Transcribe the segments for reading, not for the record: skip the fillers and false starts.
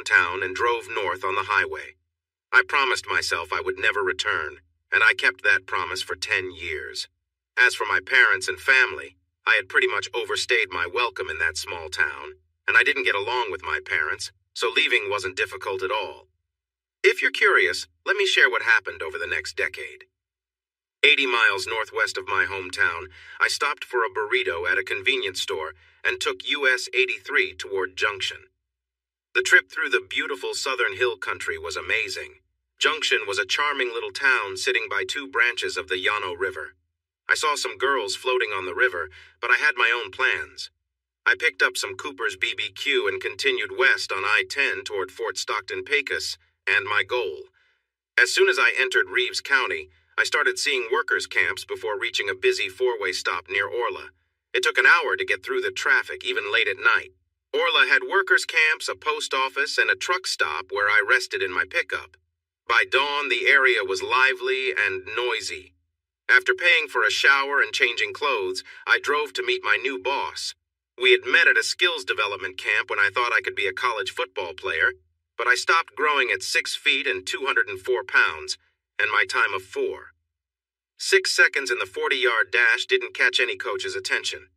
downtown and drove north on the highway. I promised myself I would never return, and I kept that promise for 10 years. As for my parents and family, I had pretty much overstayed my welcome in that small town, and I didn't get along with my parents, so leaving wasn't difficult at all. If you're curious, let me share what happened over the next decade. 80 miles northwest of my hometown, I stopped for a burrito at a convenience store and took US 83 toward Junction. The trip through the beautiful southern hill country was amazing. Junction was a charming little town sitting by two branches of the Llano River. I saw some girls floating on the river, but I had my own plans. I picked up some Cooper's BBQ and continued west on I-10 toward Fort Stockton-Pecos and my goal. As soon as I entered Reeves County, I started seeing workers' camps before reaching a busy four-way stop near Orla. It took an hour to get through the traffic, even late at night. Orla had workers' camps, a post office, and a truck stop where I rested in my pickup. By dawn, the area was lively and noisy. After paying for a shower and changing clothes, I drove to meet my new boss. We had met at a skills development camp when I thought I could be a college football player, but I stopped growing at 6 feet and 204 pounds, and my time of 4. 6 seconds in the 40-yard dash didn't catch any coach's attention.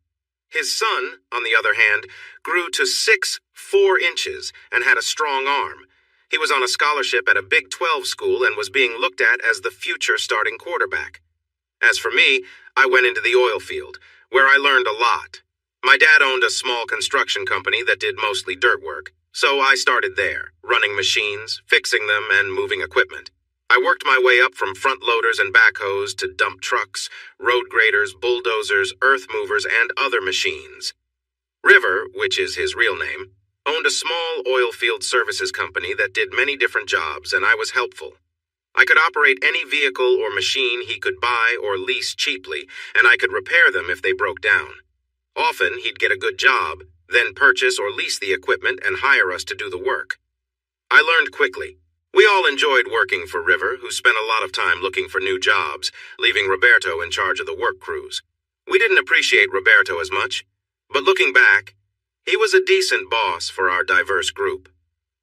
His son, on the other hand, grew to 6'4" and had a strong arm. He was on a scholarship at a Big 12 school and was being looked at as the future starting quarterback. As for me, I went into the oil field, where I learned a lot. My dad owned a small construction company that did mostly dirt work, so I started there, running machines, fixing them, and moving equipment. I worked my way up from front loaders and backhoes to dump trucks, road graders, bulldozers, earth movers, and other machines. River, which is his real name, owned a small oil field services company that did many different jobs, and I was helpful. I could operate any vehicle or machine he could buy or lease cheaply, and I could repair them if they broke down. Often, he'd get a good job, then purchase or lease the equipment and hire us to do the work. I learned quickly. We all enjoyed working for River, who spent a lot of time looking for new jobs, leaving Roberto in charge of the work crews. We didn't appreciate Roberto as much, but looking back, he was a decent boss for our diverse group.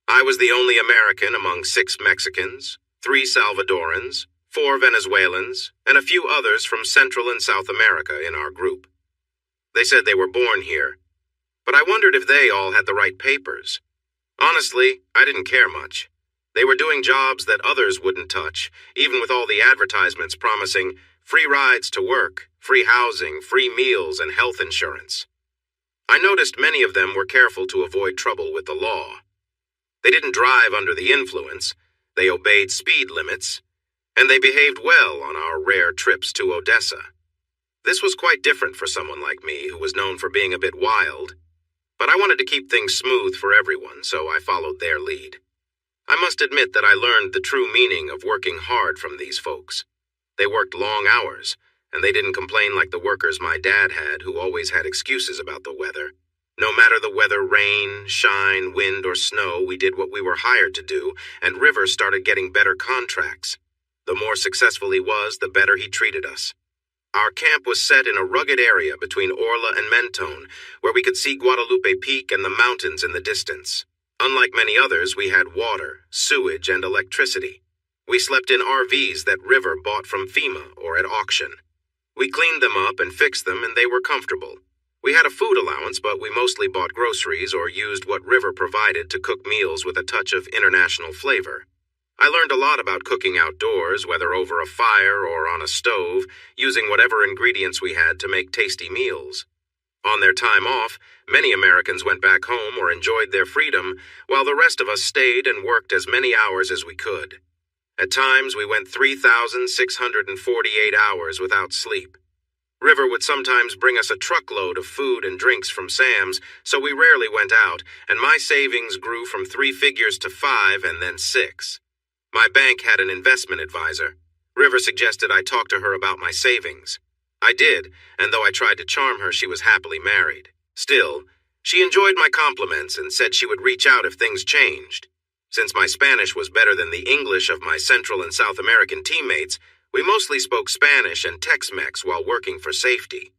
I was the only American among 6 Mexicans, 3 Salvadorans, 4 Venezuelans, and a few others from Central and South America in our group. They said they were born here, but I wondered if they all had the right papers. Honestly, I didn't care much. They were doing jobs that others wouldn't touch, even with all the advertisements promising free rides to work, free housing, free meals, and health insurance. I noticed many of them were careful to avoid trouble with the law. They didn't drive under the influence, they obeyed speed limits, and they behaved well on our rare trips to Odessa. This was quite different for someone like me who was known for being a bit wild, but I wanted to keep things smooth for everyone, so I followed their lead. I must admit that I learned the true meaning of working hard from these folks. They worked long hours, and they didn't complain like the workers my dad had, who always had excuses about the weather. No matter the weather, rain, shine, wind, or snow, we did what we were hired to do, and River started getting better contracts. The more successful he was, the better he treated us. Our camp was set in a rugged area between Orla and Mentone, where we could see Guadalupe Peak and the mountains in the distance. Unlike many others, we had water, sewage, and electricity. We slept in RVs that River bought from FEMA or at auction. We cleaned them up and fixed them, and they were comfortable. We had a food allowance, but we mostly bought groceries or used what River provided to cook meals with a touch of international flavor. I learned a lot about cooking outdoors, whether over a fire or on a stove, using whatever ingredients we had to make tasty meals. On their time off, many Americans went back home or enjoyed their freedom, while the rest of us stayed and worked as many hours as we could. At times, we went 3,648 hours without sleep. River would sometimes bring us a truckload of food and drinks from Sam's, so we rarely went out, and my savings grew from 3 figures to 5 and then 6. My bank had an investment advisor. River suggested I talk to her about my savings. I did, and though I tried to charm her, she was happily married. Still, she enjoyed my compliments and said she would reach out if things changed. Since my Spanish was better than the English of my Central and South American teammates, we mostly spoke Spanish and Tex-Mex while working for safety.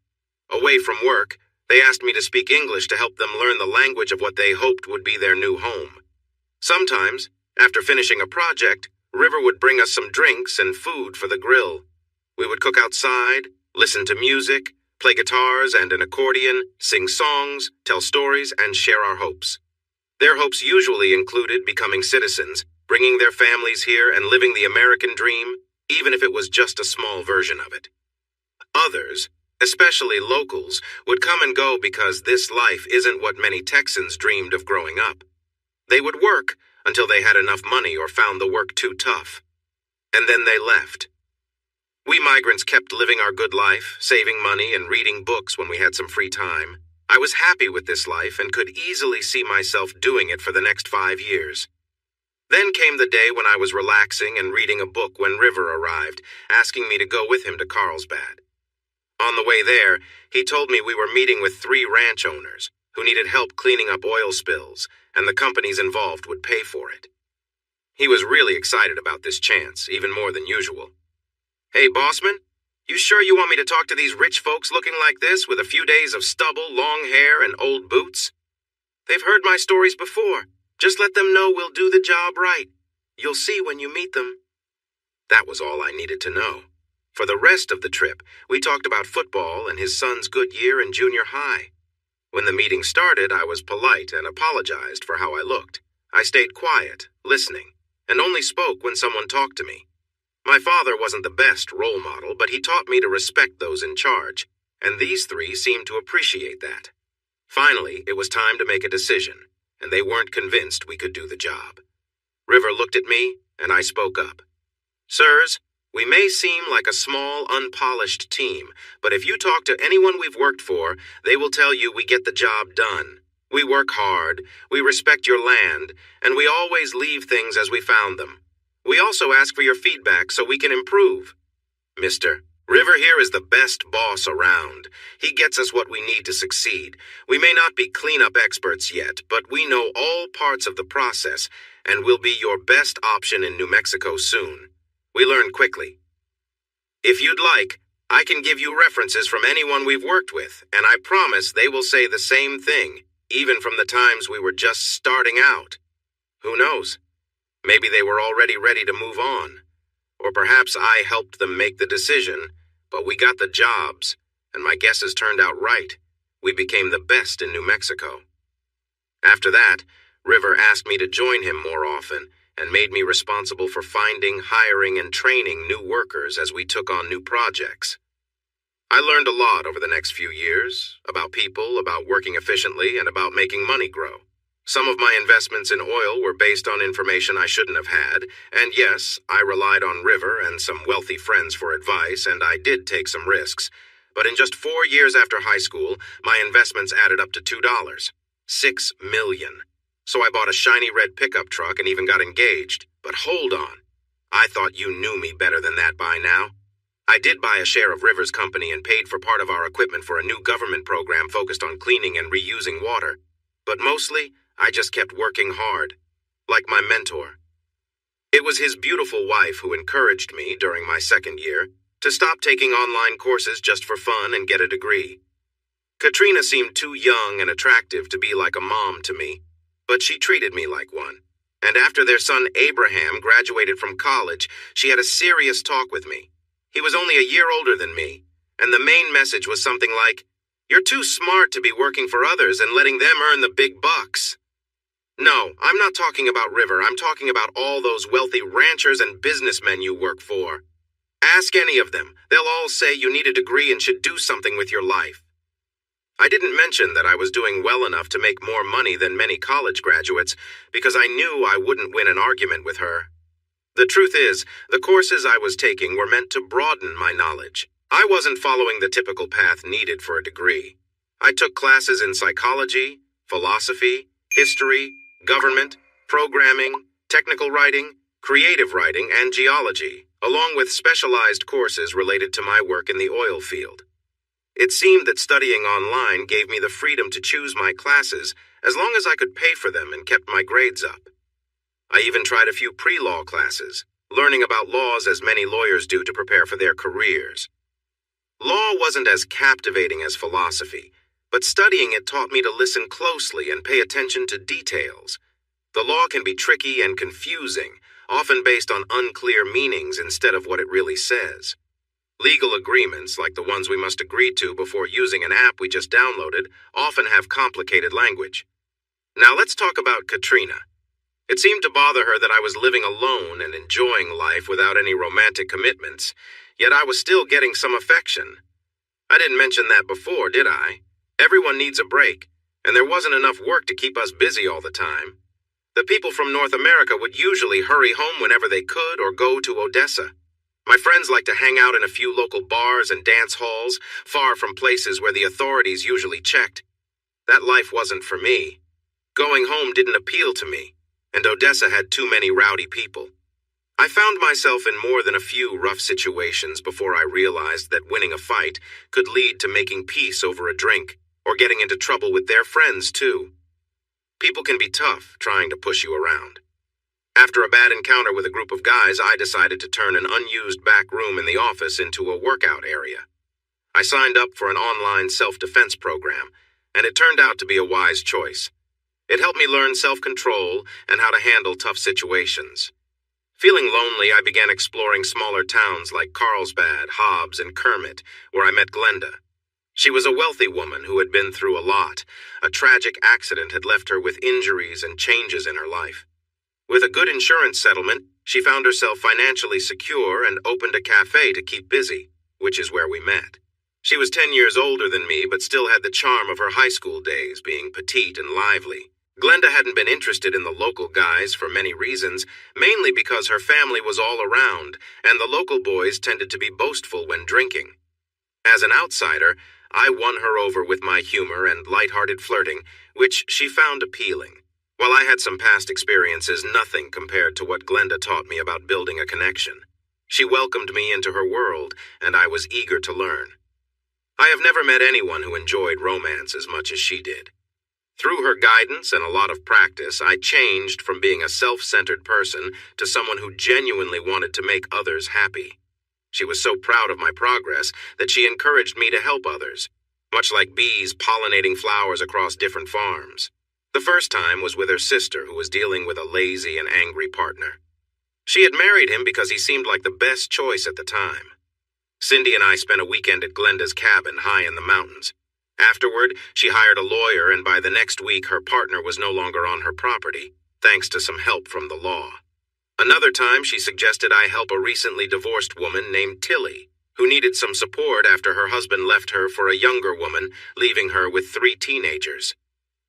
Away from work, they asked me to speak English to help them learn the language of what they hoped would be their new home. Sometimes, after finishing a project, River would bring us some drinks and food for the grill. We would cook outside, listen to music, play guitars and an accordion, sing songs, tell stories, and share our hopes. Their hopes usually included becoming citizens, bringing their families here and living the American dream, even if it was just a small version of it. Others, especially locals, would come and go because this life isn't what many Texans dreamed of growing up. They would work until they had enough money or found the work too tough. And then they left. We migrants kept living our good life, saving money and reading books when we had some free time. I was happy with this life and could easily see myself doing it for the next 5 years. Then came the day when I was relaxing and reading a book when River arrived, asking me to go with him to Carlsbad. On the way there, he told me we were meeting with 3 ranch owners who needed help cleaning up oil spills, and the companies involved would pay for it. He was really excited about this chance, even more than usual. "Hey, Bossman, you sure you want me to talk to these rich folks looking like this with a few days of stubble, long hair, and old boots? They've heard my stories before. Just let them know we'll do the job right. You'll see when you meet them." That was all I needed to know. For the rest of the trip, we talked about football and his son's good year in junior high. When the meeting started, I was polite and apologized for how I looked. I stayed quiet, listening, and only spoke when someone talked to me. My father wasn't the best role model, but he taught me to respect those in charge, and these 3 seemed to appreciate that. Finally, it was time to make a decision, and they weren't convinced we could do the job. River looked at me, and I spoke up. "Sirs, we may seem like a small, unpolished team, but if you talk to anyone we've worked for, they will tell you we get the job done. We work hard, we respect your land, and we always leave things as we found them. We also ask for your feedback so we can improve. Mister, River here is the best boss around. He gets us what we need to succeed. We may not be cleanup experts yet, but we know all parts of the process, and will be your best option in New Mexico soon. We learn quickly. If you'd like, I can give you references from anyone we've worked with, and I promise they will say the same thing, even from the times we were just starting out. Who knows? Maybe they were already ready to move on. Or perhaps I helped them make the decision, but we got the jobs, and my guesses turned out right. We became the best in New Mexico." After that, River asked me to join him more often, and made me responsible for finding, hiring, and training new workers as we took on new projects. I learned a lot over the next few years, about people, about working efficiently, and about making money grow. Some of my investments in oil were based on information I shouldn't have had, and yes, I relied on River and some wealthy friends for advice, and I did take some risks. But in just 4 years after high school, my investments added up to $2. $6 million. So I bought a shiny red pickup truck and even got engaged. But hold on. I thought you knew me better than that by now. I did buy a share of River's company and paid for part of our equipment for a new government program focused on cleaning and reusing water. But mostly, I just kept working hard, like my mentor. It was his beautiful wife who encouraged me during my 2nd year to stop taking online courses just for fun and get a degree. Katrina seemed too young and attractive to be like a mom to me, but she treated me like one. And after their son Abraham graduated from college, she had a serious talk with me. He was only a year older than me, and the main message was something like, "You're too smart to be working for others and letting them earn the big bucks." No, I'm not talking about River. I'm talking about all those wealthy ranchers and businessmen you work for. Ask any of them. They'll all say you need a degree and should do something with your life. I didn't mention that I was doing well enough to make more money than many college graduates because I knew I wouldn't win an argument with her. The truth is, the courses I was taking were meant to broaden my knowledge. I wasn't following the typical path needed for a degree. I took classes in psychology, philosophy, history, government, programming, technical writing, creative writing, and geology, along with specialized courses related to my work in the oil field. It seemed that studying online gave me the freedom to choose my classes as long as I could pay for them and kept my grades up. I even tried a few pre-law classes, learning about laws as many lawyers do to prepare for their careers. Law wasn't as captivating as philosophy, but studying it taught me to listen closely and pay attention to details. The law can be tricky and confusing, often based on unclear meanings instead of what it really says. Legal agreements, like the ones we must agree to before using an app we just downloaded, often have complicated language. Now let's talk about Katrina. It seemed to bother her that I was living alone and enjoying life without any romantic commitments, yet I was still getting some affection. I didn't mention that before, did I? Everyone needs a break, and there wasn't enough work to keep us busy all the time. The people from North America would usually hurry home whenever they could or go to Odessa. My friends like to hang out in a few local bars and dance halls, far from places where the authorities usually checked. That life wasn't for me. Going home didn't appeal to me, and Odessa had too many rowdy people. I found myself in more than a few rough situations before I realized that winning a fight could lead to making peace over a drink, or getting into trouble with their friends too. People can be tough, trying to push you around. After a bad encounter with a group of guys, I decided to turn an unused back room in the office into a workout area. I signed up for an online self-defense program, and it turned out to be a wise choice. It helped me learn self-control and how to handle tough situations. Feeling lonely, I began exploring smaller towns like Carlsbad, Hobbs, and Kermit, where I met Glenda. She was a wealthy woman who had been through a lot. A tragic accident had left her with injuries and changes in her life. With a good insurance settlement, she found herself financially secure and opened a cafe to keep busy, which is where we met. She was 10 years older than me, but still had the charm of her high school days, being petite and lively. Glenda hadn't been interested in the local guys for many reasons, mainly because her family was all around, and the local boys tended to be boastful when drinking. As an outsider, I won her over with my humor and light-hearted flirting, which she found appealing. While I had some past experiences, nothing compared to what Glenda taught me about building a connection. She welcomed me into her world, and I was eager to learn. I have never met anyone who enjoyed romance as much as she did. Through her guidance and a lot of practice, I changed from being a self-centered person to someone who genuinely wanted to make others happy. She was so proud of my progress that she encouraged me to help others, much like bees pollinating flowers across different farms. The first time was with her sister, who was dealing with a lazy and angry partner. She had married him because he seemed like the best choice at the time. Cindy and I spent a weekend at Glenda's cabin high in the mountains. Afterward, she hired a lawyer, and by the next week her partner was no longer on her property, thanks to some help from the law. Another time, she suggested I help a recently divorced woman named Tilly, who needed some support after her husband left her for a younger woman, leaving her with 3 teenagers.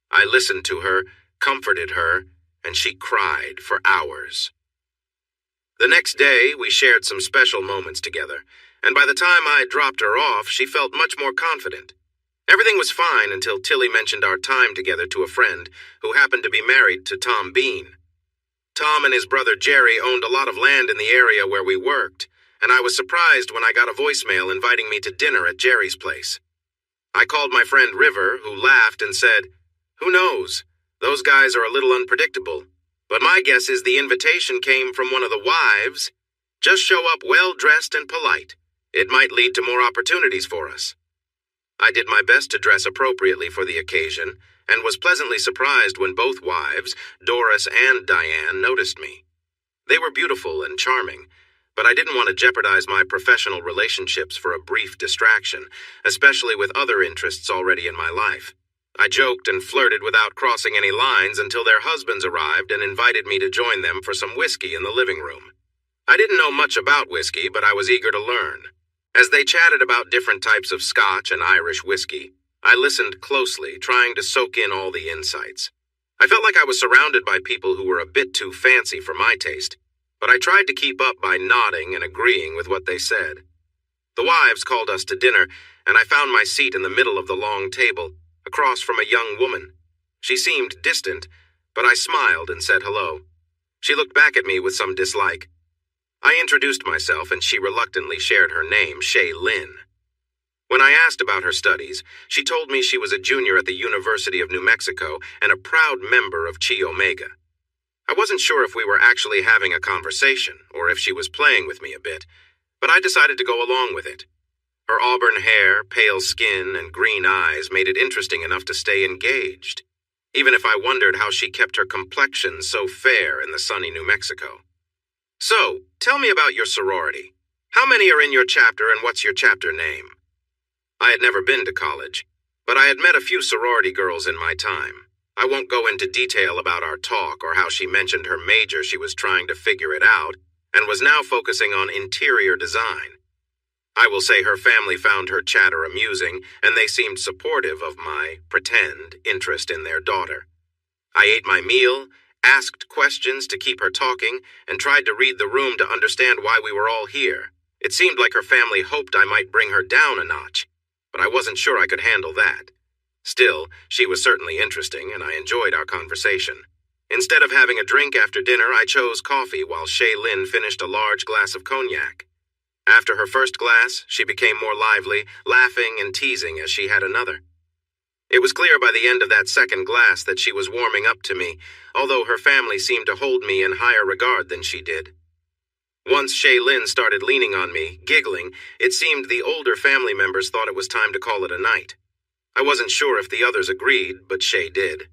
I listened to her, comforted her, and she cried for hours. The next day, we shared some special moments together, and by the time I dropped her off, she felt much more confident. Everything was fine until Tilly mentioned our time together to a friend who happened to be married to Tom Bean. Tom and his brother Jerry owned a lot of land in the area where we worked, and I was surprised when I got a voicemail inviting me to dinner at Jerry's place. I called my friend River, who laughed and said, "Who knows? Those guys are a little unpredictable, but my guess is the invitation came from one of the wives. Just show up well-dressed and polite. It might lead to more opportunities for us." I did my best to dress appropriately for the occasion, and was pleasantly surprised when both wives, Doris and Diane, noticed me. They were beautiful and charming, but I didn't want to jeopardize my professional relationships for a brief distraction, especially with other interests already in my life. I joked and flirted without crossing any lines until their husbands arrived and invited me to join them for some whiskey in the living room. I didn't know much about whiskey, but I was eager to learn. As they chatted about different types of Scotch and Irish whiskey, I listened closely, trying to soak in all the insights. I felt like I was surrounded by people who were a bit too fancy for my taste, but I tried to keep up by nodding and agreeing with what they said. The wives called us to dinner, and I found my seat in the middle of the long table, across from a young woman. She seemed distant, but I smiled and said hello. She looked back at me with some dislike. I introduced myself, and she reluctantly shared her name, Shay Lynn. When I asked about her studies, she told me she was a junior at the University of New Mexico and a proud member of Chi Omega. I wasn't sure if we were actually having a conversation or if she was playing with me a bit, but I decided to go along with it. Her auburn hair, pale skin, and green eyes made it interesting enough to stay engaged. even if I wondered how she kept her complexion so fair in the sunny New Mexico. So, tell me about your sorority. How many are in your chapter and what's your chapter name? I had never been to college, but I had met a few sorority girls in my time. I won't go into detail about our talk or how she mentioned her major she was trying to figure it out and was now focusing on interior design. I will say her family found her chatter amusing, and they seemed supportive of my pretend interest in their daughter. I ate my meal, asked questions to keep her talking, and tried to read the room to understand why we were all here. It seemed like her family hoped I might bring her down a notch, but I wasn't sure I could handle that. Still, she was certainly interesting, and I enjoyed our conversation. Instead of having a drink after dinner, I chose coffee while Shaylin finished a large glass of cognac. After her first glass, she became more lively, laughing and teasing as she had another. It was clear by the end of that second glass that she was warming up to me, although her family seemed to hold me in higher regard than she did. Once Shaylin started leaning on me, giggling, it seemed the older family members thought it was time to call it a night. I wasn't sure if the others agreed, but Shay did.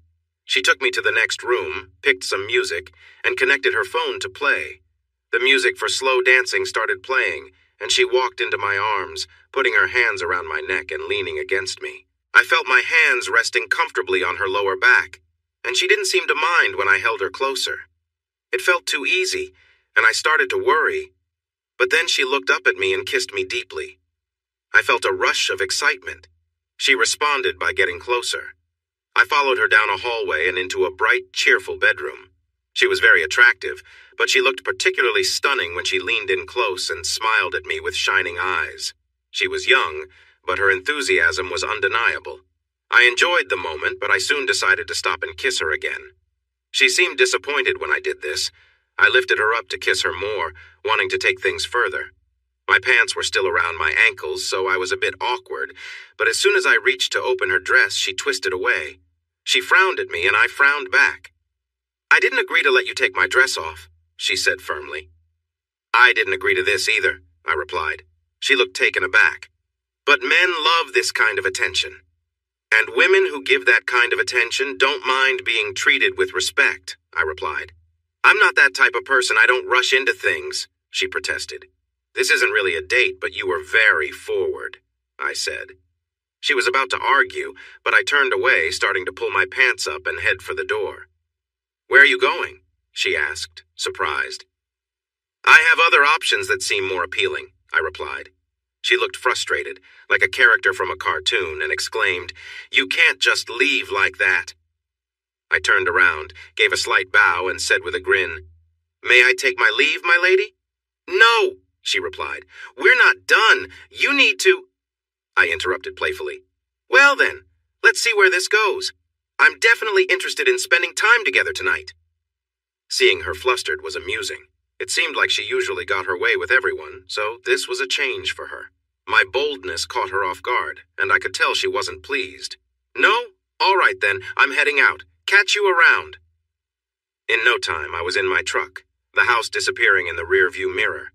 She took me to the next room, picked some music, and connected her phone to play. The music for slow dancing started playing, and she walked into my arms, putting her hands around my neck and leaning against me. I felt my hands resting comfortably on her lower back, and she didn't seem to mind when I held her closer. It felt too easy, and I started to worry, but then she looked up at me and kissed me deeply. I felt a rush of excitement. She responded by getting closer. I followed her down a hallway and into a bright, cheerful bedroom. She was very attractive, but she looked particularly stunning when she leaned in close and smiled at me with shining eyes. She was young, but her enthusiasm was undeniable. I enjoyed the moment, but I soon decided to stop and kiss her again. She seemed disappointed when I did this. I lifted her up to kiss her more, wanting to take things further. My pants were still around my ankles, so I was a bit awkward, but as soon as I reached to open her dress, she twisted away. She frowned at me, and I frowned back. "I didn't agree to let you take my dress off," she said firmly. "I didn't agree to this either," I replied. She looked taken aback. "But men love this kind of attention. And women who give that kind of attention don't mind being treated with respect," I replied. "I'm not that type of person. I don't rush into things," she protested. "This isn't really a date, but you were very forward," I said. She was about to argue, but I turned away, starting to pull my pants up and head for the door. "Where are you going?" she asked, surprised. "I have other options that seem more appealing," I replied. She looked frustrated, like a character from a cartoon, and exclaimed, "You can't just leave like that." I turned around, gave a slight bow, and said with a grin, "May I take my leave, my lady?" "No," she replied. "We're not done. You need to—" I interrupted playfully. "Well then, let's see where this goes. I'm definitely interested in spending time together tonight." Seeing her flustered was amusing. It seemed like she usually got her way with everyone, so this was a change for her. My boldness caught her off guard, and I could tell she wasn't pleased. "No? All right then, I'm heading out. Catch you around." In no time, I was in my truck, the house disappearing in the rearview mirror.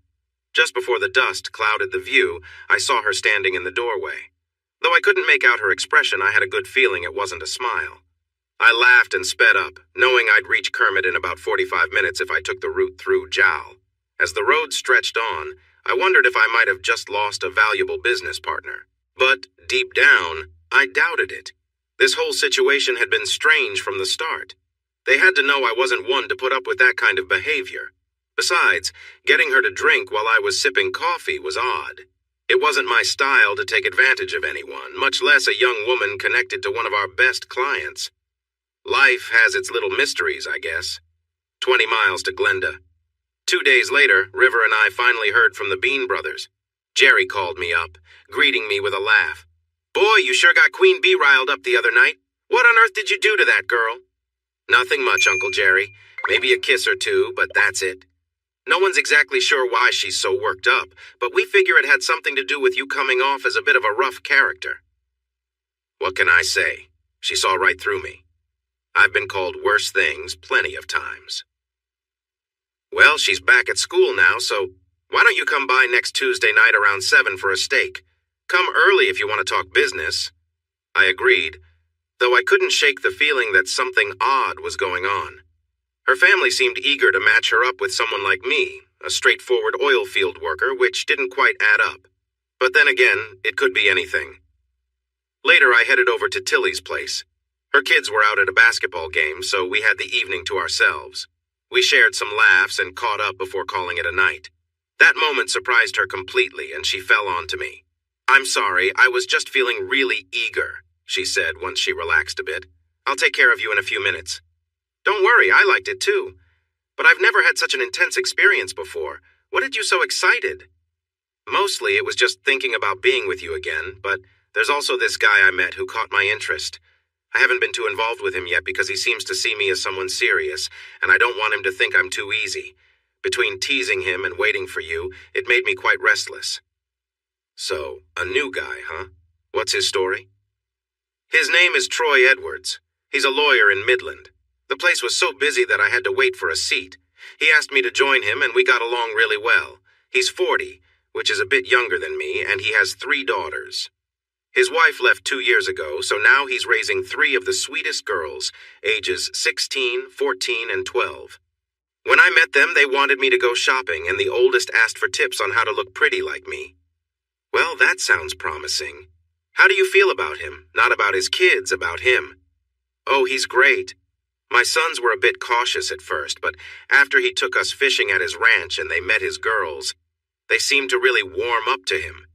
Just before the dust clouded the view, I saw her standing in the doorway. Though I couldn't make out her expression, I had a good feeling it wasn't a smile. I laughed and sped up, knowing I'd reach Kermit in about 45 minutes if I took the route through Jowl. As the road stretched on, I wondered if I might have just lost a valuable business partner. But, deep down, I doubted it. This whole situation had been strange from the start. They had to know I wasn't one to put up with that kind of behavior. Besides, getting her to drink while I was sipping coffee was odd. It wasn't my style to take advantage of anyone, much less a young woman connected to one of our best clients. Life has its little mysteries, I guess. 20 miles to Glenda. 2 days later, River and I finally heard from the Bean brothers. Jerry called me up, greeting me with a laugh. "Boy, you sure got Queen Bee riled up the other night. What on earth did you do to that girl?" "Nothing much, Uncle Jerry. Maybe a kiss or two, but that's it. No one's exactly sure why she's so worked up, but we figure it had something to do with you coming off as a bit of a rough character." What can I say? She saw right through me. I've been called worse things plenty of times. "Well, she's back at school now, so why don't you come by next Tuesday night around 7 for a steak? Come early if you want to talk business." I agreed, though I couldn't shake the feeling that something odd was going on. Her family seemed eager to match her up with someone like me, a straightforward oil field worker, which didn't quite add up. But then again, it could be anything. Later, I headed over to Tilly's place. Her kids were out at a basketball game, so we had the evening to ourselves. We shared some laughs and caught up before calling it a night. That moment surprised her completely, and she fell onto me. "I'm sorry, I was just feeling really eager," she said once she relaxed a bit. "I'll take care of you in a few minutes." "Don't worry, I liked it too. But I've never had such an intense experience before. What did you so excited?" "Mostly it was just thinking about being with you again, but there's also this guy I met who caught my interest. I haven't been too involved with him yet because he seems to see me as someone serious, and I don't want him to think I'm too easy. Between teasing him and waiting for you, it made me quite restless." "So, a new guy, huh? What's his story?" "His name is Troy Edwards. He's a lawyer in Midland. The place was so busy that I had to wait for a seat. He asked me to join him, and we got along really well. He's 40, which is a bit younger than me, and he has 3 daughters. His wife left 2 years ago, so now he's raising 3 of the sweetest girls, ages 16, 14, and 12. When I met them, they wanted me to go shopping, and the oldest asked for tips on how to look pretty like me." "Well, that sounds promising. How do you feel about him? Not about his kids, about him." "Oh, he's great. My sons were a bit cautious at first, but after he took us fishing at his ranch and they met his girls, they seemed to really warm up to him.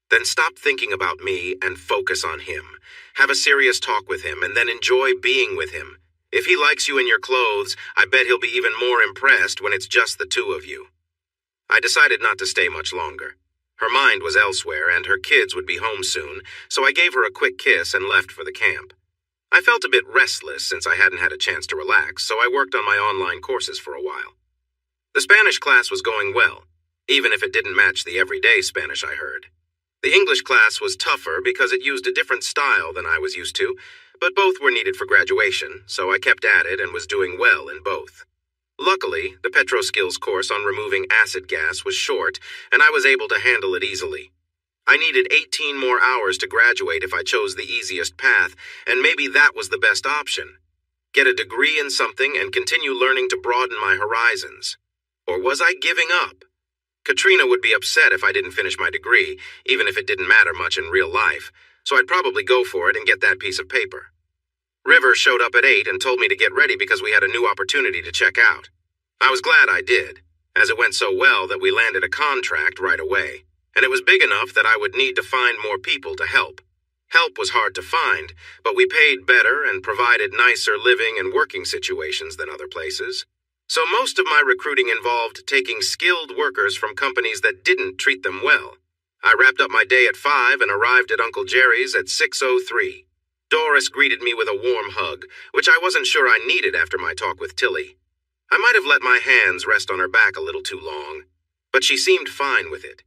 Then stop thinking about me and focus on him. Have a serious talk with him and then enjoy being with him. If he likes you in your clothes, I bet he'll be even more impressed when it's just the 2 of you." I decided not to stay much longer. Her mind was elsewhere and her kids would be home soon, so I gave her a quick kiss and left for the camp. I felt a bit restless since I hadn't had a chance to relax, so I worked on my online courses for a while. The Spanish class was going well, even if it didn't match the everyday Spanish I heard. The English class was tougher because it used a different style than I was used to, but both were needed for graduation, so I kept at it and was doing well in both. Luckily, the Petro Skills course on removing acid gas was short, and I was able to handle it easily. I needed 18 more hours to graduate if I chose the easiest path, and maybe that was the best option. Get a degree in something and continue learning to broaden my horizons. Or was I giving up? Katrina would be upset if I didn't finish my degree, even if it didn't matter much in real life, so I'd probably go for it and get that piece of paper. River showed up at 8 and told me to get ready because we had a new opportunity to check out. I was glad I did, as it went so well that we landed a contract right away, and it was big enough that I would need to find more people to help. Help was hard to find, but we paid better and provided nicer living and working situations than other places. So most of my recruiting involved taking skilled workers from companies that didn't treat them well. I wrapped up my day at 5 and arrived at Uncle Jerry's at 6:03. Doris greeted me with a warm hug, which I wasn't sure I needed after my talk with Tilly. I might have let my hands rest on her back a little too long, but she seemed fine with it.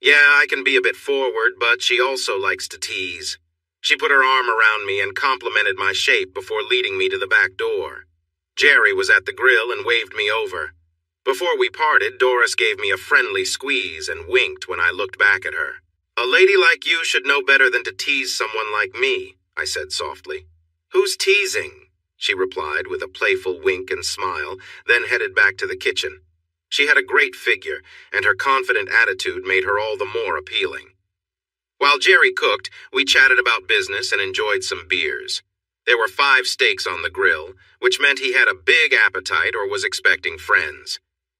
Yeah, I can be a bit forward, but she also likes to tease. She put her arm around me and complimented my shape before leading me to the back door. Jerry was at the grill and waved me over. Before we parted, Doris gave me a friendly squeeze and winked when I looked back at her. "A lady like you should know better than to tease someone like me," I said softly. "Who's teasing?" she replied with a playful wink and smile, then headed back to the kitchen. She had a great figure, and her confident attitude made her all the more appealing. While Jerry cooked, we chatted about business and enjoyed some beers. There were 5 steaks on the grill, which meant he had a big appetite or was expecting friends.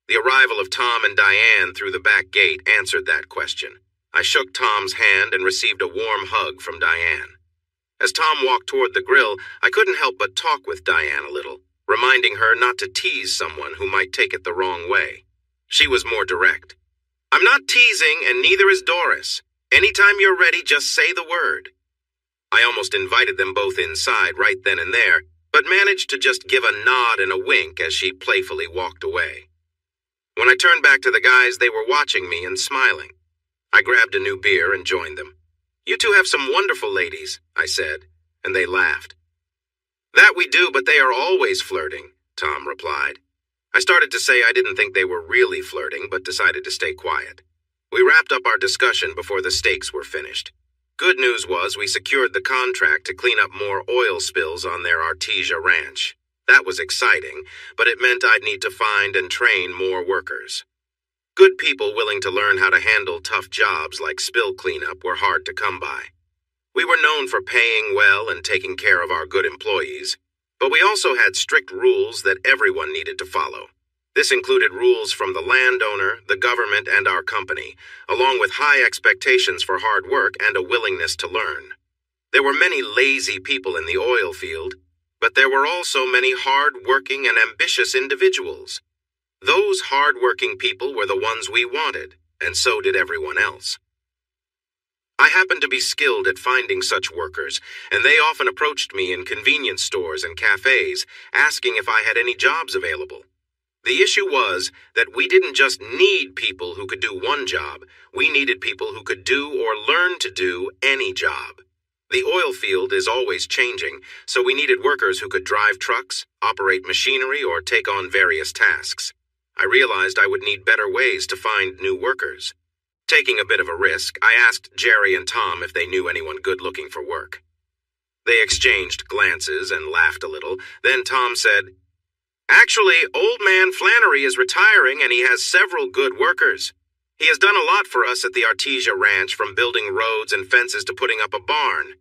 The arrival of Tom and Diane through the back gate answered that question. I shook Tom's hand and received a warm hug from Diane. As Tom walked toward the grill, I couldn't help but talk with Diane a little, reminding her not to tease someone who might take it the wrong way. She was more direct. "I'm not teasing, and neither is Doris. Anytime you're ready, just say the word." I almost invited them both inside right then and there, but managed to just give a nod and a wink as she playfully walked away. When I turned back to the guys, they were watching me and smiling. I grabbed a new beer and joined them. "You two have some wonderful ladies," I said, and they laughed. "That we do, but they are always flirting," Tom replied. I started to say I didn't think they were really flirting, but decided to stay quiet. We wrapped up our discussion before the steaks were finished. Good news was we secured the contract to clean up more oil spills on their Artesia ranch. That was exciting, but it meant I'd need to find and train more workers. Good people willing to learn how to handle tough jobs like spill cleanup were hard to come by. We were known for paying well and taking care of our good employees, but we also had strict rules that everyone needed to follow. This included rules from the landowner, the government, and our company, along with high expectations for hard work and a willingness to learn. There were many lazy people in the oil field, but there were also many hard-working and ambitious individuals. Those hard-working people were the ones we wanted, and so did everyone else. I happened to be skilled at finding such workers, and they often approached me in convenience stores and cafes, asking if I had any jobs available. The issue was that we didn't just need people who could do one job, we needed people who could do or learn to do any job. The oil field is always changing, so we needed workers who could drive trucks, operate machinery, or take on various tasks. I realized I would need better ways to find new workers. Taking a bit of a risk, I asked Jerry and Tom if they knew anyone good looking for work. They exchanged glances and laughed a little. Then Tom said, "Actually, old man Flannery is retiring and he has several good workers. He has done a lot for us at the Artesia Ranch, from building roads and fences to putting up a barn.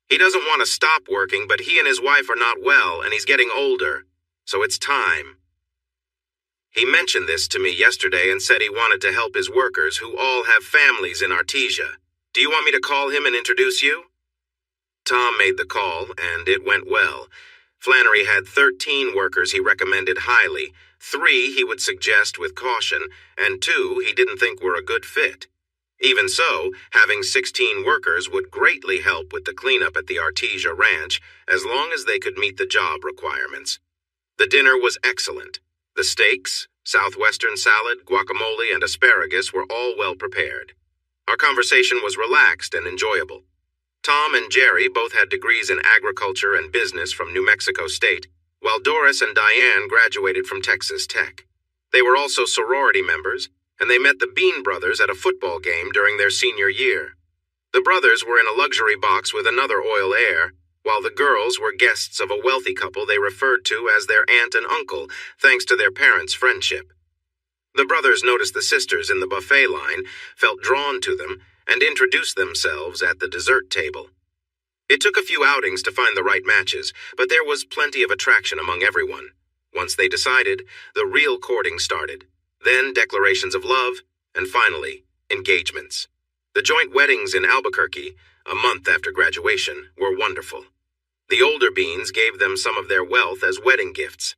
He doesn't want to stop working, but he and his wife are not well and he's getting older, so it's time." He mentioned this to me yesterday and said he wanted to help his workers who all have families in Artesia. Do you want me to call him and introduce you? Tom made the call, and it went well. Flannery had 13 workers he recommended highly, 3 he would suggest with caution, and 2 he didn't think were a good fit. Even so, having 16 workers would greatly help with the cleanup at the Artesia Ranch, as long as they could meet the job requirements. The dinner was excellent. The steaks, southwestern salad, guacamole, and asparagus were all well prepared. Our conversation was relaxed and enjoyable. Tom and Jerry both had degrees in agriculture and business from New Mexico State, while Doris and Diane graduated from Texas Tech. They were also sorority members, and they met the Bean brothers at a football game during their senior year. The brothers were in a luxury box with another oil heir, while the girls were guests of a wealthy couple they referred to as their aunt and uncle, thanks to their parents' friendship. The brothers noticed the sisters in the buffet line, felt drawn to them, and introduced themselves at the dessert table. It took a few outings to find the right matches, but there was plenty of attraction among everyone. Once they decided, the real courting started, then declarations of love, and finally, engagements. The joint weddings in Albuquerque, a month after graduation, were wonderful. The older Beans gave them some of their wealth as wedding gifts.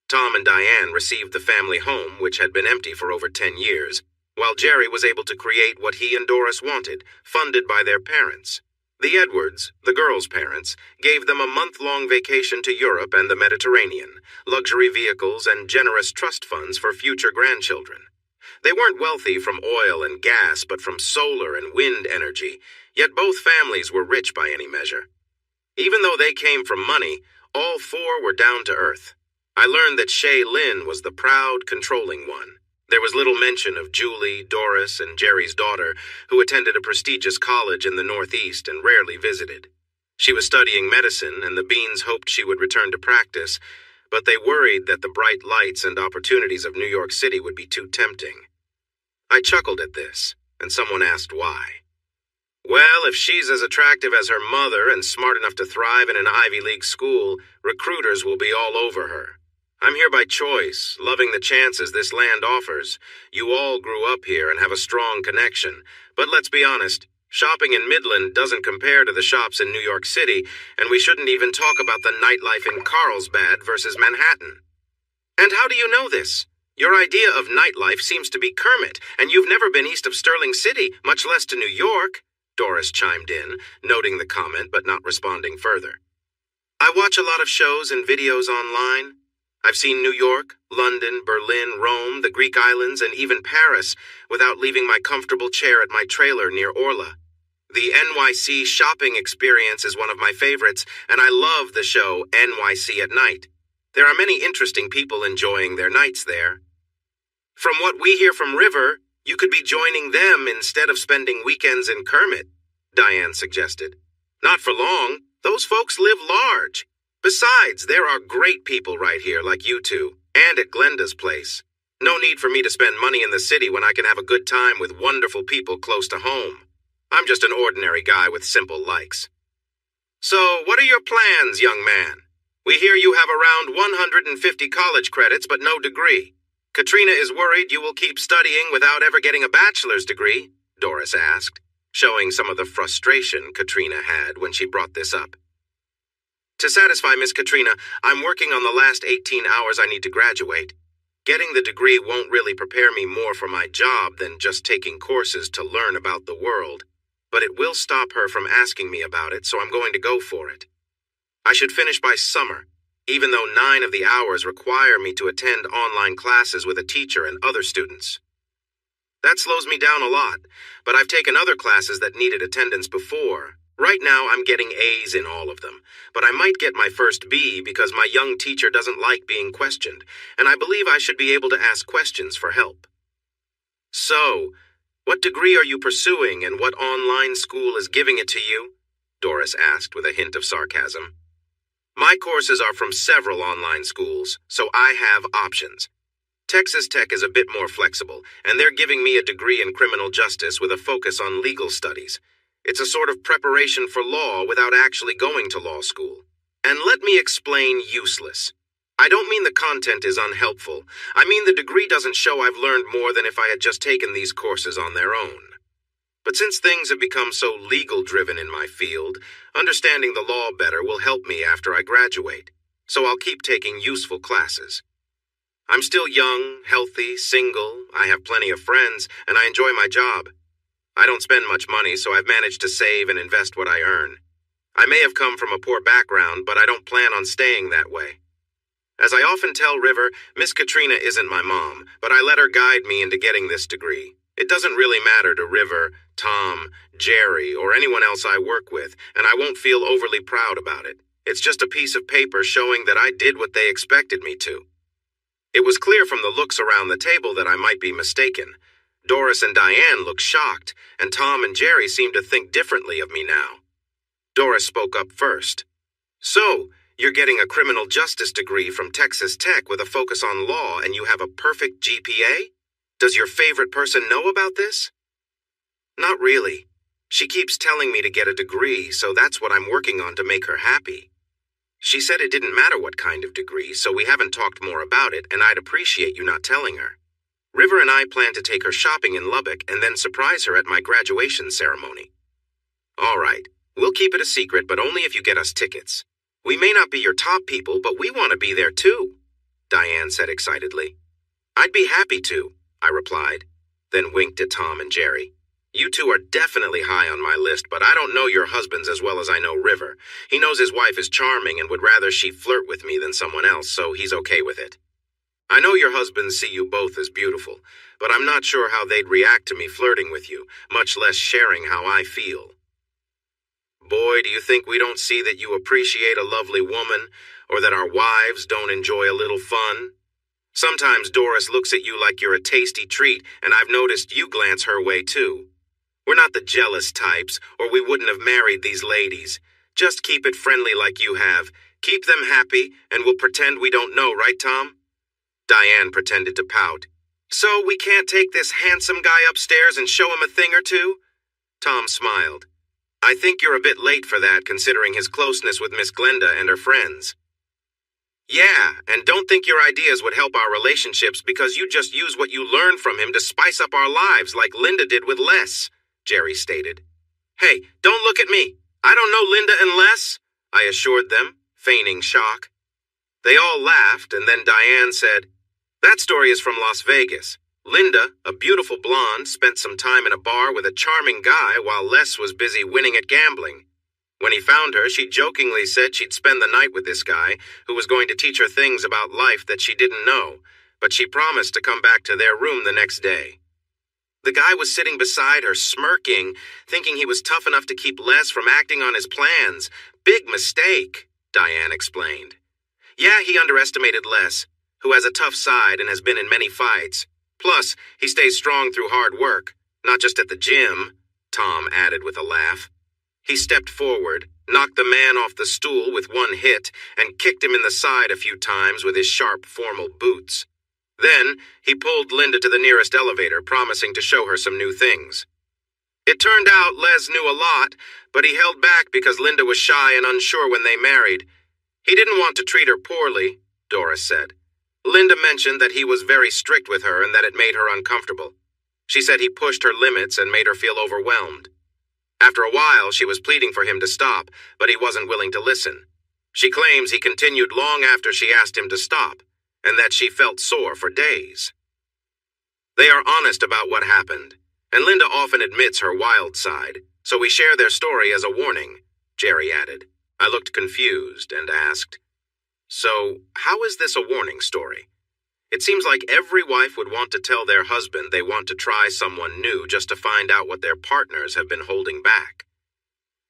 Tom and Diane received the family home, which had been empty for over 10 years, while Jerry was able to create what he and Doris wanted, funded by their parents. The Edwards, the girls' parents, gave them a month-long vacation to Europe and the Mediterranean, luxury vehicles, and generous trust funds for future grandchildren. They weren't wealthy from oil and gas, but from solar and wind energy, yet both families were rich by any measure. Even though they came from money, all 4 were down to earth. I learned that Shay Lynn was the proud, controlling one. There was little mention of Julie, Doris, and Jerry's daughter, who attended a prestigious college in the Northeast and rarely visited. She was studying medicine, and the Beans hoped she would return to practice, but they worried that the bright lights and opportunities of New York City would be too tempting. I chuckled at this, and someone asked why. Well, if she's as attractive as her mother and smart enough to thrive in an Ivy League school, recruiters will be all over her. I'm here by choice, loving the chances this land offers. You all grew up here and have a strong connection. But let's be honest, shopping in Midland doesn't compare to the shops in New York City, and we shouldn't even talk about the nightlife in Carlsbad versus Manhattan. And how do you know this? Your idea of nightlife seems to be Kermit, and you've never been east of Sterling City, much less to New York, Doris chimed in, noting the comment but not responding further. I watch a lot of shows and videos online. I've seen New York, London, Berlin, Rome, the Greek islands, and even Paris without leaving my comfortable chair at my trailer near Orla. The NYC shopping experience is one of my favorites, and I love the show NYC at Night. There are many interesting people enjoying their nights there. From what we hear from River, you could be joining them instead of spending weekends in Kermit. Diane suggested. Not for long. Those folks live large. Besides, there are great people right here like you two, and at Glenda's place. No need for me to spend money in the city when I can have a good time with wonderful people close to home. I'm just an ordinary guy with simple likes. So, what are your plans, young man? We hear you have around 150 college credits but no degree. Katrina is worried you will keep studying without ever getting a bachelor's degree, Doris asked, showing some of the frustration Katrina had when she brought this up. To satisfy Miss Katrina, I'm working on the last 18 hours I need to graduate. Getting the degree won't really prepare me more for my job than just taking courses to learn about the world, but it will stop her from asking me about it, so I'm going to go for it. I should finish by summer, even though 9 of the hours require me to attend online classes with a teacher and other students. That slows me down a lot, but I've taken other classes that needed attendance before. Right now, I'm getting A's in all of them, but I might get my first B because my young teacher doesn't like being questioned, and I believe I should be able to ask questions for help. So, what degree are you pursuing and what online school is giving it to you? Doris asked with a hint of sarcasm. My courses are from several online schools, so I have options. Texas Tech is a bit more flexible, and they're giving me a degree in criminal justice with a focus on legal studies. It's a sort of preparation for law without actually going to law school. And let me explain useless. I don't mean the content is unhelpful. I mean the degree doesn't show I've learned more than if I had just taken these courses on their own. But since things have become so legal-driven in my field, understanding the law better will help me after I graduate, so I'll keep taking useful classes. I'm still young, healthy, single, I have plenty of friends, and I enjoy my job. I don't spend much money, so I've managed to save and invest what I earn. I may have come from a poor background, but I don't plan on staying that way. As I often tell River, Miss Katrina isn't my mom, but I let her guide me into getting this degree. It doesn't really matter to River, Tom, Jerry, or anyone else I work with, and I won't feel overly proud about it. It's just a piece of paper showing that I did what they expected me to. It was clear from the looks around the table that I might be mistaken. Doris and Diane looked shocked, and Tom and Jerry seemed to think differently of me now. Doris spoke up first. So, you're getting a criminal justice degree from Texas Tech with a focus on law, and you have a perfect GPA? Does your favorite person know about this? Not really. She keeps telling me to get a degree, so that's what I'm working on to make her happy. She said it didn't matter what kind of degree, so we haven't talked more about it, and I'd appreciate you not telling her. River and I plan to take her shopping in Lubbock and then surprise her at my graduation ceremony. All right, we'll keep it a secret, but only if you get us tickets. We may not be your top people, but we want to be there too, Diane said excitedly. I'd be happy to, I replied, then winked at Tom and Jerry. You two are definitely high on my list, but I don't know your husbands as well as I know River. He knows his wife is charming and would rather she flirt with me than someone else, so he's okay with it. I know your husbands see you both as beautiful, but I'm not sure how they'd react to me flirting with you, much less sharing how I feel. Boy, do you think we don't see that you appreciate a lovely woman, or that our wives don't enjoy a little fun? Sometimes Doris looks at you like you're a tasty treat, and I've noticed you glance her way too. We're not the jealous types, or we wouldn't have married these ladies. Just keep it friendly like you have. Keep them happy, and we'll pretend we don't know, right, Tom? Diane pretended to pout. So we can't take this handsome guy upstairs and show him a thing or two? Tom smiled. I think you're a bit late for that, considering his closeness with Miss Glenda and her friends. Yeah, and don't think your ideas would help our relationships because you just use what you learned from him to spice up our lives like Linda did with Les, Jerry stated. Hey, don't look at me. I don't know Linda and Les, I assured them, feigning shock. They all laughed, and then Diane said, That story is from Las Vegas. Linda, a beautiful blonde, spent some time in a bar with a charming guy while Les was busy winning at gambling. When he found her, she jokingly said she'd spend the night with this guy, who was going to teach her things about life that she didn't know, but she promised to come back to their room the next day. The guy was sitting beside her, smirking, thinking he was tough enough to keep Les from acting on his plans. Big mistake, Diane explained. Yeah, he underestimated Les, who has a tough side and has been in many fights. Plus, he stays strong through hard work, not just at the gym, Tom added with a laugh. He stepped forward, knocked the man off the stool with one hit, and kicked him in the side a few times with his sharp, formal boots. Then, he pulled Linda to the nearest elevator, promising to show her some new things. It turned out Les knew a lot, but he held back because Linda was shy and unsure when they married. He didn't want to treat her poorly, Doris said. Linda mentioned that he was very strict with her and that it made her uncomfortable. She said he pushed her limits and made her feel overwhelmed. After a while, she was pleading for him to stop, but he wasn't willing to listen. She claims he continued long after she asked him to stop, and that she felt sore for days. They are honest about what happened, and Linda often admits her wild side, so we share their story as a warning, Jerry added. I looked confused and asked, "So, how is this a warning story? It seems like every wife would want to tell their husband they want to try someone new just to find out what their partners have been holding back."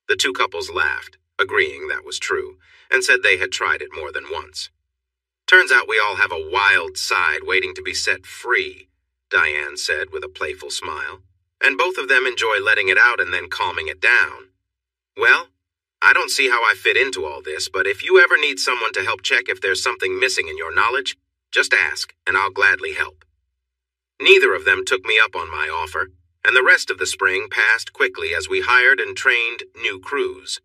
The two couples laughed, agreeing that was true, and said they had tried it more than once. "Turns out we all have a wild side waiting to be set free," Diane said with a playful smile, "and both of them enjoy letting it out and then calming it down. Well, I don't see how I fit into all this, but if you ever need someone to help check if there's something missing in your knowledge, just ask, and I'll gladly help." Neither of them took me up on my offer, and the rest of the spring passed quickly as we hired and trained new crews.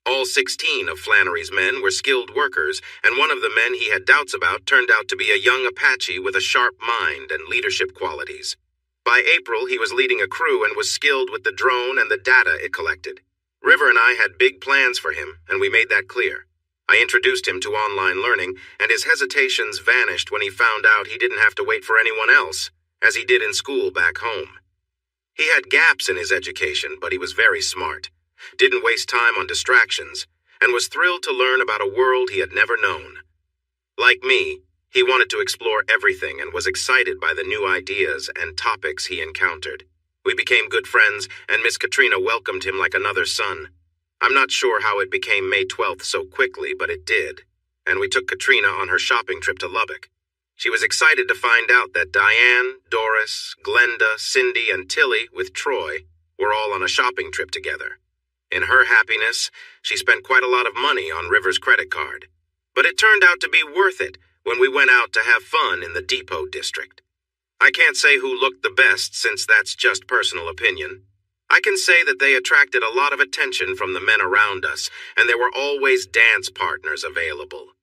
All 16 of Flannery's men were skilled workers, and one of the men he had doubts about turned out to be a young Apache with a sharp mind and leadership qualities. By April, he was leading a crew and was skilled with the drone and the data it collected. River and I had big plans for him, and we made that clear. I introduced him to online learning, and his hesitations vanished when he found out he didn't have to wait for anyone else, as he did in school back home. He had gaps in his education, but he was very smart, didn't waste time on distractions, and was thrilled to learn about a world he had never known. Like me, he wanted to explore everything and was excited by the new ideas and topics he encountered. We became good friends, and Miss Katrina welcomed him like another son. I'm not sure how it became May 12th so quickly, but it did, and we took Katrina on her shopping trip to Lubbock. She was excited to find out that Diane, Doris, Glenda, Cindy, and Tilly, with Troy, were all on a shopping trip together. In her happiness, she spent quite a lot of money on River's credit card. But it turned out to be worth it when we went out to have fun in the Depot District. I can't say who looked the best since that's just personal opinion. I can say that they attracted a lot of attention from the men around us, and there were always dance partners available.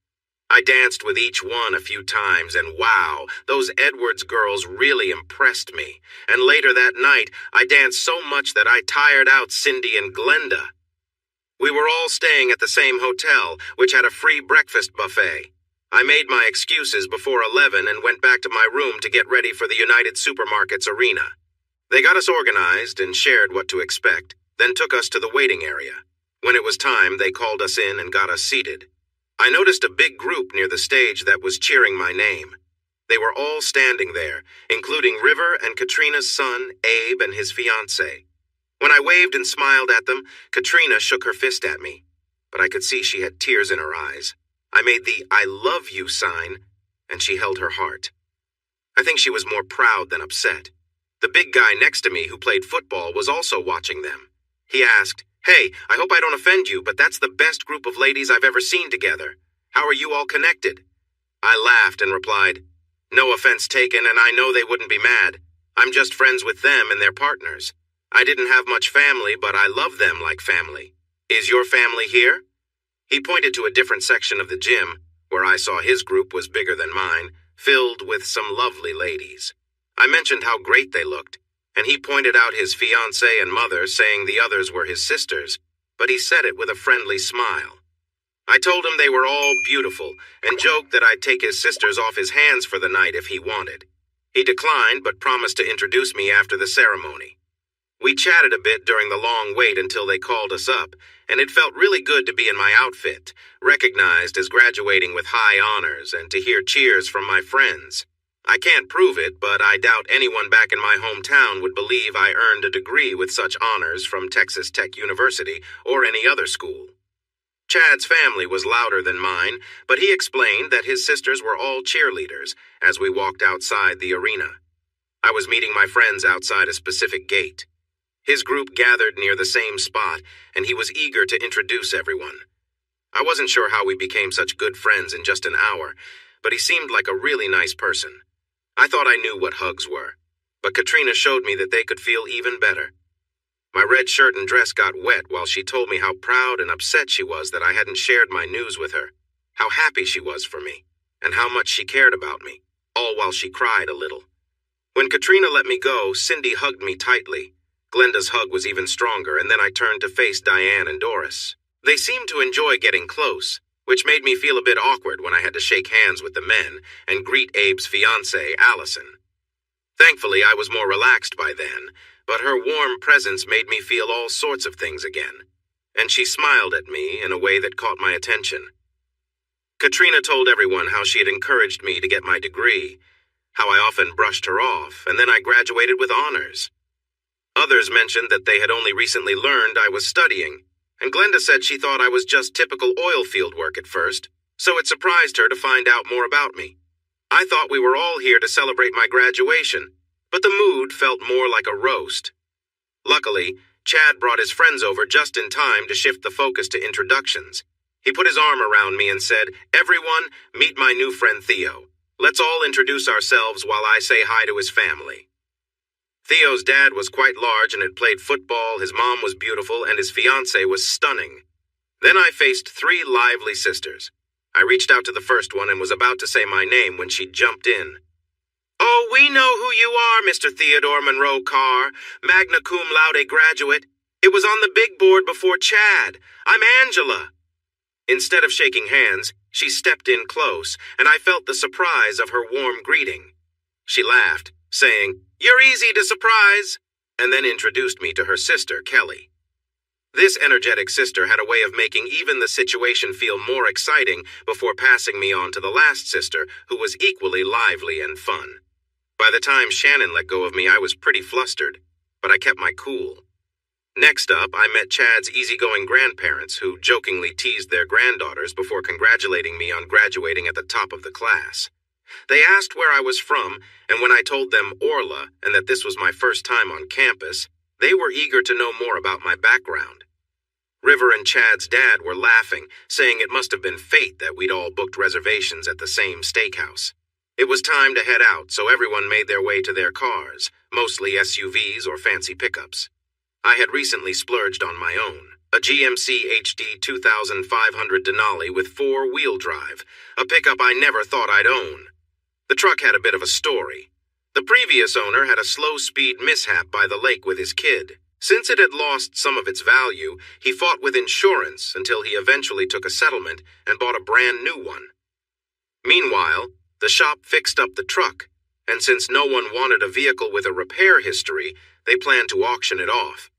I danced with each one a few times, and wow, those Edwards girls really impressed me. And later that night, I danced so much that I tired out Cindy and Glenda. We were all staying at the same hotel, which had a free breakfast buffet. I made my excuses before 11 and went back to my room to get ready for the United Supermarkets arena. They got us organized and shared what to expect, then took us to the waiting area. When it was time, they called us in and got us seated. I noticed a big group near the stage that was cheering my name. They were all standing there, including River and Katrina's son, Abe, and his fiancée. When I waved and smiled at them, Katrina shook her fist at me, but I could see she had tears in her eyes. I made the "I love you" sign, and she held her heart. I think she was more proud than upset. The big guy next to me who played football was also watching them. He asked, "Hey, I hope I don't offend you, but that's the best group of ladies I've ever seen together. How are you all connected?" I laughed and replied, "No offense taken, and I know they wouldn't be mad. I'm just friends with them and their partners. I didn't have much family, but I love them like family. Is your family here?" He pointed to a different section of the gym, where I saw his group was bigger than mine, filled with some lovely ladies. I mentioned how great they looked, and he pointed out his fiancée and mother, saying the others were his sisters, but he said it with a friendly smile. I told him they were all beautiful, and joked that I'd take his sisters off his hands for the night if he wanted. He declined, but promised to introduce me after the ceremony. We chatted a bit during the long wait until they called us up, and it felt really good to be in my outfit, recognized as graduating with high honors, and to hear cheers from my friends. I can't prove it, but I doubt anyone back in my hometown would believe I earned a degree with such honors from Texas Tech University or any other school. Chad's family was louder than mine, but he explained that his sisters were all cheerleaders as we walked outside the arena. I was meeting my friends outside a specific gate. His group gathered near the same spot, and he was eager to introduce everyone. I wasn't sure how we became such good friends in just an hour, but he seemed like a really nice person. I thought I knew what hugs were, but Katrina showed me that they could feel even better. My red shirt and dress got wet while she told me how proud and upset she was that I hadn't shared my news with her, how happy she was for me, and how much she cared about me, all while she cried a little. When Katrina let me go, Cindy hugged me tightly. Glenda's hug was even stronger, and then I turned to face Diane and Doris. They seemed to enjoy getting close, which made me feel a bit awkward when I had to shake hands with the men and greet Abe's fiancée, Allison. Thankfully, I was more relaxed by then, but her warm presence made me feel all sorts of things again, and she smiled at me in a way that caught my attention. Katrina told everyone how she had encouraged me to get my degree, how I often brushed her off, and then I graduated with honors. Others mentioned that they had only recently learned I was studying, and Glenda said she thought I was just typical oil field work at first, so it surprised her to find out more about me. I thought we were all here to celebrate my graduation, but the mood felt more like a roast. Luckily, Chad brought his friends over just in time to shift the focus to introductions. He put his arm around me and said, "Everyone, meet my new friend Theo. Let's all introduce ourselves while I say hi to his family." Theo's dad was quite large and had played football, his mom was beautiful, and his fiancée was stunning. Then I faced three lively sisters. I reached out to the first one and was about to say my name when she jumped in. "Oh, we know who you are, Mr. Theodore Monroe Carr, magna cum laude graduate. It was on the big board before Chad. I'm Angela." Instead of shaking hands, she stepped in close, and I felt the surprise of her warm greeting. She laughed, saying, "You're easy to surprise," and then introduced me to her sister, Kelly. This energetic sister had a way of making even the situation feel more exciting before passing me on to the last sister, who was equally lively and fun. By the time Shannon let go of me, I was pretty flustered, but I kept my cool. Next up, I met Chad's easygoing grandparents, who jokingly teased their granddaughters before congratulating me on graduating at the top of the class. They asked where I was from, and when I told them Orla and that this was my first time on campus, they were eager to know more about my background. River and Chad's dad were laughing, saying it must have been fate that we'd all booked reservations at the same steakhouse. It was time to head out, so everyone made their way to their cars, mostly SUVs or fancy pickups. I had recently splurged on my own, a GMC HD 2500 Denali with 4-wheel drive, a pickup I never thought I'd own. The truck had a bit of a story. The previous owner had a slow-speed mishap by the lake with his kid. Since it had lost some of its value, he fought with insurance until he eventually took a settlement and bought a brand new one. Meanwhile, the shop fixed up the truck, and since no one wanted a vehicle with a repair history, they planned to auction it off.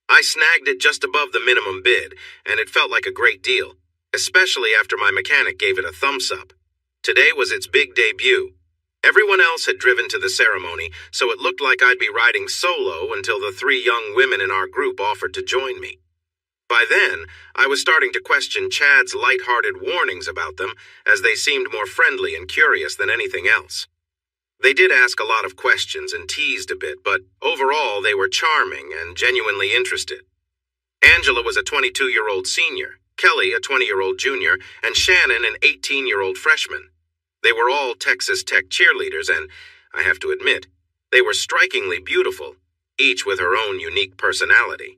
I snagged it just above the minimum bid, and it felt like a great deal, especially after my mechanic gave it a thumbs up. Today was its big debut. Everyone else had driven to the ceremony, so it looked like I'd be riding solo until the 3 young women in our group offered to join me. By then, I was starting to question Chad's light-hearted warnings about them, as they seemed more friendly and curious than anything else. They did ask a lot of questions and teased a bit, but overall they were charming and genuinely interested. Angela was a 22-year-old senior, Kelly a 20-year-old junior, and Shannon an 18-year-old freshman. They were all Texas Tech cheerleaders, and, I have to admit, they were strikingly beautiful, each with her own unique personality.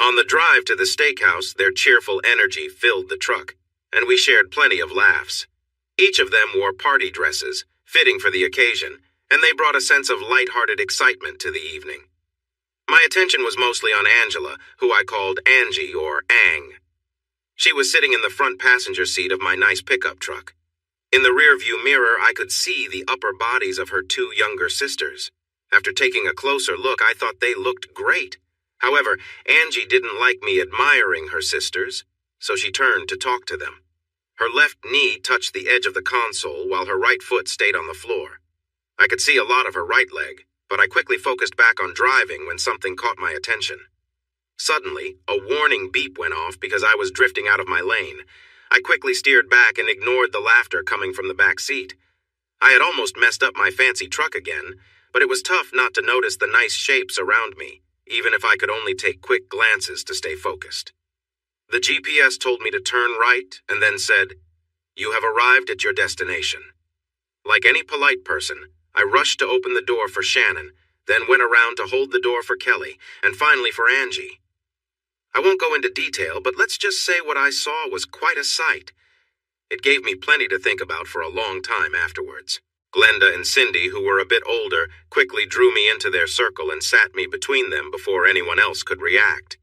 On the drive to the steakhouse, their cheerful energy filled the truck, and we shared plenty of laughs. Each of them wore party dresses, fitting for the occasion, and they brought a sense of light-hearted excitement to the evening. My attention was mostly on Angela, who I called Angie or Ang. She was sitting in the front passenger seat of my nice pickup truck. In the rearview mirror, I could see the upper bodies of her 2 younger sisters. After taking a closer look, I thought they looked great. However, Angie didn't like me admiring her sisters, so she turned to talk to them. Her left knee touched the edge of the console while her right foot stayed on the floor. I could see a lot of her right leg, but I quickly focused back on driving when something caught my attention. Suddenly, a warning beep went off because I was drifting out of my lane. I quickly steered back and ignored the laughter coming from the back seat. I had almost messed up my fancy truck again, but it was tough not to notice the nice shapes around me. even if I could only take quick glances to stay focused. The GPS told me to turn right and then said, "You have arrived at your destination." Like any polite person, I rushed to open the door for Shannon, then went around to hold the door for Kelly, and finally for Angie. I won't go into detail, but let's just say what I saw was quite a sight. It gave me plenty to think about for a long time afterwards. Glenda and Cindy, who were a bit older, quickly drew me into their circle and sat me between them before anyone else could react.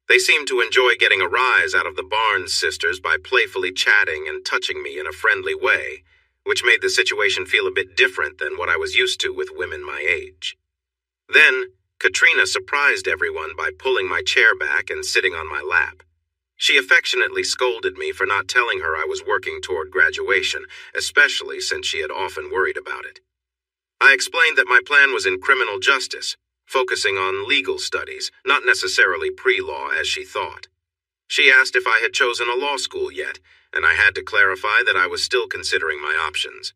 They seemed to enjoy getting a rise out of the Barnes sisters by playfully chatting and touching me in a friendly way, which made the situation feel a bit different than what I was used to with women my age. Then, Katrina surprised everyone by pulling my chair back and sitting on my lap. She affectionately scolded me for not telling her I was working toward graduation, especially since she had often worried about it. I explained that my plan was in criminal justice, focusing on legal studies, not necessarily pre-law as she thought. She asked if I had chosen a law school yet, and I had to clarify that I was still considering my options.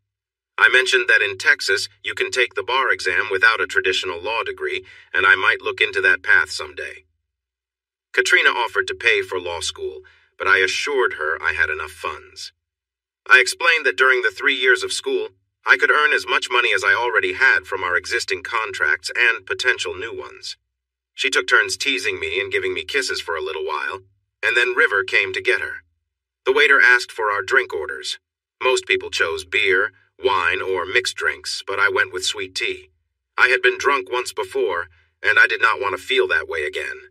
I mentioned that in Texas, you can take the bar exam without a traditional law degree, and I might look into that path someday. Katrina offered to pay for law school, but I assured her I had enough funds. I explained that during the 3 years of school, I could earn as much money as I already had from our existing contracts and potential new ones. She took turns teasing me and giving me kisses for a little while, and then River came to get her. The waiter asked for our drink orders. Most people chose beer, wine, or mixed drinks, but I went with sweet tea. I had been drunk once before, and I did not want to feel that way again.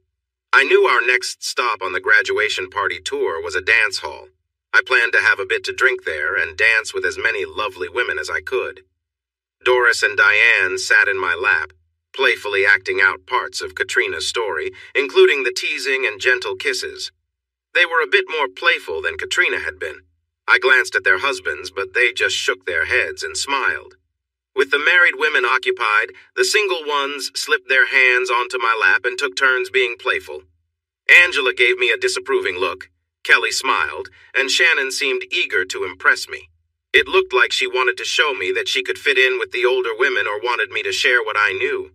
I knew our next stop on the graduation party tour was a dance hall. I planned to have a bit to drink there and dance with as many lovely women as I could. Doris and Diane sat in my lap, playfully acting out parts of Katrina's story, including the teasing and gentle kisses. They were a bit more playful than Katrina had been. I glanced at their husbands, but they just shook their heads and smiled. With the married women occupied, the single ones slipped their hands onto my lap and took turns being playful. Angela gave me a disapproving look, Kelly smiled, and Shannon seemed eager to impress me. It looked like she wanted to show me that she could fit in with the older women or wanted me to share what I knew.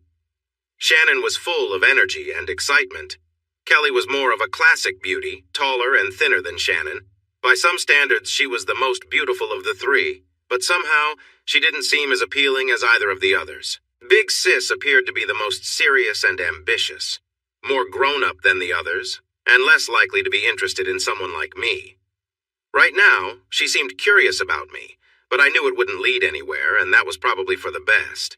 Shannon was full of energy and excitement. Kelly was more of a classic beauty, taller and thinner than Shannon. By some standards, she was the most beautiful of the three, but somehow she didn't seem as appealing as either of the others. Big Sis appeared to be the most serious and ambitious, more grown-up than the others, and less likely to be interested in someone like me. Right now, she seemed curious about me, but I knew it wouldn't lead anywhere, and that was probably for the best.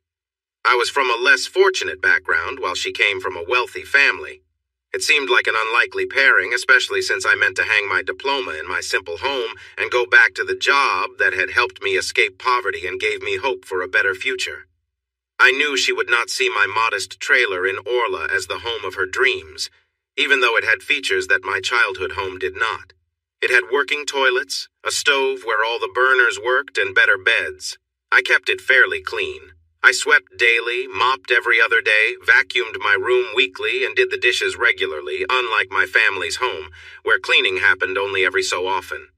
I was from a less fortunate background, while she came from a wealthy family. It seemed like an unlikely pairing, especially since I meant to hang my diploma in my simple home and go back to the job that had helped me escape poverty and gave me hope for a better future. I knew she would not see my modest trailer in Orla as the home of her dreams, even though it had features that my childhood home did not. It had working toilets, a stove where all the burners worked, and better beds. I kept it fairly clean. I swept daily, mopped every other day, vacuumed my room weekly, and did the dishes regularly, unlike my family's home, where cleaning happened only every so often.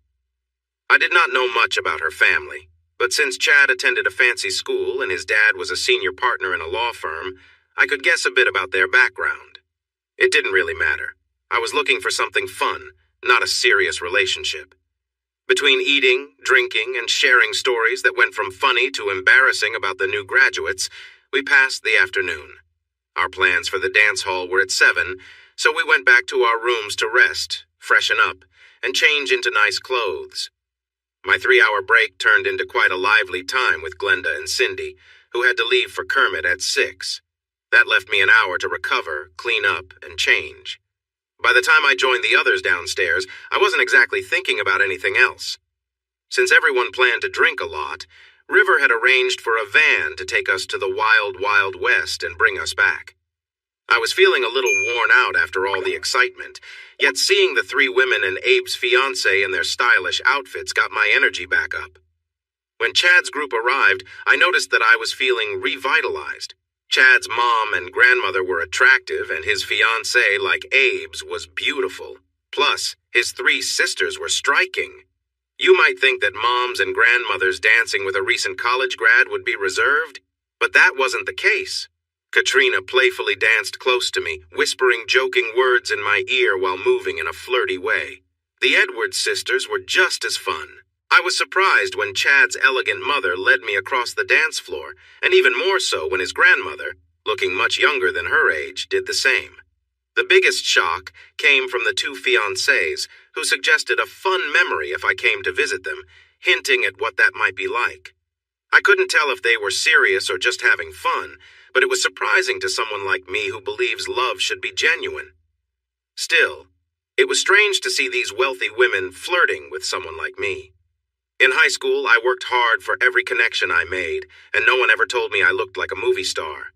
I did not know much about her family, but since Chad attended a fancy school and his dad was a senior partner in a law firm, I could guess a bit about their background. It didn't really matter. I was looking for something fun, not a serious relationship. Between eating, drinking, and sharing stories that went from funny to embarrassing about the new graduates, we passed the afternoon. Our plans for the dance hall were at 7, so we went back to our rooms to rest, freshen up, and change into nice clothes. My 3-hour break turned into quite a lively time with Glenda and Cindy, who had to leave for Kermit at 6. That left me an hour to recover, clean up, and change. By the time I joined the others downstairs, I wasn't exactly thinking about anything else. Since everyone planned to drink a lot, River had arranged for a van to take us to the wild, wild west and bring us back. I was feeling a little worn out after all the excitement, yet seeing the 3 women and Abe's fiancé in their stylish outfits got my energy back up. When Chad's group arrived, I noticed that I was feeling revitalized. Chad's mom and grandmother were attractive, and his fiancée, like Abe's, was beautiful. Plus, his 3 sisters were striking. You might think that moms and grandmothers dancing with a recent college grad would be reserved, but that wasn't the case. Katrina playfully danced close to me, whispering joking words in my ear while moving in a flirty way. The Edwards sisters were just as fun. I was surprised when Chad's elegant mother led me across the dance floor, and even more so when his grandmother, looking much younger than her age, did the same. The biggest shock came from the two fiancés, who suggested a fun memory if I came to visit them, hinting at what that might be like. I couldn't tell if they were serious or just having fun, but it was surprising to someone like me who believes love should be genuine. Still, it was strange to see these wealthy women flirting with someone like me. In high school, I worked hard for every connection I made, and no one ever told me I looked like a movie star.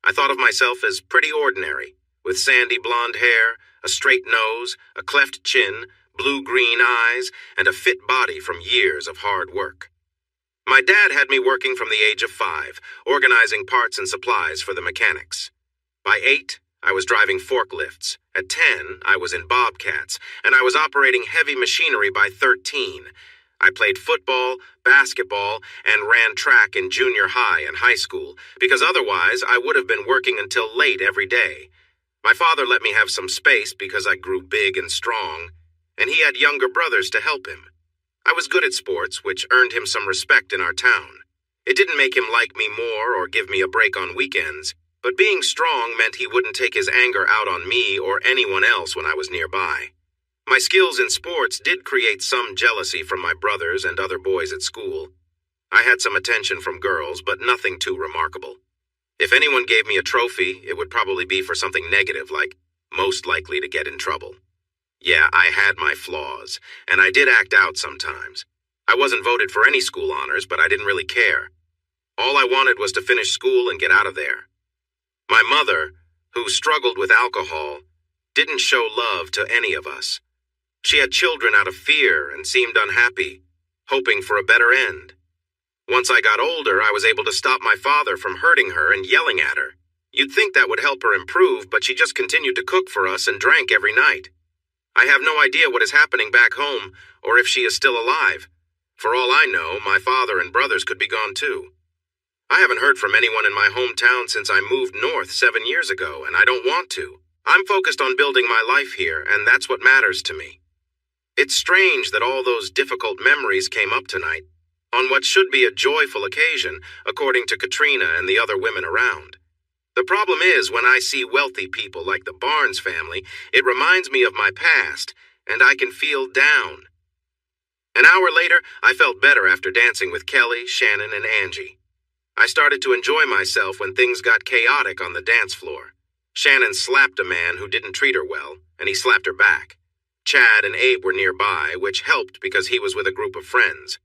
I thought of myself as pretty ordinary, with sandy blonde hair, a straight nose, a cleft chin, blue-green eyes, and a fit body from years of hard work. My dad had me working from the age of 5, organizing parts and supplies for the mechanics. By 8, I was driving forklifts. At 10, I was in bobcats, and I was operating heavy machinery by 13. I played football, basketball, and ran track in junior high and high school, because otherwise I would have been working until late every day. My father let me have some space because I grew big and strong, and he had younger brothers to help him. I was good at sports, which earned him some respect in our town. It didn't make him like me more or give me a break on weekends, but being strong meant he wouldn't take his anger out on me or anyone else when I was nearby. My skills in sports did create some jealousy from my brothers and other boys at school. I had some attention from girls, but nothing too remarkable. If anyone gave me a trophy, it would probably be for something negative, like most likely to get in trouble. Yeah, I had my flaws, and I did act out sometimes. I wasn't voted for any school honors, but I didn't really care. All I wanted was to finish school and get out of there. My mother, who struggled with alcohol, didn't show love to any of us. She had children out of fear and seemed unhappy, hoping for a better end. Once I got older, I was able to stop my father from hurting her and yelling at her. You'd think that would help her improve, but she just continued to cook for us and drank every night. I have no idea what is happening back home, or if she is still alive. For all I know, my father and brothers could be gone too. I haven't heard from anyone in my hometown since I moved north 7 years ago, and I don't want to. I'm focused on building my life here, and that's what matters to me. It's strange that all those difficult memories came up tonight, on what should be a joyful occasion, according to Katrina and the other women around. The problem is, when I see wealthy people like the Barnes family, it reminds me of my past, and I can feel down. An hour later, I felt better after dancing with Kelly, Shannon, and Angie. I started to enjoy myself when things got chaotic on the dance floor. Shannon slapped a man who didn't treat her well, and he slapped her back. Chad and Abe were nearby, which helped because he was with a group of friends.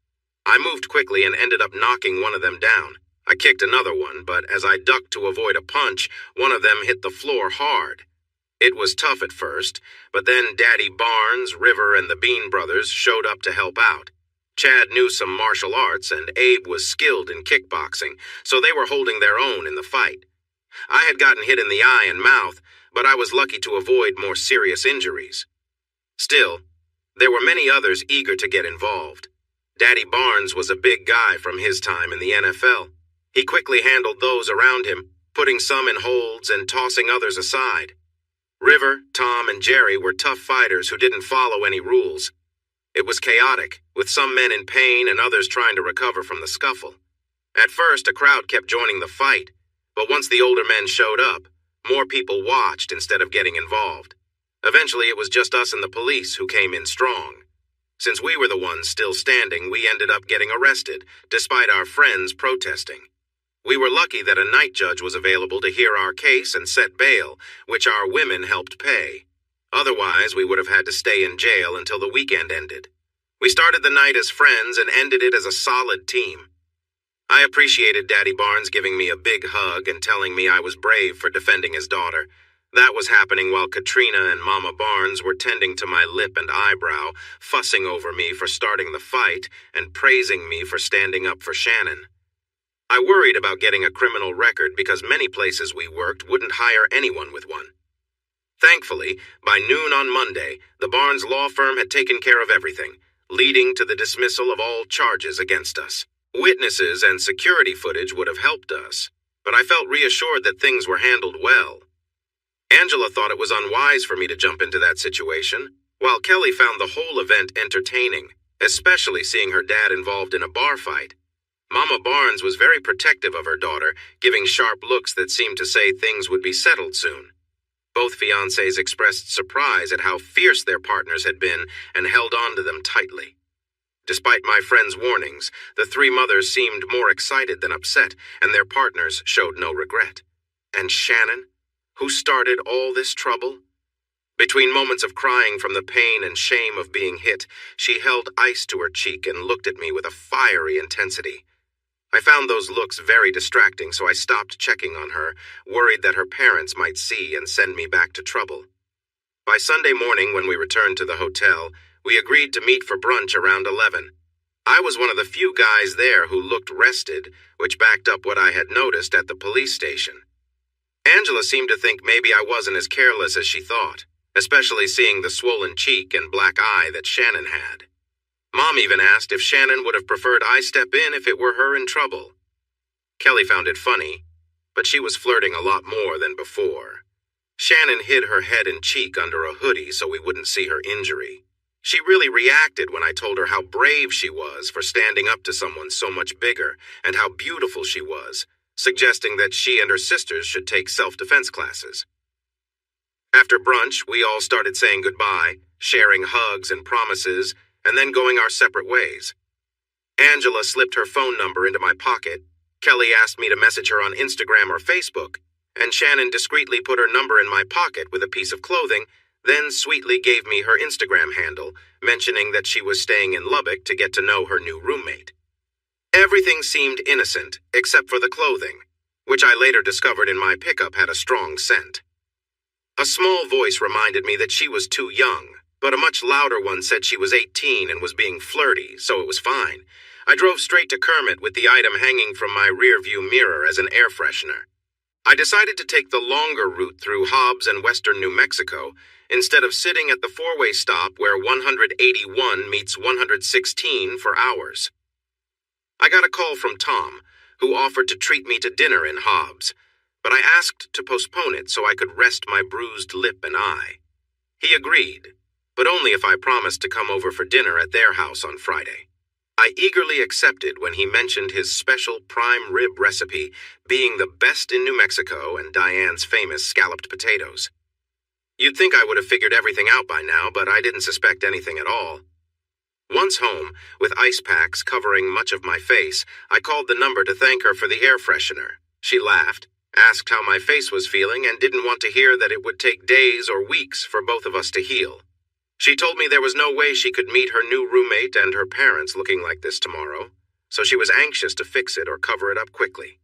I moved quickly and ended up knocking one of them down. I kicked another one, but as I ducked to avoid a punch, one of them hit the floor hard. It was tough at first, but then Daddy Barnes, River, and the Bean brothers showed up to help out. Chad knew some martial arts, and Abe was skilled in kickboxing, so they were holding their own in the fight. I had gotten hit in the eye and mouth, but I was lucky to avoid more serious injuries. Still, there were many others eager to get involved. Daddy Barnes was a big guy from his time in the NFL. He quickly handled those around him, putting some in holds and tossing others aside. River, Tom, and Jerry were tough fighters who didn't follow any rules. It was chaotic, with some men in pain and others trying to recover from the scuffle. At first, a crowd kept joining the fight, but once the older men showed up, more people watched instead of getting involved. Eventually, it was just us and the police who came in strong. Since we were the ones still standing, we ended up getting arrested, despite our friends protesting. We were lucky that a night judge was available to hear our case and set bail, which our women helped pay. Otherwise, we would have had to stay in jail until the weekend ended. We started the night as friends and ended it as a solid team. I appreciated Daddy Barnes giving me a big hug and telling me I was brave for defending his daughter. That was happening while Katrina and Mama Barnes were tending to my lip and eyebrow, fussing over me for starting the fight and praising me for standing up for Shannon. I worried about getting a criminal record because many places we worked wouldn't hire anyone with one. Thankfully, by noon on Monday, the Barnes law firm had taken care of everything, leading to the dismissal of all charges against us. Witnesses and security footage would have helped us. but I felt reassured that things were handled well. Angela thought it was unwise for me to jump into that situation, while Kelly found the whole event entertaining, especially seeing her dad involved in a bar fight. Mama Barnes was very protective of her daughter, giving sharp looks that seemed to say things would be settled soon. Both fiancés expressed surprise at how fierce their partners had been and held on to them tightly. Despite my friend's warnings, the three mothers seemed more excited than upset, and their partners showed no regret. And Shannon, who started all this trouble? Between moments of crying from the pain and shame of being hit, she held ice to her cheek and looked at me with a fiery intensity. I found those looks very distracting, so I stopped checking on her, worried that her parents might see and send me back to trouble. By Sunday morning, when we returned to the hotel, we agreed to meet for brunch around 11. I was one of the few guys there who looked rested, which backed up what I had noticed at the police station. Angela seemed to think maybe I wasn't as careless as she thought, especially seeing the swollen cheek and black eye that Shannon had. Mom even asked if Shannon would have preferred I step in if it were her in trouble. Kelly found it funny, but she was flirting a lot more than before. Shannon hid her head and cheek under a hoodie so we wouldn't see her injury. She really reacted when I told her how brave she was for standing up to someone so much bigger and how beautiful she was, suggesting that she and her sisters should take self-defense classes. After brunch, we all started saying goodbye, sharing hugs and promises, and then going our separate ways. Angela slipped her phone number into my pocket, Kelly asked me to message her on Instagram or Facebook, and Shannon discreetly put her number in my pocket with a piece of clothing, then sweetly gave me her Instagram handle, mentioning that she was staying in Lubbock to get to know her new roommate. Everything seemed innocent, except for the clothing, which I later discovered in my pickup had a strong scent. A small voice reminded me that she was too young, but a much louder one said she was 18 and was being flirty, so it was fine. I drove straight to Kermit with the item hanging from my rearview mirror as an air freshener. I decided to take the longer route through Hobbs and western New Mexico, instead of sitting at the four-way stop where 181 meets 116 for hours. I got a call from Tom, who offered to treat me to dinner in Hobbs, but I asked to postpone it so I could rest my bruised lip and eye. He agreed, but only if I promised to come over for dinner at their house on Friday. I eagerly accepted when he mentioned his special prime rib recipe being the best in New Mexico and Diane's famous scalloped potatoes. You'd think I would have figured everything out by now, but I didn't suspect anything at all. Once home, with ice packs covering much of my face, I called the number to thank her for the air freshener. She laughed, asked how my face was feeling, and didn't want to hear that it would take days or weeks for both of us to heal. She told me there was no way she could meet her new roommate and her parents looking like this tomorrow, so she was anxious to fix it or cover it up quickly.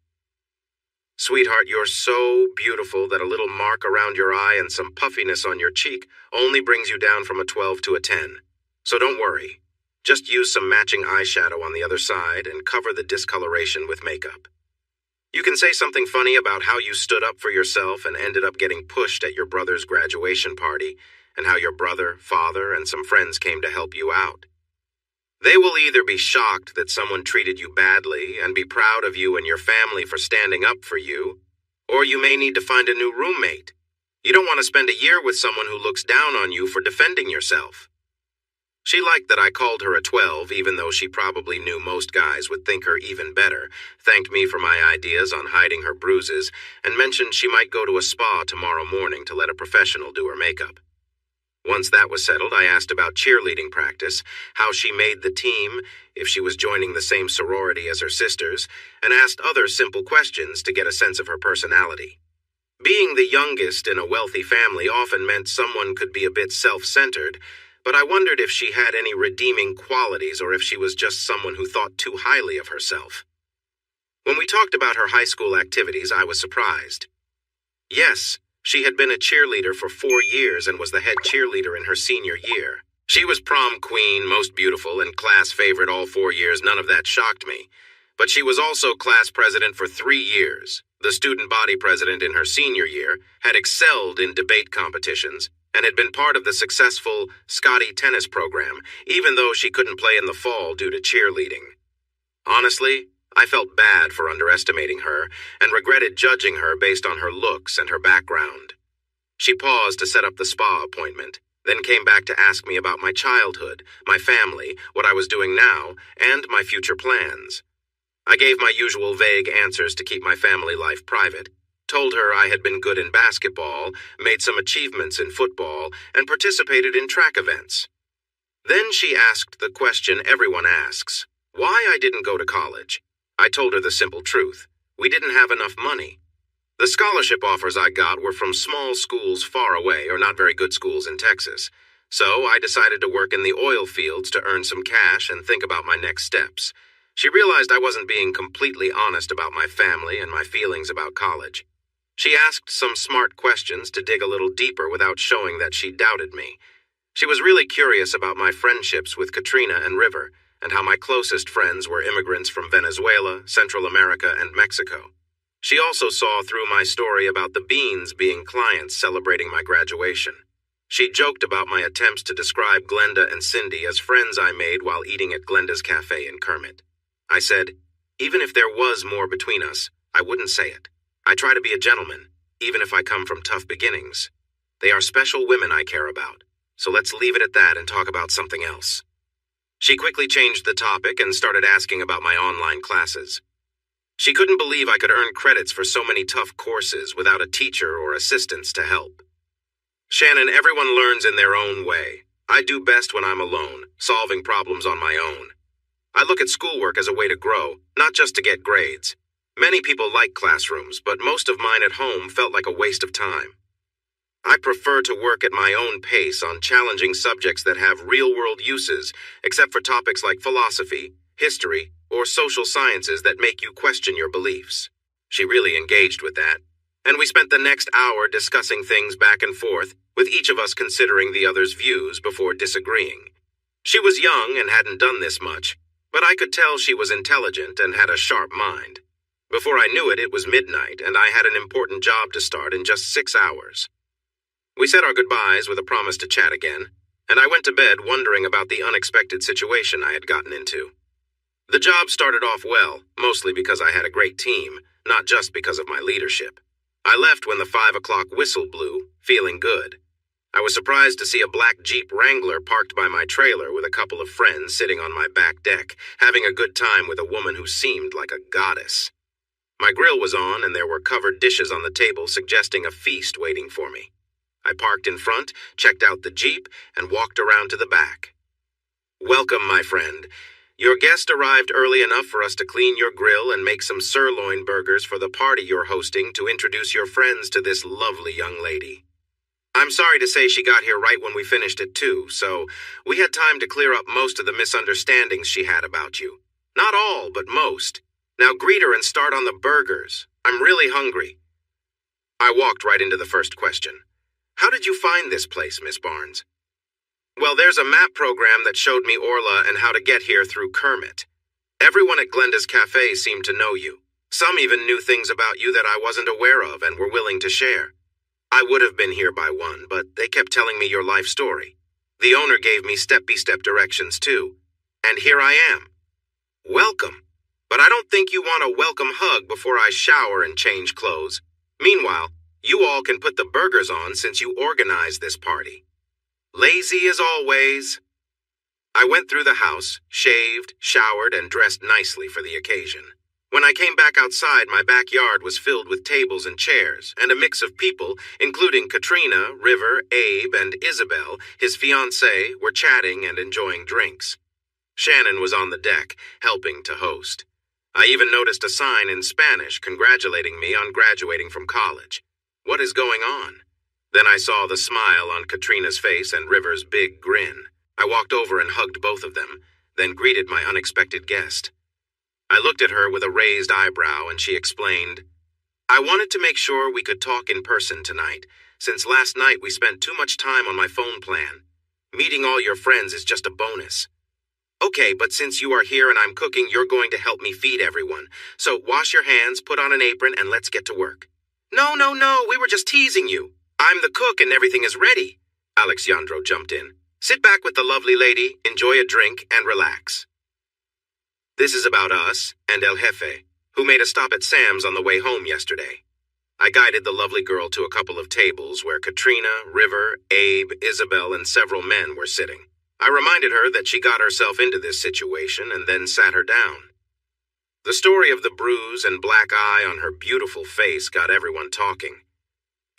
Sweetheart, you're so beautiful that a little mark around your eye and some puffiness on your cheek only brings you down from a 12 to a 10. So don't worry. Just use some matching eyeshadow on the other side and cover the discoloration with makeup. You can say something funny about how you stood up for yourself and ended up getting pushed at your brother's graduation party, and how your brother, father, and some friends came to help you out. They will either be shocked that someone treated you badly and be proud of you and your family for standing up for you, or you may need to find a new roommate. You don't want to spend a year with someone who looks down on you for defending yourself. She liked that I called her a 12, even though she probably knew most guys would think her even better, thanked me for my ideas on hiding her bruises, and mentioned she might go to a spa tomorrow morning to let a professional do her makeup. Once that was settled, I asked about cheerleading practice, how she made the team, if she was joining the same sorority as her sisters, and asked other simple questions to get a sense of her personality. Being the youngest in a wealthy family often meant someone could be a bit self-centered, but I wondered if she had any redeeming qualities or if she was just someone who thought too highly of herself. When we talked about her high school activities, I was surprised. Yes, she had been a cheerleader for 4 years and was the head cheerleader in her senior year. She was prom queen, most beautiful, and class favorite all 4 years. None of that shocked me. But she was also class president for 3 years, the student body president in her senior year, had excelled in debate competitions, and had been part of the successful Scotty tennis program, even though she couldn't play in the fall due to cheerleading. Honestly, I felt bad for underestimating her and regretted judging her based on her looks and her background. She paused to set up the spa appointment, then came back to ask me about my childhood, my family, what I was doing now, and my future plans. I gave my usual vague answers to keep my family life private, told her I had been good in basketball, made some achievements in football, and participated in track events. Then she asked the question everyone asks, why I didn't go to college. I told her the simple truth. We didn't have enough money. The scholarship offers I got were from small schools far away or not very good schools in Texas. So I decided to work in the oil fields to earn some cash and think about my next steps. She realized I wasn't being completely honest about my family and my feelings about college. She asked some smart questions to dig a little deeper without showing that she doubted me. She was really curious about my friendships with Katrina and River, and how my closest friends were immigrants from Venezuela, Central America, and Mexico. She also saw through my story about the Beans being clients celebrating my graduation. She joked about my attempts to describe Glenda and Cindy as friends I made while eating at Glenda's Cafe in Kermit. I said, even if there was more between us, I wouldn't say it. I try to be a gentleman, even if I come from tough beginnings. They are special women I care about, so let's leave it at that and talk about something else. She quickly changed the topic and started asking about my online classes. She couldn't believe I could earn credits for so many tough courses without a teacher or assistants to help. Shannon, everyone learns in their own way. I do best when I'm alone, solving problems on my own. I look at schoolwork as a way to grow, not just to get grades. Many people like classrooms, but most of mine at home felt like a waste of time. I prefer to work at my own pace on challenging subjects that have real-world uses, except for topics like philosophy, history, or social sciences that make you question your beliefs. She really engaged with that, and we spent the next hour discussing things back and forth, with each of us considering the other's views before disagreeing. She was young and hadn't done this much, but I could tell she was intelligent and had a sharp mind. Before I knew it, it was midnight, and I had an important job to start in just 6 hours. We said our goodbyes with a promise to chat again, and I went to bed wondering about the unexpected situation I had gotten into. The job started off well, mostly because I had a great team, not just because of my leadership. I left when the 5 o'clock whistle blew, feeling good. I was surprised to see a black Jeep Wrangler parked by my trailer with a couple of friends sitting on my back deck, having a good time with a woman who seemed like a goddess. My grill was on and there were covered dishes on the table suggesting a feast waiting for me. I parked in front, checked out the Jeep, and walked around to the back. Welcome, my friend. Your guest arrived early enough for us to clean your grill and make some sirloin burgers for the party you're hosting to introduce your friends to this lovely young lady. I'm sorry to say she got here right when we finished at 2, so we had time to clear up most of the misunderstandings she had about you. Not all, but most. Now greet her and start on the burgers. I'm really hungry. I walked right into the first question. How did you find this place, Miss Barnes? Well, there's a map program that showed me Orla and how to get here through Kermit. Everyone at Glenda's Cafe seemed to know you. Some even knew things about you that I wasn't aware of and were willing to share. I would have been here by 1, but they kept telling me your life story. The owner gave me step-by-step directions too. And here I am. Welcome. But I don't think you want a welcome hug before I shower and change clothes. Meanwhile, you all can put the burgers on since you organized this party. Lazy as always. I went through the house, shaved, showered, and dressed nicely for the occasion. When I came back outside, my backyard was filled with tables and chairs, and a mix of people, including Katrina, River, Abe, and Isabel, his fiancée, were chatting and enjoying drinks. Shannon was on the deck, helping to host. I even noticed a sign in Spanish congratulating me on graduating from college. What is going on? Then I saw the smile on Katrina's face and River's big grin. I walked over and hugged both of them, then greeted my unexpected guest. I looked at her with a raised eyebrow and she explained, I wanted to make sure we could talk in person tonight, since last night we spent too much time on my phone plan. Meeting all your friends is just a bonus. Okay, but since you are here and I'm cooking, you're going to help me feed everyone. So wash your hands, put on an apron, and let's get to work. No, we were just teasing you. I'm the cook and everything is ready. Alexandro jumped in. Sit back with the lovely lady, enjoy a drink, and relax. This is about us and El Jefe, who made a stop at Sam's on the way home yesterday. I guided the lovely girl to a couple of tables where Katrina, River, Abe, Isabel, and several men were sitting. I reminded her that she got herself into this situation and then sat her down. The story of the bruise and black eye on her beautiful face got everyone talking.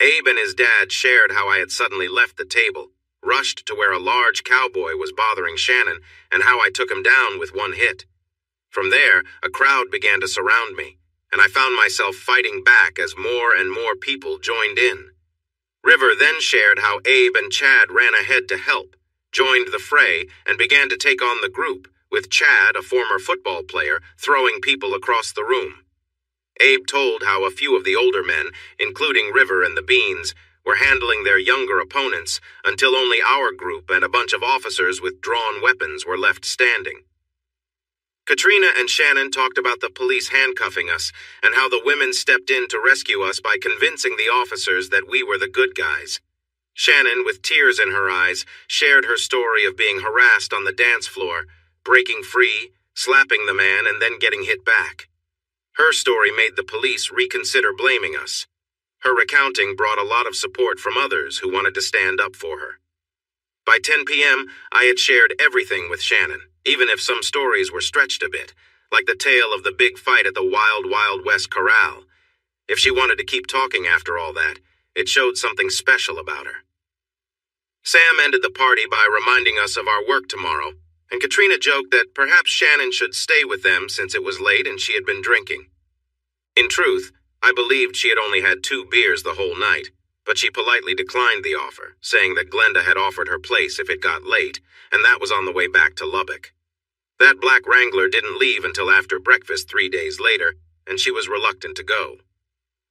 Abe and his dad shared how I had suddenly left the table, rushed to where a large cowboy was bothering Shannon, and how I took him down with one hit. From there, a crowd began to surround me, and I found myself fighting back as more and more people joined in. River then shared how Abe and Chad ran ahead to help, joined the fray, and began to take on the group, with Chad, a former football player, throwing people across the room. Abe told how a few of the older men, including River and the Beans, were handling their younger opponents until only our group and a bunch of officers with drawn weapons were left standing. Katrina and Shannon talked about the police handcuffing us and how the women stepped in to rescue us by convincing the officers that we were the good guys. Shannon, with tears in her eyes, shared her story of being harassed on the dance floor, breaking free, slapping the man, and then getting hit back. Her story made the police reconsider blaming us. Her recounting brought a lot of support from others who wanted to stand up for her. By 10 p.m., I had shared everything with Shannon, even if some stories were stretched a bit, like the tale of the big fight at the Wild Wild West Corral. If she wanted to keep talking after all that, it showed something special about her. Sam ended the party by reminding us of our work tomorrow, and Katrina joked that perhaps Shannon should stay with them since it was late and she had been drinking. In truth, I believed she had only had 2 beers the whole night, but she politely declined the offer, saying that Glenda had offered her place if it got late, and that was on the way back to Lubbock. That black Wrangler didn't leave until after breakfast 3 days later, and she was reluctant to go.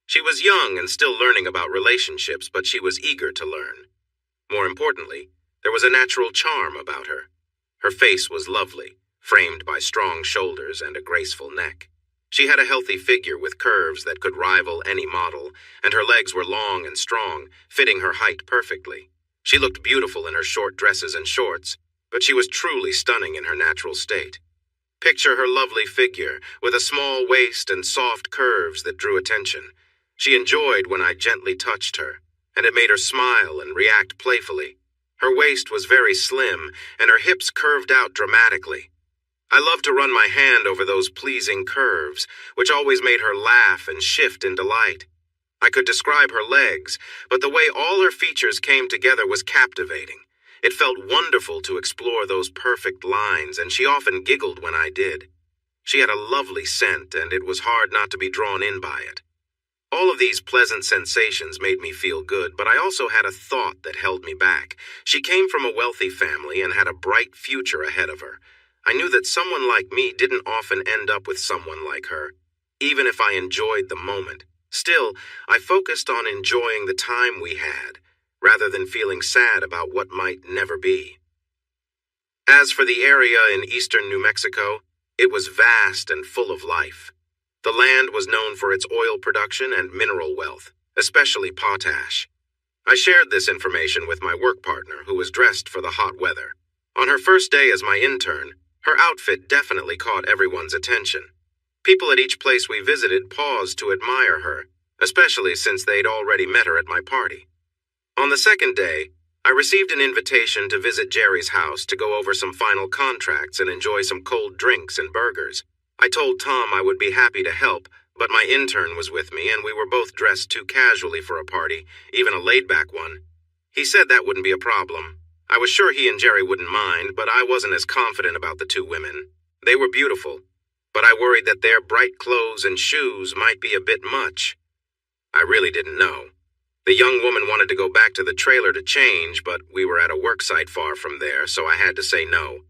She was young and still learning about relationships, but she was eager to learn. More importantly, there was a natural charm about her. Her face was lovely, framed by strong shoulders and a graceful neck. She had a healthy figure with curves that could rival any model, and her legs were long and strong, fitting her height perfectly. She looked beautiful in her short dresses and shorts, but she was truly stunning in her natural state. Picture her lovely figure, with a small waist and soft curves that drew attention. She enjoyed when I gently touched her, and it made her smile and react playfully. Her waist was very slim, and her hips curved out dramatically. I loved to run my hand over those pleasing curves, which always made her laugh and shift in delight. I could describe her legs, but the way all her features came together was captivating. It felt wonderful to explore those perfect lines, and she often giggled when I did. She had a lovely scent, and it was hard not to be drawn in by it. All of these pleasant sensations made me feel good, but I also had a thought that held me back. She came from a wealthy family and had a bright future ahead of her. I knew that someone like me didn't often end up with someone like her, even if I enjoyed the moment. Still, I focused on enjoying the time we had, rather than feeling sad about what might never be. As for the area in eastern New Mexico, it was vast and full of life. The land was known for its oil production and mineral wealth, especially potash. I shared this information with my work partner, who was dressed for the hot weather. On her first day as my intern, her outfit definitely caught everyone's attention. People at each place we visited paused to admire her, especially since they'd already met her at my party. On the second day, I received an invitation to visit Jerry's house to go over some final contracts and enjoy some cold drinks and burgers. I told Tom I would be happy to help, but my intern was with me and we were both dressed too casually for a party, even a laid-back one. He said that wouldn't be a problem. I was sure he and Jerry wouldn't mind, but I wasn't as confident about the 2 women. They were beautiful, but I worried that their bright clothes and shoes might be a bit much. I really didn't know. The young woman wanted to go back to the trailer to change, but we were at a work site far from there, so I had to say no.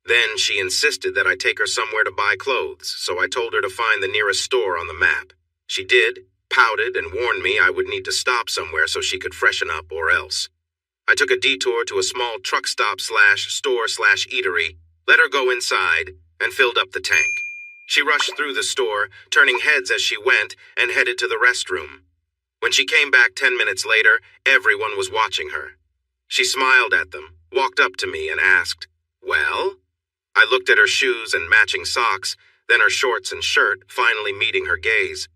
Then she insisted that I take her somewhere to buy clothes, so I told her to find the nearest store on the map. She did, pouted, and warned me I would need to stop somewhere so she could freshen up or else. I took a detour to a small truck stop /store/eatery, let her go inside, and filled up the tank. She rushed through the store, turning heads as she went, and headed to the restroom. When she came back 10 minutes later, everyone was watching her. She smiled at them, walked up to me, and asked, "Well?" I looked at her shoes and matching socks, then her shorts and shirt, finally meeting her gaze.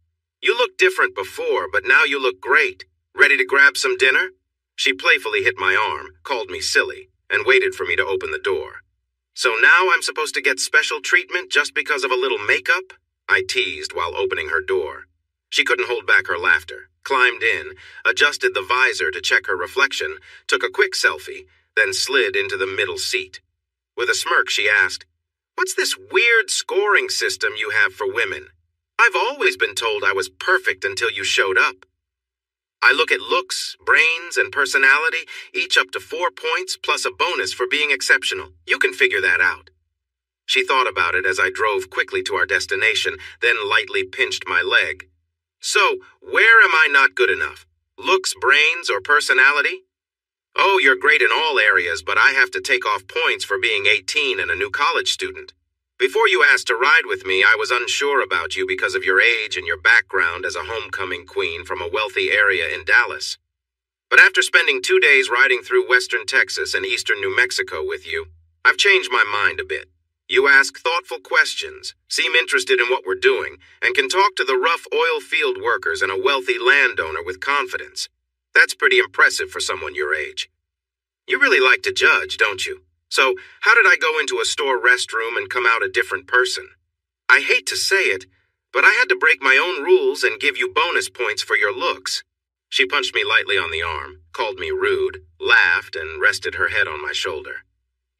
"You looked different before, but now you look great. Ready to grab some dinner?" She playfully hit my arm, called me silly, and waited for me to open the door. "So now I'm supposed to get special treatment just because of a little makeup?" I teased while opening her door. She couldn't hold back her laughter, climbed in, adjusted the visor to check her reflection, took a quick selfie, then slid into the middle seat. With a smirk, she asked, "What's this weird scoring system you have for women? I've always been told I was perfect until you showed up." "I look at looks, brains, and personality, each up to 4 points plus a bonus for being exceptional. You can figure that out." She thought about it as I drove quickly to our destination, then lightly pinched my leg. "So, where am I not good enough? Looks, brains, or personality?" "Oh, you're great in all areas, but I have to take off points for being 18 and a new college student. Before you asked to ride with me, I was unsure about you because of your age and your background as a homecoming queen from a wealthy area in Dallas. But after spending 2 days riding through western Texas and eastern New Mexico with you, I've changed my mind a bit. You ask thoughtful questions, seem interested in what we're doing, and can talk to the rough oil field workers and a wealthy landowner with confidence. That's pretty impressive for someone your age. You really like to judge, don't you? So, how did I go into a store restroom and come out a different person? I hate to say it, but I had to break my own rules and give you bonus points for your looks." She punched me lightly on the arm, called me rude, laughed, and rested her head on my shoulder.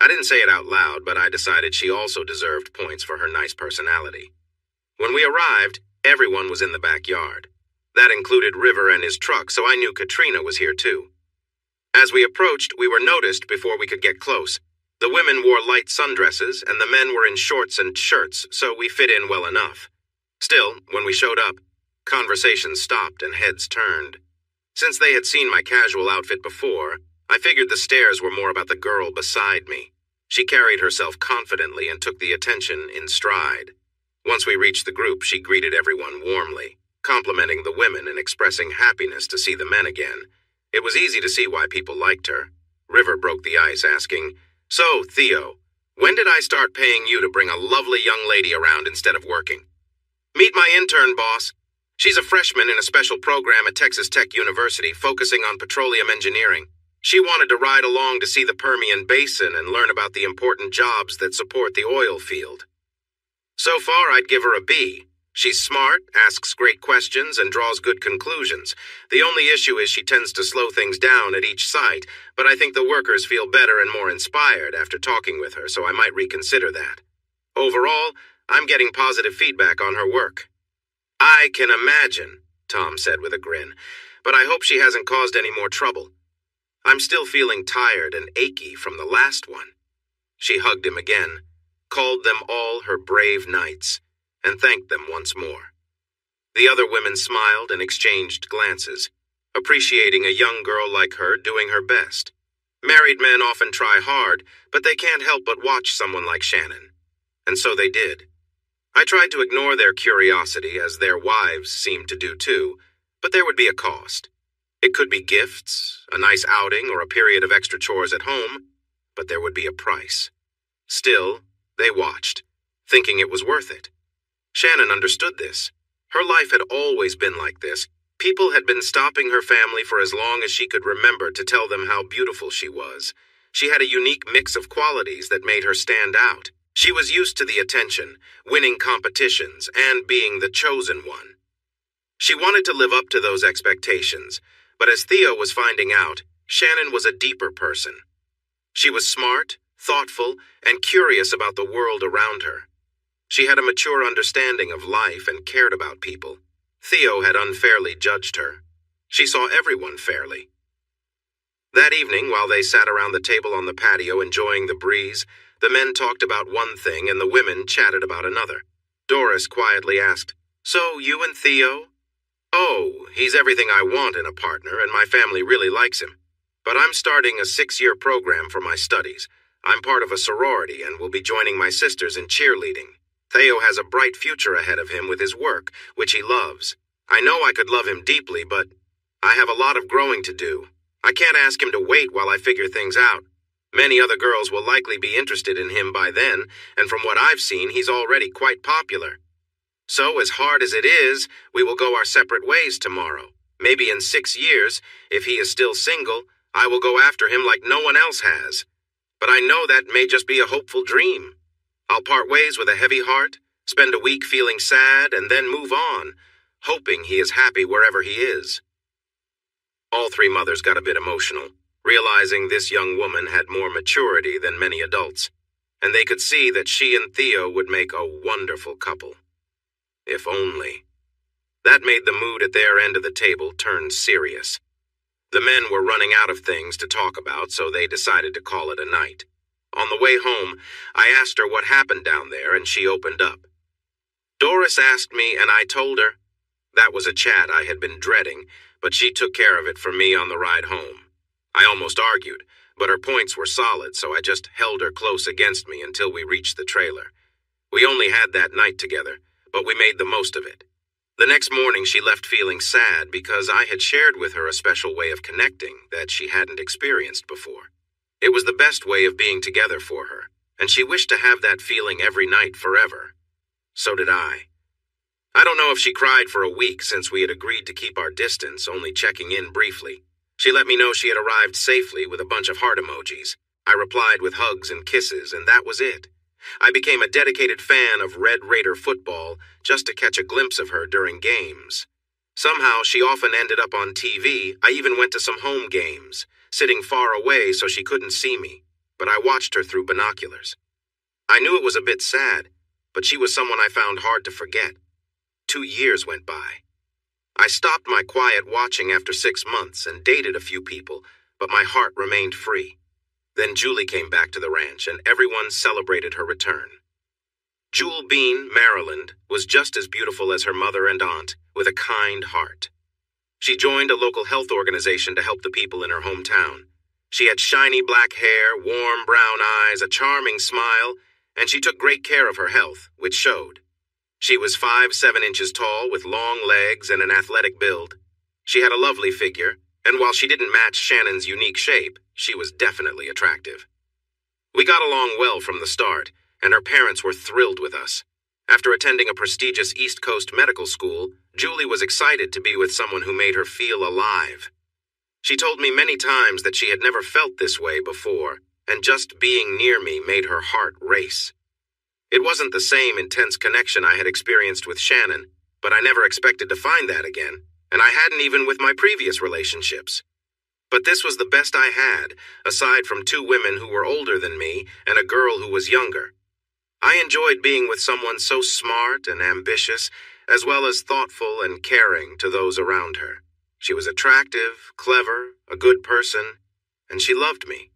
I didn't say it out loud, but I decided she also deserved points for her nice personality. When we arrived, everyone was in the backyard. That included River and his truck, so I knew Katrina was here too. As we approached, we were noticed before we could get close. The women wore light sundresses, and the men were in shorts and shirts, so we fit in well enough. Still, when we showed up, conversations stopped and heads turned. Since they had seen my casual outfit before, I figured the stares were more about the girl beside me. She carried herself confidently and took the attention in stride. Once we reached the group, she greeted everyone warmly, complimenting the women and expressing happiness to see the men again. It was easy to see why people liked her. River broke the ice, asking, "So, Theo, when did I start paying you to bring a lovely young lady around instead of working?" "Meet my intern, boss. She's a freshman in a special program at Texas Tech University focusing on petroleum engineering. She wanted to ride along to see the Permian Basin and learn about the important jobs that support the oil field. So far, I'd give her a B. She's smart, asks great questions, and draws good conclusions. The only issue is she tends to slow things down at each site, but I think the workers feel better and more inspired after talking with her, so I might reconsider that. Overall, I'm getting positive feedback on her work." "I can imagine," Tom said with a grin, "but I hope she hasn't caused any more trouble. I'm still feeling tired and achy from the last one." She hugged him again, called them all her brave knights, and thanked them once more. The other women smiled and exchanged glances, appreciating a young girl like her doing her best. Married men often try hard, but they can't help but watch someone like Shannon. And so they did. I tried to ignore their curiosity, as their wives seemed to do too, but there would be a cost. It could be gifts, a nice outing, or a period of extra chores at home, but there would be a price. Still, they watched, thinking it was worth it. Shannon understood this. Her life had always been like this. People had been stopping her family for as long as she could remember to tell them how beautiful she was. She had a unique mix of qualities that made her stand out. She was used to the attention, winning competitions, and being the chosen one. She wanted to live up to those expectations, but as Theo was finding out, Shannon was a deeper person. She was smart, thoughtful, and curious about the world around her. She had a mature understanding of life and cared about people. Theo had unfairly judged her. She saw everyone fairly. That evening, while they sat around the table on the patio enjoying the breeze, the men talked about one thing and the women chatted about another. Doris quietly asked, "So, you and Theo?" "Oh, he's everything I want in a partner, and my family really likes him. But I'm starting a 6-year program for my studies. I'm part of a sorority and will be joining my sisters in cheerleading. Theo has a bright future ahead of him with his work, which he loves. I know I could love him deeply, but I have a lot of growing to do. I can't ask him to wait while I figure things out. Many other girls will likely be interested in him by then, and from what I've seen, he's already quite popular. So, as hard as it is, we will go our separate ways tomorrow. Maybe in 6 years, if he is still single, I will go after him like no one else has. But I know that may just be a hopeful dream. I'll part ways with a heavy heart, spend a week feeling sad, and then move on, hoping he is happy wherever he is. All three mothers got a bit emotional, realizing this young woman had more maturity than many adults, and they could see that she and Theo would make a wonderful couple. If only. That made the mood at their end of the table turn serious. The men were running out of things to talk about, so they decided to call it a night. On the way home, I asked her what happened down there, and she opened up. Doris asked me, and I told her. That was a chat I had been dreading, but she took care of it for me on the ride home. I almost argued, but her points were solid, so I just held her close against me until we reached the trailer. We only had that night together, but we made the most of it. The next morning she left feeling sad because I had shared with her a special way of connecting that she hadn't experienced before. It was the best way of being together for her, and she wished to have that feeling every night forever. So did I. I don't know if she cried for a week since we had agreed to keep our distance, only checking in briefly. She let me know she had arrived safely with a bunch of heart emojis. I replied with hugs and kisses, and that was it. I became a dedicated fan of Red Raider football just to catch a glimpse of her during games. Somehow, she often ended up on TV. I even went to some home games, sitting far away so she couldn't see me, but I watched her through binoculars. I knew it was a bit sad, but she was someone I found hard to forget. 2 years went by. I stopped my quiet watching after 6 months and dated a few people, but my heart remained free. Then Julie came back to the ranch, and everyone celebrated her return. Jewel Bean, Maryland, was just as beautiful as her mother and aunt, with a kind heart. She joined a local health organization to help the people in her hometown. She had shiny black hair, warm brown eyes, a charming smile, and she took great care of her health, which showed. She was 5'7" tall, with long legs and an athletic build. She had a lovely figure, and while she didn't match Shannon's unique shape, she was definitely attractive. We got along well from the start, and her parents were thrilled with us. After attending a prestigious East Coast medical school, Julie was excited to be with someone who made her feel alive. She told me many times that she had never felt this way before, and just being near me made her heart race. It wasn't the same intense connection I had experienced with Shannon, but I never expected to find that again, and I hadn't even with my previous relationships. But this was the best I had, aside from 2 women who were older than me and a girl who was younger. I enjoyed being with someone so smart and ambitious, as well as thoughtful and caring to those around her. She was attractive, clever, a good person, and she loved me.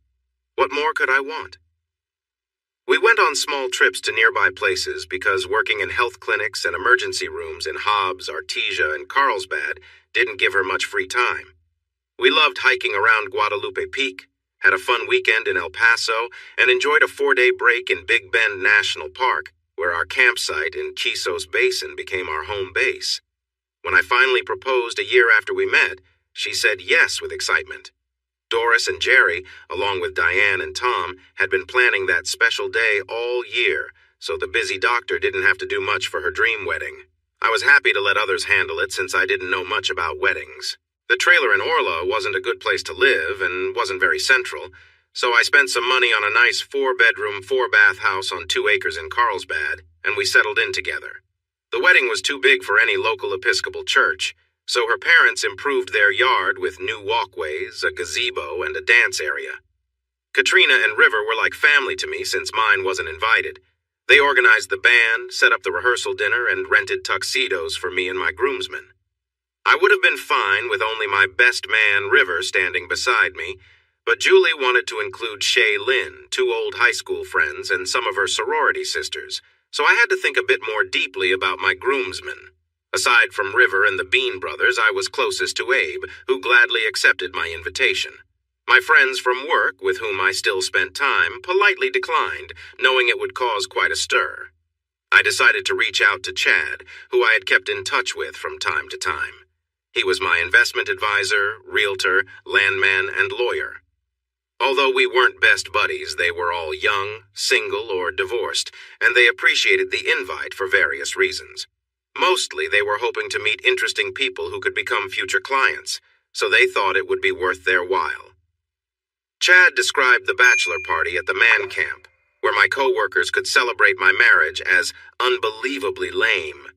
What more could I want? We went on small trips to nearby places because working in health clinics and emergency rooms in Hobbs, Artesia, and Carlsbad didn't give her much free time. We loved hiking around Guadalupe Peak, had a fun weekend in El Paso, and enjoyed a 4-day break in Big Bend National Park, where our campsite in Chisos Basin became our home base. When I finally proposed a year after we met, she said yes with excitement. Doris and Jerry, along with Diane and Tom, had been planning that special day all year, so the busy doctor didn't have to do much for her dream wedding. I was happy to let others handle it since I didn't know much about weddings. The trailer in Orla wasn't a good place to live and wasn't very central, so I spent some money on a nice 4-bedroom, 4-bath house on 2 acres in Carlsbad, and we settled in together. The wedding was too big for any local Episcopal church, so her parents improved their yard with new walkways, a gazebo, and a dance area. Katrina and River were like family to me since mine wasn't invited. They organized the band, set up the rehearsal dinner, and rented tuxedos for me and my groomsmen. I would have been fine with only my best man, River, standing beside me, but Julie wanted to include Shay Lynn, 2 old high school friends, and some of her sorority sisters, so I had to think a bit more deeply about my groomsmen. Aside from River and the Bean brothers, I was closest to Abe, who gladly accepted my invitation. My friends from work, with whom I still spent time, politely declined, knowing it would cause quite a stir. I decided to reach out to Chad, who I had kept in touch with from time to time. He was my investment advisor, realtor, landman, and lawyer. Although we weren't best buddies, they were all young, single, or divorced, and they appreciated the invite for various reasons. Mostly, they were hoping to meet interesting people who could become future clients, so they thought it would be worth their while. Chad described the bachelor party at the man camp, where my coworkers could celebrate my marriage, as unbelievably lame.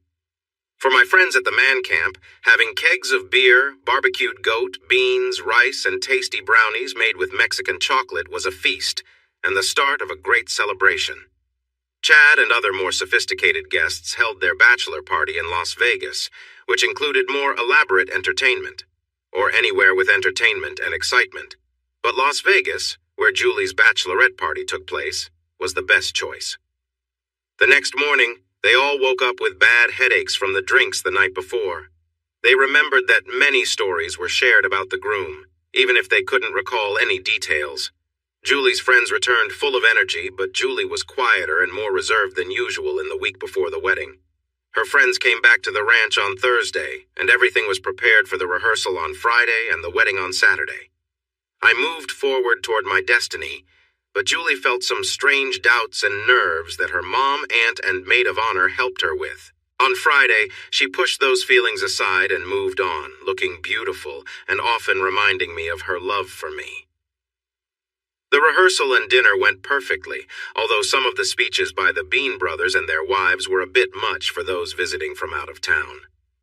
For my friends at the man camp, having kegs of beer, barbecued goat, beans, rice, and tasty brownies made with Mexican chocolate was a feast, and the start of a great celebration. Chad and other more sophisticated guests held their bachelor party in Las Vegas, which included more elaborate entertainment, or anywhere with entertainment and excitement. But Las Vegas, where Julie's bachelorette party took place, was the best choice. The next morning, they all woke up with bad headaches from the drinks the night before. They remembered that many stories were shared about the groom, even if they couldn't recall any details. Julie's friends returned full of energy, but Julie was quieter and more reserved than usual in the week before the wedding. Her friends came back to the ranch on Thursday, and everything was prepared for the rehearsal on Friday and the wedding on Saturday. I moved forward toward my destiny, but Julie felt some strange doubts and nerves that her mom, aunt, and maid of honor helped her with. On Friday, she pushed those feelings aside and moved on, looking beautiful and often reminding me of her love for me. The rehearsal and dinner went perfectly, although some of the speeches by the Bean brothers and their wives were a bit much for those visiting from out of town.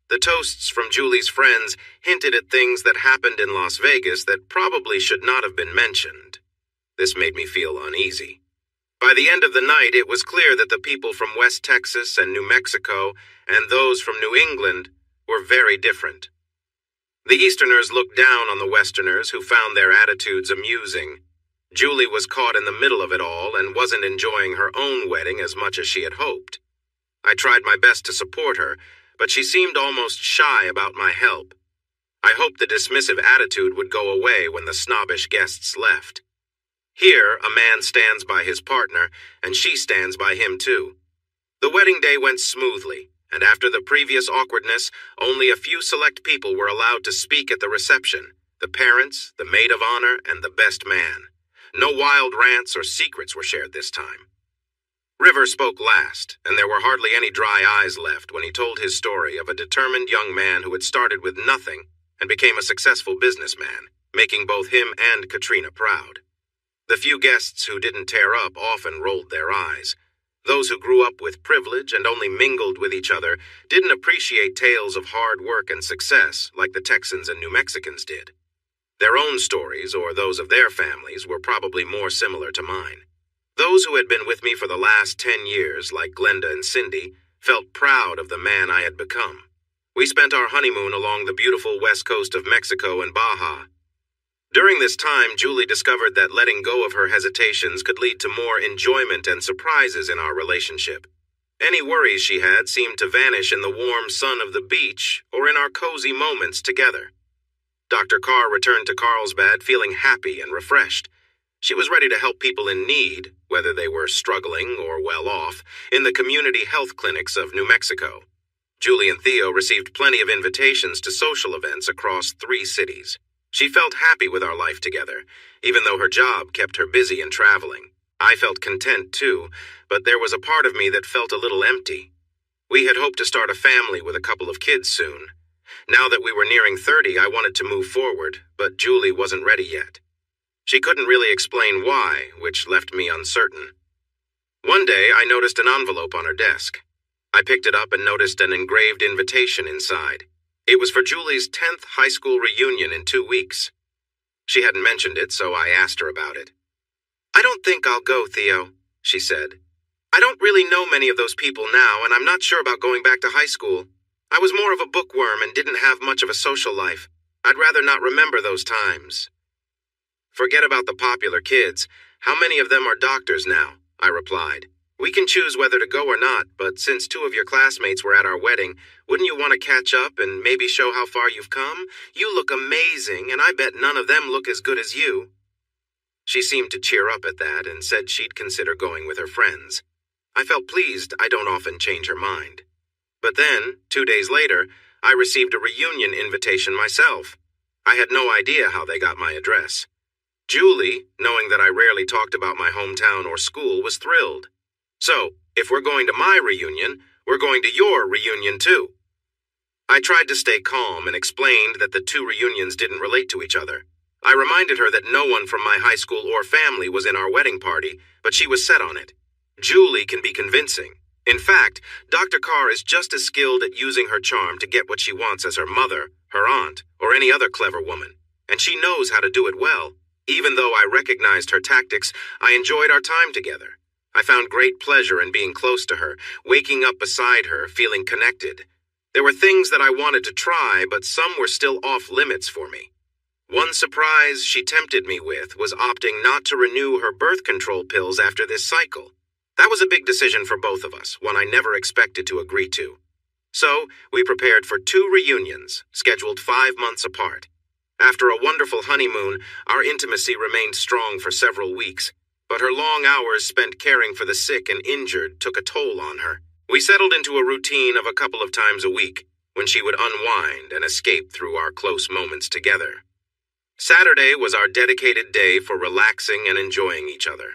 The toasts from Julie's friends hinted at things that happened in Las Vegas that probably should not have been mentioned. This made me feel uneasy. By the end of the night, it was clear that the people from West Texas and New Mexico and those from New England were very different. The Easterners looked down on the Westerners, who found their attitudes amusing. Julie was caught in the middle of it all and wasn't enjoying her own wedding as much as she had hoped. I tried my best to support her, but she seemed almost shy about my help. I hoped the dismissive attitude would go away when the snobbish guests left. Here, a man stands by his partner, and she stands by him too. The wedding day went smoothly, and after the previous awkwardness, only a few select people were allowed to speak at the reception: the parents, the maid of honor, and the best man. No wild rants or secrets were shared this time. River spoke last, and there were hardly any dry eyes left when he told his story of a determined young man who had started with nothing and became a successful businessman, making both him and Katrina proud. The few guests who didn't tear up often rolled their eyes. Those who grew up with privilege and only mingled with each other didn't appreciate tales of hard work and success like the Texans and New Mexicans did. Their own stories, or those of their families, were probably more similar to mine. Those who had been with me for the last 10 years, like Glenda and Cindy, felt proud of the man I had become. We spent our honeymoon along the beautiful west coast of Mexico and Baja. During this time, Julie discovered that letting go of her hesitations could lead to more enjoyment and surprises in our relationship. Any worries she had seemed to vanish in the warm sun of the beach or in our cozy moments together. Dr. Carr returned to Carlsbad feeling happy and refreshed. She was ready to help people in need, whether they were struggling or well off, in the community health clinics of New Mexico. Julie and Theo received plenty of invitations to social events across 3 cities. She felt happy with our life together, even though her job kept her busy and traveling. I felt content too, but there was a part of me that felt a little empty. We had hoped to start a family with a couple of kids soon. Now that we were nearing 30, I wanted to move forward, but Julie wasn't ready yet. She couldn't really explain why, which left me uncertain. One day, I noticed an envelope on her desk. I picked it up and noticed an engraved invitation inside. It was for Julie's 10th high school reunion in 2 weeks. She hadn't mentioned it, so I asked her about it. "I don't think I'll go, Theo," she said. "I don't really know many of those people now, and I'm not sure about going back to high school. I was more of a bookworm and didn't have much of a social life. I'd rather not remember those times." "Forget about the popular kids. How many of them are doctors now?" I replied. "We can choose whether to go or not, but since 2 of your classmates were at our wedding, wouldn't you want to catch up and maybe show how far you've come? You look amazing, and I bet none of them look as good as you." She seemed to cheer up at that and said she'd consider going with her friends. I felt pleased. I don't often change her mind. But then, 2 days later, I received a reunion invitation myself. I had no idea how they got my address. Julie, knowing that I rarely talked about my hometown or school, was thrilled. So, if we're going to my reunion, we're going to your reunion too. I tried to stay calm and explained that the two reunions didn't relate to each other. I reminded her that no one from my high school or family was in our wedding party, but she was set on it. Julie can be convincing. In fact, Dr. Carr is just as skilled at using her charm to get what she wants as her mother, her aunt, or any other clever woman. And she knows how to do it well. Even though I recognized her tactics, I enjoyed our time together. I found great pleasure in being close to her, waking up beside her, feeling connected. There were things that I wanted to try, but some were still off limits for me. One surprise she tempted me with was opting not to renew her birth control pills after this cycle. That was a big decision for both of us, one I never expected to agree to. So, we prepared for 2 reunions, scheduled 5 months apart. After a wonderful honeymoon, our intimacy remained strong for several weeks, but her long hours spent caring for the sick and injured took a toll on her. We settled into a routine of a couple of times a week, when she would unwind and escape through our close moments together. Saturday was our dedicated day for relaxing and enjoying each other.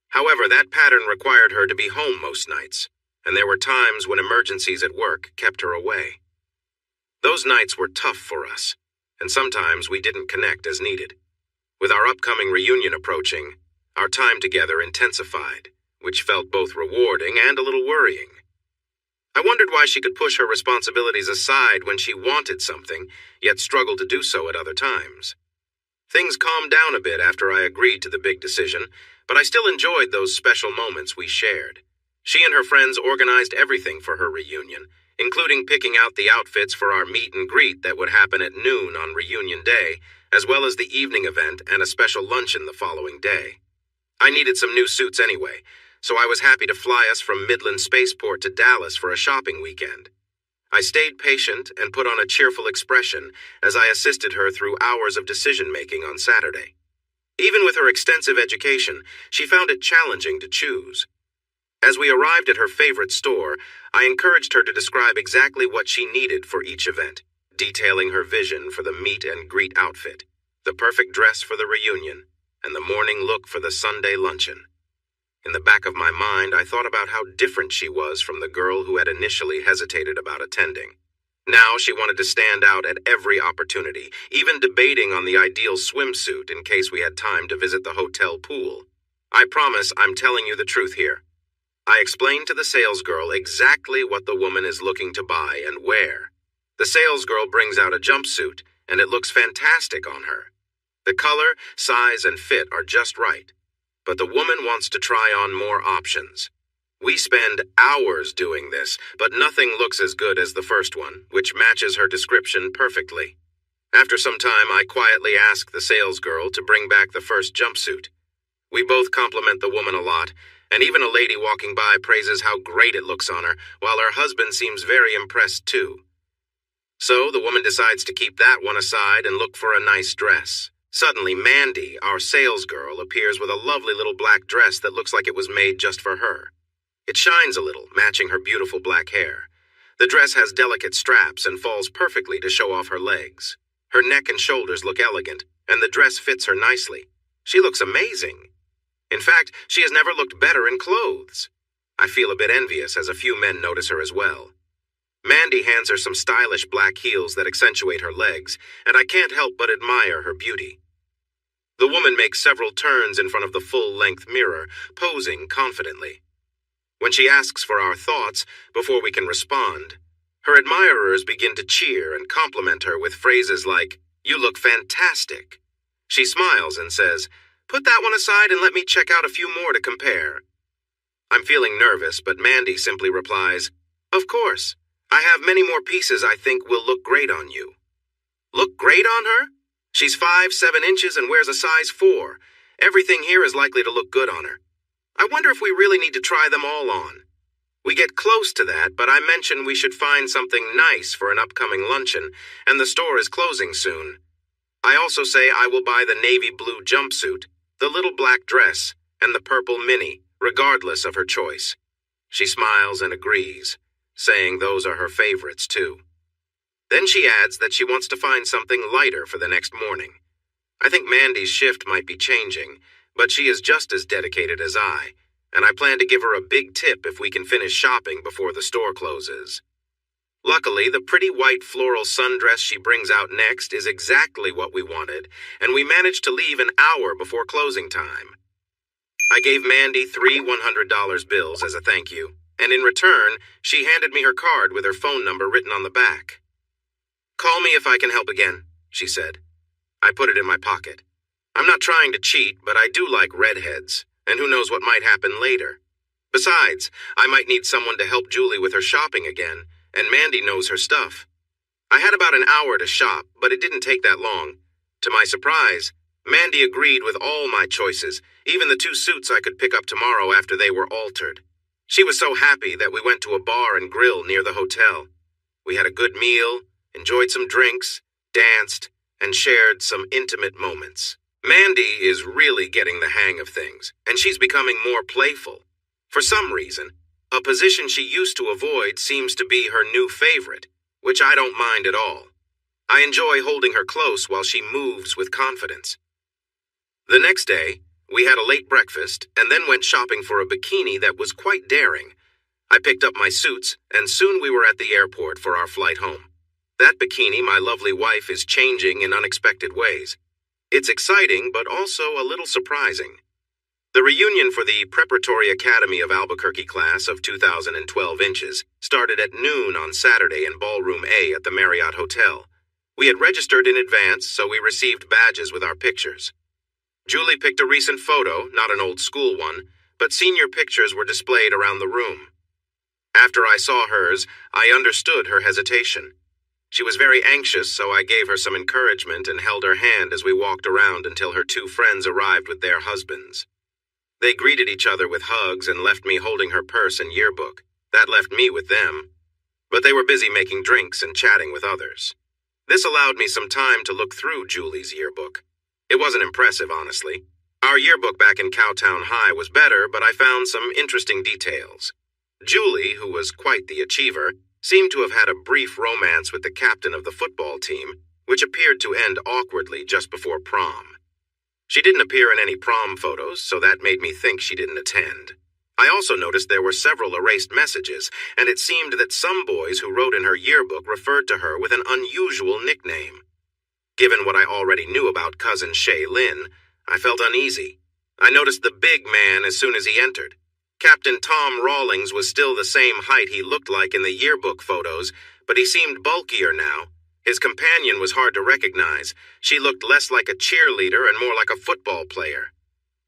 However, that pattern required her to be home most nights, and there were times when emergencies at work kept her away. Those nights were tough for us, and sometimes we didn't connect as needed. With our upcoming reunion approaching, our time together intensified, which felt both rewarding and a little worrying. I wondered why she could push her responsibilities aside when she wanted something, yet struggled to do so at other times. Things calmed down a bit after I agreed to the big decision, but I still enjoyed those special moments we shared. She and her friends organized everything for her reunion, including picking out the outfits for our meet and greet that would happen at noon on reunion day, as well as the evening event and a special luncheon the following day. I needed some new suits anyway, so I was happy to fly us from Midland Spaceport to Dallas for a shopping weekend. I stayed patient and put on a cheerful expression as I assisted her through hours of decision-making on Saturday. Even with her extensive education, she found it challenging to choose. As we arrived at her favorite store, I encouraged her to describe exactly what she needed for each event, detailing her vision for the meet and greet outfit, the perfect dress for the reunion, and the morning look for the Sunday luncheon. In the back of my mind, I thought about how different she was from the girl who had initially hesitated about attending. Now she wanted to stand out at every opportunity, even debating on the ideal swimsuit in case we had time to visit the hotel pool. I promise I'm telling you the truth here. I explained to the salesgirl exactly what the woman is looking to buy and where. The salesgirl brings out a jumpsuit, and it looks fantastic on her. The color, size, and fit are just right. But the woman wants to try on more options. We spend hours doing this, but nothing looks as good as the first one, which matches her description perfectly. After some time, I quietly ask the salesgirl to bring back the first jumpsuit. We both compliment the woman a lot, and even a lady walking by praises how great it looks on her, while her husband seems very impressed too. So the woman decides to keep that one aside and look for a nice dress. Suddenly, Mandy, our salesgirl, appears with a lovely little black dress that looks like it was made just for her. It shines a little, matching her beautiful black hair. The dress has delicate straps and falls perfectly to show off her legs. Her neck and shoulders look elegant, and the dress fits her nicely. She looks amazing. In fact, she has never looked better in clothes. I feel a bit envious as a few men notice her as well. Mandy hands her some stylish black heels that accentuate her legs, and I can't help but admire her beauty. The woman makes several turns in front of the full-length mirror, posing confidently. When she asks for our thoughts, before we can respond, her admirers begin to cheer and compliment her with phrases like, "You look fantastic." She smiles and says, "Put that one aside and let me check out a few more to compare." I'm feeling nervous, but Mandy simply replies, "Of course. I have many more pieces I think will look great on you." Look great on her? She's 5'7" and wears a size 4. Everything here is likely to look good on her. I wonder if we really need to try them all on. We get close to that, but I mention we should find something nice for an upcoming luncheon, and the store is closing soon. I also say I will buy the navy blue jumpsuit, the little black dress, and the purple mini, regardless of her choice. She smiles and agrees, saying those are her favorites too. Then she adds that she wants to find something lighter for the next morning. I think Mandy's shift might be changing, but she is just as dedicated as I, and I plan to give her a big tip if we can finish shopping before the store closes. Luckily, the pretty white floral sundress she brings out next is exactly what we wanted, and we managed to leave an hour before closing time. I gave Mandy 3 $100 bills as a thank you, and in return, she handed me her card with her phone number written on the back. "Call me if I can help again," she said. I put it in my pocket. I'm not trying to cheat, but I do like redheads, and who knows what might happen later. Besides, I might need someone to help Julie with her shopping again, and Mandy knows her stuff. I had about an hour to shop, but it didn't take that long. To my surprise, Mandy agreed with all my choices, even the 2 suits I could pick up tomorrow after they were altered. She was so happy that we went to a bar and grill near the hotel. We had a good meal, enjoyed some drinks, danced, and shared some intimate moments. Mandy is really getting the hang of things, and she's becoming more playful. For some reason, a position she used to avoid seems to be her new favorite, which I don't mind at all. I enjoy holding her close while she moves with confidence. The next day, we had a late breakfast and then went shopping for a bikini that was quite daring. I picked up my suits, and soon we were at the airport for our flight home. That bikini my lovely wife is changing in unexpected ways. It's exciting, but also a little surprising. The reunion for the Preparatory Academy of Albuquerque class of 2012 inches started at noon on Saturday in Ballroom A at the Marriott Hotel. We had registered in advance, so we received badges with our pictures. Julie picked a recent photo, not an old school one, but senior pictures were displayed around the room. After I saw hers, I understood her hesitation. She was very anxious, so I gave her some encouragement and held her hand as we walked around until her 2 friends arrived with their husbands. They greeted each other with hugs and left me holding her purse and yearbook. That left me with them. But they were busy making drinks and chatting with others. This allowed me some time to look through Julie's yearbook. It wasn't impressive, honestly. Our yearbook back in Cowtown High was better, but I found some interesting details. Julie, who was quite the achiever, seemed to have had a brief romance with the captain of the football team, which appeared to end awkwardly just before prom. She didn't appear in any prom photos, so that made me think she didn't attend. I also noticed there were several erased messages, and it seemed that some boys who wrote in her yearbook referred to her with an unusual nickname. Given what I already knew about cousin Shay Lynn, I felt uneasy. I noticed the big man as soon as he entered. Captain Tom Rawlings was still the same height he looked like in the yearbook photos, but he seemed bulkier now. His companion was hard to recognize. She looked less like a cheerleader and more like a football player.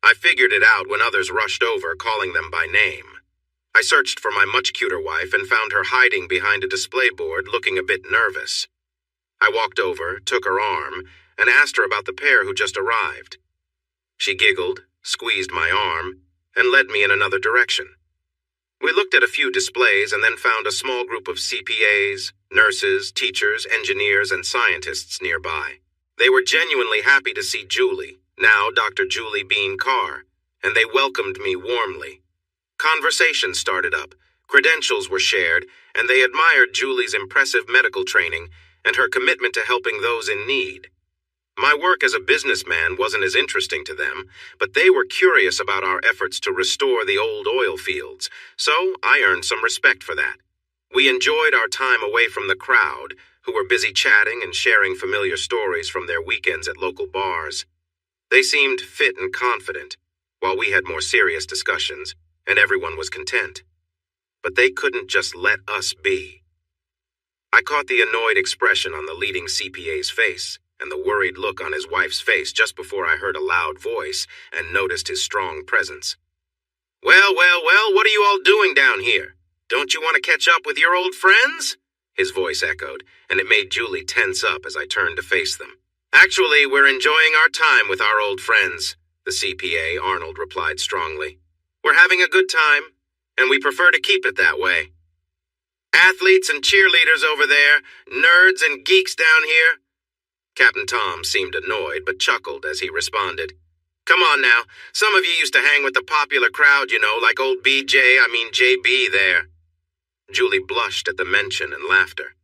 I figured it out when others rushed over, calling them by name. I searched for my much cuter wife and found her hiding behind a display board, looking a bit nervous. I walked over, took her arm, and asked her about the pair who just arrived. She giggled, squeezed my arm, and led me in another direction. We looked at a few displays and then found a small group of CPAs, nurses, teachers, engineers, and scientists nearby. They were genuinely happy to see Julie, now Dr. Julie Bean Carr, and they welcomed me warmly. Conversation started up, credentials were shared, and they admired Julie's impressive medical training and her commitment to helping those in need. My work as a businessman wasn't as interesting to them, but they were curious about our efforts to restore the old oil fields, so I earned some respect for that. We enjoyed our time away from the crowd, who were busy chatting and sharing familiar stories from their weekends at local bars. They seemed fit and confident, while we had more serious discussions, and everyone was content. But they couldn't just let us be. I caught the annoyed expression on the leading CPA's face, and the worried look on his wife's face just before I heard a loud voice and noticed his strong presence. Well, what are you all doing down here? Don't you want to catch up with your old friends?" His voice echoed, and it made Julie tense up as I turned to face them. "Actually, we're enjoying our time with our old friends," the CPA, Arnold, replied strongly. "We're having a good time, and we prefer to keep it that way. Athletes and cheerleaders over there, nerds and geeks down here." Captain Tom seemed annoyed, but chuckled as he responded. "Come on now, some of you used to hang with the popular crowd, you know, like old JB there." Julie blushed at the mention and laughter.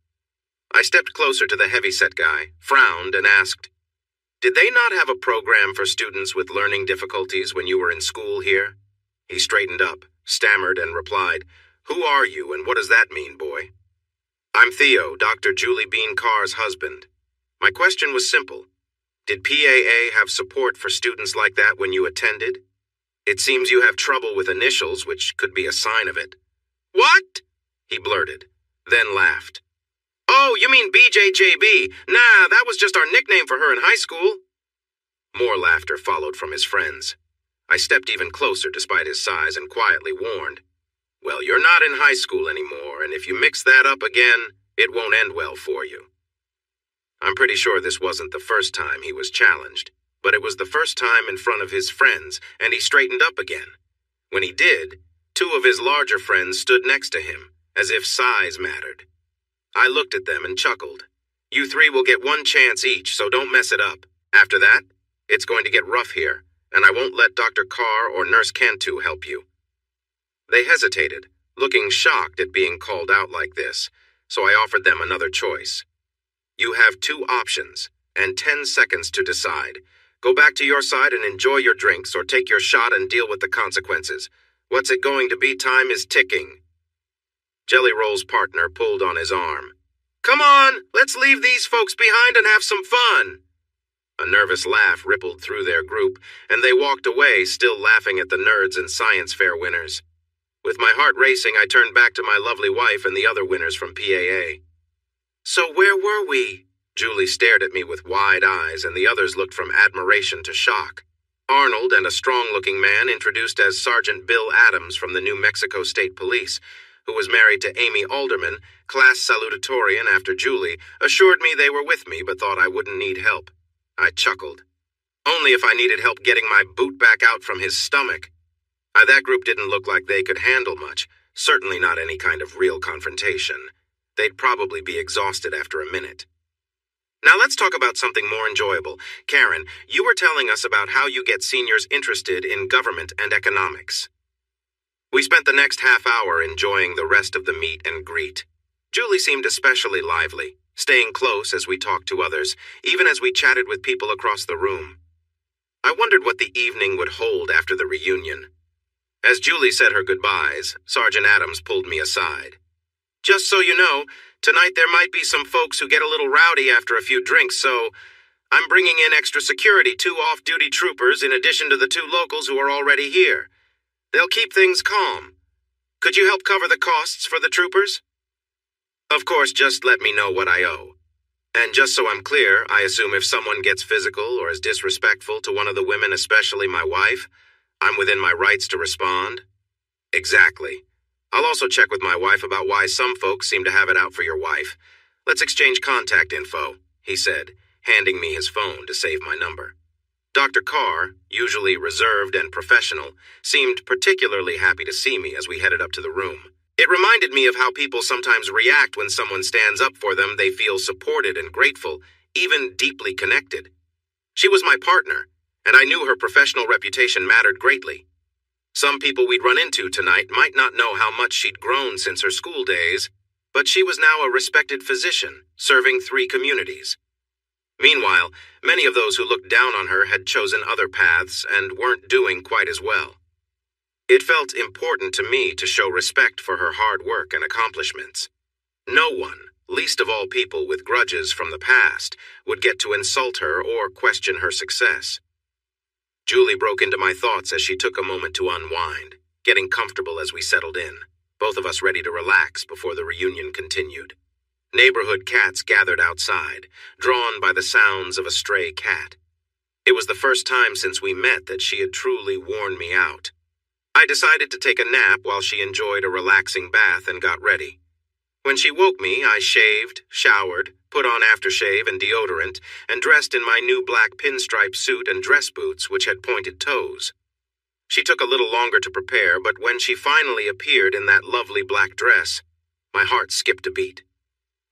I stepped closer to the heavy-set guy, frowned, and asked, Did they not have a program for students with learning difficulties when you were in school here? He straightened up, stammered, and replied, "Who are you, and what does that mean, boy?" "I'm Theo, Dr. Julie Bean Carr's husband. My question was simple. Did PAA have support for students like that when you attended? It seems you have trouble with initials, which could be a sign of it." "What?" he blurted, then laughed. "Oh, you mean BJJB? Nah, that was just our nickname for her in high school." More laughter followed from his friends. I stepped even closer despite his size and quietly warned, "Well, you're not in high school anymore, and if you mix that up again, it won't end well for you." I'm pretty sure this wasn't the first time he was challenged, but it was the first time in front of his friends, and he straightened up again. When he did, two of his larger friends stood next to him, as if size mattered. I looked at them and chuckled. "You three will get one chance each, so don't mess it up. After that, it's going to get rough here, and I won't let Dr. Carr or Nurse Cantu help you." They hesitated, looking shocked at being called out like this, so I offered them another choice. "You have two options, and 10 seconds to decide. Go back to your side and enjoy your drinks, or take your shot and deal with the consequences. What's it going to be? Time is ticking." Jelly Roll's partner pulled on his arm. "Come on, let's leave these folks behind and have some fun." A nervous laugh rippled through their group, and they walked away, still laughing at the nerds and science fair winners. With my heart racing, I turned back to my lovely wife and the other winners from PAA. "So where were we?" Julie stared at me with wide eyes, and the others looked from admiration to shock. Arnold and a strong-looking man introduced as Sergeant Bill Adams from the New Mexico State Police, who was married to Amy Alderman, class salutatorian after Julie, assured me they were with me but thought I wouldn't need help. I chuckled. Only if I needed help getting my boot back out from his stomach. That group didn't look like they could handle much, certainly not any kind of real confrontation. They'd probably be exhausted after a minute. Now let's talk about something more enjoyable. Karen, you were telling us about how you get seniors interested in government and economics. We spent the next half hour enjoying the rest of the meet and greet. Julie seemed especially lively, staying close as we talked to others, even as we chatted with people across the room. I wondered what the evening would hold after the reunion. As Julie said her goodbyes, Sergeant Adams pulled me aside. "Just so you know, tonight there might be some folks who get a little rowdy after a few drinks, so I'm bringing in extra security, 2 off-duty troopers in addition to the 2 locals who are already here. They'll keep things calm. Could you help cover the costs for the troopers?" "Of course, just let me know what I owe. And just so I'm clear, I assume if someone gets physical or is disrespectful to one of the women, especially my wife, I'm within my rights to respond?" "Exactly. I'll also check with my wife about why some folks seem to have it out for your wife. Let's exchange contact info," he said, handing me his phone to save my number. Dr. Carr, usually reserved and professional, seemed particularly happy to see me as we headed up to the room. It reminded me of how people sometimes react when someone stands up for them. They feel supported and grateful, even deeply connected. She was my partner, and I knew her professional reputation mattered greatly. Some people we'd run into tonight might not know how much she'd grown since her school days, but she was now a respected physician, serving 3 communities. Meanwhile, many of those who looked down on her had chosen other paths and weren't doing quite as well. It felt important to me to show respect for her hard work and accomplishments. No one, least of all people with grudges from the past, would get to insult her or question her success. Julie broke into my thoughts as she took a moment to unwind, getting comfortable as we settled in, both of us ready to relax before the reunion continued. Neighborhood cats gathered outside, drawn by the sounds of a stray cat. It was the first time since we met that she had truly worn me out. I decided to take a nap while she enjoyed a relaxing bath and got ready. When she woke me, I shaved, showered, put on aftershave and deodorant, and dressed in my new black pinstripe suit and dress boots which had pointed toes. She took a little longer to prepare, but when she finally appeared in that lovely black dress, my heart skipped a beat.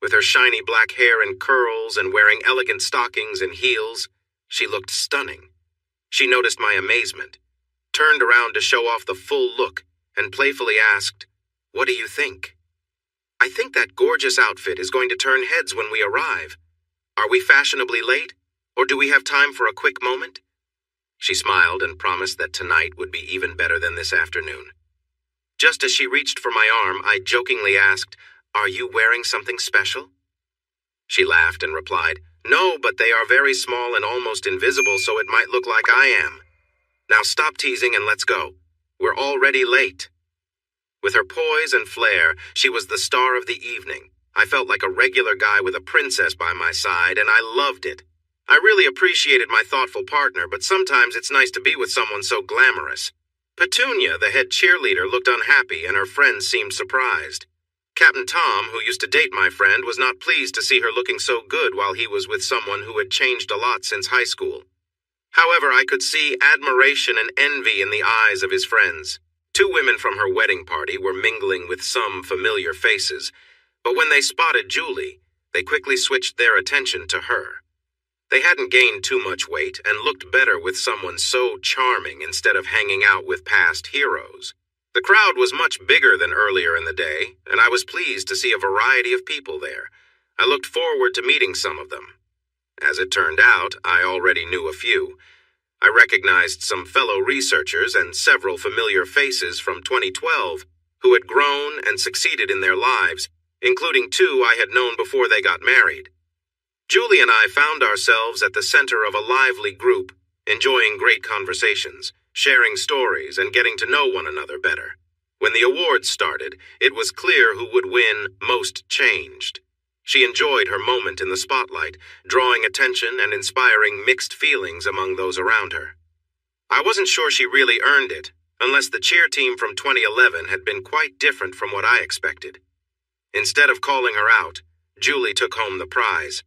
With her shiny black hair in curls and wearing elegant stockings and heels, she looked stunning. She noticed my amazement, turned around to show off the full look, and playfully asked, "What do you think?" "I think that gorgeous outfit is going to turn heads when we arrive. Are we fashionably late? Or do we have time for a quick moment?" She smiled and promised that tonight would be even better than this afternoon. Just as she reached for my arm, I jokingly asked, "Are you wearing something special?" She laughed and replied, "No, but they are very small and almost invisible, so it might look like I am. Now stop teasing and let's go. We're already late." With her poise and flair, she was the star of the evening. I felt like a regular guy with a princess by my side, and I loved it. I really appreciated my thoughtful partner, but sometimes it's nice to be with someone so glamorous. Petunia, the head cheerleader, looked unhappy, and her friends seemed surprised. Captain Tom, who used to date my friend, was not pleased to see her looking so good while he was with someone who had changed a lot since high school. However, I could see admiration and envy in the eyes of his friends. Two women from her wedding party were mingling with some familiar faces, but when they spotted Julie, they quickly switched their attention to her. They hadn't gained too much weight and looked better with someone so charming instead of hanging out with past heroes. The crowd was much bigger than earlier in the day, and I was pleased to see a variety of people there. I looked forward to meeting some of them. As it turned out, I already knew a few. I recognized some fellow researchers and several familiar faces from 2012 who had grown and succeeded in their lives, including two I had known before they got married. Julie and I found ourselves at the center of a lively group, enjoying great conversations, sharing stories, and getting to know one another better. When the awards started, it was clear who would win Most Changed. She enjoyed her moment in the spotlight, drawing attention and inspiring mixed feelings among those around her. I wasn't sure she really earned it, unless the cheer team from 2011 had been quite different from what I expected. Instead of calling her out, Julie took home the prize.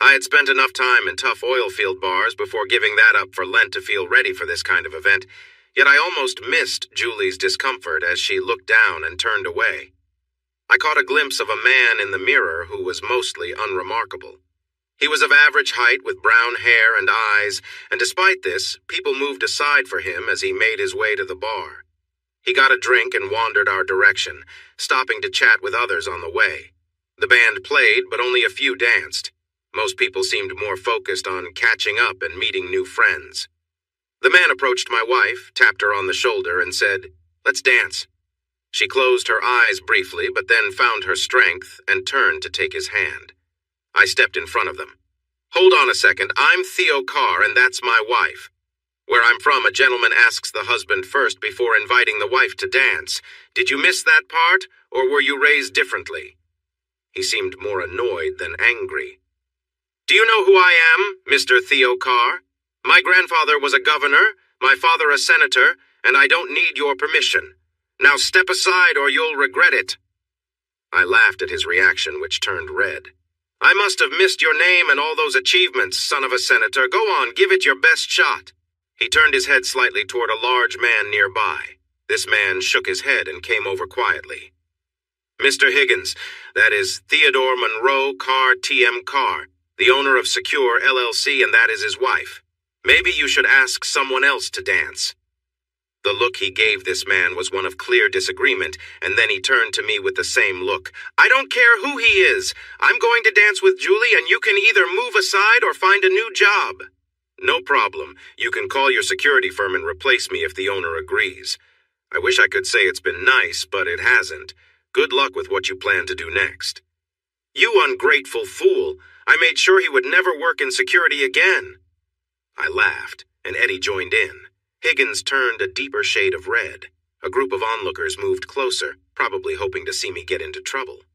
I had spent enough time in tough oil field bars before giving that up for Lent to feel ready for this kind of event, yet I almost missed Julie's discomfort as she looked down and turned away. I caught a glimpse of a man in the mirror who was mostly unremarkable. He was of average height with brown hair and eyes, and despite this, people moved aside for him as he made his way to the bar. He got a drink and wandered our direction, stopping to chat with others on the way. The band played, but only a few danced. Most people seemed more focused on catching up and meeting new friends. The man approached my wife, tapped her on the shoulder, and said, "Let's dance." She closed her eyes briefly, but then found her strength and turned to take his hand. I stepped in front of them. "Hold on a second, I'm Theo Carr, and that's my wife. Where I'm from, a gentleman asks the husband first before inviting the wife to dance. Did you miss that part, or were you raised differently?" He seemed more annoyed than angry. "Do you know who I am, Mr. Theo Carr? My grandfather was a governor, my father a senator, and I don't need your permission. Now step aside or you'll regret it." I laughed at his reaction, which turned red. "I must have missed your name and all those achievements, son of a senator. Go on, give it your best shot." He turned his head slightly toward a large man nearby. This man shook his head and came over quietly. "Mr. Higgins, that is Theodore Monroe Carr T.M. Carr, the owner of Secure LLC, and that is his wife. Maybe you should ask someone else to dance." The look he gave this man was one of clear disagreement, and then he turned to me with the same look. "I don't care who he is. I'm going to dance with Julie, and you can either move aside or find a new job." "No problem. You can call your security firm and replace me if the owner agrees. I wish I could say it's been nice, but it hasn't. Good luck with what you plan to do next." "You ungrateful fool. I made sure he would never work in security again." I laughed, and Eddie joined in. Higgins turned a deeper shade of red. A group of onlookers moved closer, probably hoping to see me get into trouble.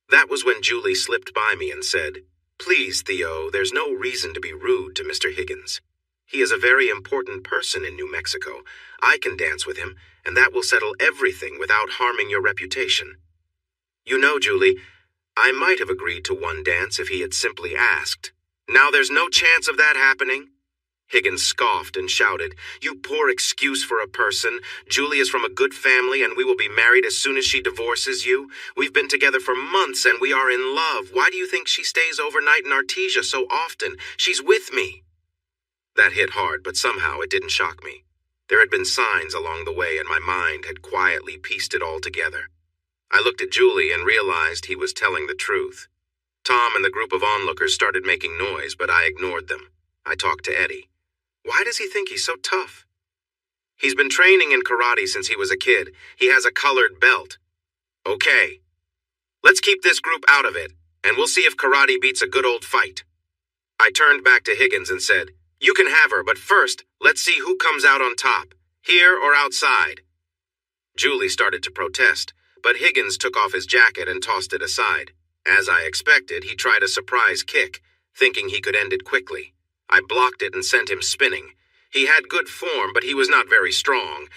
That was when Julie slipped by me and said, "Please, Theo, there's no reason to be rude to Mr. Higgins. He is a very important person in New Mexico. I can dance with him, and that will settle everything without harming your reputation." "You know, Julie, I might have agreed to one dance if he had simply asked. Now there's no chance of that happening." Higgins scoffed and shouted, "You poor excuse for a person. Julie is from a good family, and we will be married as soon as she divorces you. We've been together for months, and we are in love. Why do you think she stays overnight in Artesia so often? She's with me." That hit hard, but somehow it didn't shock me. There had been signs along the way, and my mind had quietly pieced it all together. I looked at Julie and realized he was telling the truth. Tom and the group of onlookers started making noise, but I ignored them. I talked to Eddie. Why does he think he's so tough? He's been training in karate since he was a kid. He has a colored belt. Okay. Let's keep this group out of it, and we'll see if karate beats a good old fight. I turned back to Higgins and said, You can have her, but first, let's see who comes out on top, here or outside. Julie started to protest, but Higgins took off his jacket and tossed it aside. As I expected, he tried a surprise kick, thinking he could end it quickly. I blocked it and sent him spinning. He had good form, but he was not very strong.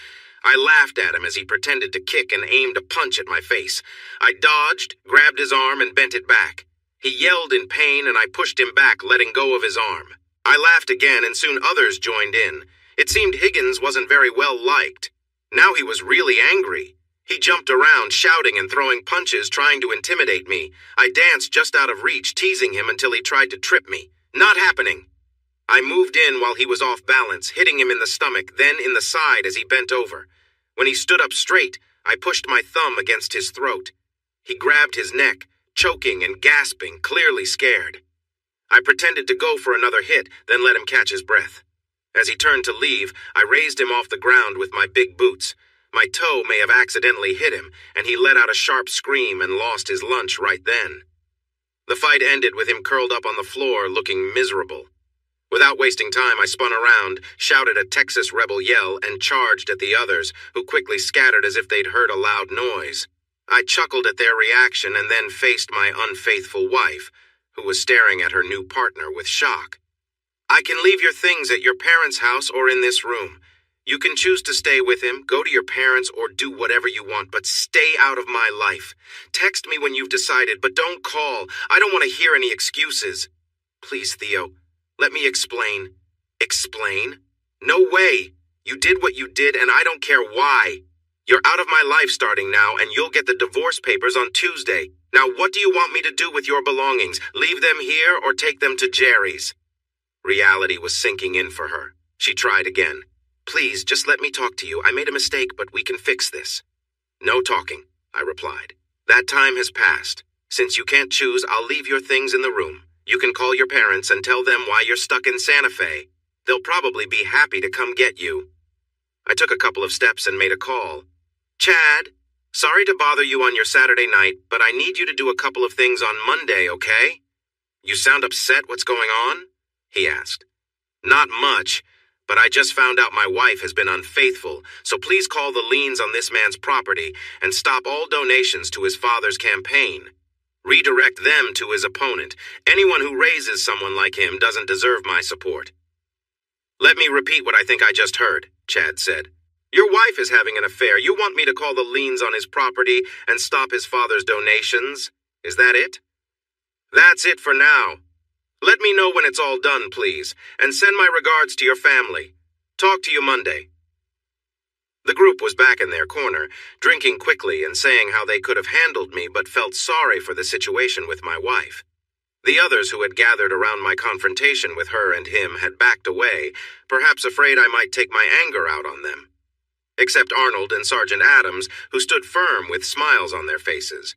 I laughed at him as he pretended to kick and aimed a punch at my face. I dodged, grabbed his arm, and bent it back. He yelled in pain, and I pushed him back, letting go of his arm. I laughed again, and soon others joined in. It seemed Higgins wasn't very well liked. Now he was really angry. He jumped around, shouting and throwing punches, trying to intimidate me. I danced just out of reach, teasing him until he tried to trip me. Not happening. I moved in while he was off balance, hitting him in the stomach, then in the side as he bent over. When he stood up straight, I pushed my thumb against his throat. He grabbed his neck, choking and gasping, clearly scared. I pretended to go for another hit, then let him catch his breath. As he turned to leave, I raised him off the ground with my big boots. My toe may have accidentally hit him, and he let out a sharp scream and lost his lunch right then. The fight ended with him curled up on the floor, looking miserable. Without wasting time, I spun around, shouted a Texas rebel yell, and charged at the others, who quickly scattered as if they'd heard a loud noise. I chuckled at their reaction and then faced my unfaithful wife, who was staring at her new partner with shock. I can leave your things at your parents' house or in this room. You can choose to stay with him, go to your parents, or do whatever you want, but stay out of my life. Text me when you've decided, but don't call. I don't want to hear any excuses. Please, Theo. Let me explain. Explain? No way. You did what you did, and I don't care why. You're out of my life starting now, and you'll get the divorce papers on Tuesday. Now, what do you want me to do with your belongings? Leave them here or take them to Jerry's? Reality was sinking in for her. She tried again. Please, just let me talk to you. I made a mistake, but we can fix this. No talking, I replied. That time has passed. Since you can't choose, I'll leave your things in the room. You can call your parents and tell them why you're stuck in Santa Fe. They'll probably be happy to come get you. I took a couple of steps and made a call. Chad, sorry to bother you on your Saturday night, but I need you to do a couple of things on Monday, okay? You sound upset. What's going on? He asked. Not much, but I just found out my wife has been unfaithful, so please call the liens on this man's property and stop all donations to his father's campaign. Redirect them to his opponent. Anyone who raises someone like him doesn't deserve my support. Let me repeat what I think I just heard, Chad said. Your wife is having an affair. You want me to call the liens on his property and stop his father's donations? Is that it? That's it for now. Let me know when it's all done, please, and send my regards to your family. Talk to you Monday. The group was back in their corner, drinking quickly and saying how they could have handled me but felt sorry for the situation with my wife. The others who had gathered around my confrontation with her and him had backed away, perhaps afraid I might take my anger out on them. Except Arnold and Sergeant Adams, who stood firm with smiles on their faces.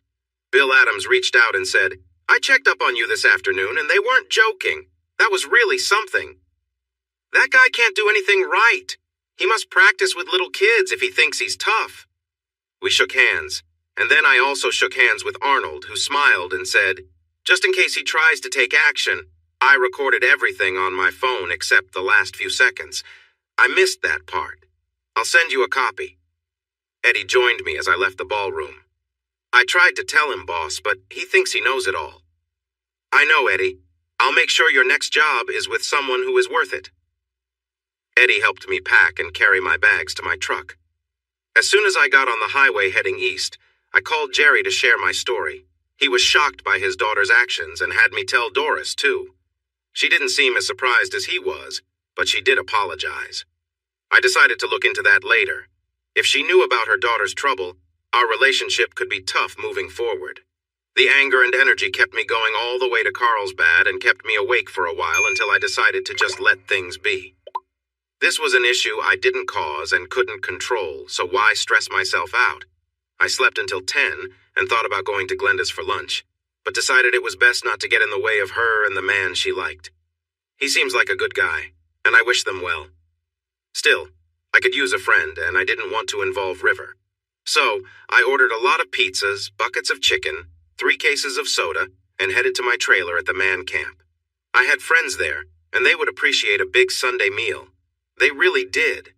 Bill Adams reached out and said, I checked up on you this afternoon and they weren't joking. That was really something. That guy can't do anything right. He must practice with little kids if he thinks he's tough. We shook hands, and then I also shook hands with Arnold, who smiled and said, just in case he tries to take action, I recorded everything on my phone except the last few seconds. I missed that part. I'll send you a copy. Eddie joined me as I left the ballroom. I tried to tell him, boss, but he thinks he knows it all. I know, Eddie. I'll make sure your next job is with someone who is worth it. Eddie helped me pack and carry my bags to my truck. As soon as I got on the highway heading east, I called Jerry to share my story. He was shocked by his daughter's actions and had me tell Doris, too. She didn't seem as surprised as he was, but she did apologize. I decided to look into that later. If she knew about her daughter's trouble, our relationship could be tough moving forward. The anger and energy kept me going all the way to Carlsbad and kept me awake for a while until I decided to just let things be. This was an issue I didn't cause and couldn't control, so why stress myself out? I slept until 10 and thought about going to Glenda's for lunch, but decided it was best not to get in the way of her and the man she liked. He seems like a good guy, and I wish them well. Still, I could use a friend, and I didn't want to involve River. So, I ordered a lot of pizzas, buckets of chicken, 3 cases of soda, and headed to my trailer at the man camp. I had friends there, and they would appreciate a big Sunday meal. They really did.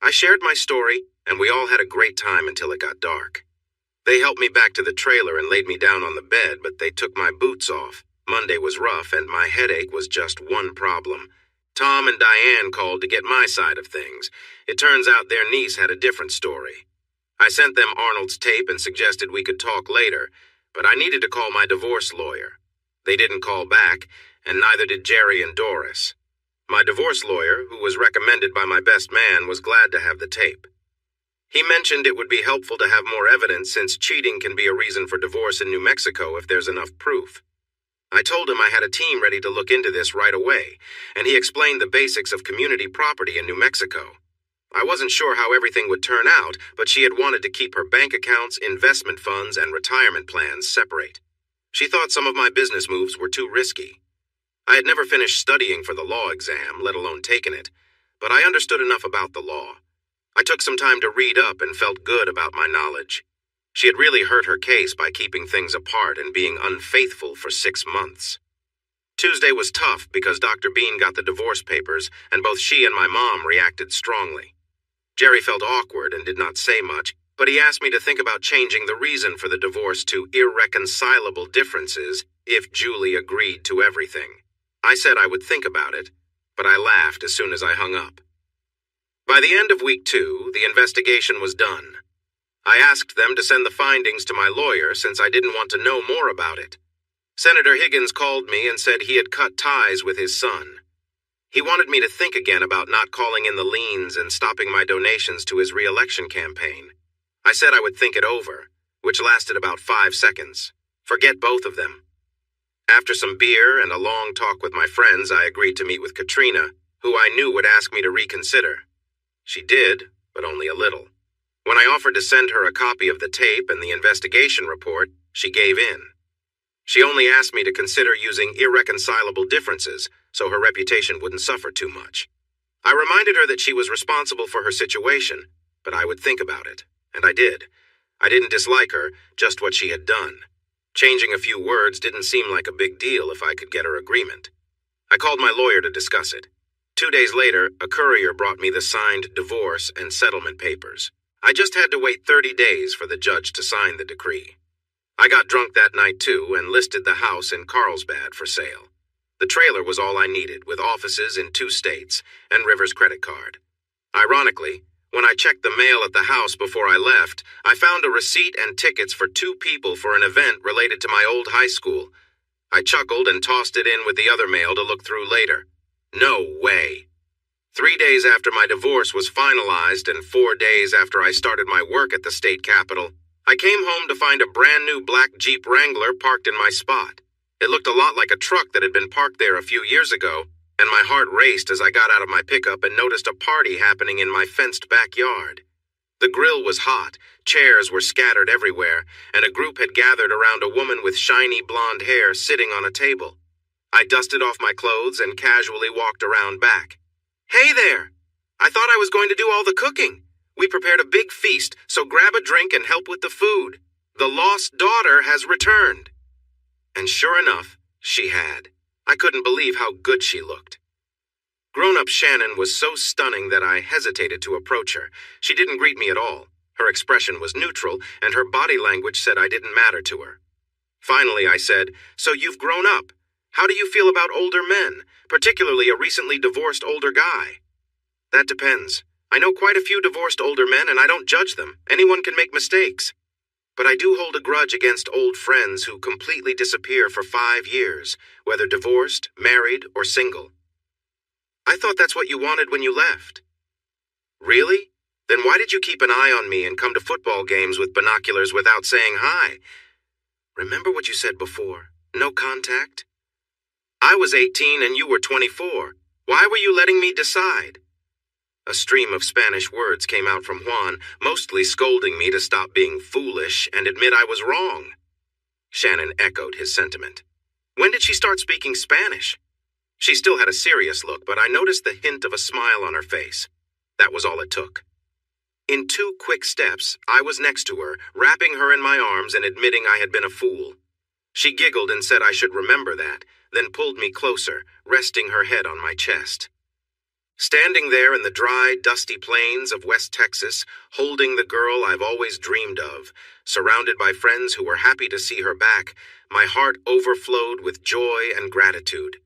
I shared my story, and we all had a great time until it got dark. They helped me back to the trailer and laid me down on the bed, but they took my boots off. Monday was rough, and my headache was just one problem. Tom and Diane called to get my side of things. It turns out their niece had a different story. I sent them Arnold's tape and suggested we could talk later, but I needed to call my divorce lawyer. They didn't call back, and neither did Jerry and Doris. My divorce lawyer, who was recommended by my best man, was glad to have the tape. He mentioned it would be helpful to have more evidence since cheating can be a reason for divorce in New Mexico if there's enough proof. I told him I had a team ready to look into this right away, and he explained the basics of community property in New Mexico. I wasn't sure how everything would turn out, but she had wanted to keep her bank accounts, investment funds, and retirement plans separate. She thought some of my business moves were too risky. I had never finished studying for the law exam, let alone taken it, but I understood enough about the law. I took some time to read up and felt good about my knowledge. She had really hurt her case by keeping things apart and being unfaithful for 6 months. Tuesday was tough because Dr. Bean got the divorce papers, and both she and my mom reacted strongly. Jerry felt awkward and did not say much, but he asked me to think about changing the reason for the divorce to irreconcilable differences if Julie agreed to everything. I said I would think about it, but I laughed as soon as I hung up. By the end of week 2, the investigation was done. I asked them to send the findings to my lawyer since I didn't want to know more about it. Senator Higgins called me and said he had cut ties with his son. He wanted me to think again about not calling in the liens and stopping my donations to his re-election campaign. I said I would think it over, which lasted about 5 seconds. Forget both of them. After some beer and a long talk with my friends, I agreed to meet with Katrina, who I knew would ask me to reconsider. She did, but only a little. When I offered to send her a copy of the tape and the investigation report, she gave in. She only asked me to consider using irreconcilable differences so her reputation wouldn't suffer too much. I reminded her that she was responsible for her situation, but I would think about it, and I did. I didn't dislike her, just what she had done. Changing a few words didn't seem like a big deal if I could get her agreement. I called my lawyer to discuss it. 2 days later, a courier brought me the signed divorce and settlement papers. I just had to wait 30 days for the judge to sign the decree. I got drunk that night too and listed the house in Carlsbad for sale. The trailer was all I needed, with offices in 2 states and River's credit card. Ironically, when I checked the mail at the house before I left, I found a receipt and tickets for 2 people for an event related to my old high school. I chuckled and tossed it in with the other mail to look through later. No way. 3 days after my divorce was finalized and 4 days after I started my work at the state capitol, I came home to find a brand new black Jeep Wrangler parked in my spot. It looked a lot like a truck that had been parked there a few years ago, and my heart raced as I got out of my pickup and noticed a party happening in my fenced backyard. The grill was hot, chairs were scattered everywhere, and a group had gathered around a woman with shiny blonde hair sitting on a table. I dusted off my clothes and casually walked around back. "Hey there! I thought I was going to do all the cooking. We prepared a big feast, so grab a drink and help with the food. The lost daughter has returned." And sure enough, she had. I couldn't believe how good she looked. Grown-up Shannon was so stunning that I hesitated to approach her. She didn't greet me at all. Her expression was neutral, and her body language said I didn't matter to her. Finally, I said, "So you've grown up. How do you feel about older men, particularly a recently divorced older guy?" "That depends. I know quite a few divorced older men, and I don't judge them. Anyone can make mistakes. But I do hold a grudge against old friends who completely disappear for 5 years, whether divorced, married, or single." "I thought that's what you wanted when you left." "Really? Then why did you keep an eye on me and come to football games with binoculars without saying hi? Remember what you said before? No contact? I was 18 and you were 24. Why were you letting me decide?" A stream of Spanish words came out from Juan, mostly scolding me to stop being foolish and admit I was wrong. Shannon echoed his sentiment. "When did she start speaking Spanish?" She still had a serious look, but I noticed the hint of a smile on her face. That was all it took. In 2 quick steps, I was next to her, wrapping her in my arms and admitting I had been a fool. She giggled and said I should remember that, then pulled me closer, resting her head on my chest. Standing there in the dry, dusty plains of West Texas, holding the girl I've always dreamed of, surrounded by friends who were happy to see her back, my heart overflowed with joy and gratitude.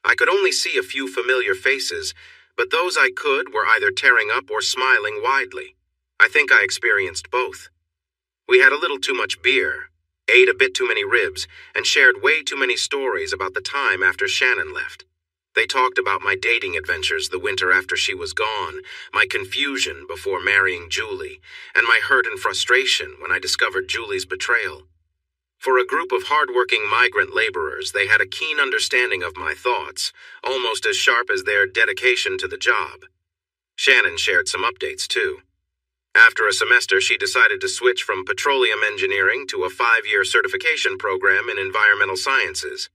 I could only see a few familiar faces, but those I could were either tearing up or smiling widely. I think I experienced both. We had a little too much beer, ate a bit too many ribs, and shared way too many stories about the time after Shannon left. They talked about my dating adventures the winter after she was gone, my confusion before marrying Julie, and my hurt and frustration when I discovered Julie's betrayal. For a group of hard-working migrant laborers, they had a keen understanding of my thoughts, almost as sharp as their dedication to the job. Shannon shared some updates, too. After a semester, she decided to switch from petroleum engineering to a 5-year certification program in environmental sciences.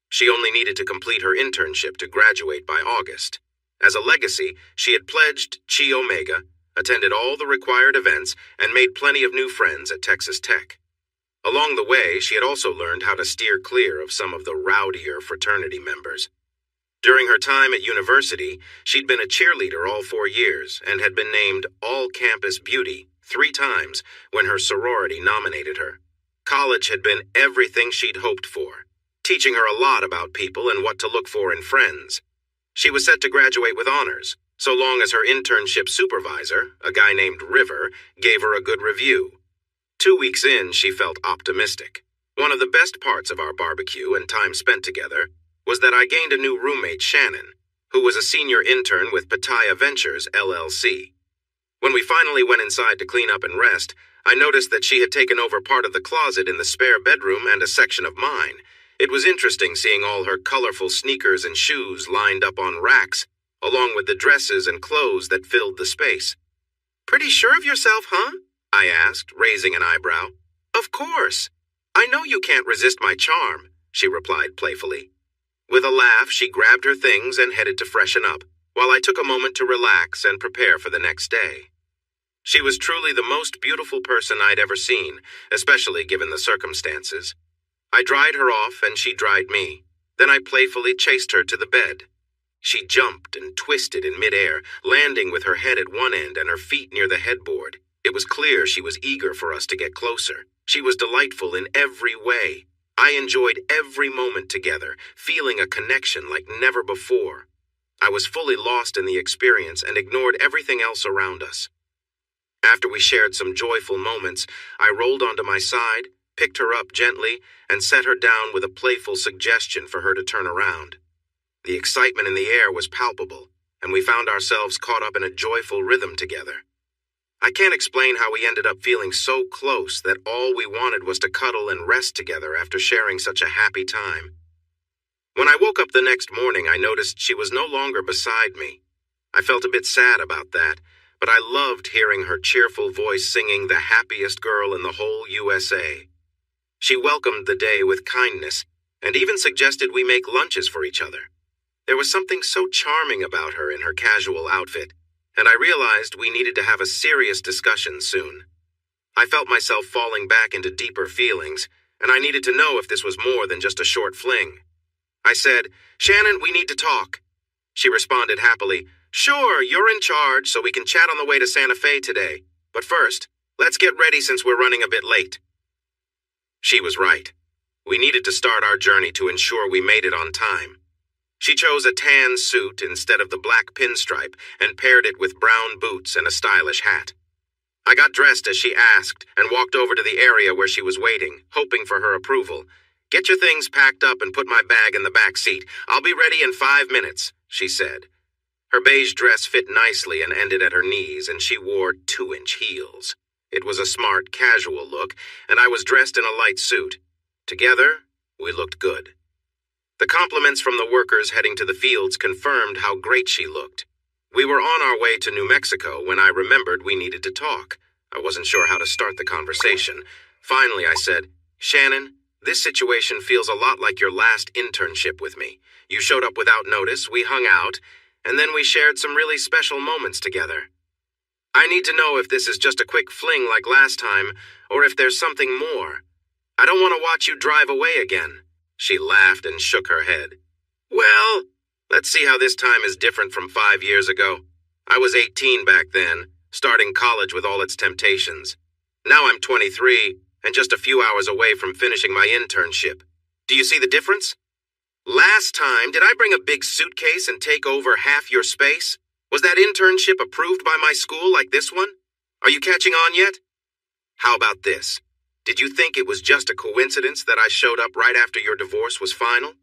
She only needed to complete her internship to graduate by August. As a legacy, she had pledged Chi Omega, attended all the required events, and made plenty of new friends at Texas Tech. Along the way, she had also learned how to steer clear of some of the rowdier fraternity members. During her time at university, she'd been a cheerleader all 4 years and had been named All-Campus Beauty 3 times when her sorority nominated her. College had been everything she'd hoped for, teaching her a lot about people and what to look for in friends. She was set to graduate with honors, so long as her internship supervisor, a guy named River, gave her a good review. 2 weeks in, she felt optimistic. One of the best parts of our barbecue and time spent together was that I gained a new roommate, Shannon, who was a senior intern with Pattaya Ventures, LLC. When we finally went inside to clean up and rest, I noticed that she had taken over part of the closet in the spare bedroom and a section of mine. It was interesting seeing all her colorful sneakers and shoes lined up on racks, along with the dresses and clothes that filled the space. "Pretty sure of yourself, huh?" I asked, raising an eyebrow. "Of course. I know you can't resist my charm," she replied playfully. With a laugh, she grabbed her things and headed to freshen up, while I took a moment to relax and prepare for the next day. She was truly the most beautiful person I'd ever seen, especially given the circumstances. I dried her off and she dried me. Then I playfully chased her to the bed. She jumped and twisted in midair, landing with her head at one end and her feet near the headboard. It was clear she was eager for us to get closer. She was delightful in every way. I enjoyed every moment together, feeling a connection like never before. I was fully lost in the experience and ignored everything else around us. After we shared some joyful moments, I rolled onto my side, picked her up gently, and set her down with a playful suggestion for her to turn around. The excitement in the air was palpable, and we found ourselves caught up in a joyful rhythm together. I can't explain how we ended up feeling so close that all we wanted was to cuddle and rest together after sharing such a happy time. When I woke up the next morning, I noticed she was no longer beside me. I felt a bit sad about that, but I loved hearing her cheerful voice singing "The Happiest Girl in the Whole USA." She welcomed the day with kindness, and even suggested we make lunches for each other. There was something so charming about her in her casual outfit, and I realized we needed to have a serious discussion soon. I felt myself falling back into deeper feelings, and I needed to know if this was more than just a short fling. I said, "Shannon, we need to talk." She responded happily, "Sure, you're in charge, so we can chat on the way to Santa Fe today. But first, let's get ready since we're running a bit late." She was right. We needed to start our journey to ensure we made it on time. She chose a tan suit instead of the black pinstripe and paired it with brown boots and a stylish hat. I got dressed as she asked and walked over to the area where she was waiting, hoping for her approval. "Get your things packed up and put my bag in the back seat. I'll be ready in 5 minutes," she said. Her beige dress fit nicely and ended at her knees, and she wore 2-inch heels. It was a smart, casual look, and I was dressed in a light suit. Together, we looked good. The compliments from the workers heading to the fields confirmed how great she looked. We were on our way to New Mexico when I remembered we needed to talk. I wasn't sure how to start the conversation. Finally, I said, "Shannon, This situation feels a lot like your last internship with me. You showed up without notice, we hung out, and then we shared some really special moments together. I need to know if this is just a quick fling like last time, or if there's something more. I don't want to watch you drive away again." She laughed and shook her head. "Well, let's see how this time is different from 5 years ago. I was 18 back then, starting college with all its temptations. Now I'm 23, and just a few hours away from finishing my internship. Do you see the difference? Last time, did I bring a big suitcase and take over half your space? Was that internship approved by my school like this one? Are you catching on yet? How about this? Did you think it was just a coincidence that I showed up right after your divorce was final?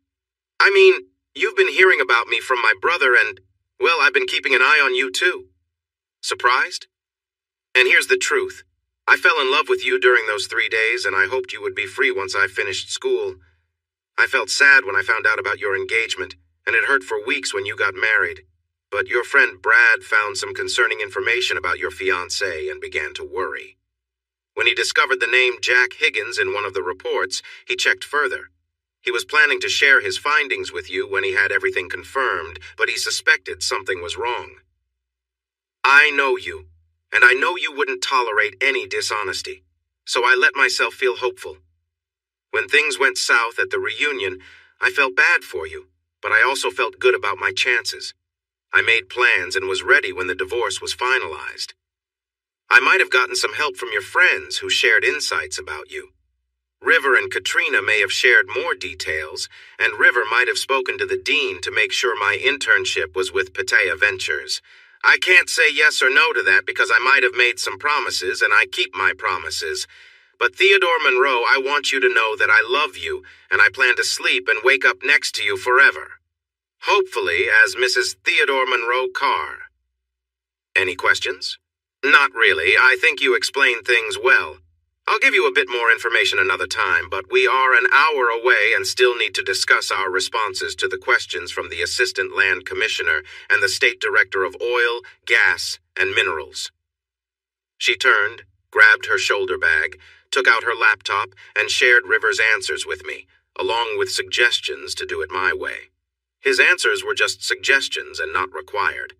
I mean, you've been hearing about me from my brother and, well, I've been keeping an eye on you too. Surprised? And here's the truth. I fell in love with you during those 3 days, and I hoped you would be free once I finished school. I felt sad when I found out about your engagement, and it hurt for weeks when you got married. But your friend Brad found some concerning information about your fiancé and began to worry. When he discovered the name Jack Higgins in one of the reports, he checked further. He was planning to share his findings with you when he had everything confirmed, but he suspected something was wrong. I know you, and I know you wouldn't tolerate any dishonesty, so I let myself feel hopeful. When things went south at the reunion, I felt bad for you, but I also felt good about my chances. I made plans and was ready when the divorce was finalized. I might have gotten some help from your friends who shared insights about you. River and Katrina may have shared more details, and River might have spoken to the dean to make sure my internship was with Pitaya Ventures. I can't say yes or no to that because I might have made some promises, and I keep my promises. But Theodore Monroe, I want you to know that I love you, and I plan to sleep and wake up next to you forever. Hopefully as Mrs. Theodore Monroe Carr. Any questions? Not really. I think you explained things well. I'll give you a bit more information another time, but we are an hour away and still need to discuss our responses to the questions from the Assistant Land Commissioner and the State Director of Oil, Gas, and Minerals. She turned, grabbed her shoulder bag, took out her laptop, and shared River's answers with me, along with suggestions to do it my way. His answers were just suggestions and not required.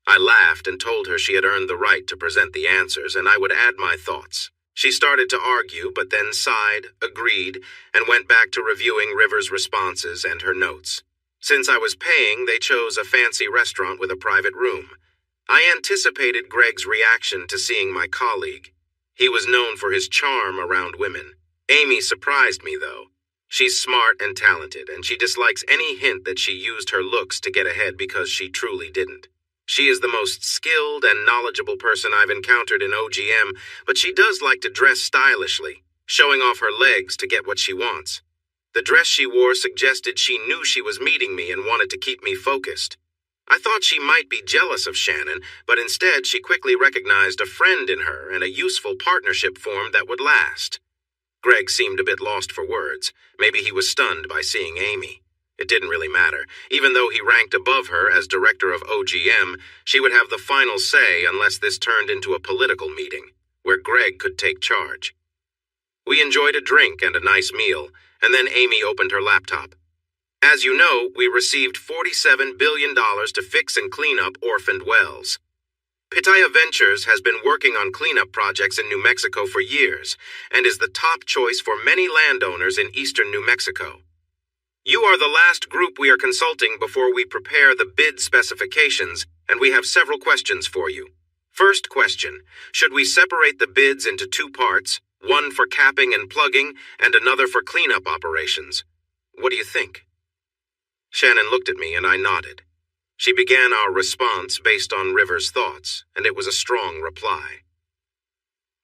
I laughed and told her she had earned the right to present the answers, and I would add my thoughts. She started to argue, but then sighed, agreed, and went back to reviewing River's responses and her notes. Since I was paying, they chose a fancy restaurant with a private room. I anticipated Greg's reaction to seeing my colleague. He was known for his charm around women. Amy surprised me, though. She's smart and talented, and she dislikes any hint that she used her looks to get ahead because she truly didn't. She is the most skilled and knowledgeable person I've encountered in OGM, but she does like to dress stylishly, showing off her legs to get what she wants. The dress she wore suggested she knew she was meeting me and wanted to keep me focused. I thought she might be jealous of Shannon, but instead she quickly recognized a friend in her and a useful partnership formed that would last. Greg seemed a bit lost for words. Maybe he was stunned by seeing Amy. It didn't really matter. Even though he ranked above her as director of OGM, she would have the final say unless this turned into a political meeting, where Greg could take charge. We enjoyed a drink and a nice meal, and then Amy opened her laptop. As you know, we received $47 billion to fix and clean up orphaned wells. Pitaya Ventures has been working on cleanup projects in New Mexico for years, and is the top choice for many landowners in eastern New Mexico. You are the last group we are consulting before we prepare the bid specifications, and we have several questions for you. First question, should we separate the bids into 2 parts, one for capping and plugging, and another for cleanup operations? What do you think? Shannon looked at me and I nodded. She began our response based on River's thoughts, and it was a strong reply.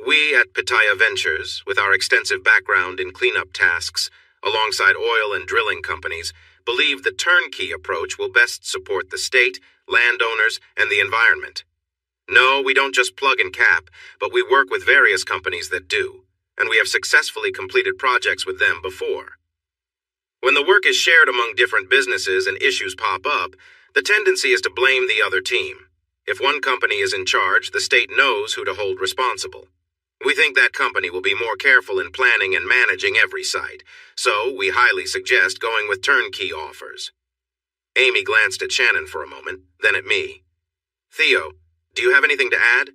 We at Pitaya Ventures, with our extensive background in cleanup tasks, alongside oil and drilling companies, believe the turnkey approach will best support the state, landowners, and the environment. No, we don't just plug and cap, but we work with various companies that do, and we have successfully completed projects with them before. When the work is shared among different businesses and issues pop up, the tendency is to blame the other team. If one company is in charge, the state knows who to hold responsible. We think that company will be more careful in planning and managing every site, so we highly suggest going with turnkey offers. Amy glanced at Shannon for a moment, then at me. Theo, do you have anything to add?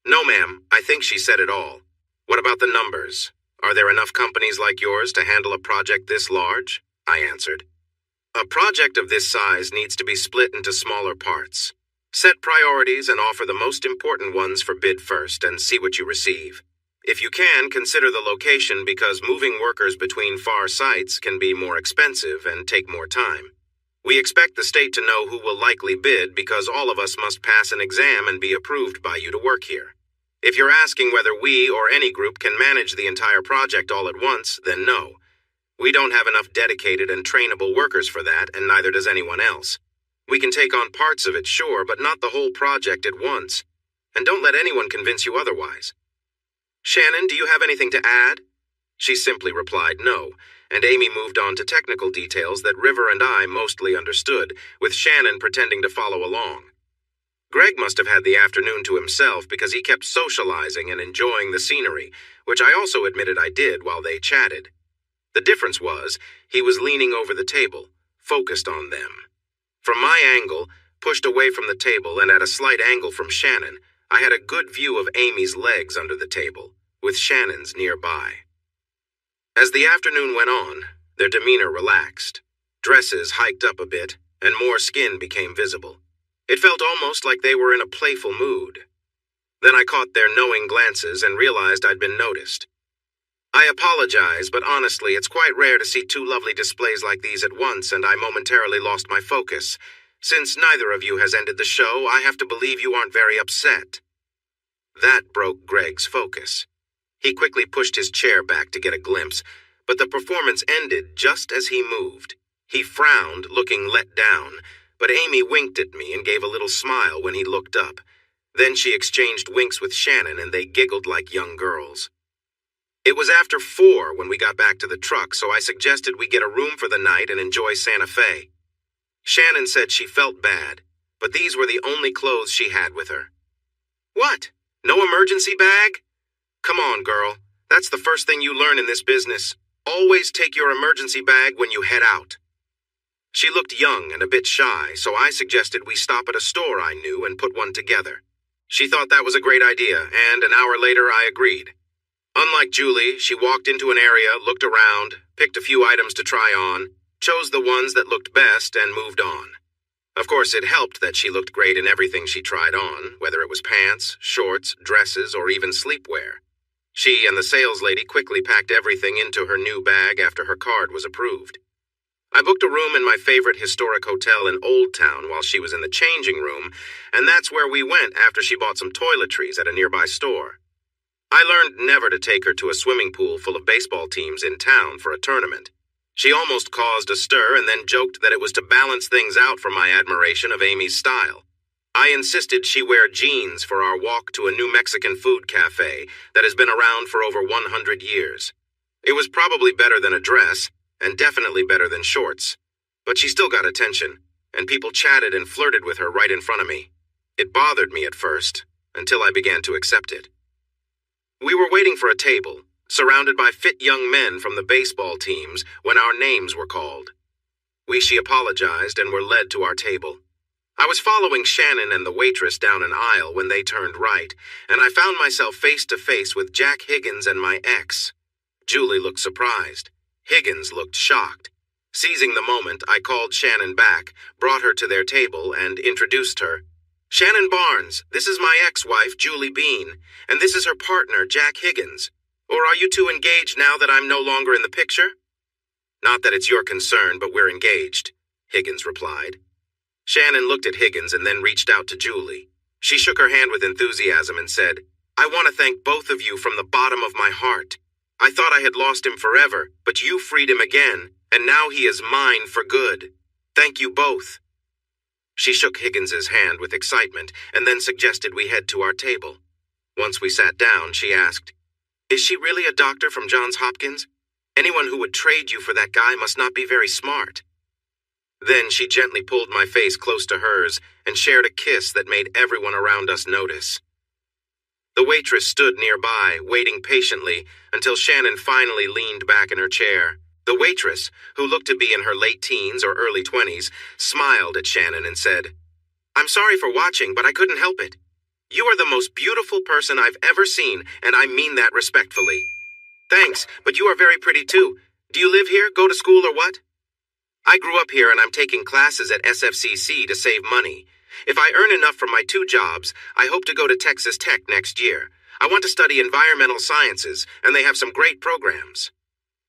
No, ma'am. I think she said it all. What about the numbers? Are there enough companies like yours to handle a project this large? I answered. A project of this size needs to be split into smaller parts. Set priorities and offer the most important ones for bid first and see what you receive. If you can, consider the location because moving workers between far sites can be more expensive and take more time. We expect the state to know who will likely bid because all of us must pass an exam and be approved by you to work here. If you're asking whether we or any group can manage the entire project all at once, then no. We don't have enough dedicated and trainable workers for that, and neither does anyone else. We can take on parts of it, sure, but not the whole project at once. And don't let anyone convince you otherwise. Shannon, do you have anything to add? She simply replied no, and Amy moved on to technical details that River and I mostly understood, with Shannon pretending to follow along. Greg must have had the afternoon to himself because he kept socializing and enjoying the scenery, which I also admitted I did while they chatted. The difference was, he was leaning over the table, focused on them. From my angle, pushed away from the table and at a slight angle from Shannon, I had a good view of Amy's legs under the table, with Shannon's nearby. As the afternoon went on, their demeanor relaxed. Dresses hiked up a bit, and more skin became visible. It felt almost like they were in a playful mood. Then I caught their knowing glances and realized I'd been noticed. I apologize, but honestly, it's quite rare to see two lovely displays like these at once, and I momentarily lost my focus. Since neither of you has ended the show, I have to believe you aren't very upset. That broke Greg's focus. He quickly pushed his chair back to get a glimpse, but the performance ended just as he moved. He frowned, looking let down, but Amy winked at me and gave a little smile when he looked up. Then she exchanged winks with Shannon and they giggled like young girls. It was after 4 when we got back to the truck, so I suggested we get a room for the night and enjoy Santa Fe. Shannon said she felt bad, but these were the only clothes she had with her. What? No emergency bag? Come on, girl. That's the first thing you learn in this business. Always take your emergency bag when you head out. She looked young and a bit shy, so I suggested we stop at a store I knew and put one together. She thought that was a great idea, and an hour later I agreed. Unlike Julie, she walked into an area, looked around, picked a few items to try on, chose the ones that looked best, and moved on. Of course, it helped that she looked great in everything she tried on, whether it was pants, shorts, dresses, or even sleepwear. She and the sales lady quickly packed everything into her new bag after her card was approved. I booked a room in my favorite historic hotel in Old Town while she was in the changing room, and that's where we went after she bought some toiletries at a nearby store. I learned never to take her to a swimming pool full of baseball teams in town for a tournament. She almost caused a stir and then joked that it was to balance things out for my admiration of Amy's style. I insisted she wear jeans for our walk to a New Mexican food cafe that has been around for over 100 years. It was probably better than a dress, and definitely better than shorts. But she still got attention, and people chatted and flirted with her right in front of me. It bothered me at first, until I began to accept it. We were waiting for a table, surrounded by fit young men from the baseball teams, when our names were called. She apologized and were led to our table. I was following Shannon and the waitress down an aisle when they turned right, and I found myself face to face with Jack Higgins and my ex. Julie looked surprised. Higgins looked shocked. Seizing the moment, I called Shannon back, brought her to their table, and introduced her. Shannon Barnes, this is my ex-wife, Julie Bean, and this is her partner, Jack Higgins. Or are you two engaged now that I'm no longer in the picture? Not that it's your concern, but we're engaged, Higgins replied. Shannon looked at Higgins and then reached out to Julie. She shook her hand with enthusiasm and said, I want to thank both of you from the bottom of my heart. I thought I had lost him forever, but you freed him again, and now he is mine for good. Thank you both. She shook Higgins's hand with excitement and then suggested we head to our table. Once we sat down, she asked, Is she really a doctor from Johns Hopkins? Anyone who would trade you for that guy must not be very smart. Then she gently pulled my face close to hers and shared a kiss that made everyone around us notice. The waitress stood nearby, waiting patiently, until Shannon finally leaned back in her chair. The waitress, who looked to be in her late teens or early 20s, smiled at Shannon and said, "I'm sorry for watching, but I couldn't help it. You are the most beautiful person I've ever seen, and I mean that respectfully." "Thanks, but you are very pretty too. Do you live here, go to school, or what?" "I grew up here and I'm taking classes at SFCC to save money. If I earn enough from my 2 jobs, I hope to go to Texas Tech next year. I want to study environmental sciences, and they have some great programs.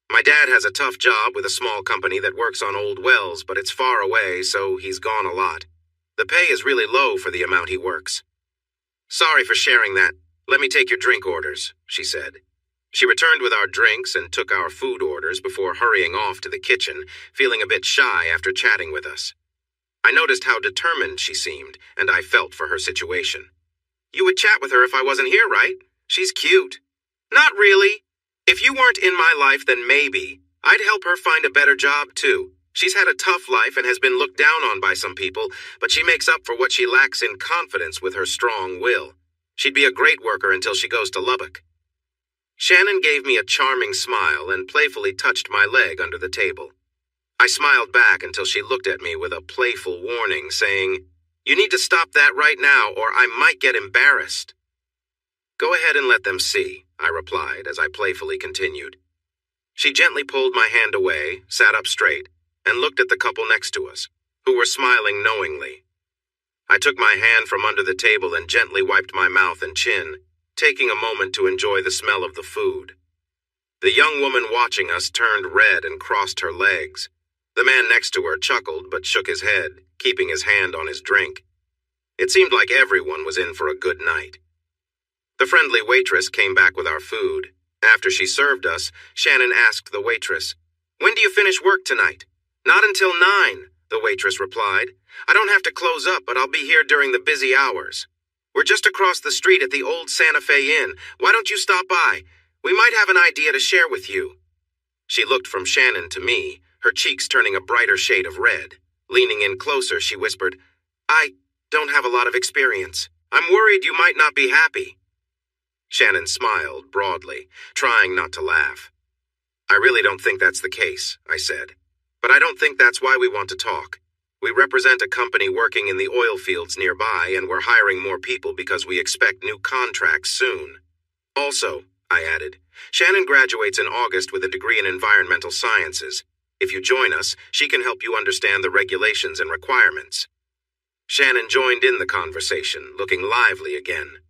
My dad has a tough job with a small company that works on old wells, but it's far away, so he's gone a lot. The pay is really low for the amount he works." "Sorry for sharing that. Let me take your drink orders," she said. She returned with our drinks and took our food orders before hurrying off to the kitchen, feeling a bit shy after chatting with us. I noticed how determined she seemed, and I felt for her situation. "You would chat with her if I wasn't here, right? She's cute." "Not really. If you weren't in my life, then maybe. I'd help her find a better job, too. She's had a tough life and has been looked down on by some people, but she makes up for what she lacks in confidence with her strong will. She'd be a great worker until she goes to Lubbock." Shannon gave me a charming smile and playfully touched my leg under the table. I smiled back until she looked at me with a playful warning, saying, "You need to stop that right now, or I might get embarrassed." "Go ahead and let them see," I replied as I playfully continued. She gently pulled my hand away, sat up straight, and looked at the couple next to us, who were smiling knowingly. I took my hand from under the table and gently wiped my mouth and chin, taking a moment to enjoy the smell of the food. The young woman watching us turned red and crossed her legs. The man next to her chuckled but shook his head, keeping his hand on his drink. It seemed like everyone was in for a good night. The friendly waitress came back with our food. After she served us, Shannon asked the waitress, "When do you finish work tonight?" "Not until 9, the waitress replied. "I don't have to close up, but I'll be here during the busy hours. We're just across the street at the old Santa Fe Inn. Why don't you stop by? We might have an idea to share with you." She looked from Shannon to me, her cheeks turning a brighter shade of red. Leaning in closer, she whispered, "I don't have a lot of experience. I'm worried you might not be happy." Shannon smiled broadly, trying not to laugh. "I really don't think that's the case," I said. "But I don't think that's why we want to talk. We represent a company working in the oil fields nearby, and we're hiring more people because we expect new contracts soon. Also," I added, "Shannon graduates in August with a degree in environmental sciences. If you join us, she can help you understand the regulations and requirements." Shannon joined in the conversation, looking lively again.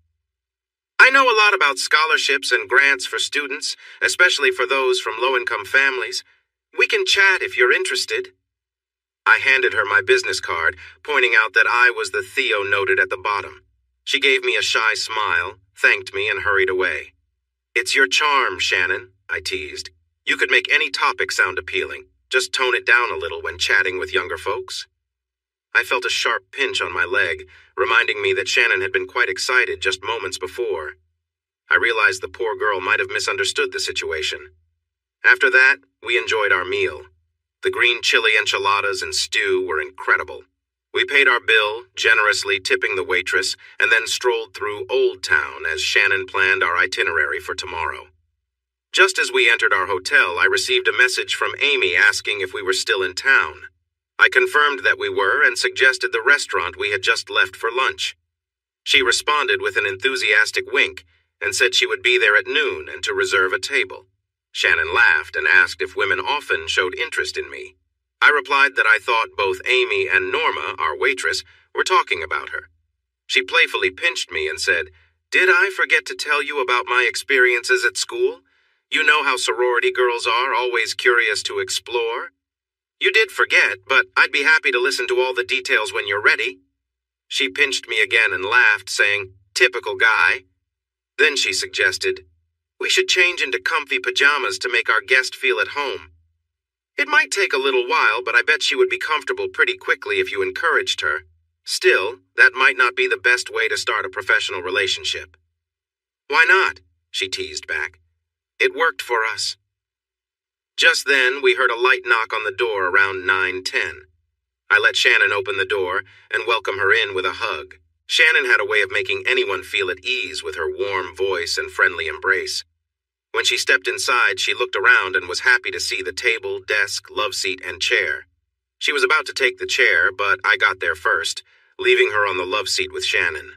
"I know a lot about scholarships and grants for students, especially for those from low-income families. We can chat if you're interested." I handed her my business card, pointing out that I was the Theo noted at the bottom. She gave me a shy smile, thanked me, and hurried away. "It's your charm, Shannon," I teased. "You could make any topic sound appealing. Just tone it down a little when chatting with younger folks." I felt a sharp pinch on my leg, reminding me that Shannon had been quite excited just moments before. I realized the poor girl might have misunderstood the situation. After that, we enjoyed our meal. The green chili enchiladas and stew were incredible. We paid our bill, generously tipping the waitress, and then strolled through Old Town as Shannon planned our itinerary for tomorrow. Just as we entered our hotel, I received a message from Amy asking if we were still in town. I confirmed that we were and suggested the restaurant we had just left for lunch. She responded with an enthusiastic wink and said she would be there at noon and to reserve a table. Shannon laughed and asked if women often showed interest in me. I replied that I thought both Amy and Norma, our waitress, were talking about her. She playfully pinched me and said, "Did I forget to tell you about my experiences at school? You know how sorority girls are, always curious to explore. You did forget, but I'd be happy to listen to all the details when you're ready." She pinched me again and laughed, saying, "Typical guy." Then she suggested, "We should change into comfy pajamas to make our guest feel at home. It might take a little while, but I bet she would be comfortable pretty quickly if you encouraged her. Still, that might not be the best way to start a professional relationship." "Why not?" she teased back. "It worked for us." Just then, we heard a light knock on the door around 9:10. I let Shannon open the door and welcome her in with a hug. Shannon had a way of making anyone feel at ease with her warm voice and friendly embrace. When she stepped inside, she looked around and was happy to see the table, desk, love seat, and chair. She was about to take the chair, but I got there first, leaving her on the love seat with Shannon.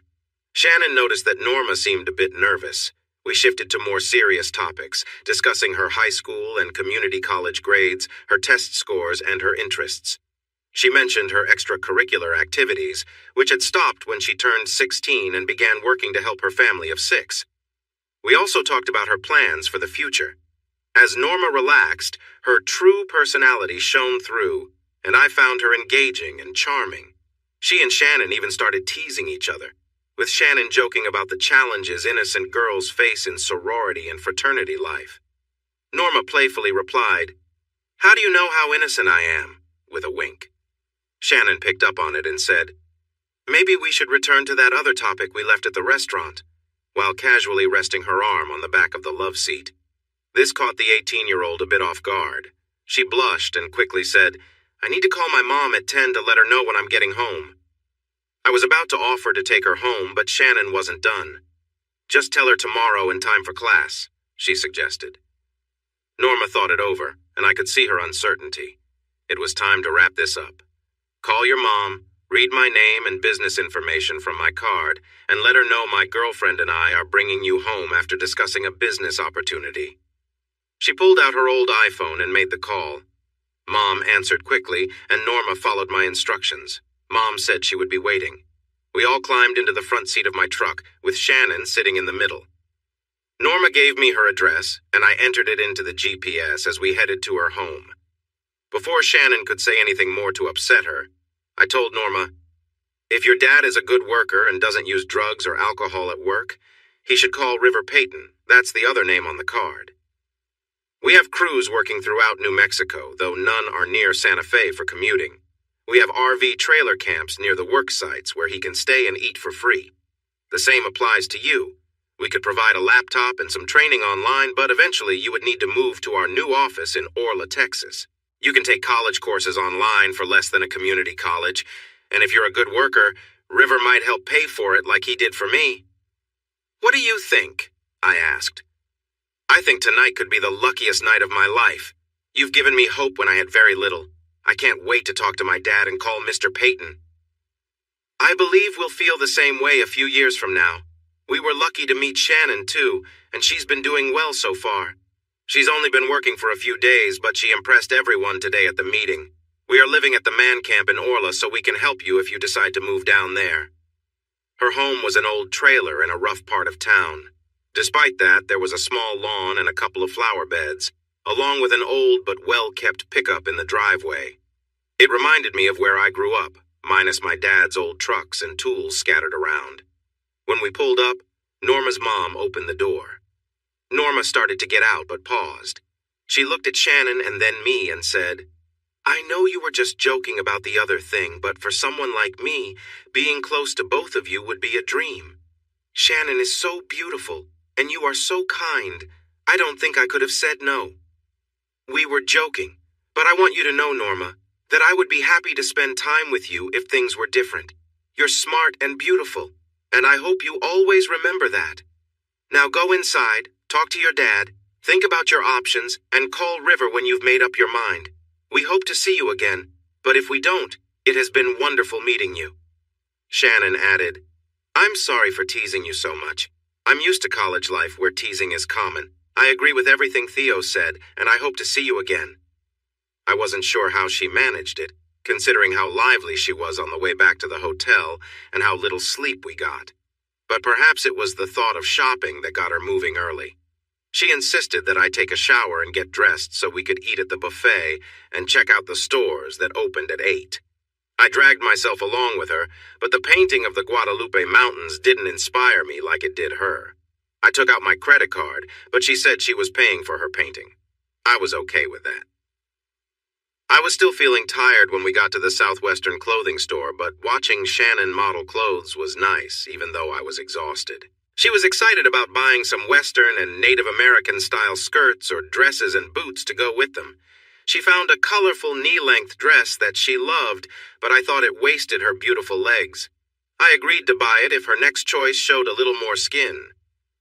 Shannon noticed that Norma seemed a bit nervous. We shifted to more serious topics, discussing her high school and community college grades, her test scores, and her interests. She mentioned her extracurricular activities, which had stopped when she turned 16 and began working to help her family of 6. We also talked about her plans for the future. As Norma relaxed, her true personality shone through, and I found her engaging and charming. She and Shannon even started teasing each other, with Shannon joking about the challenges innocent girls face in sorority and fraternity life. Norma playfully replied, "How do you know how innocent I am?" with a wink. Shannon picked up on it and said, "Maybe we should return to that other topic we left at the restaurant," while casually resting her arm on the back of the love seat. This caught the 18-year-old a bit off guard. She blushed and quickly said, "I need to call my mom at 10 to let her know when I'm getting home." I was about to offer to take her home, but Shannon wasn't done. "Just tell her tomorrow in time for class," she suggested. Norma thought it over, and I could see her uncertainty. It was time to wrap this up. "Call your mom, read my name and business information from my card, and let her know my girlfriend and I are bringing you home after discussing a business opportunity." She pulled out her old iPhone and made the call. Mom answered quickly, and Norma followed my instructions. Mom said she would be waiting. We all climbed into the front seat of my truck, with Shannon sitting in the middle. Norma gave me her address, and I entered it into the GPS as we headed to her home. Before Shannon could say anything more to upset her, I told Norma, "If your dad is a good worker and doesn't use drugs or alcohol at work, he should call River Peyton. That's the other name on the card." We have crews working throughout New Mexico, though none are near Santa Fe for commuting. We have RV trailer camps near the work sites where he can stay and eat for free. The same applies to you. We could provide a laptop and some training online, but eventually you would need to move to our new office in Orla, Texas. You can take college courses online for less than a community college, and if you're a good worker, River might help pay for it like he did for me. "What do you think?" I asked. "I think tonight could be the luckiest night of my life. You've given me hope when I had very little. I can't wait to talk to my dad and call Mr. Peyton." "I believe we'll feel the same way a few years from now. We were lucky to meet Shannon, too, and she's been doing well so far. She's only been working for a few days, but she impressed everyone today at the meeting. We are living at the man camp in Orla, so we can help you if you decide to move down there." Her home was an old trailer in a rough part of town. Despite that, there was a small lawn and a couple of flower beds, along with an old but well-kept pickup in the driveway. It reminded me of where I grew up, minus my dad's old trucks and tools scattered around. When we pulled up, Norma's mom opened the door. Norma started to get out but paused. She looked at Shannon and then me and said, "I know you were just joking about the other thing, but for someone like me, being close to both of you would be a dream. Shannon is so beautiful, and you are so kind. I don't think I could have said no." "We were joking, but I want you to know, Norma, that I would be happy to spend time with you if things were different. You're smart and beautiful, and I hope you always remember that. Now go inside, talk to your dad, think about your options, and call River when you've made up your mind. We hope to see you again, but if we don't, it has been wonderful meeting you." Shannon added, "I'm sorry for teasing you so much. I'm used to college life where teasing is common. I agree with everything Theo said, and I hope to see you again." I wasn't sure how she managed it, considering how lively she was on the way back to the hotel and how little sleep we got. But perhaps it was the thought of shopping that got her moving early. She insisted that I take a shower and get dressed so we could eat at the buffet and check out the stores that opened at 8. I dragged myself along with her, but the painting of the Guadalupe Mountains didn't inspire me like it did her. I took out my credit card, but she said she was paying for her painting. I was okay with that. I was still feeling tired when we got to the Southwestern clothing store, but watching Shannon model clothes was nice, even though I was exhausted. She was excited about buying some Western and Native American-style skirts or dresses and boots to go with them. She found a colorful knee-length dress that she loved, but I thought it wasted her beautiful legs. I agreed to buy it if her next choice showed a little more skin.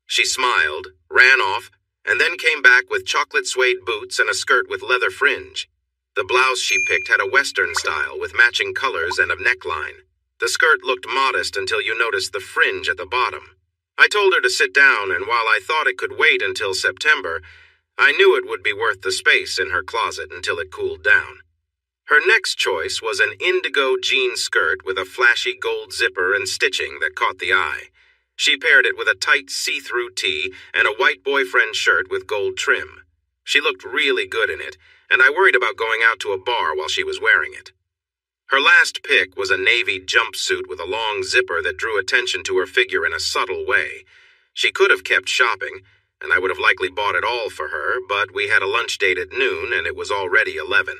She smiled, ran off, and then came back with chocolate suede boots and a skirt with leather fringe. The blouse she picked had a Western style with matching colors and a neckline. The skirt looked modest until you noticed the fringe at the bottom. I told her to sit down, and while I thought it could wait until September, I knew it would be worth the space in her closet until it cooled down. Her next choice was an indigo jean skirt with a flashy gold zipper and stitching that caught the eye. She paired it with a tight see-through tee and a white boyfriend shirt with gold trim. She looked really good in it, and I worried about going out to a bar while she was wearing it. Her last pick was a navy jumpsuit with a long zipper that drew attention to her figure in a subtle way. She could have kept shopping, and I would have likely bought it all for her, but we had a lunch date at noon and it was already 11.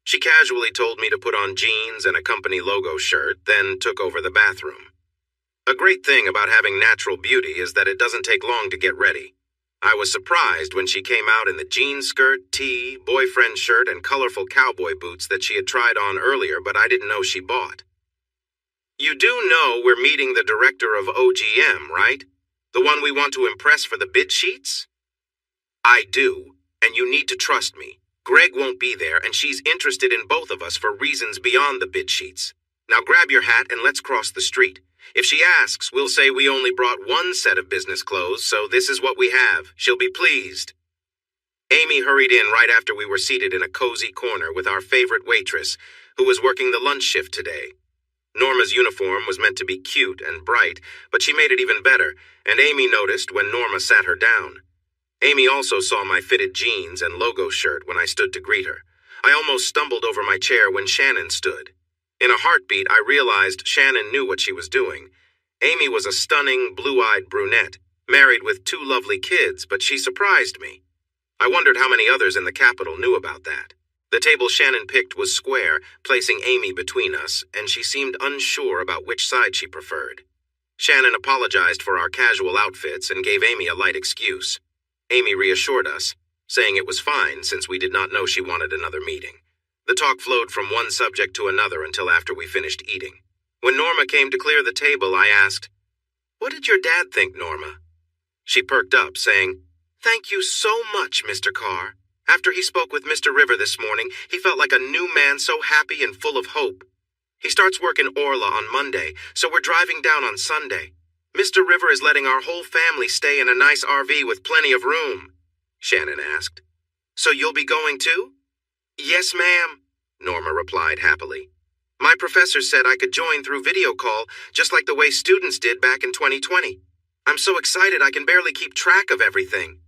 She casually told me to put on jeans and a company logo shirt, then took over the bathroom. A great thing about having natural beauty is that it doesn't take long to get ready. I was surprised when she came out in the jean skirt, tee, boyfriend shirt, and colorful cowboy boots that she had tried on earlier, but I didn't know she bought. You do know we're meeting the director of OGM, right? The one we want to impress for the bid sheets? I do, and you need to trust me. Greg won't be there, and she's interested in both of us for reasons beyond the bid sheets. Now grab your hat and let's cross the street. If she asks, we'll say we only brought one set of business clothes, so this is what we have. She'll be pleased. Amy hurried in right after we were seated in a cozy corner with our favorite waitress, who was working the lunch shift today. Norma's uniform was meant to be cute and bright, but she made it even better, and Amy noticed when Norma sat her down. Amy also saw my fitted jeans and logo shirt when I stood to greet her. I almost stumbled over my chair when Shannon stood. In a heartbeat, I realized Shannon knew what she was doing. Amy was a stunning, blue-eyed brunette, married with 2 lovely kids, but she surprised me. I wondered how many others in the capital knew about that. The table Shannon picked was square, placing Amy between us, and she seemed unsure about which side she preferred. Shannon apologized for our casual outfits and gave Amy a light excuse. Amy reassured us, saying it was fine since we did not know she wanted another meeting. The talk flowed from one subject to another until after we finished eating. When Norma came to clear the table, I asked, "What did your dad think, Norma?" She perked up, saying, "Thank you so much, Mr. Carr. After he spoke with Mr. River this morning, he felt like a new man, so happy and full of hope. He starts work in Orla on Monday, so we're driving down on Sunday. Mr. River is letting our whole family stay in a nice RV with plenty of room." Shannon asked, "So you'll be going too?" "Yes, ma'am," Norma replied happily. "My professor said I could join through video call, just like the way students did back in 2020. I'm so excited I can barely keep track of everything."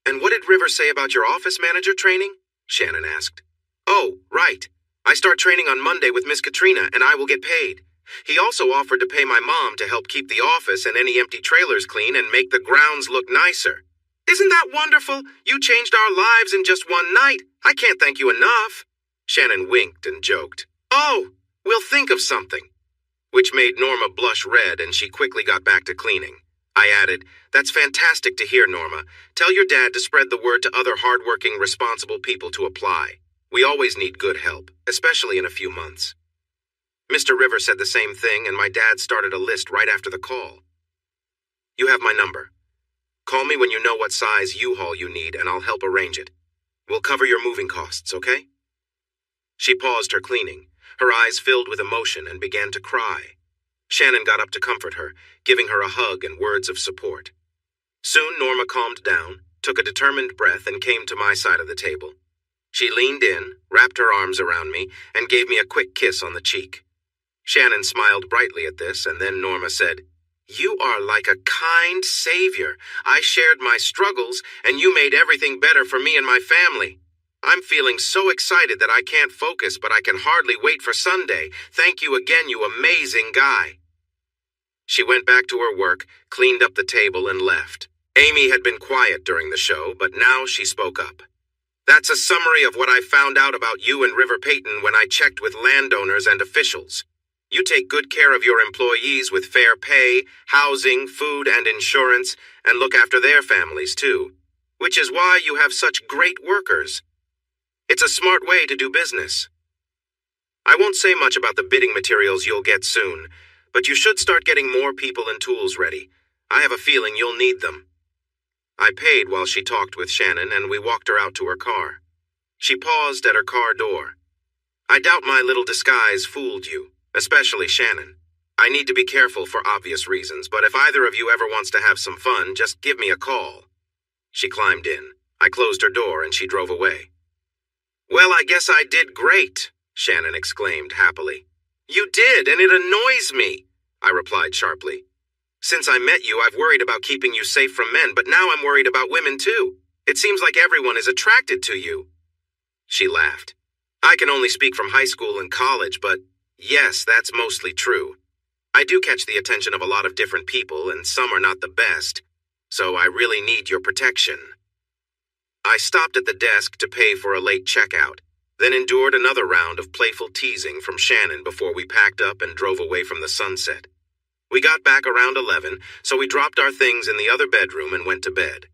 "And what did River say about your office manager training?" Shannon asked. "Oh, right. I start training on Monday with Miss Katrina, and I will get paid. He also offered to pay my mom to help keep the office and any empty trailers clean and make the grounds look nicer." "Isn't that wonderful? You changed our lives in just one night. I can't thank you enough." Shannon winked and joked. "Oh, we'll think of something," which made Norma blush red, and she quickly got back to cleaning. I added, "That's fantastic to hear, Norma. Tell your dad to spread the word to other hardworking, responsible people to apply. We always need good help, especially in a few months." Mr. River said the same thing, and my dad started a list right after the call. "You have my number. Call me when you know what size U-Haul you need, and I'll help arrange it. We'll cover your moving costs, okay?" She paused her cleaning. Her eyes filled with emotion and began to cry. Shannon got up to comfort her, giving her a hug and words of support. Soon Norma calmed down, took a determined breath, and came to my side of the table. She leaned in, wrapped her arms around me, and gave me a quick kiss on the cheek. Shannon smiled brightly at this, and then Norma said, "You are like a kind savior. I shared my struggles, and you made everything better for me and my family. I'm feeling so excited that I can't focus, but I can hardly wait for Sunday. Thank you again, you amazing guy." She went back to her work, cleaned up the table, and left. Amy had been quiet during the show, but now she spoke up. "That's a summary of what I found out about you and River Peyton when I checked with landowners and officials. You take good care of your employees with fair pay, housing, food, and insurance, and look after their families too, which is why you have such great workers. It's a smart way to do business. I won't say much about the bidding materials you'll get soon, But you should start getting more people and tools ready. I have a feeling you'll need them. I paid while she talked with Shannon, and we walked her out to her car. She paused at her car door. I doubt my little disguise fooled you, especially Shannon. I need to be careful for obvious reasons, but if either of you ever wants to have some fun, just give me a call. She climbed in. I closed her door and she drove away. Well, I guess I did great, Shannon exclaimed happily. You did, and it annoys me, I replied sharply. Since I met you, I've worried about keeping you safe from men, but now I'm worried about women too. It seems like everyone is attracted to you. She laughed. I can only speak from high school and college, but yes, that's mostly true. I do catch the attention of a lot of different people, and some are not the best, so I really need your protection. I stopped at the desk to pay for a late checkout, then endured another round of playful teasing from Shannon before we packed up and drove away from the sunset. We got back around 11, so we dropped our things in the other bedroom and went to bed.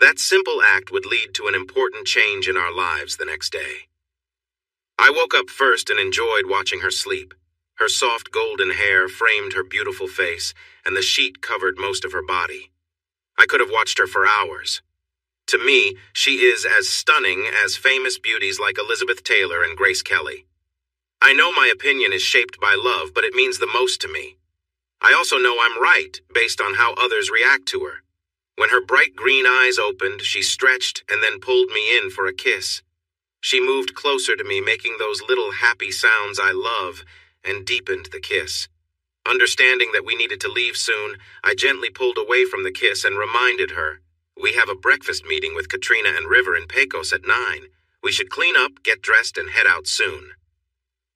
That simple act would lead to an important change in our lives the next day. I woke up first and enjoyed watching her sleep. Her soft golden hair framed her beautiful face, and the sheet covered most of her body. I could have watched her for hours. To me, she is as stunning as famous beauties like Elizabeth Taylor and Grace Kelly. I know my opinion is shaped by love, but it means the most to me. I also know I'm right, based on how others react to her. When her bright green eyes opened, she stretched and then pulled me in for a kiss. She moved closer to me, making those little happy sounds I love, and deepened the kiss. Understanding that we needed to leave soon, I gently pulled away from the kiss and reminded her, we have a breakfast meeting with Katrina and River in Pecos at 9. We should clean up, get dressed, and head out soon.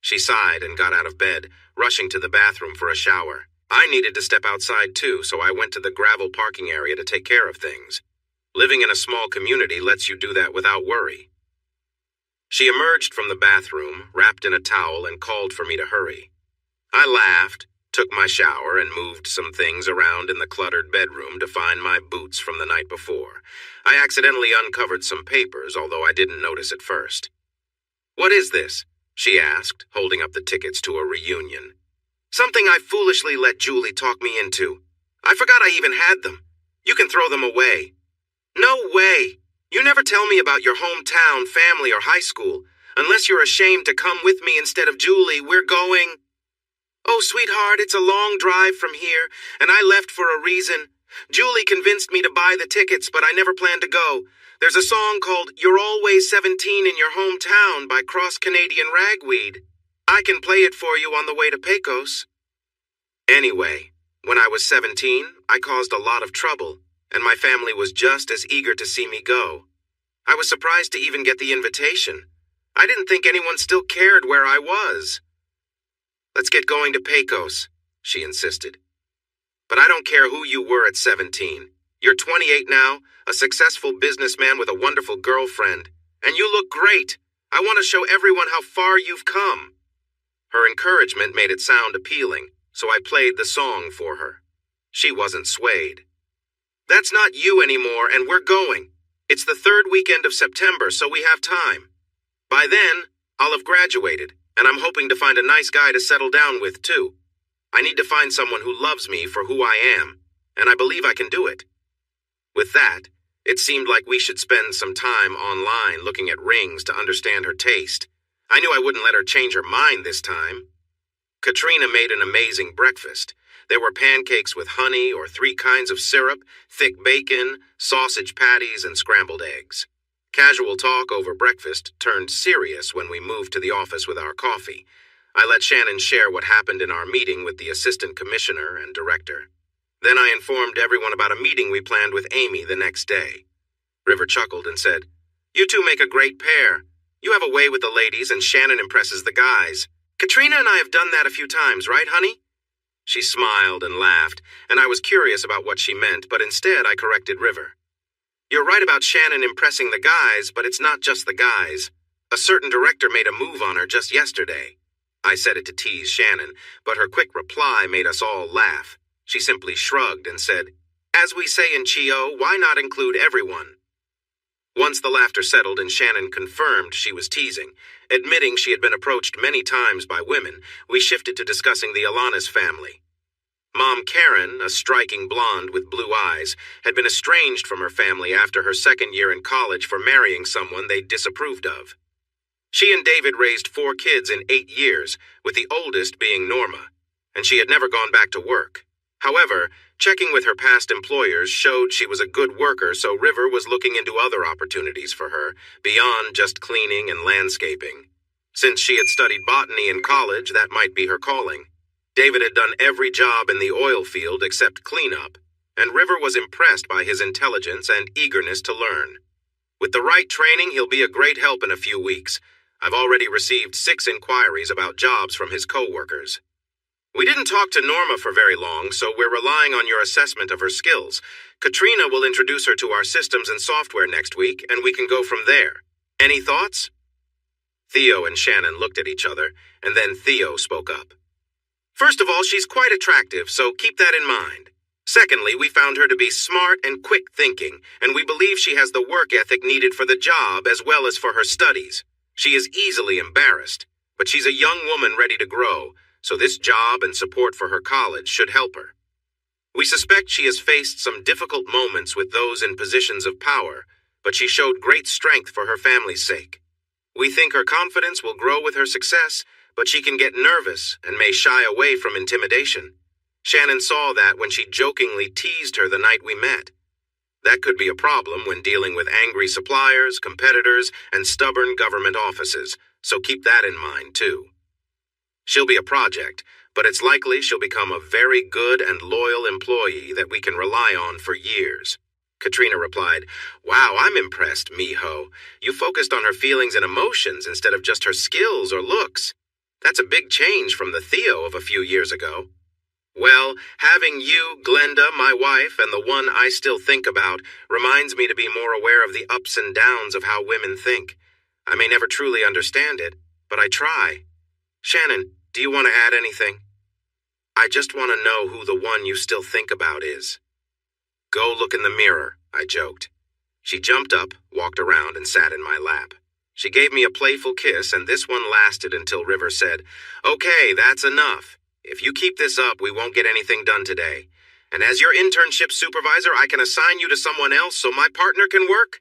She sighed and got out of bed, rushing to the bathroom for a shower. I needed to step outside too, so I went to the gravel parking area to take care of things. Living in a small community lets you do that without worry. She emerged from the bathroom, wrapped in a towel, and called for me to hurry. I laughed, took my shower, and moved some things around in the cluttered bedroom to find my boots from the night before. I accidentally uncovered some papers, although I didn't notice at first. What is this? She asked, holding up the tickets to a reunion. Something I foolishly let Julie talk me into. I forgot I even had them. You can throw them away. No way! You never tell me about your hometown, family, or high school. Unless you're ashamed to come with me instead of Julie, we're going... Oh, sweetheart, it's a long drive from here, and I left for a reason. Julie convinced me to buy the tickets, but I never planned to go. There's a song called You're Always 17 in Your Hometown by Cross Canadian Ragweed. I can play it for you on the way to Pecos. Anyway, when I was 17, I caused a lot of trouble, and my family was just as eager to see me go. I was surprised to even get the invitation. I didn't think anyone still cared where I was. Let's get going to Pecos, she insisted. But I don't care who you were at 17. You're 28 now, a successful businessman with a wonderful girlfriend, and you look great. I want to show everyone how far you've come. Her encouragement made it sound appealing, so I played the song for her. She wasn't swayed. That's not you anymore, and we're going. It's the third weekend of September, so we have time. By then, I'll have graduated, and I'm hoping to find a nice guy to settle down with, too. I need to find someone who loves me for who I am, and I believe I can do it. With that, it seemed like we should spend some time online looking at rings to understand her taste. I knew I wouldn't let her change her mind this time. Katrina made an amazing breakfast. There were pancakes with honey or 3 kinds of syrup, thick bacon, sausage patties, and scrambled eggs. Casual talk over breakfast turned serious when we moved to the office with our coffee. I let Shannon share what happened in our meeting with the assistant commissioner and director. Then I informed everyone about a meeting we planned with Amy the next day. River chuckled and said, "You two make a great pair. You have a way with the ladies and Shannon impresses the guys. Katrina and I have done that a few times, right, honey?" She smiled and laughed, and I was curious about what she meant, but instead I corrected River. "You're right about Shannon impressing the guys, but it's not just the guys. A certain director made a move on her just yesterday." I said it to tease Shannon, but her quick reply made us all laugh. She simply shrugged and said, "As we say in Chio, why not include everyone?" Once the laughter settled and Shannon confirmed she was teasing, admitting she had been approached many times by women, we shifted to discussing the Alanis family. Mom Karen, a striking blonde with blue eyes, had been estranged from her family after her second year in college for marrying someone they disapproved of. She and David raised 4 kids in 8 years, with the oldest being Norma, and she had never gone back to work. However, checking with her past employers showed she was a good worker, so River was looking into other opportunities for her, beyond just cleaning and landscaping. Since she had studied botany in college, that might be her calling. David had done every job in the oil field except cleanup, and River was impressed by his intelligence and eagerness to learn. With the right training, he'll be a great help in a few weeks. I've already received 6 inquiries about jobs from his co-workers. We didn't talk to Norma for very long, so we're relying on your assessment of her skills. Katrina will introduce her to our systems and software next week, and we can go from there. Any thoughts? Theo and Shannon looked at each other, and then Theo spoke up. First of all, she's quite attractive, so keep that in mind. Secondly, we found her to be smart and quick thinking, and we believe she has the work ethic needed for the job as well as for her studies. She is easily embarrassed, but she's a young woman ready to grow, so this job and support for her college should help her. We suspect she has faced some difficult moments with those in positions of power, but she showed great strength for her family's sake. We think her confidence will grow with her success, but she can get nervous and may shy away from intimidation. Shannon saw that when she jokingly teased her the night we met. That could be a problem when dealing with angry suppliers, competitors, and stubborn government offices, so keep that in mind, too. She'll be a project, but it's likely she'll become a very good and loyal employee that we can rely on for years. Katrina replied, Wow, I'm impressed, Miho. You focused on her feelings and emotions instead of just her skills or looks. That's a big change from the Theo of a few years ago. Well, having you, Glenda, my wife, and the one I still think about, reminds me to be more aware of the ups and downs of how women think. I may never truly understand it, but I try. Shannon, do you want to add anything? I just want to know who the one you still think about is. Go look in the mirror, I joked. She jumped up, walked around, and sat in my lap. She gave me a playful kiss, and this one lasted until River said, Okay, that's enough. If you keep this up, we won't get anything done today. And as your internship supervisor, I can assign you to someone else so my partner can work?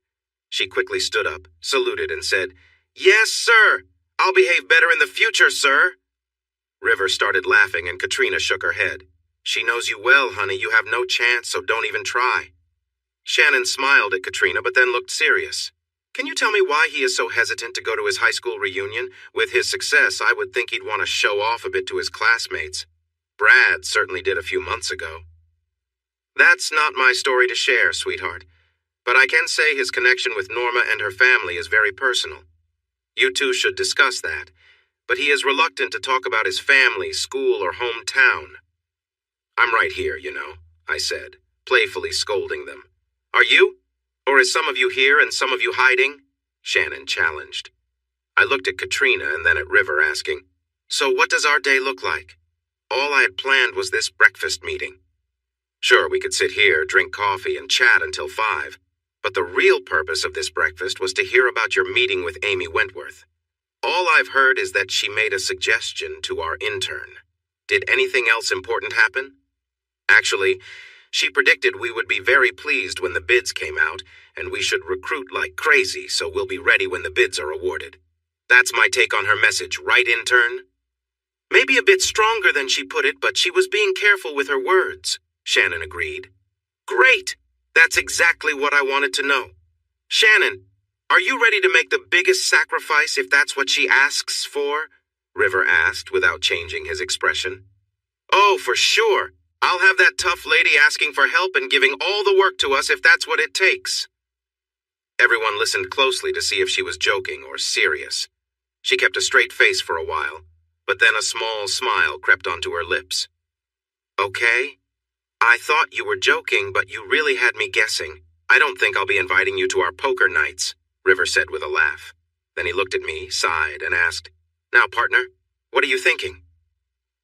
She quickly stood up, saluted, and said, Yes, sir. I'll behave better in the future, sir. River started laughing, and Katrina shook her head. She knows you well, honey. You have no chance, so don't even try. Shannon smiled at Katrina, but then looked serious. Can you tell me why he is so hesitant to go to his high school reunion? With his success, I would think he'd want to show off a bit to his classmates. Brad certainly did a few months ago. That's not my story to share, sweetheart. But I can say his connection with Norma and her family is very personal. You two should discuss that. But he is reluctant to talk about his family, school, or hometown. I'm right here, you know, I said, playfully scolding them. Are you? Or is some of you here and some of you hiding? Shannon challenged. I looked at Katrina and then at River, asking, So what does our day look like? All I had planned was this breakfast meeting. Sure, we could sit here, drink coffee, and chat until 5. But the real purpose of this breakfast was to hear about your meeting with Amy Wentworth. All I've heard is that she made a suggestion to our intern. Did anything else important happen? Actually, she predicted we would be very pleased when the bids came out, and we should recruit like crazy, so we'll be ready when the bids are awarded. That's my take on her message, right, intern? Maybe a bit stronger than she put it, but she was being careful with her words, Shannon agreed. Great! That's exactly what I wanted to know. Shannon, are you ready to make the biggest sacrifice if that's what she asks for? River asked without changing his expression. Oh, for sure. I'll have that tough lady asking for help and giving all the work to us if that's what it takes. Everyone listened closely to see if she was joking or serious. She kept a straight face for a while, but then a small smile crept onto her lips. Okay. I thought you were joking, but you really had me guessing. I don't think I'll be inviting you to our poker nights, River said with a laugh. Then he looked at me, sighed, and asked, Now, partner, what are you thinking?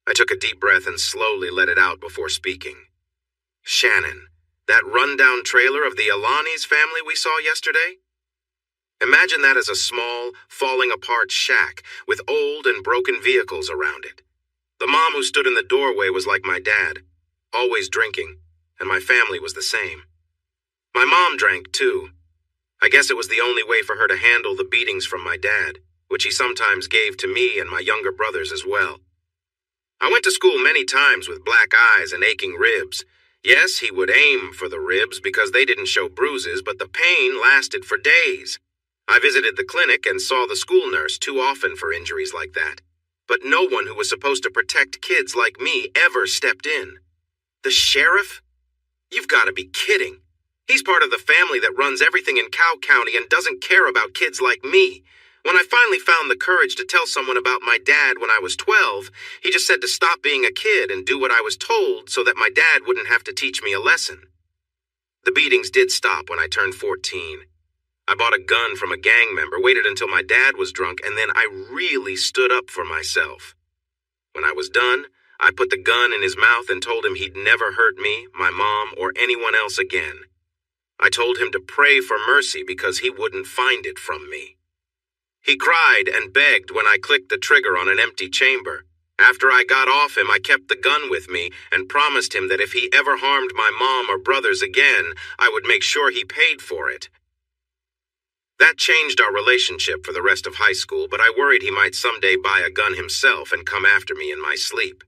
I took a deep breath and slowly let it out before speaking. Shannon, that rundown trailer of the Alani's family we saw yesterday? Imagine that as a small, falling-apart shack with old and broken vehicles around it. The mom who stood in the doorway was like my dad, always drinking, and my family was the same. My mom drank too. I guess it was the only way for her to handle the beatings from my dad, which he sometimes gave to me and my younger brothers as well. I went to school many times with black eyes and aching ribs. Yes, he would aim for the ribs because they didn't show bruises, but the pain lasted for days. I visited the clinic and saw the school nurse too often for injuries like that. But no one who was supposed to protect kids like me ever stepped in. The sheriff? You've got to be kidding. He's part of the family that runs everything in Cow County and doesn't care about kids like me. When I finally found the courage to tell someone about my dad when I was 12, he just said to stop being a kid and do what I was told so that my dad wouldn't have to teach me a lesson. The beatings did stop when I turned 14. I bought a gun from a gang member, waited until my dad was drunk, and then I really stood up for myself. When I was done, I put the gun in his mouth and told him he'd never hurt me, my mom, or anyone else again. I told him to pray for mercy because he wouldn't find it from me. He cried and begged when I clicked the trigger on an empty chamber. After I got off him, I kept the gun with me and promised him that if he ever harmed my mom or brothers again, I would make sure he paid for it. That changed our relationship for the rest of high school, but I worried he might someday buy a gun himself and come after me in my sleep.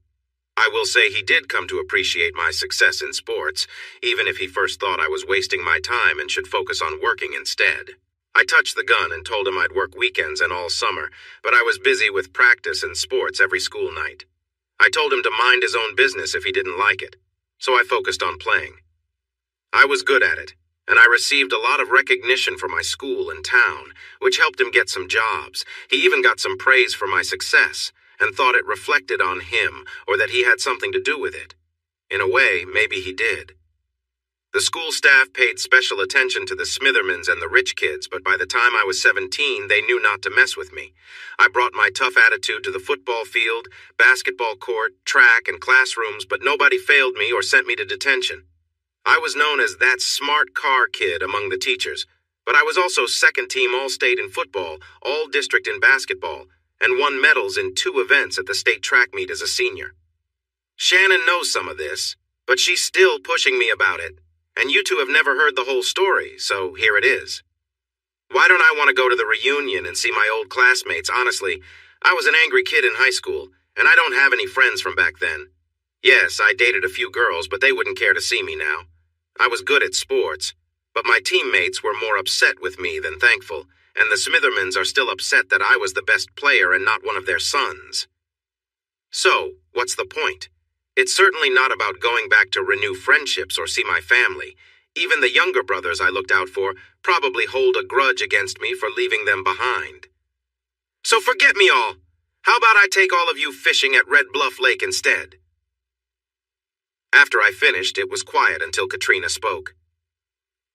I will say he did come to appreciate my success in sports, even if he first thought I was wasting my time and should focus on working instead. I touched the gun and told him I'd work weekends and all summer, but I was busy with practice and sports every school night. I told him to mind his own business if he didn't like it, so I focused on playing. I was good at it, and I received a lot of recognition for my school and town, which helped him get some jobs. He even got some praise for my success, and thought it reflected on him or that he had something to do with it. In a way, maybe he did. The school staff paid special attention to the Smithermans and the rich kids, but by the time I was 17, they knew not to mess with me. I brought my tough attitude to the football field, basketball court, track, and classrooms, but nobody failed me or sent me to detention. I was known as that smart car kid among the teachers, but I was also second-team All-State in football, All-District in basketball, and won medals in 2 events at the state track meet as a senior. Shannon knows some of this, but she's still pushing me about it, and you two have never heard the whole story, so here it is. Why don't I want to go to the reunion and see my old classmates? Honestly, I was an angry kid in high school, and I don't have any friends from back then. Yes, I dated a few girls, but they wouldn't care to see me now. I was good at sports, but my teammates were more upset with me than thankful, and the Smithermans are still upset that I was the best player and not one of their sons. So, what's the point? It's certainly not about going back to renew friendships or see my family. Even the younger brothers I looked out for probably hold a grudge against me for leaving them behind. So forget me all. How about I take all of you fishing at Red Bluff Lake instead? After I finished, it was quiet until Katrina spoke.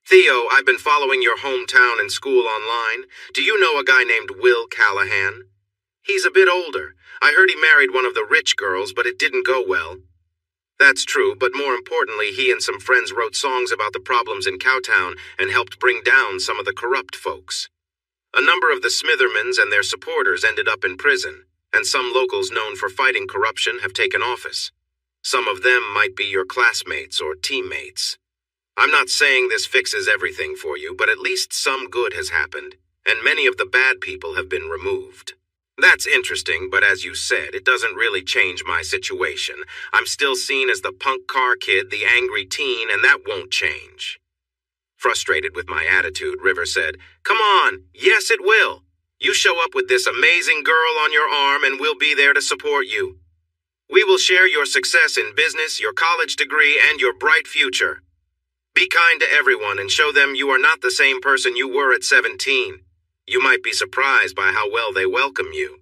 Theo, I've been following your hometown and school online. Do you know a guy named Will Callahan? He's a bit older. I heard he married one of the rich girls, but it didn't go well. That's true, but more importantly, he and some friends wrote songs about the problems in Cowtown and helped bring down some of the corrupt folks. A number of the Smithermans and their supporters ended up in prison, and some locals known for fighting corruption have taken office. Some of them might be your classmates or teammates. I'm not saying this fixes everything for you, but at least some good has happened, and many of the bad people have been removed. That's interesting, but as you said, it doesn't really change my situation. I'm still seen as the punk car kid, the angry teen, and that won't change. Frustrated with my attitude, River said, "Come on, yes it will. You show up with this amazing girl on your arm and we'll be there to support you. We will share your success in business, your college degree, and your bright future. Be kind to everyone and show them you are not the same person you were at 17. You might be surprised by how well they welcome you.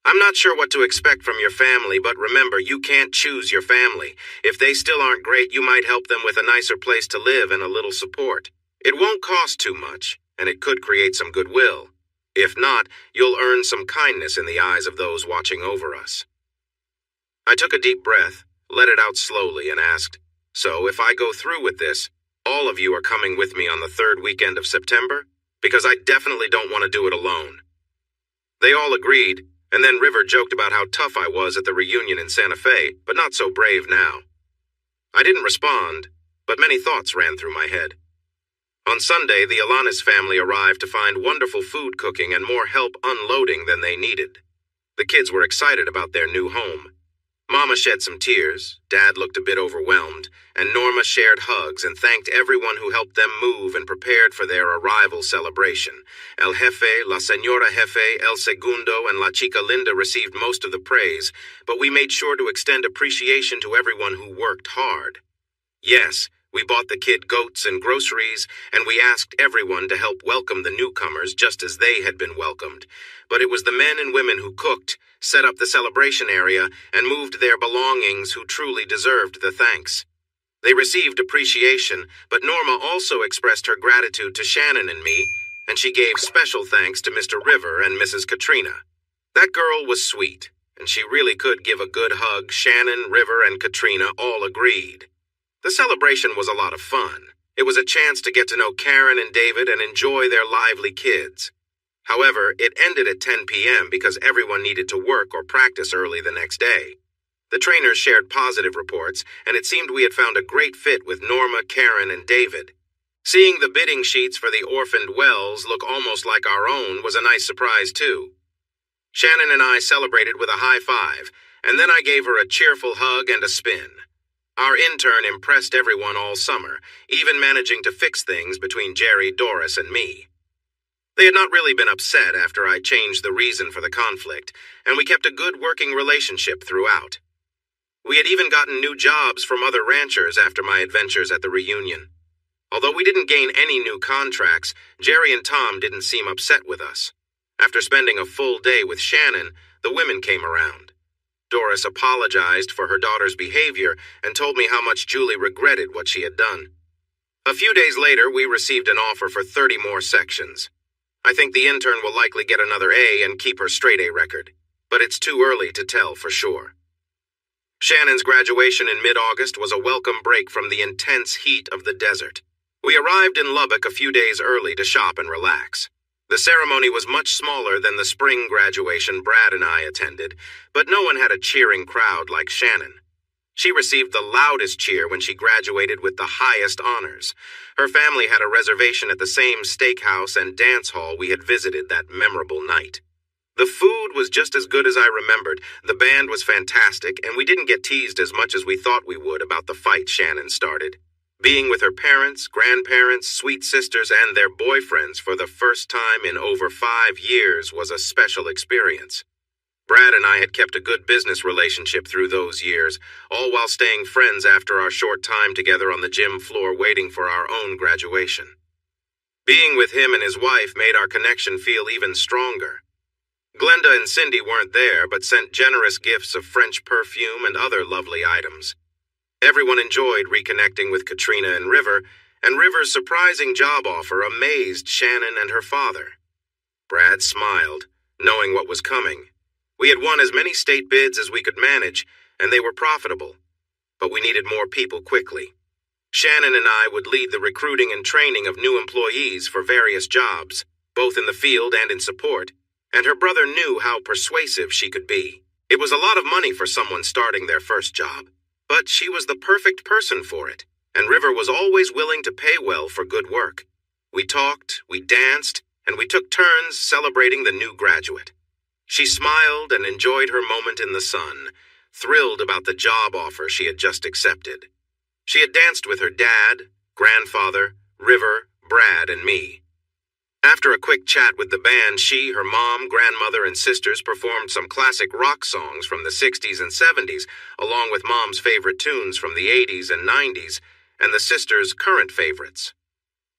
I'm not sure what to expect from your family, but remember, you can't choose your family. If they still aren't great, you might help them with a nicer place to live and a little support. It won't cost too much, and it could create some goodwill. If not, you'll earn some kindness in the eyes of those watching over us." I took a deep breath, let it out slowly, and asked, "So if I go through with this, all of you are coming with me on the 3rd weekend of September? because I definitely don't want to do it alone. They all agreed, and then River joked about how tough I was at the reunion in Santa Fe, but not so brave now. I didn't respond, but many thoughts ran through my head. On Sunday, the Alanis family arrived to find wonderful food cooking and more help unloading than they needed. The kids were excited about their new home. Mama shed some tears, Dad looked a bit overwhelmed, and Norma shared hugs and thanked everyone who helped them move and prepared for their arrival celebration. El Jefe, La Señora Jefe, El Segundo, and La Chica Linda received most of the praise, but we made sure to extend appreciation to everyone who worked hard. Yes, we bought the kid goats and groceries, and we asked everyone to help welcome the newcomers just as they had been welcomed. But it was the men and women who cooked, set up the celebration area, and moved their belongings who truly deserved the thanks. They received appreciation, but Norma also expressed her gratitude to Shannon and me, and she gave special thanks to Mr. River and Mrs. Katrina. That girl was sweet, and she really could give a good hug. Shannon, River, and Katrina all agreed. The celebration was a lot of fun. It was a chance to get to know Karen and David and enjoy their lively kids. However, it ended at 10 p.m. because everyone needed to work or practice early the next day. The trainers shared positive reports, and it seemed we had found a great fit with Norma, Karen, and David. Seeing the bidding sheets for the orphaned wells look almost like our own was a nice surprise, too. Shannon and I celebrated with a high five, and then I gave her a cheerful hug and a spin. Our intern impressed everyone all summer, even managing to fix things between Jerry, Doris, and me. They had not really been upset after I changed the reason for the conflict, and we kept a good working relationship throughout. We had even gotten new jobs from other ranchers after my adventures at the reunion. Although we didn't gain any new contracts, Jerry and Tom didn't seem upset with us. After spending a full day with Shannon, the women came around. Doris apologized for her daughter's behavior and told me how much Julie regretted what she had done. A few days later, we received an offer for 30 more sections. I think the intern will likely get another A and keep her straight A record, but it's too early to tell for sure. Shannon's graduation in mid-August was a welcome break from the intense heat of the desert. We arrived in Lubbock a few days early to shop and relax. The ceremony was much smaller than the spring graduation Brad and I attended, but no one had a cheering crowd like Shannon. She received the loudest cheer when she graduated with the highest honors. Her family had a reservation at the same steakhouse and dance hall we had visited that memorable night. The food was just as good as I remembered, the band was fantastic, and we didn't get teased as much as we thought we would about the fight Shannon started. Being with her parents, grandparents, sweet sisters, and their boyfriends for the first time in over 5 years was a special experience. Brad and I had kept a good business relationship through those years, all while staying friends after our short time together on the gym floor waiting for our own graduation. Being with him and his wife made our connection feel even stronger. Glenda and Cindy weren't there, but sent generous gifts of French perfume and other lovely items. Everyone enjoyed reconnecting with Katrina and River's surprising job offer amazed Shannon and her father. Brad smiled, knowing what was coming. We had won as many state bids as we could manage, and they were profitable. But we needed more people quickly. Shannon and I would lead the recruiting and training of new employees for various jobs, both in the field and in support, and her brother knew how persuasive she could be. It was a lot of money for someone starting their first job, but she was the perfect person for it, and River was always willing to pay well for good work. We talked, we danced, and we took turns celebrating the new graduate. She smiled and enjoyed her moment in the sun, thrilled about the job offer she had just accepted. She had danced with her dad, grandfather, River, Brad, and me. After a quick chat with the band, she, her mom, grandmother, and sisters performed some classic rock songs from the 60s and 70s, along with Mom's favorite tunes from the 80s and 90s, and the sisters' current favorites.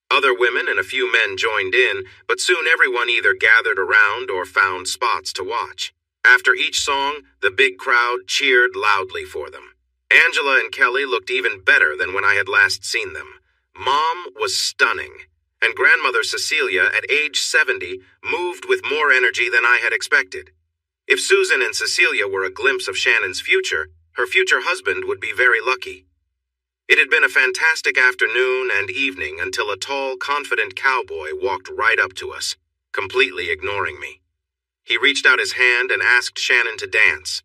Other women and a few men joined in, but soon everyone either gathered around or found spots to watch. After each song, the big crowd cheered loudly for them. Angela and Kelly looked even better than when I had last seen them. Mom was stunning, and Grandmother Cecilia, at age 70, moved with more energy than I had expected. If Susan and Cecilia were a glimpse of Shannon's future, her future husband would be very lucky. It had been a fantastic afternoon and evening until a tall, confident cowboy walked right up to us, completely ignoring me. He reached out his hand and asked Shannon to dance.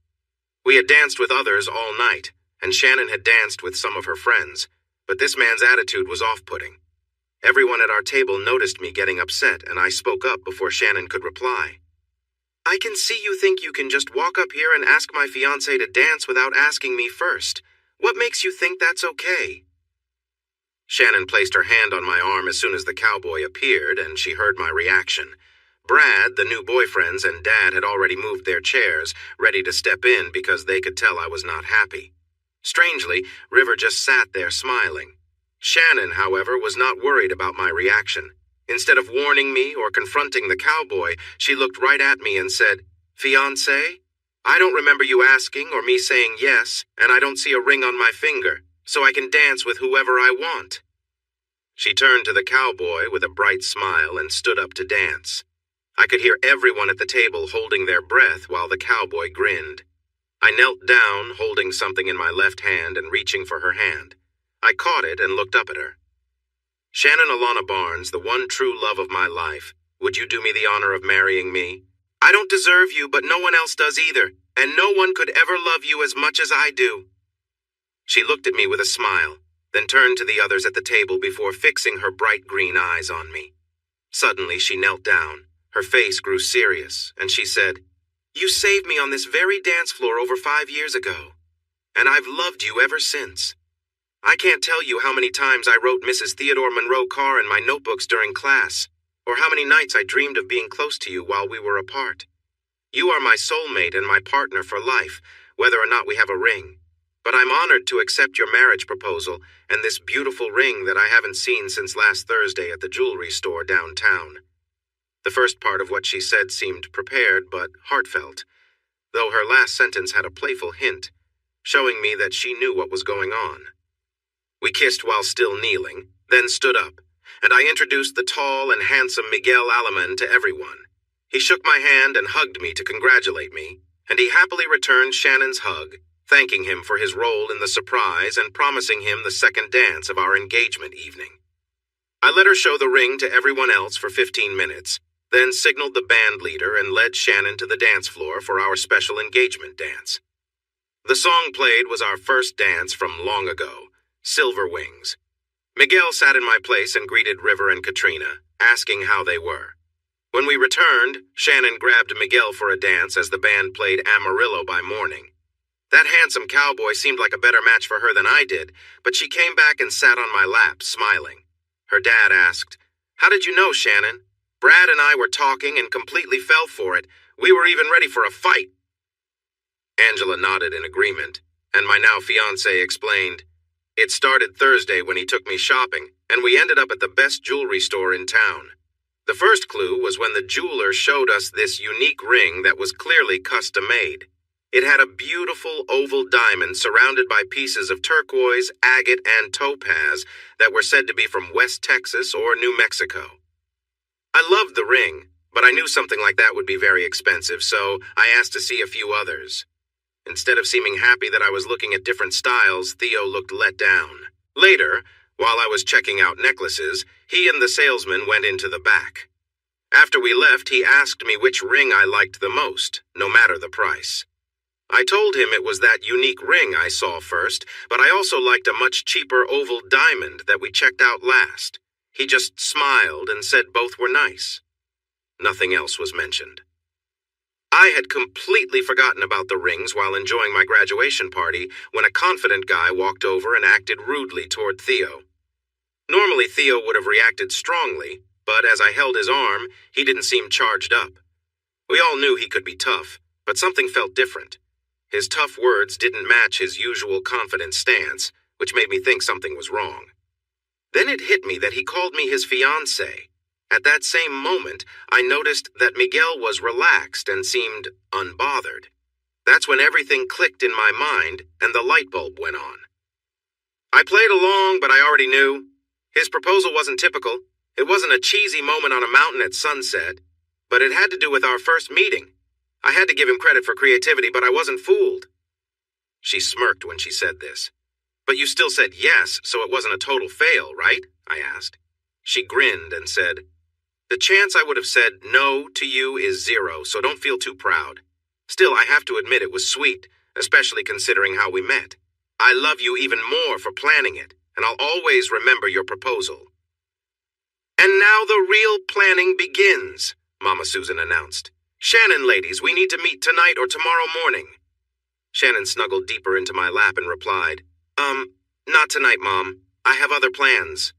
We had danced with others all night, and Shannon had danced with some of her friends, but this man's attitude was off-putting. Everyone at our table noticed me getting upset, and I spoke up before Shannon could reply. "I can see you think you can just walk up here and ask my fiancé to dance without asking me first. What makes you think that's okay?" Shannon placed her hand on my arm as soon as the cowboy appeared, and she heard my reaction. Brad, the new boyfriends, and Dad had already moved their chairs, ready to step in because they could tell I was not happy. Strangely, River just sat there smiling. Shannon, however, was not worried about my reaction. Instead of warning me or confronting the cowboy, she looked right at me and said, "Fiancé? I don't remember you asking or me saying yes, and I don't see a ring on my finger, so I can dance with whoever I want." She turned to the cowboy with a bright smile and stood up to dance. I could hear everyone at the table holding their breath while the cowboy grinned. I knelt down, holding something in my left hand and reaching for her hand. I caught it and looked up at her. "Shannon Alana Barnes, the one true love of my life, would you do me the honor of marrying me? I don't deserve you, but no one else does either, and no one could ever love you as much as I do." She looked at me with a smile, then turned to the others at the table before fixing her bright green eyes on me. Suddenly, she knelt down. Her face grew serious, and she said, "You saved me on this very dance floor over 5 years ago, and I've loved you ever since. I can't tell you how many times I wrote Mrs. Theodore Monroe Carr in my notebooks during class, or how many nights I dreamed of being close to you while we were apart. You are my soulmate and my partner for life, whether or not we have a ring. But I'm honored to accept your marriage proposal and this beautiful ring that I haven't seen since last Thursday at the jewelry store downtown." The first part of what she said seemed prepared but heartfelt, though her last sentence had a playful hint, showing me that she knew what was going on. We kissed while still kneeling, then stood up, and I introduced the tall and handsome Miguel Alaman to everyone. He shook my hand and hugged me to congratulate me, and he happily returned Shannon's hug, thanking him for his role in the surprise and promising him the second dance of our engagement evening. I let her show the ring to everyone else for 15 minutes, then signaled the band leader and led Shannon to the dance floor for our special engagement dance. The song played was our first dance from long ago, Silver Wings. Miguel sat in my place and greeted River and Katrina, asking how they were. When we returned, Shannon grabbed Miguel for a dance as the band played Amarillo by Morning. That handsome cowboy seemed like a better match for her than I did, but she came back and sat on my lap, smiling. Her dad asked, "How did you know, Shannon? Brad and I were talking and completely fell for it. We were even ready for a fight." Angela nodded in agreement, and my now fiancé explained, "It started Thursday when he took me shopping, and we ended up at the best jewelry store in town. The first clue was when the jeweler showed us this unique ring that was clearly custom-made. It had a beautiful oval diamond surrounded by pieces of turquoise, agate, and topaz that were said to be from West Texas or New Mexico. I loved the ring, but I knew something like that would be very expensive, so I asked to see a few others. Instead of seeming happy that I was looking at different styles, Theo looked let down. Later, while I was checking out necklaces, he and the salesman went into the back. After we left, he asked me which ring I liked the most, no matter the price. I told him it was that unique ring I saw first, but I also liked a much cheaper oval diamond that we checked out last. He just smiled and said both were nice. Nothing else was mentioned. I had completely forgotten about the rings while enjoying my graduation party when a confident guy walked over and acted rudely toward Theo. Normally Theo would have reacted strongly, but as I held his arm, he didn't seem charged up. We all knew he could be tough, but something felt different. His tough words didn't match his usual confident stance, which made me think something was wrong. Then it hit me that he called me his fiancé. At that same moment, I noticed that Miguel was relaxed and seemed unbothered. That's when everything clicked in my mind and the light bulb went on. I played along, but I already knew. His proposal wasn't typical. It wasn't a cheesy moment on a mountain at sunset, but it had to do with our first meeting. I had to give him credit for creativity, but I wasn't fooled. She smirked when she said this. But you still said yes, so it wasn't a total fail, right? I asked. She grinned and said, "The chance I would have said no to you is 0, so don't feel too proud. Still, I have to admit it was sweet, especially considering how we met. I love you even more for planning it, and I'll always remember your proposal." "And now the real planning begins," Mama Susan announced. "Shannon, ladies, we need to meet tonight or tomorrow morning." Shannon snuggled deeper into my lap and replied, Not tonight, Mom. I have other plans."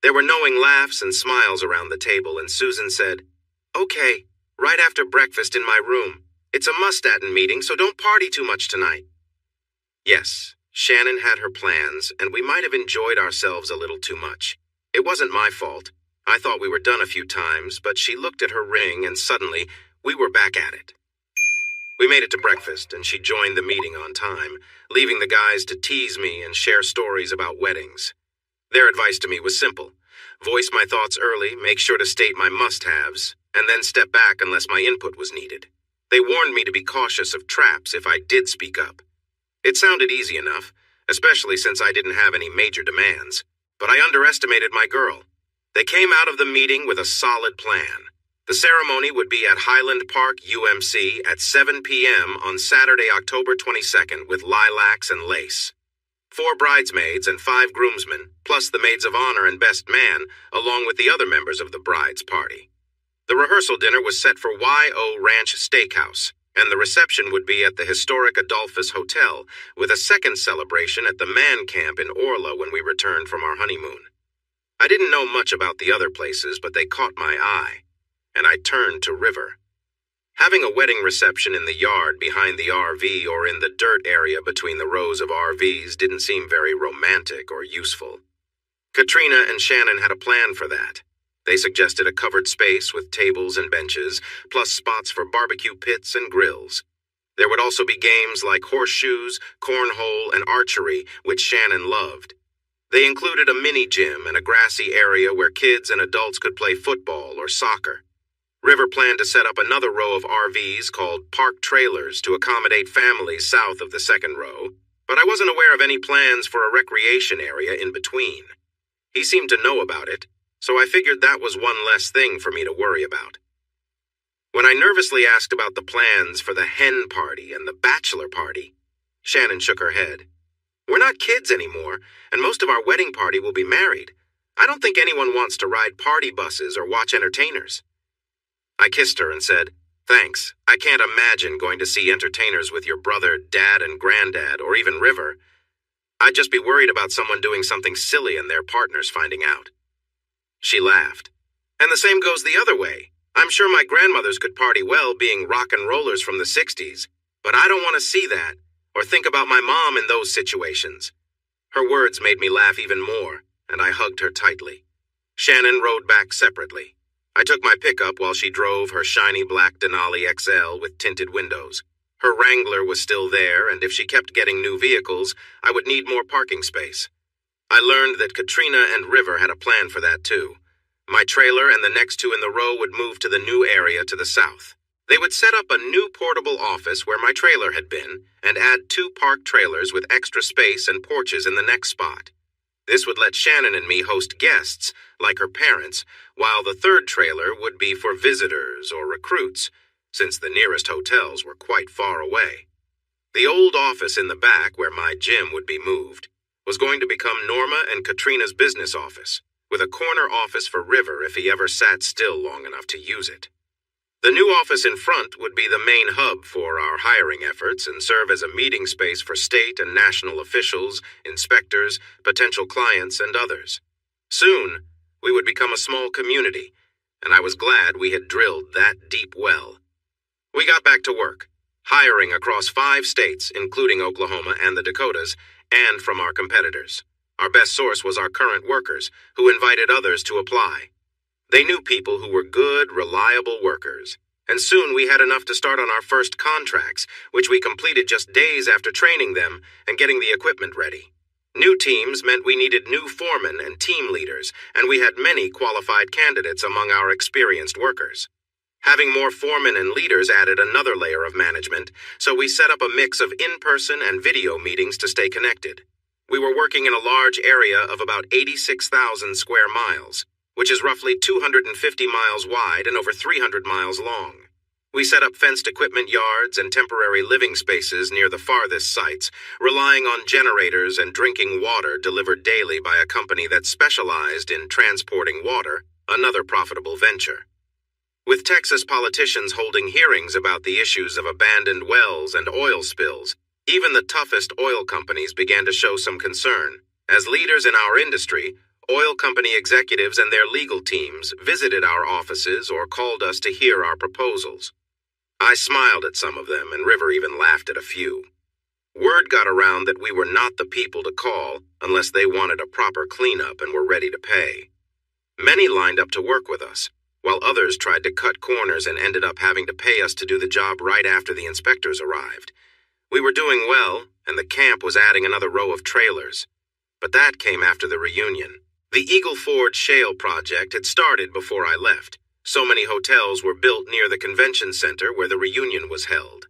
There were knowing laughs and smiles around the table, and Susan said, "Okay, right after breakfast in my room. It's a Mustatin meeting, so don't party too much tonight." Yes, Shannon had her plans, and we might have enjoyed ourselves a little too much. It wasn't my fault. I thought we were done a few times, but she looked at her ring, and suddenly, we were back at it. We made it to breakfast, and she joined the meeting on time, leaving the guys to tease me and share stories about weddings. Their advice to me was simple: voice my thoughts early, make sure to state my must-haves, and then step back unless my input was needed. They warned me to be cautious of traps if I did speak up. It sounded easy enough, especially since I didn't have any major demands, but I underestimated my girl. They came out of the meeting with a solid plan. The ceremony would be at Highland Park, UMC, at 7 p.m. on Saturday, October 22nd, with lilacs and lace. 4 bridesmaids and 5 groomsmen, plus the maids of honor and best man, along with the other members of the bride's party. The rehearsal dinner was set for Y.O. Ranch Steakhouse, and the reception would be at the historic Adolphus Hotel, with a second celebration at the Man Camp in Orla when we returned from our honeymoon. I didn't know much about the other places, but they caught my eye, and I turned to River. Having a wedding reception in the yard behind the RV or in the dirt area between the rows of RVs didn't seem very romantic or useful. Katrina and Shannon had a plan for that. They suggested a covered space with tables and benches, plus spots for barbecue pits and grills. There would also be games like horseshoes, cornhole, and archery, which Shannon loved. They included a mini gym and a grassy area where kids and adults could play football or soccer. River planned to set up another row of RVs called park trailers to accommodate families south of the second row, but I wasn't aware of any plans for a recreation area in between. He seemed to know about it, so I figured that was one less thing for me to worry about. When I nervously asked about the plans for the hen party and the bachelor party, Shannon shook her head. "We're not kids anymore, and most of our wedding party will be married. I don't think anyone wants to ride party buses or watch entertainers." I kissed her and said, "Thanks. I can't imagine going to see entertainers with your brother, dad, and granddad, or even River. I'd just be worried about someone doing something silly and their partners finding out." She laughed. "And the same goes the other way. I'm sure my grandmothers could party well being rock and rollers from the 60s, but I don't want to see that or think about my mom in those situations." Her words made me laugh even more, and I hugged her tightly. Shannon rode back separately. I took my pickup while she drove her shiny black Denali XL with tinted windows. Her Wrangler was still there, and if she kept getting new vehicles, I would need more parking space. I learned that Katrina and River had a plan for that too. My trailer and the next 2 in the row would move to the new area to the south. They would set up a new portable office where my trailer had been, and add 2 parked trailers with extra space and porches in the next spot. This would let Shannon and me host guests, like her parents, while the third trailer would be for visitors or recruits, since the nearest hotels were quite far away. The old office in the back, where my gym would be moved, was going to become Norma and Katrina's business office, with a corner office for River if he ever sat still long enough to use it. The new office in front would be the main hub for our hiring efforts and serve as a meeting space for state and national officials, inspectors, potential clients, and others. Soon, we would become a small community, and I was glad we had drilled that deep well. We got back to work, hiring across 5 states, including Oklahoma and the Dakotas, and from our competitors. Our best source was our current workers, who invited others to apply. They knew people who were good, reliable workers, and soon we had enough to start on our first contracts, which we completed just days after training them and getting the equipment ready. New teams meant we needed new foremen and team leaders, and we had many qualified candidates among our experienced workers. Having more foremen and leaders added another layer of management, so we set up a mix of in-person and video meetings to stay connected. We were working in a large area of about 86,000 square miles, which is roughly 250 miles wide and over 300 miles long. We set up fenced equipment yards and temporary living spaces near the farthest sites, relying on generators and drinking water delivered daily by a company that specialized in transporting water, another profitable venture. With Texas politicians holding hearings about the issues of abandoned wells and oil spills, even the toughest oil companies began to show some concern. As leaders in our industry, oil company executives and their legal teams visited our offices or called us to hear our proposals. I smiled at some of them, and River even laughed at a few. Word got around that we were not the people to call unless they wanted a proper cleanup and were ready to pay. Many lined up to work with us, while others tried to cut corners and ended up having to pay us to do the job right after the inspectors arrived. We were doing well, and the camp was adding another row of trailers. But that came after the reunion. The Eagle Ford Shale project had started before I left. So many hotels were built near the convention center where the reunion was held.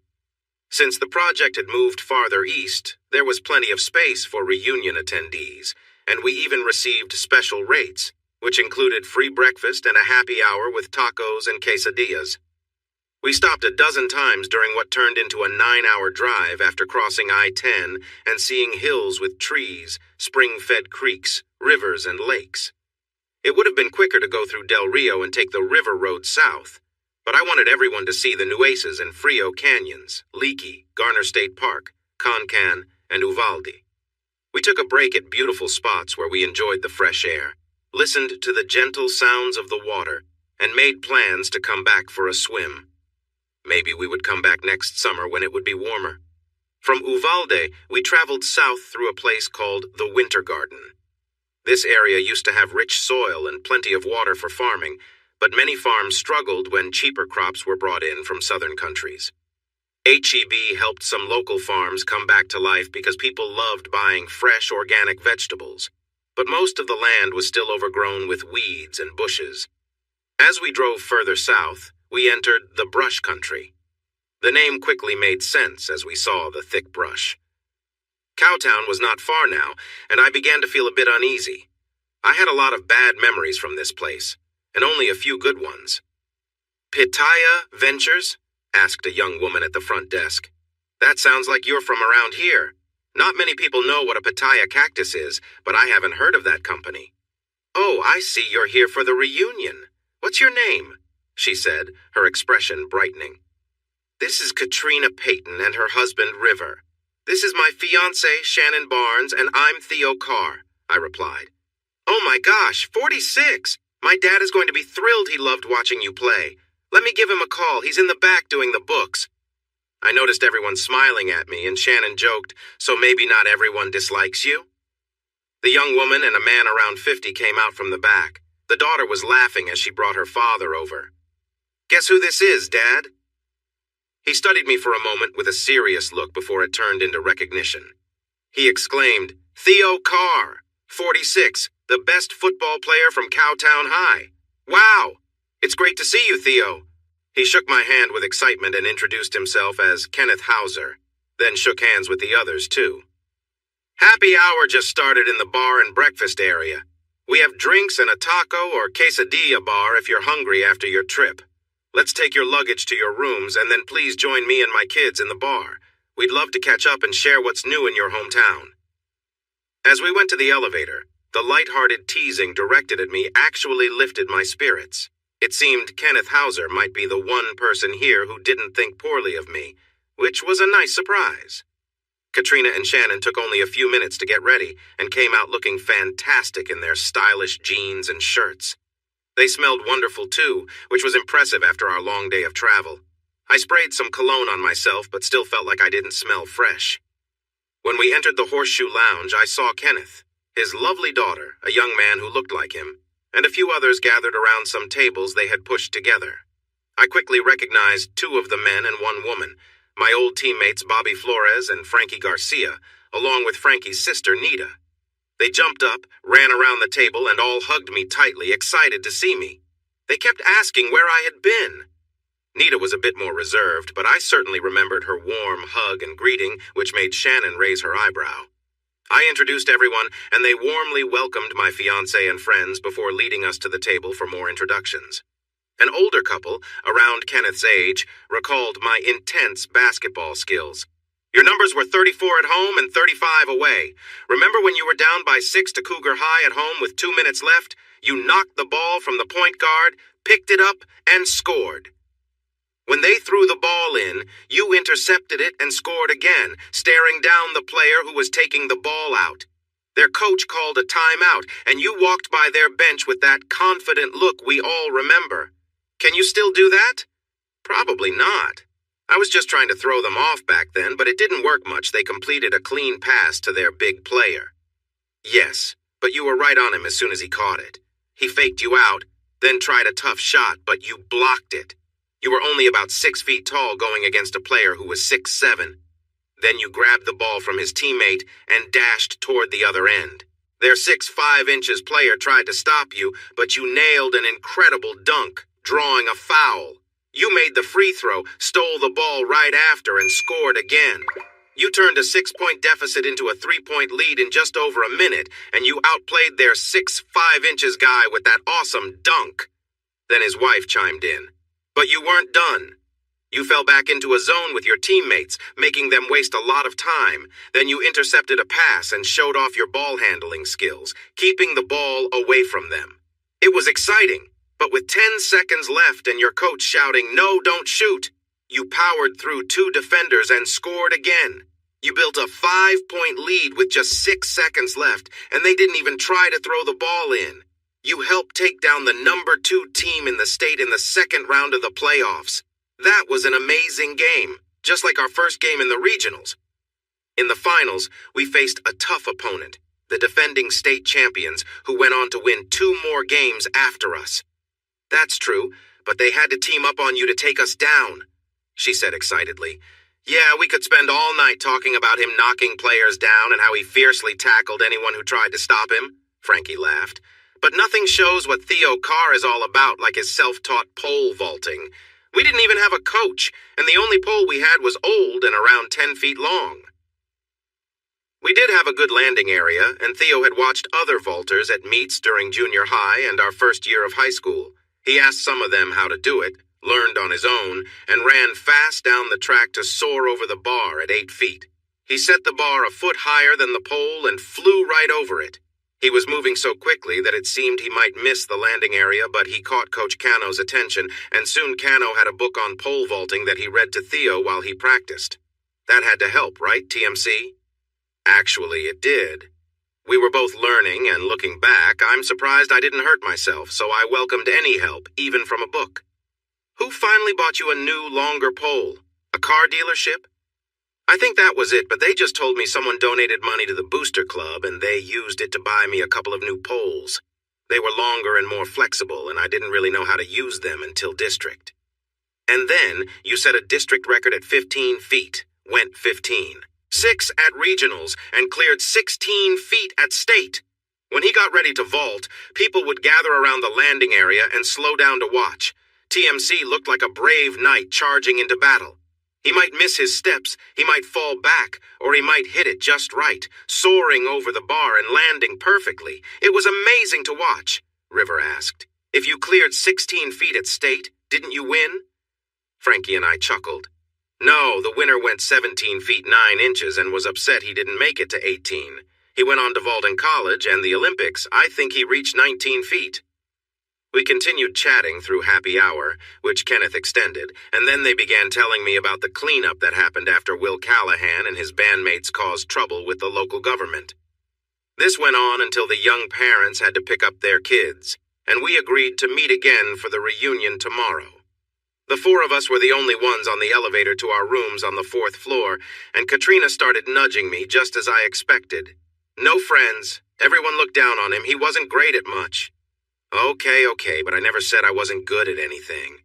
Since the project had moved farther east, there was plenty of space for reunion attendees, and we even received special rates, which included free breakfast and a happy hour with tacos and quesadillas. We stopped a dozen times during what turned into a 9-hour drive after crossing I-10 and seeing hills with trees, spring-fed creeks, rivers, and lakes. It would have been quicker to go through Del Rio and take the river road south, but I wanted everyone to see the Nueces and Frio Canyons, Leakey, Garner State Park, Concan, and Uvalde. We took a break at beautiful spots where we enjoyed the fresh air, listened to the gentle sounds of the water, and made plans to come back for a swim. Maybe we would come back next summer when it would be warmer. From Uvalde, we traveled south through a place called the Winter Garden. This area used to have rich soil and plenty of water for farming, but many farms struggled when cheaper crops were brought in from southern countries. HEB helped some local farms come back to life because people loved buying fresh organic vegetables, but most of the land was still overgrown with weeds and bushes. As we drove further south, we entered the brush country. The name quickly made sense as we saw the thick brush. Cowtown was not far now, and I began to feel a bit uneasy. I had a lot of bad memories from this place, and only a few good ones. Pitaya Ventures? Asked a young woman at the front desk. That sounds like you're from around here. Not many people know what a pitaya cactus is, but I haven't heard of that company. Oh, I see you're here for the reunion. What's your name? She said, her expression brightening. This is Katrina Payton and her husband, River. This is my fiancée, Shannon Barnes, and I'm Theo Carr, I replied. Oh my gosh, 46! My dad is going to be thrilled he loved watching you play. Let me give him a call. He's in the back doing the books. I noticed everyone smiling at me, and Shannon joked, so maybe not everyone dislikes you? The young woman and a man around 50 came out from the back. The daughter was laughing as she brought her father over. Guess who this is, Dad? He studied me for a moment with a serious look before it turned into recognition. He exclaimed, Theo Carr, 46, the best football player from Cowtown High. Wow! It's great to see you, Theo. He shook my hand with excitement and introduced himself as Kenneth Hauser, then shook hands with the others, too. Happy hour just started in the bar and breakfast area. We have drinks and a taco or quesadilla bar if you're hungry after your trip. Let's take your luggage to your rooms and then please join me and my kids in the bar. We'd love to catch up and share what's new in your hometown. As we went to the elevator, the light-hearted teasing directed at me actually lifted my spirits. It seemed Kenneth Hauser might be the one person here who didn't think poorly of me, which was a nice surprise. Katrina and Shannon took only a few minutes to get ready and came out looking fantastic in their stylish jeans and shirts. They smelled wonderful too, which was impressive after our long day of travel. I sprayed some cologne on myself but still felt like I didn't smell fresh. When we entered the Horseshoe Lounge, I saw Kenneth, his lovely daughter, a young man who looked like him, and a few others gathered around some tables they had pushed together. I quickly recognized two of the men and one woman, my old teammates Bobby Flores and Frankie Garcia, along with Frankie's sister Nita. They jumped up, ran around the table, and all hugged me tightly, excited to see me. They kept asking where I had been. Nita was a bit more reserved, but I certainly remembered her warm hug and greeting, which made Shannon raise her eyebrow. I introduced everyone, and they warmly welcomed my fiancé and friends before leading us to the table for more introductions. An older couple, around Kenneth's age, recalled my intense basketball skills. Your numbers were 34 at home and 35 away. Remember when you were down by 6 to Cougar High at home with 2 minutes left? You knocked the ball from the point guard, picked it up, and scored. When they threw the ball in, you intercepted it and scored again, staring down the player who was taking the ball out. Their coach called a timeout, and you walked by their bench with that confident look we all remember. Can you still do that? Probably not. I was just trying to throw them off back then, but it didn't work much. They completed a clean pass to their big player. Yes, but you were right on him as soon as he caught it. He faked you out, then tried a tough shot, but you blocked it. You were only about 6 feet tall going against a player who was 6'7". Then you grabbed the ball from his teammate and dashed toward the other end. Their 6'5" player tried to stop you, but you nailed an incredible dunk, drawing a foul. You made the free throw, stole the ball right after, and scored again. You turned a 6-point deficit into a 3-point lead in just over a minute, and you outplayed their 6'5" guy with that awesome dunk. Then his wife chimed in. But you weren't done. You fell back into a zone with your teammates, making them waste a lot of time. Then you intercepted a pass and showed off your ball handling skills, keeping the ball away from them. It was exciting, but with 10 seconds left and your coach shouting, "No, don't shoot," you powered through 2 defenders and scored again. You built a 5-point lead with just 6 seconds left, and they didn't even try to throw the ball in. You helped take down the number 2 team in the state in the second round of the playoffs. That was an amazing game, just like our first game in the regionals. In the finals, we faced a tough opponent, the defending state champions, who went on to win 2 more games after us. That's true, but they had to team up on you to take us down, she said excitedly. Yeah, we could spend all night talking about him knocking players down and how he fiercely tackled anyone who tried to stop him, Frankie laughed. But nothing shows what Theo Carr is all about like his self-taught pole vaulting. We didn't even have a coach, and the only pole we had was old and around 10 feet long. We did have a good landing area, and Theo had watched other vaulters at meets during junior high and our first year of high school. He asked some of them how to do it, learned on his own, and ran fast down the track to soar over the bar at 8 feet. He set the bar a foot higher than the pole and flew right over it. He was moving so quickly that it seemed he might miss the landing area, but he caught Coach Cano's attention, and soon Cano had a book on pole vaulting that he read to Theo while he practiced. That had to help, right, TMC? Actually, it did. We were both learning, and looking back, I'm surprised I didn't hurt myself, so I welcomed any help, even from a book. Who finally bought you a new, longer pole? A car dealership? I think that was it, but they just told me someone donated money to the Booster Club, and they used it to buy me a couple of new poles. They were longer and more flexible, and I didn't really know how to use them until district. And then you set a district record at 15 feet, went 15. 6 at regionals, and cleared 16 feet at state. When he got ready to vault, people would gather around the landing area and slow down to watch. TMC looked like a brave knight charging into battle. He might miss his steps, he might fall back, or he might hit it just right, soaring over the bar and landing perfectly. It was amazing to watch, River asked. If you cleared 16 feet at state, didn't you win? Frankie and I chuckled. No, the winner went 17 feet 9 inches and was upset he didn't make it to 18. He went on to vault in college and the Olympics. I think he reached 19 feet. We continued chatting through happy hour, which Kenneth extended, and then they began telling me about the cleanup that happened after Will Callahan and his bandmates caused trouble with the local government. This went on until the young parents had to pick up their kids, and we agreed to meet again for the reunion tomorrow. The 4 of us were the only ones on the elevator to our rooms on the 4th floor, and Katrina started nudging me just as I expected. No friends. Everyone looked down on him. He wasn't great at much. Okay, but I never said I wasn't good at anything.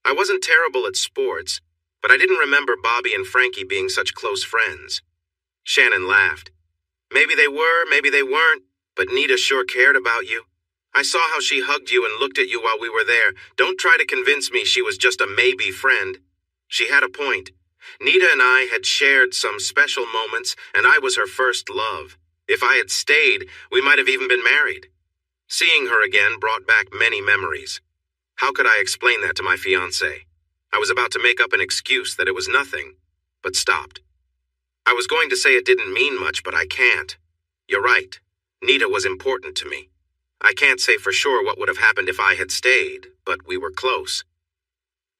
I wasn't terrible at sports, but I didn't remember Bobby and Frankie being such close friends. Shannon laughed. Maybe they were, maybe they weren't, but Nita sure cared about you. I saw how she hugged you and looked at you while we were there. Don't try to convince me she was just a maybe friend. She had a point. Nita and I had shared some special moments, and I was her first love. If I had stayed, we might have even been married. Seeing her again brought back many memories. How could I explain that to my fiancée? I was about to make up an excuse that it was nothing, but stopped. I was going to say it didn't mean much, but I can't. You're right. Nita was important to me. I can't say for sure what would have happened if I had stayed, but we were close.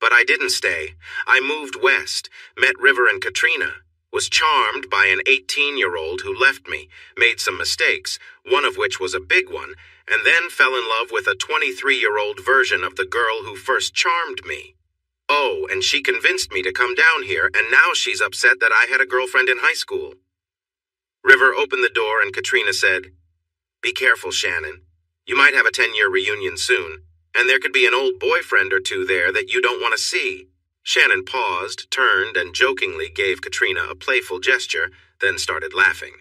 But I didn't stay. I moved west, met River and Katrina, was charmed by an 18-year-old who left me, made some mistakes, one of which was a big one, and then fell in love with a 23-year-old version of the girl who first charmed me. Oh, and she convinced me to come down here, and now she's upset that I had a girlfriend in high school. River opened the door and Katrina said, "Be careful, Shannon. You might have a 10-year reunion soon, and there could be an old boyfriend or two there that you don't want to see." Shannon paused, turned, and jokingly gave Katrina a playful gesture, then started laughing.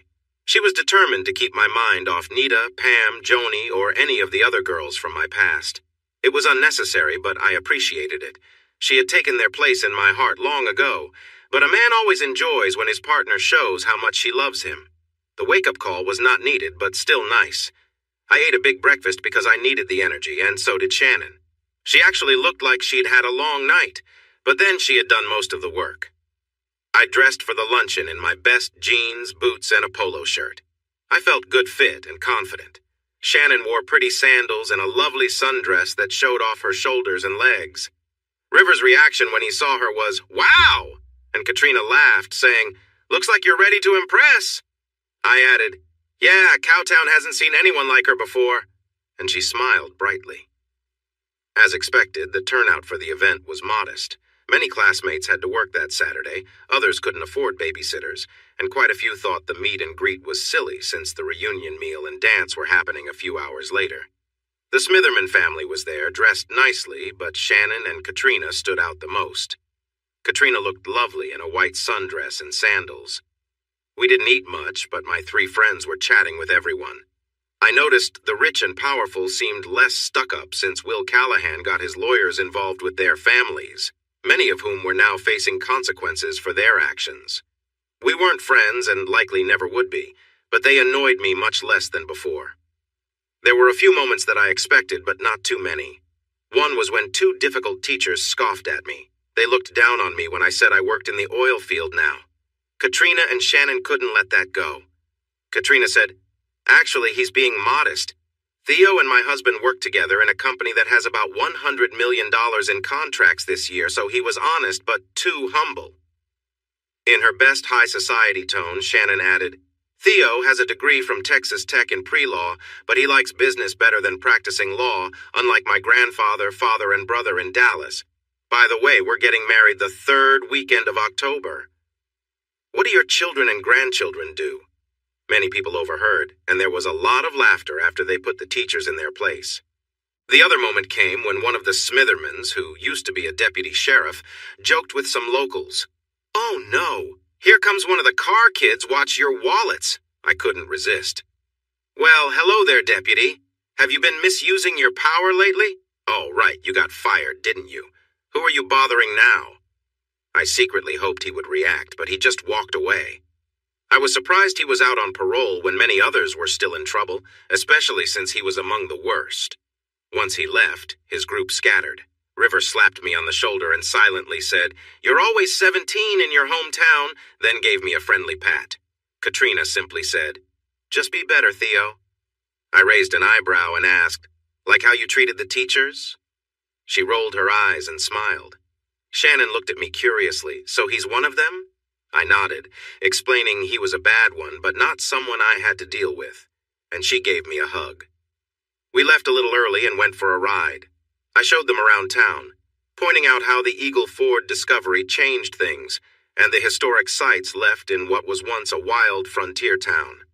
She was determined to keep my mind off Nita, Pam, Joni, or any of the other girls from my past. It was unnecessary, but I appreciated it. She had taken their place in my heart long ago, but a man always enjoys when his partner shows how much she loves him. The wake-up call was not needed, but still nice. I ate a big breakfast because I needed the energy, and so did Shannon. She actually looked like she'd had a long night, but then she had done most of the work. I dressed for the luncheon in my best jeans, boots, and a polo shirt. I felt good fit and confident. Shannon wore pretty sandals and a lovely sundress that showed off her shoulders and legs. River's reaction when he saw her was, "Wow!" and Katrina laughed, saying, "Looks like you're ready to impress." I added, "Yeah, Cowtown hasn't seen anyone like her before," and she smiled brightly. As expected, the turnout for the event was modest. Many classmates had to work that Saturday, others couldn't afford babysitters, and quite a few thought the meet and greet was silly since the reunion meal and dance were happening a few hours later. The Smitherman family was there, dressed nicely, but Shannon and Katrina stood out the most. Katrina looked lovely in a white sundress and sandals. We didn't eat much, but my three friends were chatting with everyone. I noticed the rich and powerful seemed less stuck-up since Will Callahan got his lawyers involved with their families, many of whom were now facing consequences for their actions. We weren't friends and likely never would be, but they annoyed me much less than before. There were a few moments that I expected, but not too many. One was when two difficult teachers scoffed at me. They looked down on me when I said I worked in the oil field now. Katrina and Shannon couldn't let that go. Katrina said, "Actually, he's being modest. Theo and my husband work together in a company that has about $100 million in contracts this year, so he was honest but too humble." In her best high society tone, Shannon added, "Theo has a degree from Texas Tech in pre-law, but he likes business better than practicing law, unlike my grandfather, father, and brother in Dallas. By the way, we're getting married the third weekend of October." "What do your children and grandchildren do?" Many people overheard, and there was a lot of laughter after they put the teachers in their place. The other moment came when one of the Smithermans, who used to be a deputy sheriff, joked with some locals. "Oh no, here comes one of the car kids, watch your wallets." I couldn't resist. "Well, hello there, deputy. Have you been misusing your power lately? Oh, right, you got fired, didn't you? Who are you bothering now?" I secretly hoped he would react, but he just walked away. I was surprised he was out on parole when many others were still in trouble, especially since he was among the worst. Once he left, his group scattered. River slapped me on the shoulder and silently said, "You're always 17 in your hometown," then gave me a friendly pat. Katrina simply said, "Just be better, Theo." I raised an eyebrow and asked, "Like how you treated the teachers?" She rolled her eyes and smiled. Shannon looked at me curiously. "So he's one of them?" I nodded, explaining he was a bad one, but not someone I had to deal with, and she gave me a hug. We left a little early and went for a ride. I showed them around town, pointing out how the Eagle Ford discovery changed things, and the historic sites left in what was once a wild frontier town.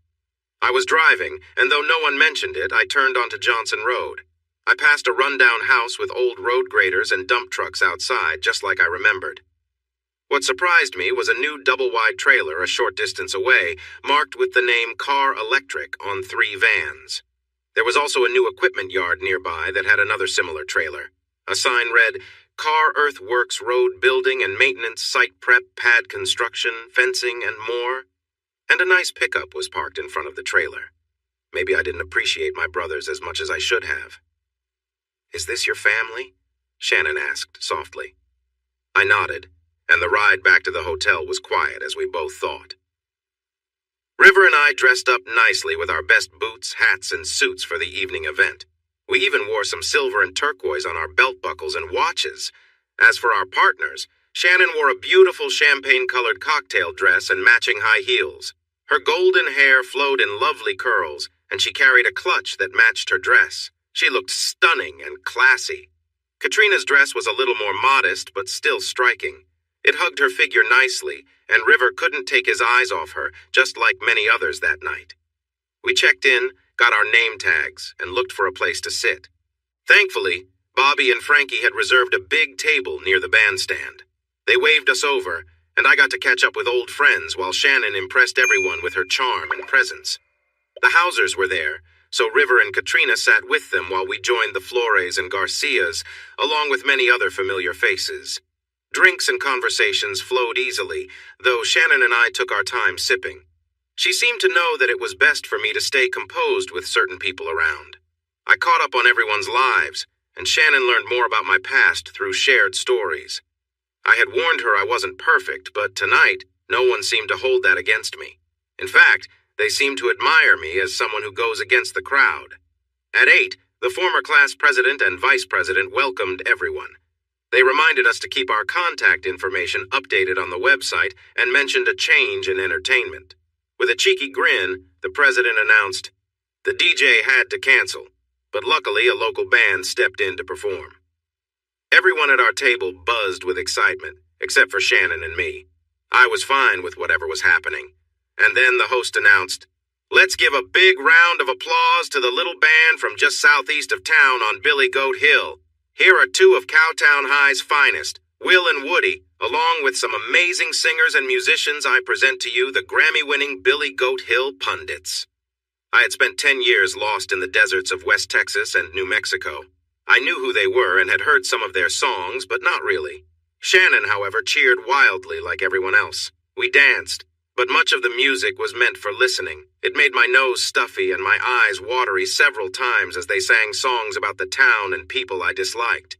I was driving, and though no one mentioned it, I turned onto Johnson Road. I passed a rundown house with old road graders and dump trucks outside, just like I remembered. What surprised me was a new double-wide trailer a short distance away, marked with the name Car Electric on 3 vans. There was also a new equipment yard nearby that had another similar trailer. A sign read, "Car Earthworks Road Building and Maintenance Site Prep Pad Construction, Fencing, and More." and a nice pickup was parked in front of the trailer. Maybe I didn't appreciate my brothers as much as I should have. "Is this your family?" Shannon asked softly. I nodded, and the ride back to the hotel was quiet as we both thought. River and I dressed up nicely with our best boots, hats, and suits for the evening event. We even wore some silver and turquoise on our belt buckles and watches. As for our partners, Shannon wore a beautiful champagne-colored cocktail dress and matching high heels. Her golden hair flowed in lovely curls, and she carried a clutch that matched her dress. She looked stunning and classy. Katrina's dress was a little more modest, but still striking. It hugged her figure nicely, and River couldn't take his eyes off her, just like many others that night. We checked in, got our name tags, and looked for a place to sit. Thankfully, Bobby and Frankie had reserved a big table near the bandstand. They waved us over, and I got to catch up with old friends while Shannon impressed everyone with her charm and presence. The Hausers were there, so River and Katrina sat with them while we joined the Flores and Garcias, along with many other familiar faces. Drinks and conversations flowed easily, though Shannon and I took our time sipping. She seemed to know that it was best for me to stay composed with certain people around. I caught up on everyone's lives, and Shannon learned more about my past through shared stories. I had warned her I wasn't perfect, but tonight, no one seemed to hold that against me. In fact, they seemed to admire me as someone who goes against the crowd. At 8, the former class president and vice president welcomed everyone. They reminded us to keep our contact information updated on the website and mentioned a change in entertainment. With a cheeky grin, the president announced, "The DJ had to cancel, but luckily a local band stepped in to perform." Everyone at our table buzzed with excitement, except for Shannon and me. I was fine with whatever was happening. And then the host announced, "Let's give a big round of applause to the little band from just southeast of town on Billy Goat Hill. Here are two of Cowtown High's finest, Will and Woody, along with some amazing singers and musicians. I present to you the Grammy-winning Billy Goat Hill Pundits." I had spent 10 years lost in the deserts of West Texas and New Mexico. I knew who they were and had heard some of their songs, but not really. Shannon, however, cheered wildly like everyone else. We danced, but much of the music was meant for listening. It made my nose stuffy and my eyes watery several times as they sang songs about the town and people I disliked.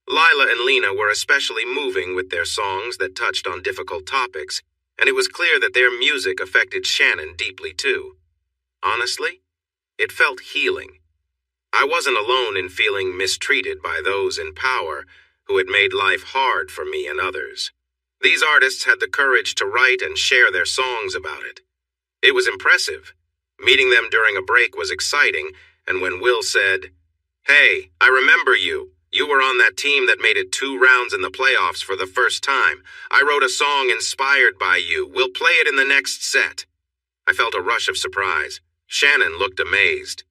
Lila and Lena were especially moving with their songs that touched on difficult topics, and it was clear that their music affected Shannon deeply too. Honestly, it felt healing. I wasn't alone in feeling mistreated by those in power who had made life hard for me and others. These artists had the courage to write and share their songs about it. It was impressive. Meeting them during a break was exciting, and when Will said, "Hey, I remember you. You were on that team that made it 2 rounds in the playoffs for the first time. I wrote a song inspired by you. We'll play it in the next set." I felt a rush of surprise. Shannon looked amazed.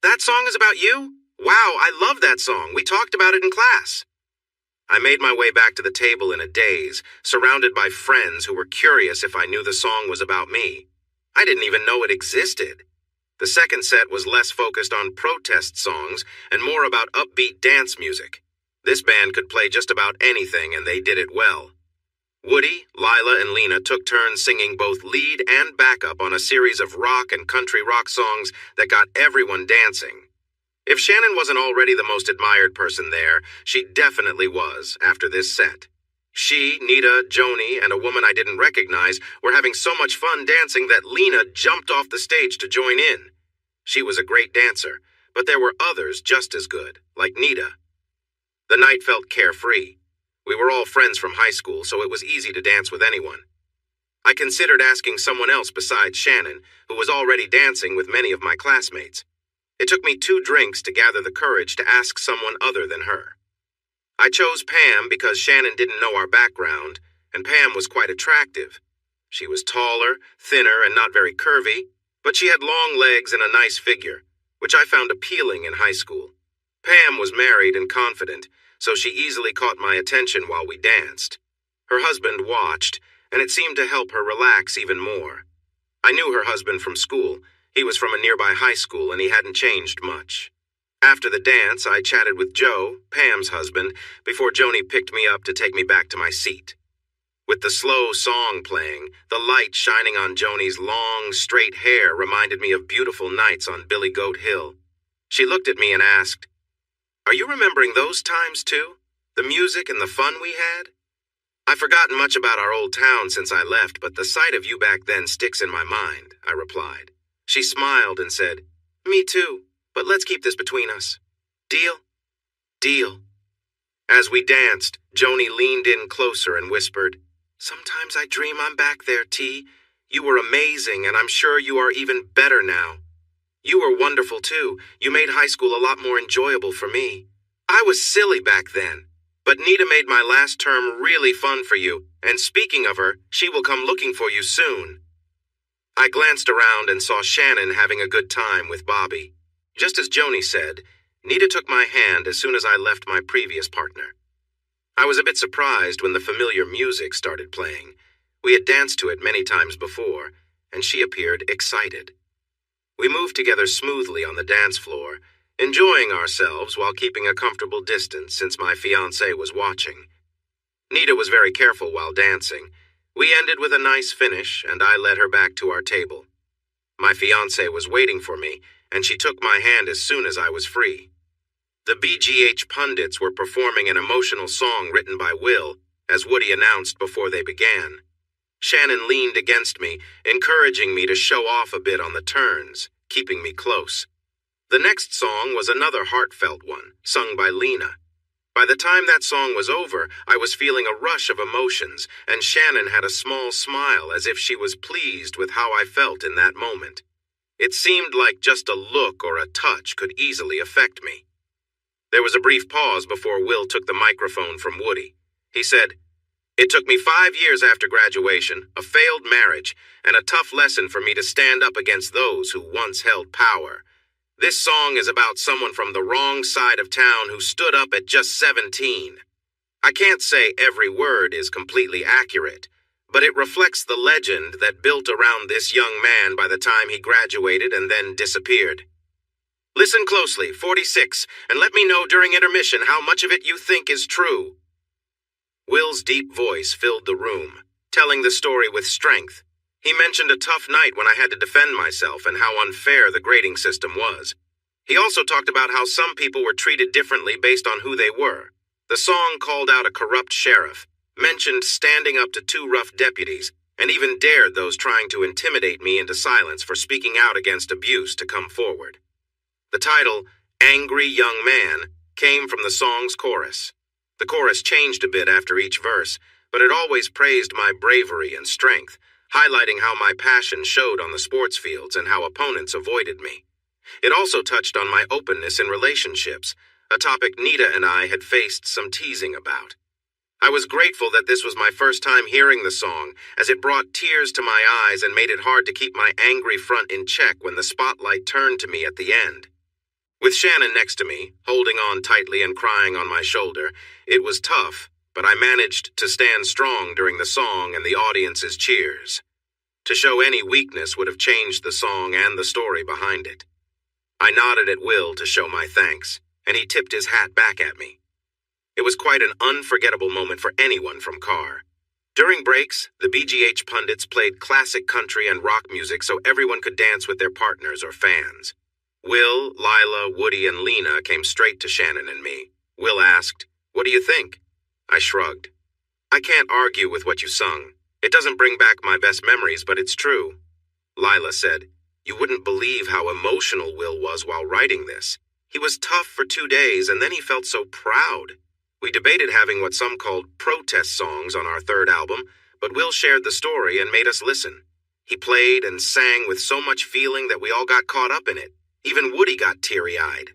"That song is about you? Wow, I love that song. We talked about it in class." I made my way back to the table in a daze, surrounded by friends who were curious if I knew the song was about me. I didn't even know it existed. The second set was less focused on protest songs and more about upbeat dance music. This band could play just about anything, and they did it well. Woody, Lila, and Lena took turns singing both lead and backup on a series of rock and country rock songs that got everyone dancing. If Shannon wasn't already the most admired person there, she definitely was after this set. She, Nita, Joni, and a woman I didn't recognize were having so much fun dancing that Lena jumped off the stage to join in. She was a great dancer, but there were others just as good, like Nita. The night felt carefree. We were all friends from high school, so it was easy to dance with anyone. I considered asking someone else besides Shannon, who was already dancing with many of my classmates. It took me 2 drinks to gather the courage to ask someone other than her. I chose Pam because Shannon didn't know our background, and Pam was quite attractive. She was taller, thinner, and not very curvy, but she had long legs and a nice figure, which I found appealing in high school. Pam was married and confident, so she easily caught my attention while we danced. Her husband watched, and it seemed to help her relax even more. I knew her husband from school. He was from a nearby high school, and he hadn't changed much. After the dance, I chatted with Joe, Pam's husband, before Joni picked me up to take me back to my seat. With the slow song playing, the light shining on Joni's long, straight hair reminded me of beautiful nights on Billy Goat Hill. She looked at me and asked, "Are you remembering those times too? The music and the fun we had?" "I've forgotten much about our old town since I left, but the sight of you back then sticks in my mind," I replied. She smiled and said, "Me too, but let's keep this between us. Deal?" "Deal." As we danced, Joni leaned in closer and whispered, "Sometimes I dream I'm back there, T. You were amazing, and I'm sure you are even better now. You were wonderful too. You made high school a lot more enjoyable for me. I was silly back then, but Nita made my last term really fun for you, and speaking of her, she will come looking for you soon." I glanced around and saw Shannon having a good time with Bobby. Just as Joni said, Nita took my hand as soon as I left my previous partner. I was a bit surprised when the familiar music started playing. We had danced to it many times before, and she appeared excited. We moved together smoothly on the dance floor, enjoying ourselves while keeping a comfortable distance since my fiancé was watching. Nita was very careful while dancing. We ended with a nice finish, and I led her back to our table. My fiancé was waiting for me, and she took my hand as soon as I was free. The BGH pundits were performing an emotional song written by Will, as Woody announced before they began. Shannon leaned against me, encouraging me to show off a bit on the turns, keeping me close. The next song was another heartfelt one, sung by Lena. By the time that song was over, I was feeling a rush of emotions, and Shannon had a small smile as if she was pleased with how I felt in that moment. It seemed like just a look or a touch could easily affect me. There was a brief pause before Will took the microphone from Woody. He said, "It took me 5 years after graduation, a failed marriage, and a tough lesson for me to stand up against those who once held power. This song is about someone from the wrong side of town who stood up at just 17. I can't say every word is completely accurate, but it reflects the legend that built around this young man by the time he graduated and then disappeared. Listen closely, 46, and let me know during intermission how much of it you think is true." Will's deep voice filled the room, telling the story with strength. He mentioned a tough night when I had to defend myself and how unfair the grading system was. He also talked about how some people were treated differently based on who they were. The song called out a corrupt sheriff, mentioned standing up to 2 rough deputies, and even dared those trying to intimidate me into silence for speaking out against abuse to come forward. The title, "Angry Young Man," came from the song's chorus. The chorus changed a bit after each verse, but it always praised my bravery and strength, highlighting how my passion showed on the sports fields and how opponents avoided me. It also touched on my openness in relationships, a topic Nita and I had faced some teasing about. I was grateful that this was my first time hearing the song, as it brought tears to my eyes and made it hard to keep my angry front in check when the spotlight turned to me at the end. With Shannon next to me, holding on tightly and crying on my shoulder, it was tough, but I managed to stand strong during the song and the audience's cheers. To show any weakness would have changed the song and the story behind it. I nodded at Will to show my thanks, and he tipped his hat back at me. It was quite an unforgettable moment for anyone from Carr. During breaks, the BGH pundits played classic country and rock music so everyone could dance with their partners or fans. Will, Lila, Woody, and Lena came straight to Shannon and me. Will asked, "What do you think?" I shrugged. "I can't argue with what you sung. It doesn't bring back my best memories, but it's true." Lila said, "You wouldn't believe how emotional Will was while writing this. He was tough for 2 days, and then he felt so proud. We debated having what some called protest songs on our 3rd album, but Will shared the story and made us listen. He played and sang with so much feeling that we all got caught up in it. Even Woody got teary-eyed."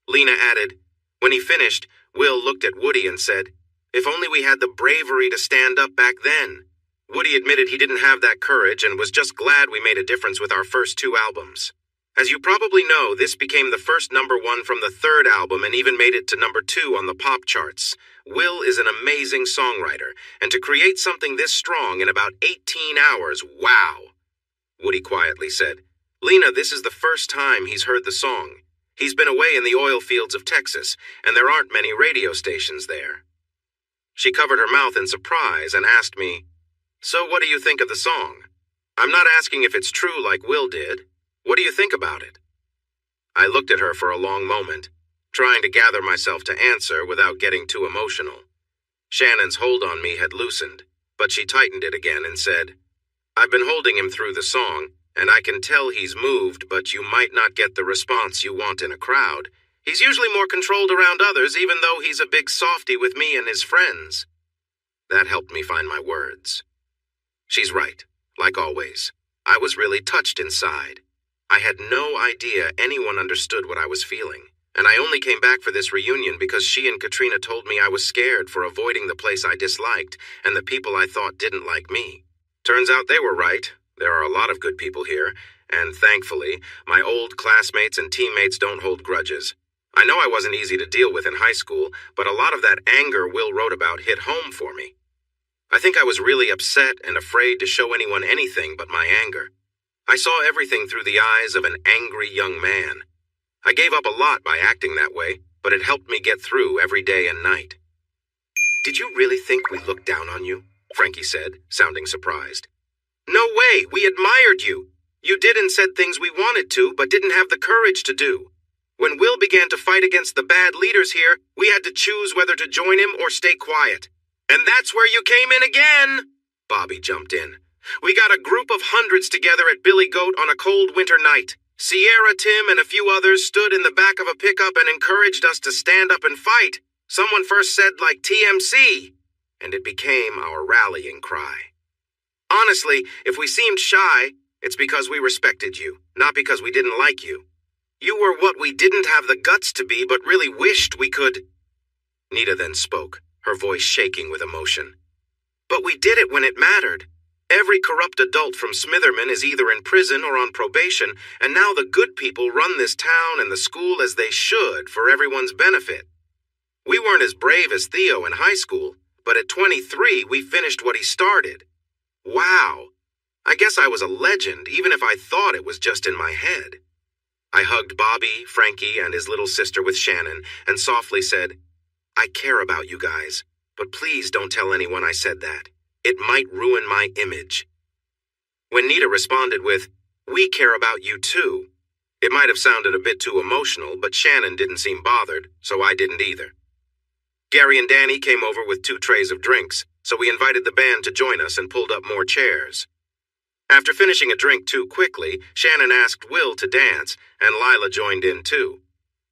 Lena added, "When he finished, Will looked at Woody and said, 'If only we had the bravery to stand up back then.' Woody admitted he didn't have that courage and was just glad we made a difference with our first 2 albums. As you probably know, this became the first #1 from the 3rd album and even made it to #2 on the pop charts. Will is an amazing songwriter, and to create something this strong in about 18 hours, wow." Woody quietly said, "Lena, this is the first time he's heard the song. He's been away in the oil fields of Texas, and there aren't many radio stations there." She covered her mouth in surprise and asked me, So what do you think of the song? I'm not asking if it's true like Will did. What do you think about it? I looked at her for a long moment, trying to gather myself to answer without getting too emotional. Shannon's hold on me had loosened, but she tightened it again and said, I've been holding him through the song, and I can tell he's moved, but you might not get the response you want in a crowd. He's usually more controlled around others, even though he's a big softy with me and his friends. That helped me find my words. She's right, like always. I was really touched inside. I had no idea anyone understood what I was feeling, and I only came back for this reunion because she and Katrina told me I was scared for avoiding the place I disliked and the people I thought didn't like me. Turns out they were right. There are a lot of good people here, and thankfully, my old classmates and teammates don't hold grudges. I know I wasn't easy to deal with in high school, but a lot of that anger Will wrote about hit home for me. I think I was really upset and afraid to show anyone anything but my anger. I saw everything through the eyes of an angry young man. I gave up a lot by acting that way, but it helped me get through every day and night. Did you really think we looked down on you? Frankie said, sounding surprised. No way, we admired you. You did and said things we wanted to, but didn't have the courage to do. When Will began to fight against the bad leaders here, we had to choose whether to join him or stay quiet. And that's where you came in again, Bobby jumped in. We got a group of hundreds together at Billy Goat on a cold winter night. Sierra, Tim, and a few others stood in the back of a pickup and encouraged us to stand up and fight. Someone first said like TMC, and it became our rallying cry. Honestly, if we seemed shy, it's because we respected you, not because we didn't like you. You were what we didn't have the guts to be, but really wished we could. Nita then spoke, her voice shaking with emotion. But we did it when it mattered. Every corrupt adult from Smitherman is either in prison or on probation, and now the good people run this town and the school as they should for everyone's benefit. We weren't as brave as Theo in high school, but at 23 we finished what he started. Wow. I guess I was a legend, even if I thought it was just in my head. I hugged Bobby, Frankie, and his little sister with Shannon, and softly said, I care about you guys, but please don't tell anyone I said that. It might ruin my image. When Nita responded with, we care about you too, it might have sounded a bit too emotional, but Shannon didn't seem bothered, so I didn't either. Gary and Danny came over with 2 trays of drinks, so we invited the band to join us and pulled up more chairs. After finishing a drink too quickly, Shannon asked Will to dance, and Lila joined in too.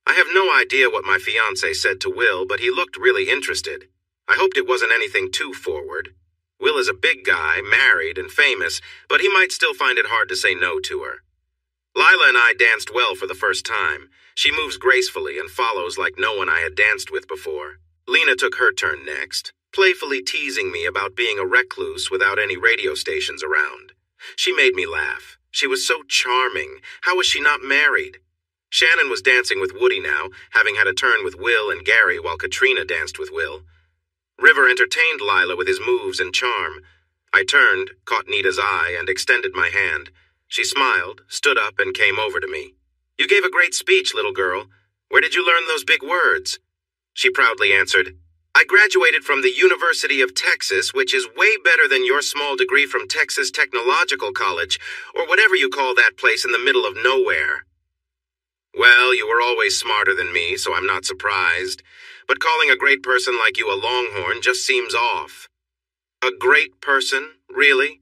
I have no idea what my fiancé said to Will, but he looked really interested. I hoped it wasn't anything too forward. Will is a big guy, married and famous, but he might still find it hard to say no to her. Lila and I danced well for the first time. She moves gracefully and follows like no one I had danced with before. Lena took her turn next, playfully teasing me about being a recluse without any radio stations around. She made me laugh. She was so charming. How was she not married? Shannon was dancing with Woody now, having had a turn with Will and Gary while Katrina danced with Will. River entertained Lila with his moves and charm. I turned, caught Nita's eye, and extended my hand. She smiled, stood up, and came over to me. You gave a great speech, little girl. Where did you learn those big words? She proudly answered, I graduated from the University of Texas, which is way better than your small degree from Texas Technological College, or whatever you call that place in the middle of nowhere. Well, you were always smarter than me, so I'm not surprised. But calling a great person like you a longhorn just seems off. A great person? Really?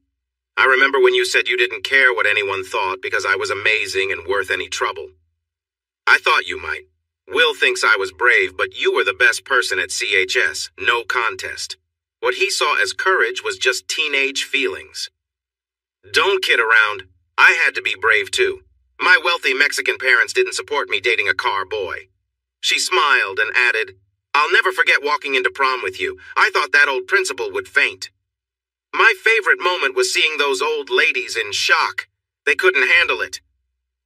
I remember when you said you didn't care what anyone thought because I was amazing and worth any trouble. I thought you might. Will thinks I was brave, but you were the best person at CHS, no contest. What he saw as courage was just teenage feelings. Don't kid around. I had to be brave too. My wealthy Mexican parents didn't support me dating a car boy. She smiled and added, I'll never forget walking into prom with you. I thought that old principal would faint. My favorite moment was seeing those old ladies in shock. They couldn't handle it.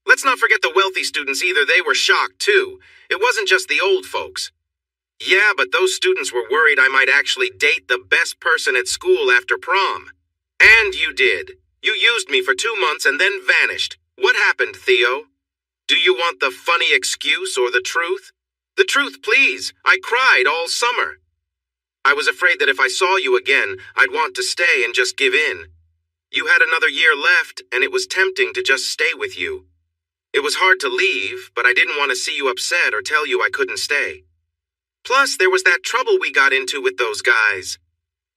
Let's not forget the wealthy students either. They were shocked too. It wasn't just the old folks. Yeah, but those students were worried I might actually date the best person at school after prom. And you did. You used me for 2 months and then vanished. What happened, Theo? Do you want the funny excuse or the truth? The truth, please. I cried all summer. I was afraid that if I saw you again, I'd want to stay and just give in. You had another year left, and it was tempting to just stay with you. It was hard to leave, but I didn't want to see you upset or tell you I couldn't stay. Plus, there was that trouble we got into with those guys.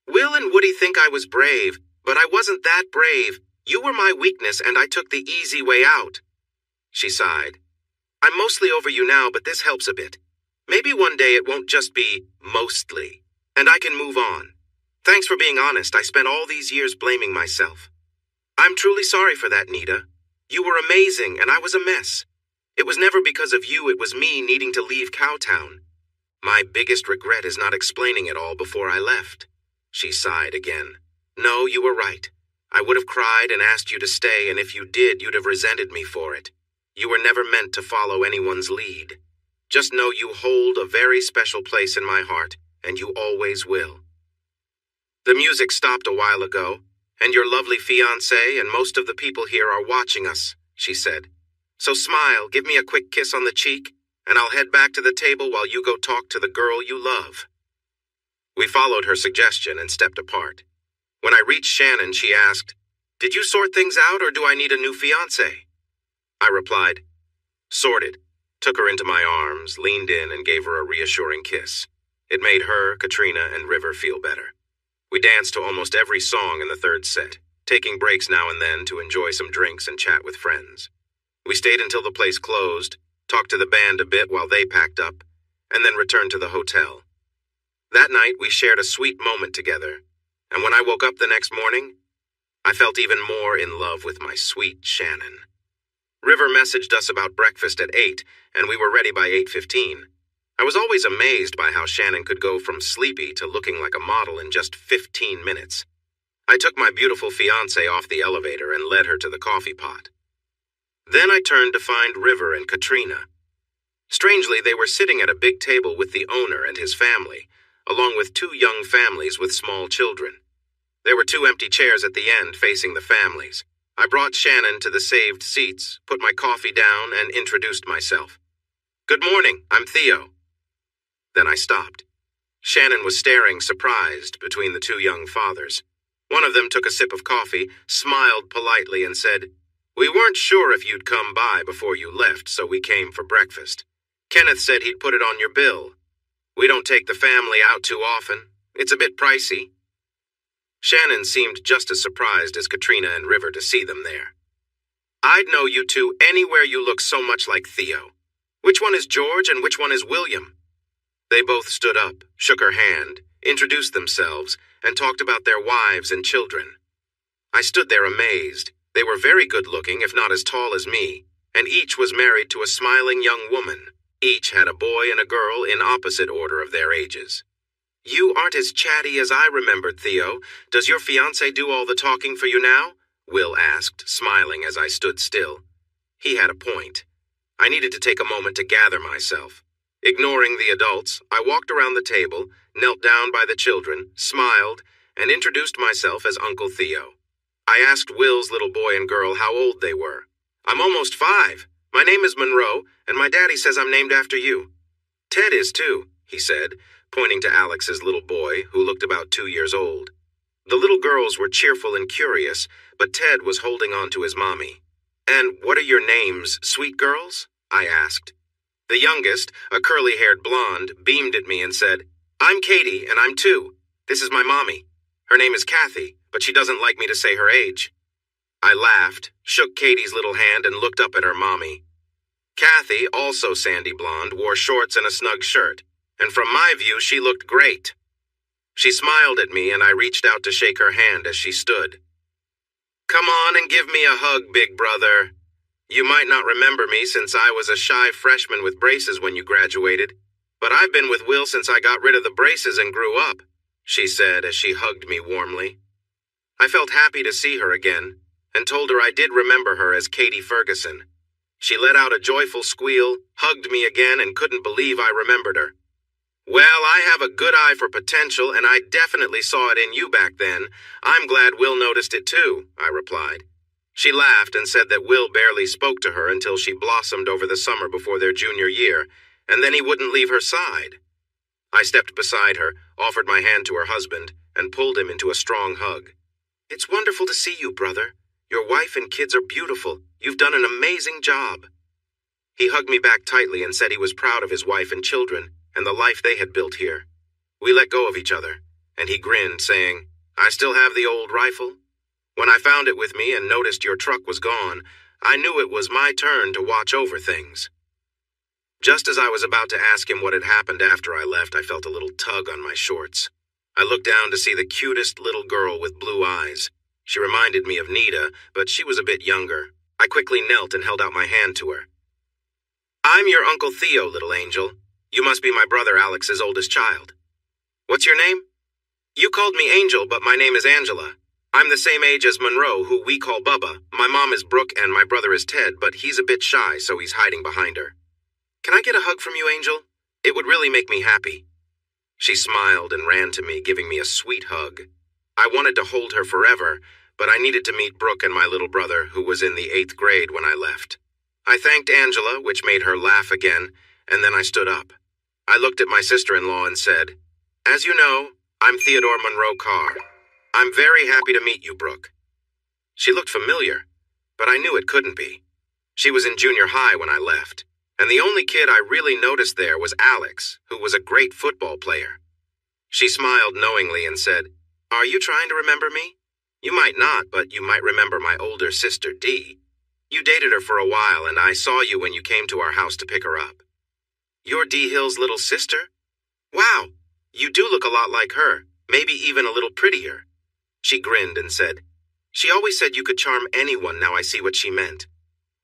Will and Woody think I was brave, but I wasn't that brave. You were my weakness, and I took the easy way out. She sighed. I'm mostly over you now, but this helps a bit. Maybe one day it won't just be mostly, and I can move on. Thanks for being honest. I spent all these years blaming myself. I'm truly sorry for that, Nita. You were amazing, and I was a mess. It was never because of you, it was me needing to leave Cowtown. My biggest regret is not explaining it all before I left. She sighed again. No, you were right. I would have cried and asked you to stay, and if you did, you'd have resented me for it. You were never meant to follow anyone's lead. Just know you hold a very special place in my heart, and you always will. The music stopped a while ago, and your lovely fiancé and most of the people here are watching us, she said. So smile, give me a quick kiss on the cheek, and I'll head back to the table while you go talk to the girl you love. We followed her suggestion and stepped apart. When I reached Shannon, she asked, Did you sort things out, or do I need a new fiancé? I replied, Sorted, took her into my arms, leaned in, and gave her a reassuring kiss. It made her, Katrina, and River feel better. We danced to almost every song in the third set, taking breaks now and then to enjoy some drinks and chat with friends. We stayed until the place closed, talked to the band a bit while they packed up, and then returned to the hotel. That night, we shared a sweet moment together, and when I woke up the next morning, I felt even more in love with my sweet Shannon. River messaged us about breakfast at 8, and we were ready by 8:15. I was always amazed by how Shannon could go from sleepy to looking like a model in just 15 minutes. I took my beautiful fiancé off the elevator and led her to the coffee pot. Then I turned to find River and Katrina. Strangely, they were sitting at a big table with the owner and his family, along with 2 young families with small children. There were 2 empty chairs at the end facing the families. I brought Shannon to the saved seats, put my coffee down, and introduced myself. Good morning, I'm Theo. Then I stopped. Shannon was staring surprised between the 2 young fathers. One of them took a sip of coffee, smiled politely, and said, We weren't sure if you'd come by before you left, so we came for breakfast. Kenneth said he'd put it on your bill. We don't take the family out too often. It's a bit pricey. Shannon seemed just as surprised as Katrina and River to see them there. I'd know you 2 anywhere. You look so much like Theo. Which one is George and which one is William? They both stood up, shook her hand, introduced themselves, and talked about their wives and children. I stood there amazed. They were very good-looking, if not as tall as me, and each was married to a smiling young woman. Each had a boy and a girl in opposite order of their ages. You aren't as chatty as I remembered, Theo. Does your fiancé do all the talking for you now? Will asked, smiling as I stood still. He had a point. I needed to take a moment to gather myself. Ignoring the adults, I walked around the table, knelt down by the children, smiled, and introduced myself as Uncle Theo. I asked Will's little boy and girl how old they were. I'm almost 5. My name is Monroe, and my daddy says I'm named after you. Ted is too, he said, pointing to Alex's little boy, who looked about 2 years old. The little girls were cheerful and curious, but Ted was holding on to his mommy. And what are your names, sweet girls? I asked. The youngest, a curly-haired blonde, beamed at me and said, I'm Katie, and I'm 2. This is my mommy. Her name is Kathy, but she doesn't like me to say her age. I laughed, shook Katie's little hand, and looked up at her mommy. Kathy, also sandy blonde, wore shorts and a snug shirt, and from my view, she looked great. She smiled at me, and I reached out to shake her hand as she stood. Come on and give me a hug, big brother. You might not remember me since I was a shy freshman with braces when you graduated, but I've been with Will since I got rid of the braces and grew up, she said as she hugged me warmly. I felt happy to see her again, and told her I did remember her as Katie Ferguson. She let out a joyful squeal, hugged me again, and couldn't believe I remembered her. Well, I have a good eye for potential, and I definitely saw it in you back then. I'm glad Will noticed it too, I replied. She laughed and said that Will barely spoke to her until she blossomed over the summer before their junior year, and then he wouldn't leave her side. I stepped beside her, offered my hand to her husband, and pulled him into a strong hug. "It's wonderful to see you, brother. Your wife and kids are beautiful. You've done an amazing job." He hugged me back tightly and said he was proud of his wife and children and the life they had built here. We let go of each other, and he grinned, saying, "I still have the old rifle. When I found it with me and noticed your truck was gone, I knew it was my turn to watch over things." Just as I was about to ask him what had happened after I left, I felt a little tug on my shorts. I looked down to see the cutest little girl with blue eyes. She reminded me of Nita, but she was a bit younger. I quickly knelt and held out my hand to her. "I'm your Uncle Theo, little angel. You must be my brother Alex's oldest child. What's your name?" "You called me Angel, but my name is Angela. I'm the same age as Monroe, who we call Bubba. My mom is Brooke and my brother is Ted, but he's a bit shy, so he's hiding behind her. Can I get a hug from you, Angel? It would really make me happy." She smiled and ran to me, giving me a sweet hug. I wanted to hold her forever, but I needed to meet Brooke and my little brother, who was in the 8th grade when I left. I thanked Angela, which made her laugh again, and then I stood up. I looked at my sister-in-law and said, "As you know, I'm Theodore Monroe Carr. I'm very happy to meet you, Brooke." She looked familiar, but I knew it couldn't be. She was in junior high when I left, and the only kid I really noticed there was Alex, who was a great football player. She smiled knowingly and said, "Are you trying to remember me? You might not, but you might remember my older sister, Dee. You dated her for a while, and I saw you when you came to our house to pick her up." "You're Dee Hill's little sister? Wow, you do look a lot like her, maybe even a little prettier." She grinned and said, "She always said you could charm anyone. Now I see what she meant.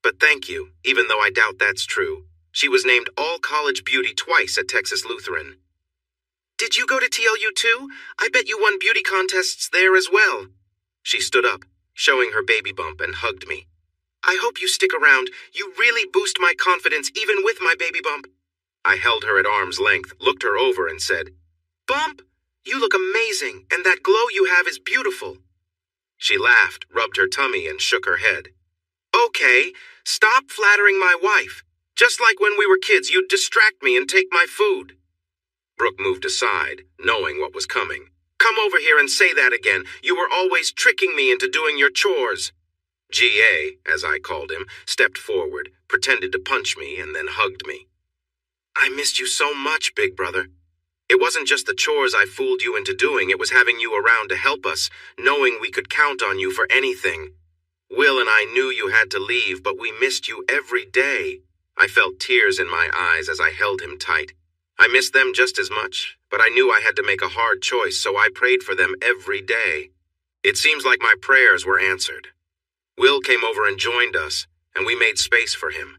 But thank you, even though I doubt that's true. She was named All-College Beauty twice at Texas Lutheran." "Did you go to TLU too? I bet you won beauty contests there as well." She stood up, showing her baby bump, and hugged me. "I hope you stick around. You really boost my confidence even with my baby bump." I held her at arm's length, looked her over, and said, "Bump, you look amazing, and that glow you have is beautiful." She laughed, rubbed her tummy, and shook her head. "Okay, stop flattering my wife. Just like when we were kids, you'd distract me and take my food." Brooke moved aside, knowing what was coming. "Come over here and say that again. You were always tricking me into doing your chores." G.A., as I called him, stepped forward, pretended to punch me, and then hugged me. "I missed you so much, big brother. It wasn't just the chores I fooled you into doing, it was having you around to help us, knowing we could count on you for anything. Will and I knew you had to leave, but we missed you every day." I felt tears in my eyes as I held him tight. I missed them just as much, but I knew I had to make a hard choice, so I prayed for them every day. It seems like my prayers were answered. Will came over and joined us, and we made space for him.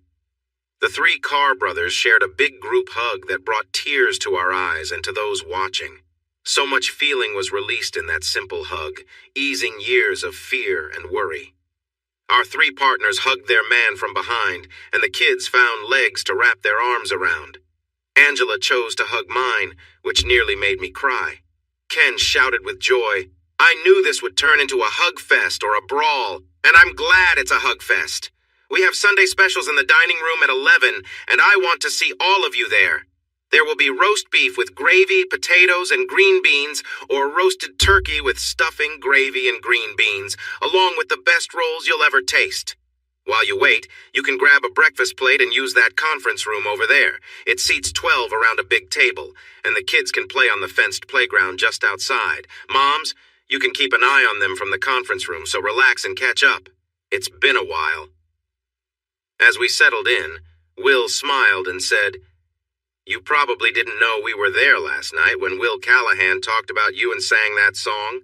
The 3 Carr brothers shared a big group hug that brought tears to our eyes and to those watching. So much feeling was released in that simple hug, easing years of fear and worry. Our 3 partners hugged their man from behind, and the kids found legs to wrap their arms around. Angela chose to hug mine, which nearly made me cry. Ken shouted with joy, "I knew this would turn into a hug fest or a brawl, and I'm glad it's a hug fest. We have Sunday specials in the dining room at 11, and I want to see all of you there. There will be roast beef with gravy, potatoes, and green beans, or roasted turkey with stuffing, gravy, and green beans, along with the best rolls you'll ever taste. While you wait, you can grab a breakfast plate and use that conference room over there. It seats 12 around a big table, and the kids can play on the fenced playground just outside. Moms, you can keep an eye on them from the conference room, so relax and catch up. It's been a while." As we settled in, Will smiled and said, "You probably didn't know we were there last night when Will Callahan talked about you and sang that song.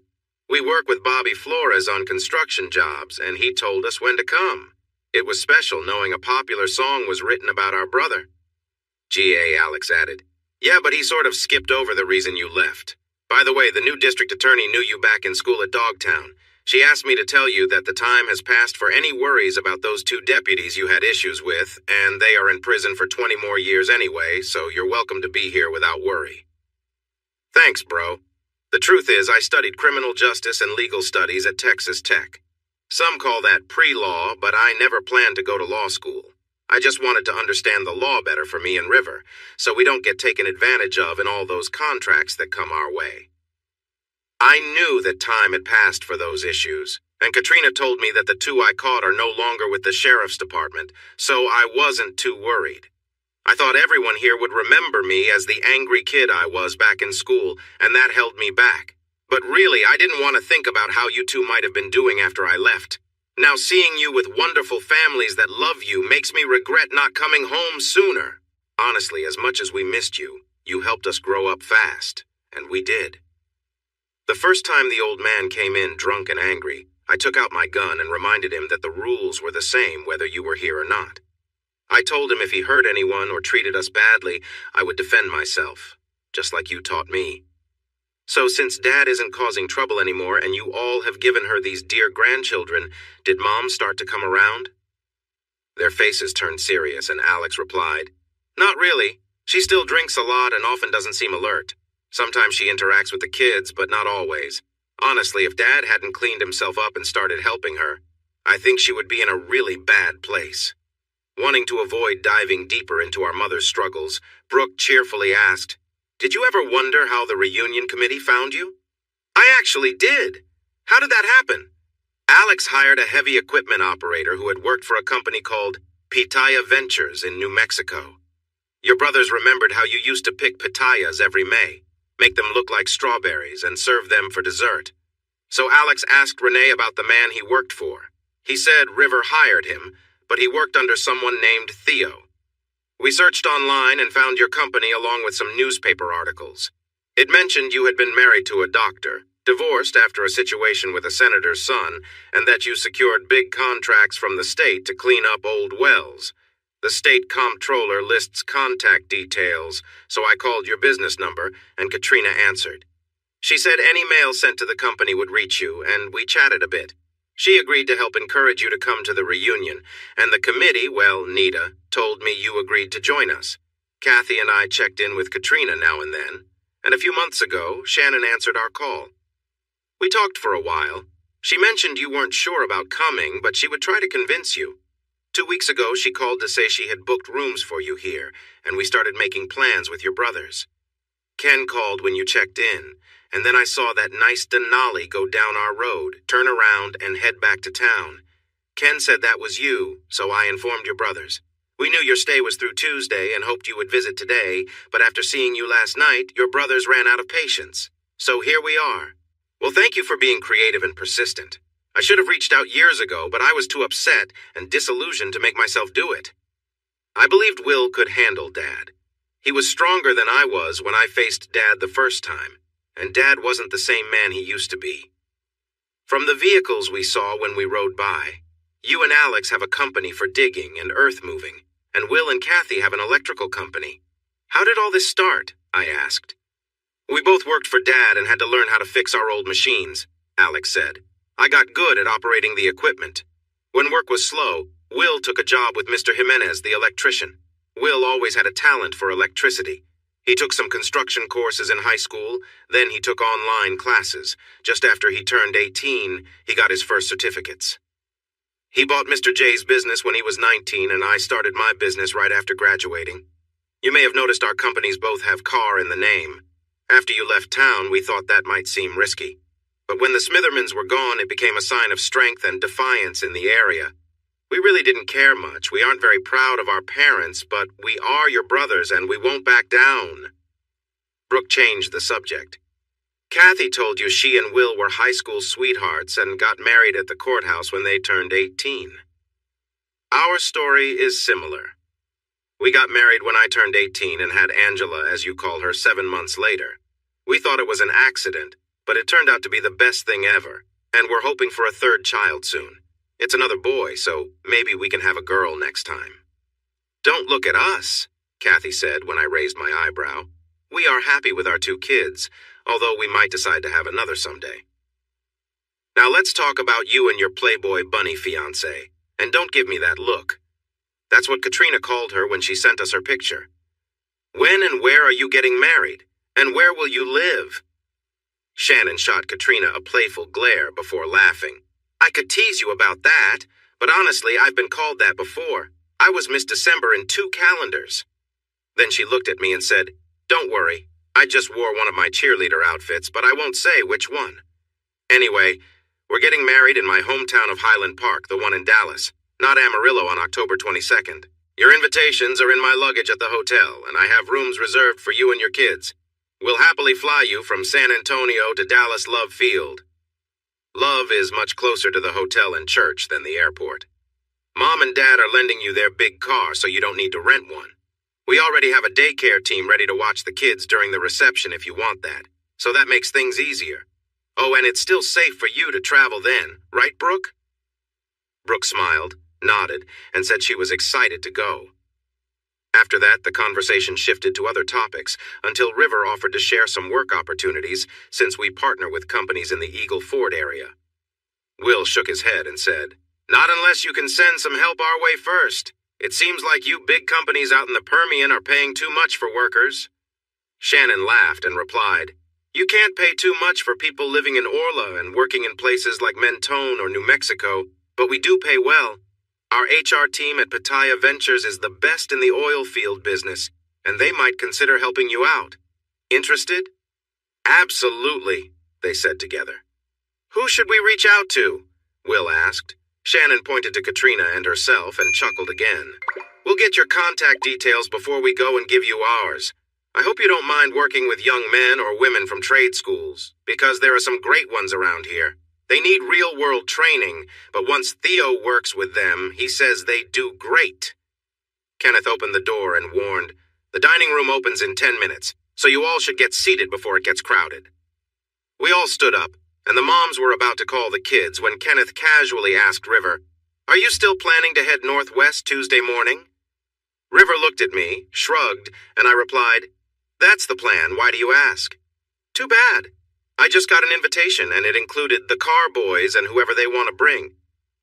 We work with Bobby Flores on construction jobs, and he told us when to come. It was special knowing a popular song was written about our brother." G.A. Alex added, "Yeah, but he sort of skipped over the reason you left. By the way, the new district attorney knew you back in school at Dogtown. She asked me to tell you that the time has passed for any worries about those 2 deputies you had issues with, and they are in prison for 20 more years anyway, so you're welcome to be here without worry." "Thanks, bro. The truth is, I studied criminal justice and legal studies at Texas Tech. Some call that pre-law, but I never planned to go to law school. I just wanted to understand the law better for me and River, so we don't get taken advantage of in all those contracts that come our way. I knew that time had passed for those issues, and Katrina told me that the two I caught are no longer with the sheriff's department, so I wasn't too worried. I thought everyone here would remember me as the angry kid I was back in school, and that held me back. But really, I didn't want to think about how you two might have been doing after I left. Now seeing you with wonderful families that love you makes me regret not coming home sooner. Honestly, as much as we missed you, you helped us grow up fast, and we did. The first time the old man came in drunk and angry, I took out my gun and reminded him that the rules were the same whether you were here or not. I told him if he hurt anyone or treated us badly, I would defend myself, just like you taught me. So since Dad isn't causing trouble anymore and you all have given her these dear grandchildren, did Mom start to come around? Their faces turned serious and Alex replied, "Not really. She still drinks a lot and often doesn't seem alert. Sometimes she interacts with the kids, but not always. Honestly, if Dad hadn't cleaned himself up and started helping her, I think she would be in a really bad place." Wanting to avoid diving deeper into our mother's struggles, Brooke cheerfully asked, "Did you ever wonder how the reunion committee found you?" "I actually did. How did that happen?" Alex hired a heavy equipment operator who had worked for a company called Pitaya Ventures in New Mexico. Your brothers remembered how you used to pick pitayas every May, make them look like strawberries, and serve them for dessert. So Alex asked Renee about the man he worked for. He said River hired him, but he worked under someone named Theo. We searched online and found your company along with some newspaper articles. It mentioned you had been married to a doctor, divorced after a situation with a senator's son, and that you secured big contracts from the state to clean up old wells. The state comptroller lists contact details, so I called your business number, and Katrina answered. She said any mail sent to the company would reach you, and we chatted a bit. She agreed to help encourage you to come to the reunion, and the committee, well, Nita, told me you agreed to join us. Kathy and I checked in with Katrina now and then, and a few months ago, Shannon answered our call. We talked for a while. She mentioned you weren't sure about coming, but she would try to convince you. 2 weeks ago, she called to say she had booked rooms for you here, and we started making plans with your brothers. Ken called when you checked in, and then I saw that nice Denali go down our road, turn around, and head back to town. Ken said that was you, so I informed your brothers. We knew your stay was through Tuesday and hoped you would visit today, but after seeing you last night, your brothers ran out of patience. So here we are. Well, thank you for being creative and persistent. I should have reached out years ago, but I was too upset and disillusioned to make myself do it. I believed Will could handle Dad. He was stronger than I was when I faced Dad the first time, and Dad wasn't the same man he used to be. From the vehicles we saw when we rode by, you and Alex have a company for digging and earth moving, and Will and Kathy have an electrical company. How did all this start? I asked. We both worked for Dad and had to learn how to fix our old machines, Alex said. I got good at operating the equipment. When work was slow, Will took a job with Mr. Jimenez, the electrician. Will always had a talent for electricity. He took some construction courses in high school, then he took online classes. Just after he turned 18, he got his first certificates. He bought Mr. J's business when he was 19, and I started my business right after graduating. You may have noticed our companies both have car in the name. After you left town, we thought that might seem risky. But when the Smithermans were gone, it became a sign of strength and defiance in the area. We really didn't care much. We aren't very proud of our parents, but we are your brothers and we won't back down. Brooke changed the subject. Kathy told you she and Will were high school sweethearts and got married at the courthouse when they turned 18. Our story is similar. We got married when I turned 18 and had Angela, as you call her, 7 months later. We thought it was an accident, but it turned out to be the best thing ever, and we're hoping for a third child soon. It's another boy, so maybe we can have a girl next time. Don't look at us, Kathy said when I raised my eyebrow. We are happy with our 2 kids, although we might decide to have another someday. Now let's talk about you and your Playboy bunny fiancé, and don't give me that look. That's what Katrina called her when she sent us her picture. When and where are you getting married? And where will you live? Shannon shot Katrina a playful glare before laughing. I could tease you about that, but honestly, I've been called that before. I was Miss December in 2 calendars. Then she looked at me and said, "Don't worry. I just wore one of my cheerleader outfits, but I won't say which one. Anyway, we're getting married in my hometown of Highland Park, the one in Dallas, not Amarillo on October 22nd. Your invitations are in my luggage at the hotel, and I have rooms reserved for you and your kids. We'll happily fly you from San Antonio to Dallas Love Field." Love is much closer to the hotel and church than the airport. Mom and Dad are lending you their big car so you don't need to rent one. We already have a daycare team ready to watch the kids during the reception if you want that, so that makes things easier. Oh, and it's still safe for you to travel then, right, Brooke? Brooke smiled, nodded, and said she was excited to go. After that, the conversation shifted to other topics until River offered to share some work opportunities since we partner with companies in the Eagle Ford area. Will shook his head and said, "Not unless you can send some help our way first. It seems like you big companies out in the Permian are paying too much for workers." Shannon laughed and replied, "You can't pay too much for people living in Orla and working in places like Mentone or New Mexico, but we do pay well. Our HR team at Pattaya Ventures is the best in the oil field business, and they might consider helping you out. Interested?" "Absolutely," they said together. "Who should we reach out to?" Will asked. Shannon pointed to Katrina and herself and chuckled again. "We'll get your contact details before we go and give you ours. I hope you don't mind working with young men or women from trade schools, because there are some great ones around here. They need real-world training, but once Theo works with them, he says they do great." Kenneth opened the door and warned, "The dining room opens in 10 minutes, so you all should get seated before it gets crowded." We all stood up, and the moms were about to call the kids when Kenneth casually asked River, "Are you still planning to head northwest Tuesday morning?" River looked at me, shrugged, and I replied, "That's the plan. Why do you ask?" "Too bad. I just got an invitation, and it included the car boys and whoever they want to bring.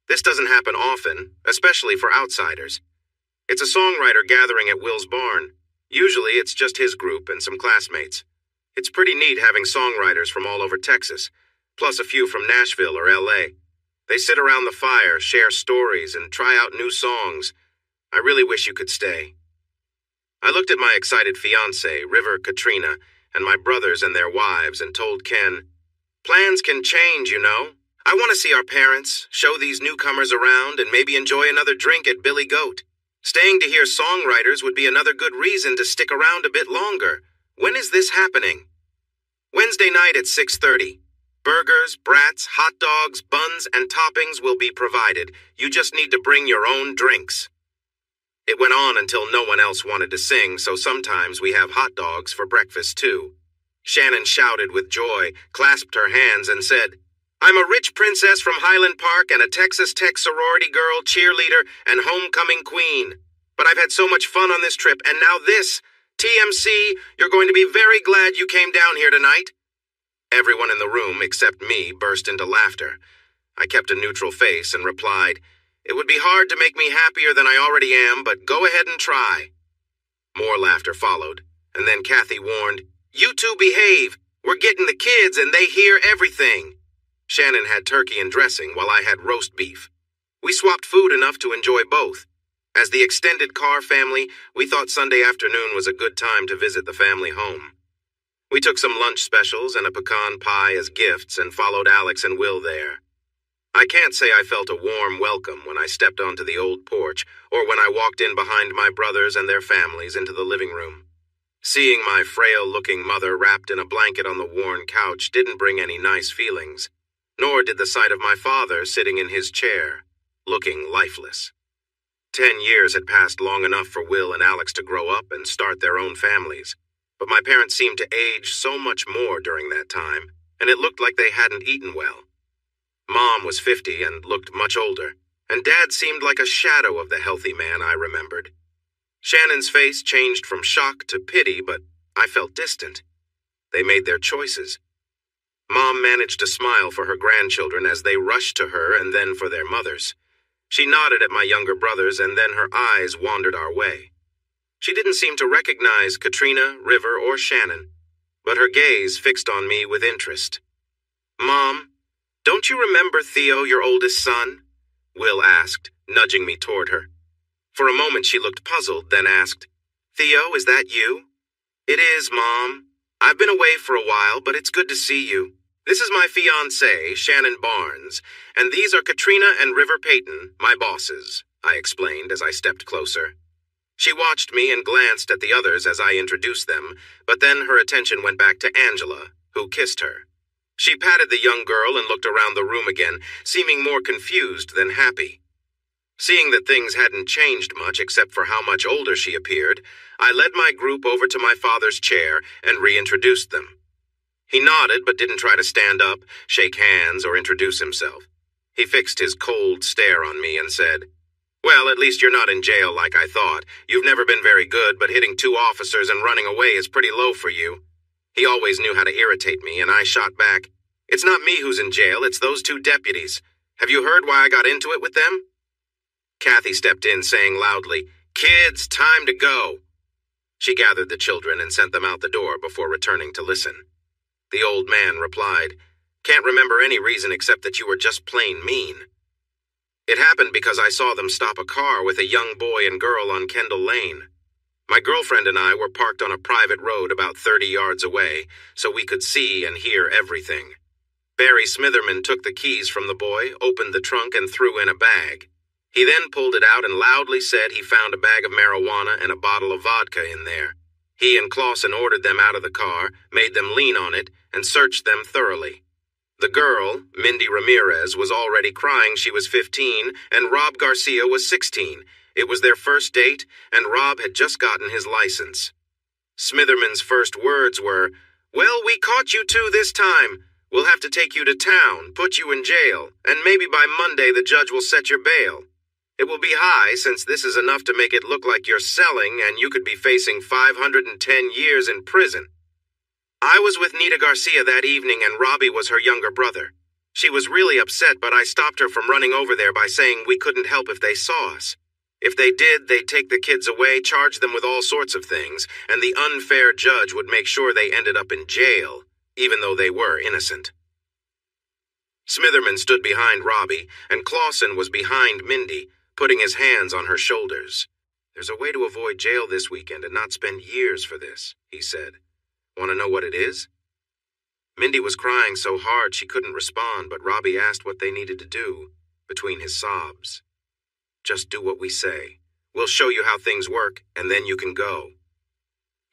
This doesn't happen often, especially for outsiders. It's a songwriter gathering at Will's barn. Usually it's just his group and some classmates. It's pretty neat having songwriters from all over Texas, plus a few from Nashville or LA. They sit around the fire, share stories, and try out new songs. I really wish you could stay." I looked at my excited fiancée, River Katrina, and my brothers and their wives and told Ken, "Plans can change, you know. I want to see our parents, show these newcomers around, and maybe enjoy another drink at Billy Goat. Staying to hear songwriters would be another good reason to stick around a bit longer. When is this happening?" "Wednesday night at 6:30. Burgers, brats, hot dogs, buns, and toppings will be provided. You just need to bring your own drinks." It went on until no one else wanted to sing, so sometimes we have hot dogs for breakfast too. Shannon shouted with joy, clasped her hands, and said, "I'm a rich princess from Highland Park and a Texas Tech sorority girl, cheerleader, and homecoming queen. But I've had so much fun on this trip, and now this. TMC, you're going to be very glad you came down here tonight." Everyone in the room, except me, burst into laughter. I kept a neutral face and replied, "It would be hard to make me happier than I already am, but go ahead and try." More laughter followed, and then Kathy warned, "You two behave. We're getting the kids and they hear everything." Shannon had turkey and dressing while I had roast beef. We swapped food enough to enjoy both. As the extended Carr family, we thought Sunday afternoon was a good time to visit the family home. We took some lunch specials and a pecan pie as gifts and followed Alex and Will there. I can't say I felt a warm welcome when I stepped onto the old porch or when I walked in behind my brothers and their families into the living room. Seeing my frail-looking mother wrapped in a blanket on the worn couch didn't bring any nice feelings, nor did the sight of my father sitting in his chair, looking lifeless. 10 years had passed long enough for Will and Alex to grow up and start their own families, but my parents seemed to age so much more during that time, and it looked like they hadn't eaten well. Mom was 50 and looked much older, and Dad seemed like a shadow of the healthy man I remembered. Shannon's face changed from shock to pity, but I felt distant. They made their choices. Mom managed to smile for her grandchildren as they rushed to her and then for their mothers. She nodded at my younger brothers and then her eyes wandered our way. She didn't seem to recognize Katrina, River, or Shannon, but her gaze fixed on me with interest. "Mom, don't you remember Theo, your oldest son?" Will asked, nudging me toward her. For a moment she looked puzzled, then asked, "Theo, is that you?" "It is, Mom. I've been away for a while, but it's good to see you. This is my fiancée, Shannon Barnes, and these are Katrina and River Payton, my bosses," I explained as I stepped closer. She watched me and glanced at the others as I introduced them, but then her attention went back to Angela, who kissed her. She patted the young girl and looked around the room again, seeming more confused than happy. Seeing that things hadn't changed much except for how much older she appeared, I led my group over to my father's chair and reintroduced them. He nodded but didn't try to stand up, shake hands, or introduce himself. He fixed his cold stare on me and said, "Well, at least you're not in jail like I thought. You've never been very good, but hitting 2 officers and running away is pretty low for you." He always knew how to irritate me, and I shot back, "It's not me who's in jail, it's those 2 deputies. Have you heard why I got into it with them?" Kathy stepped in, saying loudly, "Kids, time to go." She gathered the children and sent them out the door before returning to listen. The old man replied, "Can't remember any reason except that you were just plain mean. It happened because I saw them stop a car with a young boy and girl on Kendall Lane. My girlfriend and I were parked on a private road about 30 yards away, so we could see and hear everything. Barry Smitherman took the keys from the boy, opened the trunk, and threw in a bag. He then pulled it out and loudly said he found a bag of marijuana and a bottle of vodka in there. He and Clausen ordered them out of the car, made them lean on it, and searched them thoroughly. The girl, Mindy Ramirez, was already crying she was 15, and Rob Garcia was 16. It was their first date, and Rob had just gotten his license. Smitherman's first words were, "Well, we caught you 2 this time. We'll have to take you to town, put you in jail, and maybe by Monday the judge will set your bail. It will be high since this is enough to make it look like you're selling and you could be facing 510 years in prison." I was with Nita Garcia that evening and Robbie was her younger brother. She was really upset, but I stopped her from running over there by saying we couldn't help if they saw us. If they did, they'd take the kids away, charge them with all sorts of things, and the unfair judge would make sure they ended up in jail, even though they were innocent. Smitherman stood behind Robbie, and Clausen was behind Mindy, putting his hands on her shoulders. "There's a way to avoid jail this weekend and not spend years for this," he said. "Want to know what it is?" Mindy was crying so hard she couldn't respond, but Robbie asked what they needed to do, between his sobs. "Just do what we say. We'll show you how things work, and then you can go."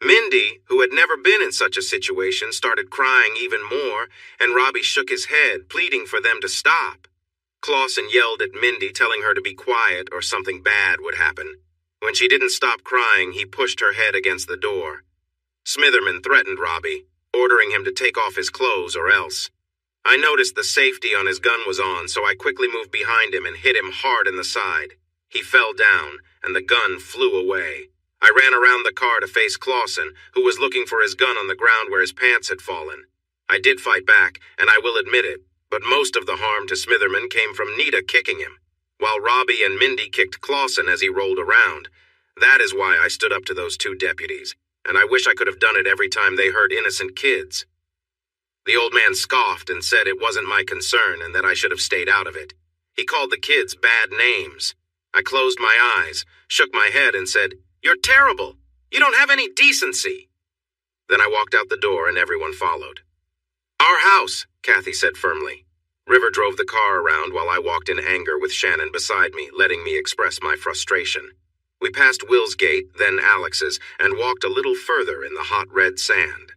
Mindy, who had never been in such a situation, started crying even more, and Robbie shook his head, pleading for them to stop. Clausen yelled at Mindy, telling her to be quiet or something bad would happen. When she didn't stop crying, he pushed her head against the door. Smitherman threatened Robbie, ordering him to take off his clothes or else. I noticed the safety on his gun was on, so I quickly moved behind him and hit him hard in the side. He fell down, and the gun flew away. I ran around the car to face Clausen, who was looking for his gun on the ground where his pants had fallen. I did fight back, and I will admit it, but most of the harm to Smitherman came from Nita kicking him, while Robbie and Mindy kicked Clausen as he rolled around. That is why I stood up to those 2 deputies, and I wish I could have done it every time they hurt innocent kids. The old man scoffed and said it wasn't my concern and that I should have stayed out of it. He called the kids bad names. I closed my eyes, shook my head, and said, "You're terrible. You don't have any decency." Then I walked out the door and everyone followed. "Our house," Kathy said firmly. River drove the car around while I walked in anger with Shannon beside me, letting me express my frustration. We passed Will's gate, then Alex's, and walked a little further in the hot red sand.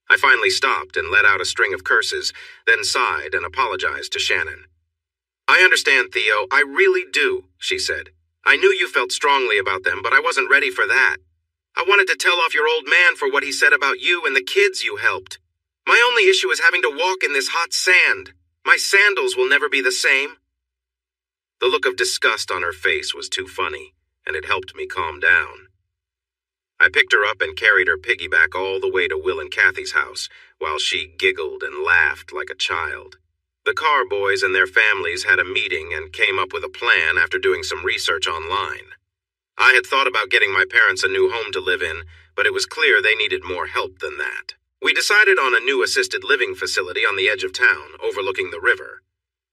I finally stopped and let out a string of curses, then sighed and apologized to Shannon. "I understand, Theo, I really do," she said. "I knew you felt strongly about them, but I wasn't ready for that. I wanted to tell off your old man for what he said about you and the kids you helped. My only issue is having to walk in this hot sand. My sandals will never be the same." The look of disgust on her face was too funny, and it helped me calm down. I picked her up and carried her piggyback all the way to Will and Kathy's house, while she giggled and laughed like a child. The Carr boys and their families had a meeting and came up with a plan after doing some research online. I had thought about getting my parents a new home to live in, but it was clear they needed more help than that. We decided on a new assisted living facility on the edge of town, overlooking the river.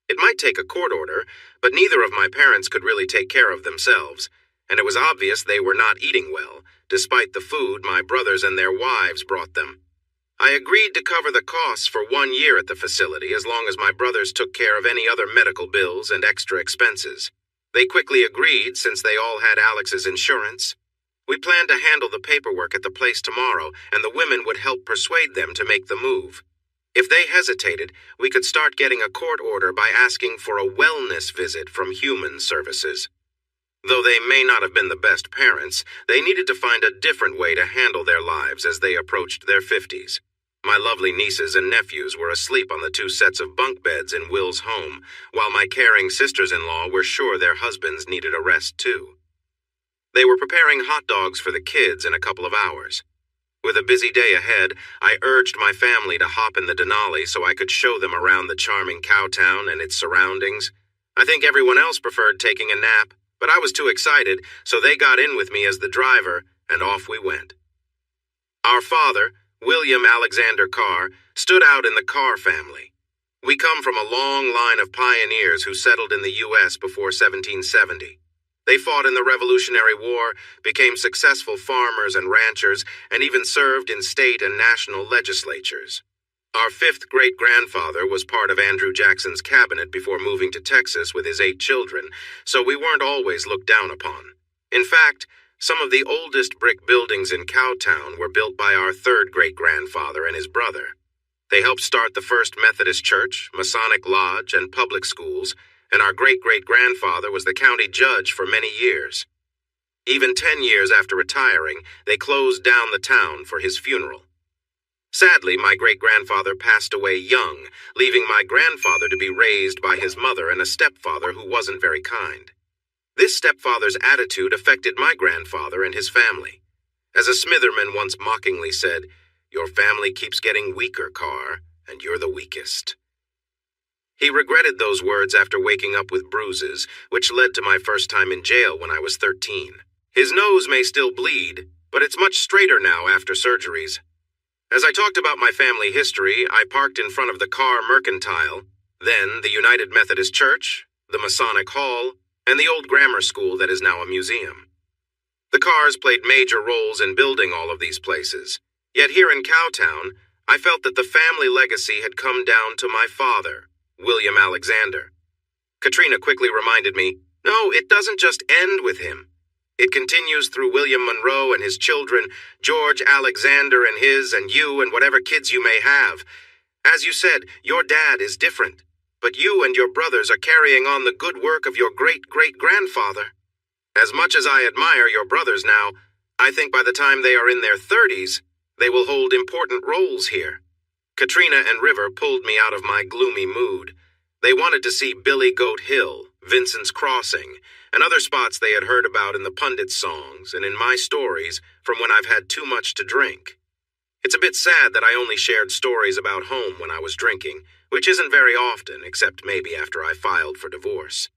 It might take a court order, but neither of my parents could really take care of themselves, and it was obvious they were not eating well, despite the food my brothers and their wives brought them. I agreed to cover the costs for 1 year at the facility as long as my brothers took care of any other medical bills and extra expenses. They quickly agreed since they all had Alex's insurance. We planned to handle the paperwork at the place tomorrow, and the women would help persuade them to make the move. If they hesitated, we could start getting a court order by asking for a wellness visit from Human Services. Though they may not have been the best parents, they needed to find a different way to handle their lives as they approached their 50s. My lovely nieces and nephews were asleep on the 2 sets of bunk beds in Will's home, while my caring sisters-in-law were sure their husbands needed a rest too. They were preparing hot dogs for the kids in a couple of hours. With a busy day ahead, I urged my family to hop in the Denali so I could show them around the charming Cowtown and its surroundings. I think everyone else preferred taking a nap, but I was too excited, so they got in with me as the driver, and off we went. Our father, William Alexander Carr, stood out in the Carr family. We come from a long line of pioneers who settled in the U.S. before 1770. They fought in the Revolutionary War, became successful farmers and ranchers, and even served in state and national legislatures. Our 5th great-grandfather was part of Andrew Jackson's cabinet before moving to Texas with his 8 children, so we weren't always looked down upon. In fact, some of the oldest brick buildings in Cowtown were built by our 3rd great-grandfather and his brother. They helped start the first Methodist church, Masonic lodge, and public schools, and our great-great-grandfather was the county judge for many years. Even 10 years after retiring, they closed down the town for his funeral. Sadly, my great-grandfather passed away young, leaving my grandfather to be raised by his mother and a stepfather who wasn't very kind. This stepfather's attitude affected my grandfather and his family. As a Smitherman once mockingly said, "Your family keeps getting weaker, Carr, and you're the weakest." He regretted those words after waking up with bruises, which led to my first time in jail when I was 13. His nose may still bleed, but it's much straighter now after surgeries. As I talked about my family history, I parked in front of the Carr Mercantile, then the United Methodist Church, the Masonic Hall, and the old grammar school that is now a museum. The Carrs played major roles in building all of these places. Yet here in Cowtown, I felt that the family legacy had come down to my father, William Alexander. Katrina quickly reminded me, no, it doesn't just end with him. It continues through William Monroe and his children, George Alexander and his and you and whatever kids you may have. As you said, your dad is different, but you and your brothers are carrying on the good work of your great-great-grandfather. As much as I admire your brothers now, I think by the time they are in their 30s, they will hold important roles here. Katrina and River pulled me out of my gloomy mood. They wanted to see Billy Goat Hill, Vincent's Crossing, and other spots they had heard about in the pundit songs and in my stories from when I've had too much to drink. It's a bit sad that I only shared stories about home when I was drinking, which isn't very often, except maybe after I filed for divorce.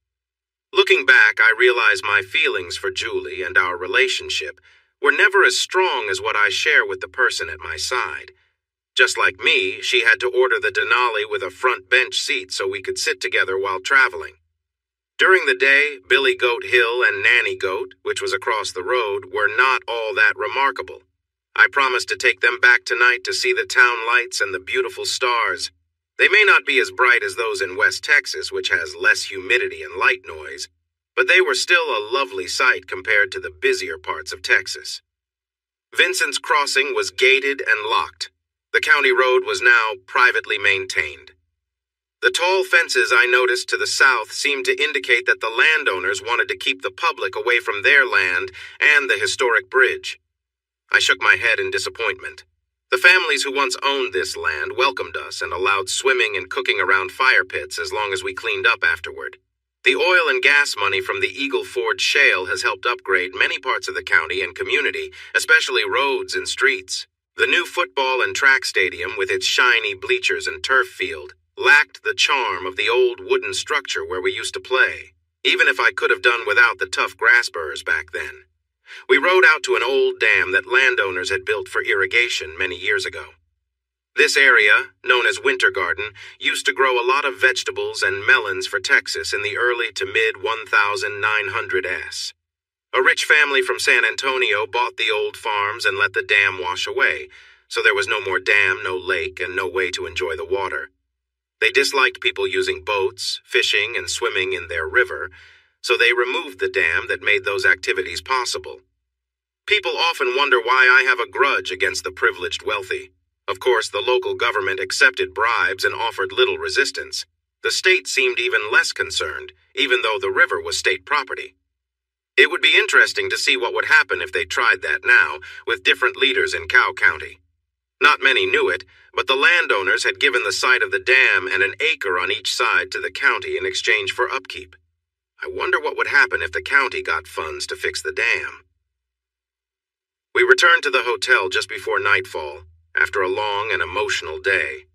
Looking back, I realize my feelings for Julie and our relationship were never as strong as what I share with the person at my side. Just like me, she had to order the Denali with a front bench seat so we could sit together while traveling. During the day, Billy Goat Hill and Nanny Goat, which was across the road, were not all that remarkable. I promised to take them back tonight to see the town lights and the beautiful stars. They may not be as bright as those in West Texas, which has less humidity and light noise, but they were still a lovely sight compared to the busier parts of Texas. Vincent's Crossing was gated and locked. The county road was now privately maintained. The tall fences I noticed to the south seemed to indicate that the landowners wanted to keep the public away from their land and the historic bridge. I shook my head in disappointment. The families who once owned this land welcomed us and allowed swimming and cooking around fire pits as long as we cleaned up afterward. The oil and gas money from the Eagle Ford shale has helped upgrade many parts of the county and community, especially roads and streets. The new football and track stadium, with its shiny bleachers and turf field, lacked the charm of the old wooden structure where we used to play, even if I could have done without the tough grass burrs back then. We rode out to an old dam that landowners had built for irrigation many years ago. This area, known as Winter Garden, used to grow a lot of vegetables and melons for Texas in the early to mid-1900s. A rich family from San Antonio bought the old farms and let the dam wash away, so there was no more dam, no lake, and no way to enjoy the water. They disliked people using boats, fishing, and swimming in their river, so they removed the dam that made those activities possible. People often wonder why I have a grudge against the privileged wealthy. Of course, the local government accepted bribes and offered little resistance. The state seemed even less concerned, even though the river was state property. It would be interesting to see what would happen if they tried that now, with different leaders in Cow County. Not many knew it, but the landowners had given the site of the dam and an acre on each side to the county in exchange for upkeep. I wonder what would happen if the county got funds to fix the dam. We returned to the hotel just before nightfall, after a long and emotional day.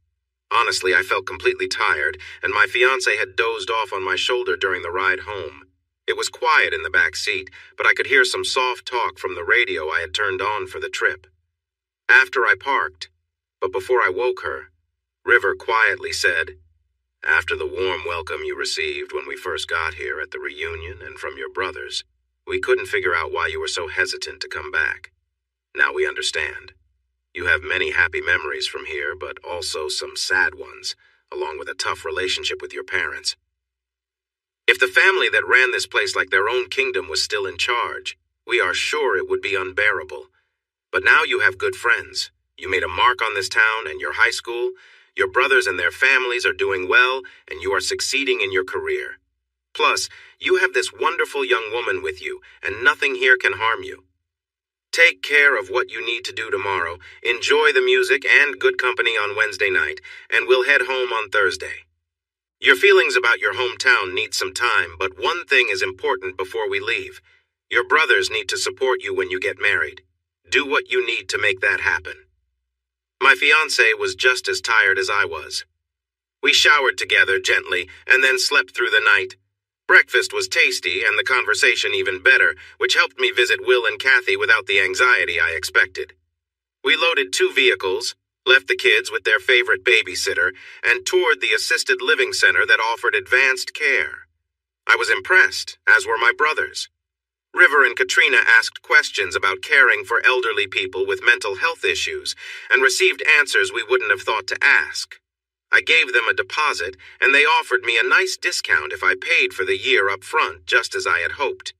Honestly, I felt completely tired, and my fiancé had dozed off on my shoulder during the ride home. It was quiet in the back seat, but I could hear some soft talk from the radio I had turned on for the trip. After I parked, but before I woke her, River quietly said, "After the warm welcome you received when we first got here at the reunion and from your brothers, we couldn't figure out why you were so hesitant to come back. Now we understand. You have many happy memories from here, but also some sad ones, along with a tough relationship with your parents. If the family that ran this place like their own kingdom was still in charge, we are sure it would be unbearable. But now you have good friends. You made a mark on this town and your high school. Your brothers and their families are doing well, and you are succeeding in your career. Plus, you have this wonderful young woman with you, and nothing here can harm you. Take care of what you need to do tomorrow, enjoy the music and good company on Wednesday night, and we'll head home on Thursday. Your feelings about your hometown need some time, but one thing is important before we leave. Your brothers need to support you when you get married. Do what you need to make that happen." My fiancé was just as tired as I was. We showered together gently and then slept through the night. Breakfast was tasty and the conversation even better, which helped me visit Will and Kathy without the anxiety I expected. We loaded 2 vehicles, left the kids with their favorite babysitter, and toured the assisted living center that offered advanced care. I was impressed, as were my brothers. River and Katrina asked questions about caring for elderly people with mental health issues and received answers we wouldn't have thought to ask. I gave them a deposit, and they offered me a nice discount if I paid for the year up front, just as I had hoped.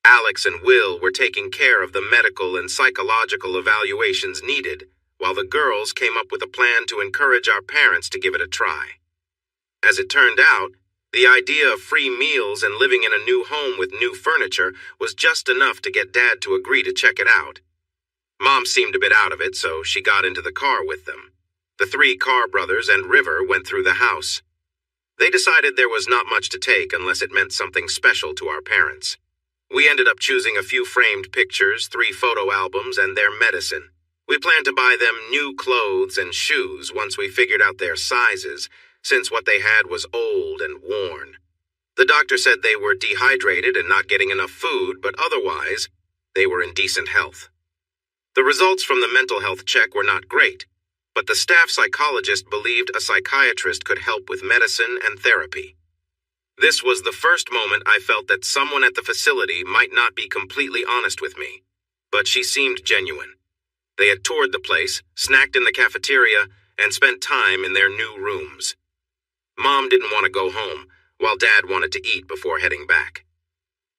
Alex and Will were taking care of the medical and psychological evaluations needed, while the girls came up with a plan to encourage our parents to give it a try. As it turned out, the idea of free meals and living in a new home with new furniture was just enough to get Dad to agree to check it out. Mom seemed a bit out of it, so she got into the car with them. The 3 Carr brothers and River went through the house. They decided there was not much to take unless it meant something special to our parents. We ended up choosing a few framed pictures, 3 photo albums, and their medicine. We planned to buy them new clothes and shoes once we figured out their sizes, since what they had was old and worn. The doctor said they were dehydrated and not getting enough food, but otherwise, they were in decent health. The results from the mental health check were not great, but the staff psychologist believed a psychiatrist could help with medicine and therapy. This was the first moment I felt that someone at the facility might not be completely honest with me, but she seemed genuine. They had toured the place, snacked in the cafeteria, and spent time in their new rooms. Mom didn't want to go home, while Dad wanted to eat before heading back.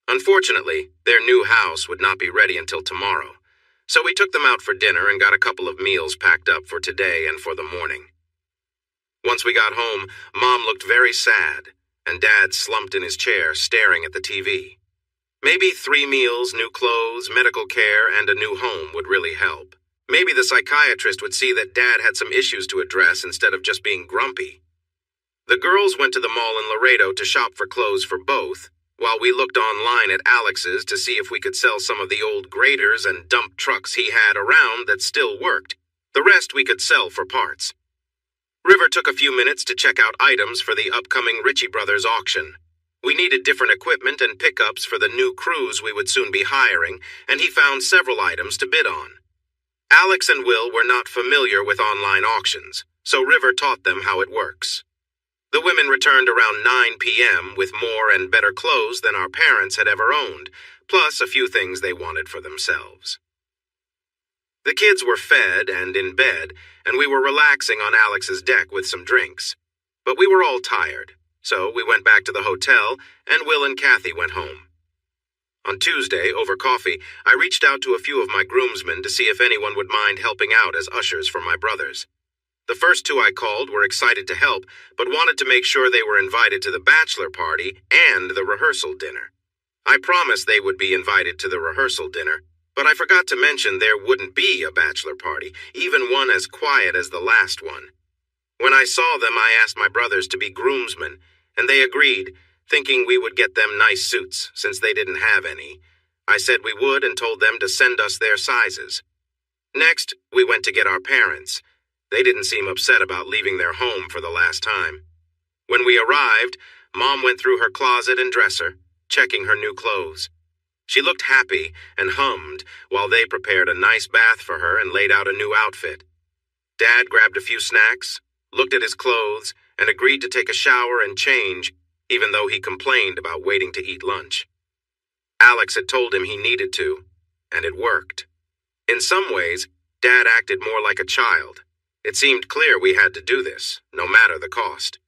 Unfortunately, their new house would not be ready until tomorrow, so we took them out for dinner and got a couple of meals packed up for today and for the morning. Once we got home, Mom looked very sad, and Dad slumped in his chair staring at the TV. Maybe 3 meals, new clothes, medical care, and a new home would really help. Maybe the psychiatrist would see that Dad had some issues to address instead of just being grumpy. The girls went to the mall in Laredo to shop for clothes for both, while we looked online at Alex's to see if we could sell some of the old graders and dump trucks he had around that still worked. The rest we could sell for parts. River took a few minutes to check out items for the upcoming Ritchie Brothers auction. We needed different equipment and pickups for the new crews we would soon be hiring, and he found several items to bid on. Alex and Will were not familiar with online auctions, so River taught them how it works. The women returned around 9 p.m. with more and better clothes than our parents had ever owned, plus a few things they wanted for themselves. The kids were fed and in bed, and we were relaxing on Alex's deck with some drinks. But we were all tired, so we went back to the hotel, and Will and Kathy went home. On Tuesday, over coffee, I reached out to a few of my groomsmen to see if anyone would mind helping out as ushers for my brothers. The first two I called were excited to help, but wanted to make sure they were invited to the bachelor party and the rehearsal dinner. I promised they would be invited to the rehearsal dinner, but I forgot to mention there wouldn't be a bachelor party, even one as quiet as the last one. When I saw them, I asked my brothers to be groomsmen, and they agreed, thinking we would get them nice suits, since they didn't have any. I said we would and told them to send us their sizes. Next, we went to get our parents. They didn't seem upset about leaving their home for the last time. When we arrived, Mom went through her closet and dresser, checking her new clothes. She looked happy and hummed while they prepared a nice bath for her and laid out a new outfit. Dad grabbed a few snacks, looked at his clothes, and agreed to take a shower and change, even though he complained about waiting to eat lunch. Alex had told him he needed to, and it worked. In some ways, Dad acted more like a child. It seemed clear we had to do this, no matter the cost.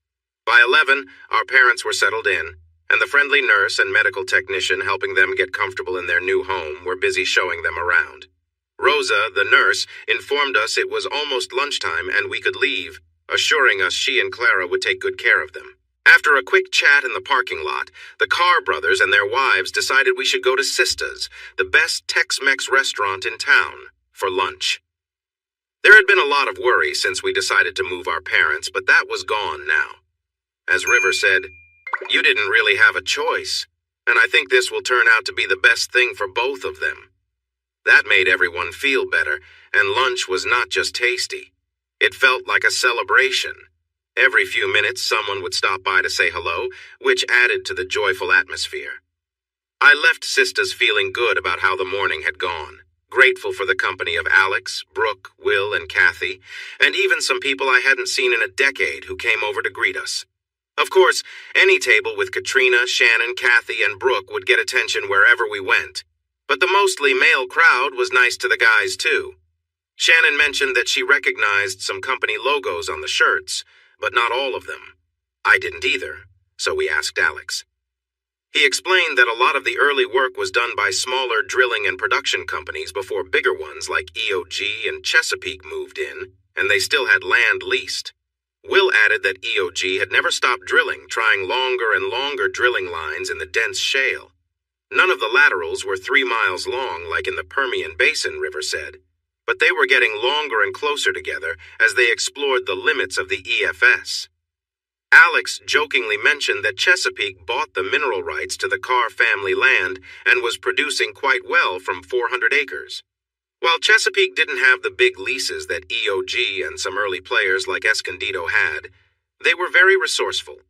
By 11, our parents were settled in, and the friendly nurse and medical technician helping them get comfortable in their new home were busy showing them around. Rosa, the nurse, informed us it was almost lunchtime and we could leave, assuring us she and Clara would take good care of them. After a quick chat in the parking lot, the Carr brothers and their wives decided we should go to Sista's, the best Tex-Mex restaurant in town, for lunch. There had been a lot of worry since we decided to move our parents, but that was gone now. As River said, "You didn't really have a choice, and I think this will turn out to be the best thing for both of them." That made everyone feel better, and lunch was not just tasty. It felt like a celebration. Every few minutes, someone would stop by to say hello, which added to the joyful atmosphere. I left Sista's feeling good about how the morning had gone, grateful for the company of Alex, Brooke, Will, and Kathy, and even some people I hadn't seen in a decade who came over to greet us. Of course, any table with Katrina, Shannon, Kathy, and Brooke would get attention wherever we went, but the mostly male crowd was nice to the guys, too. Shannon mentioned that she recognized some company logos on the shirts, but not all of them. I didn't either, so we asked Alex. He explained that a lot of the early work was done by smaller drilling and production companies before bigger ones like EOG and Chesapeake moved in, and they still had land leased. Will added that EOG had never stopped drilling, trying longer and longer drilling lines in the dense shale. None of the laterals were 3 miles long like in the Permian Basin, River said, but they were getting longer and closer together as they explored the limits of the EFS. Alex jokingly mentioned that Chesapeake bought the mineral rights to the Carr family land and was producing quite well from 400 acres. While Chesapeake didn't have the big leases that EOG and some early players like Escondido had, they were very resourceful.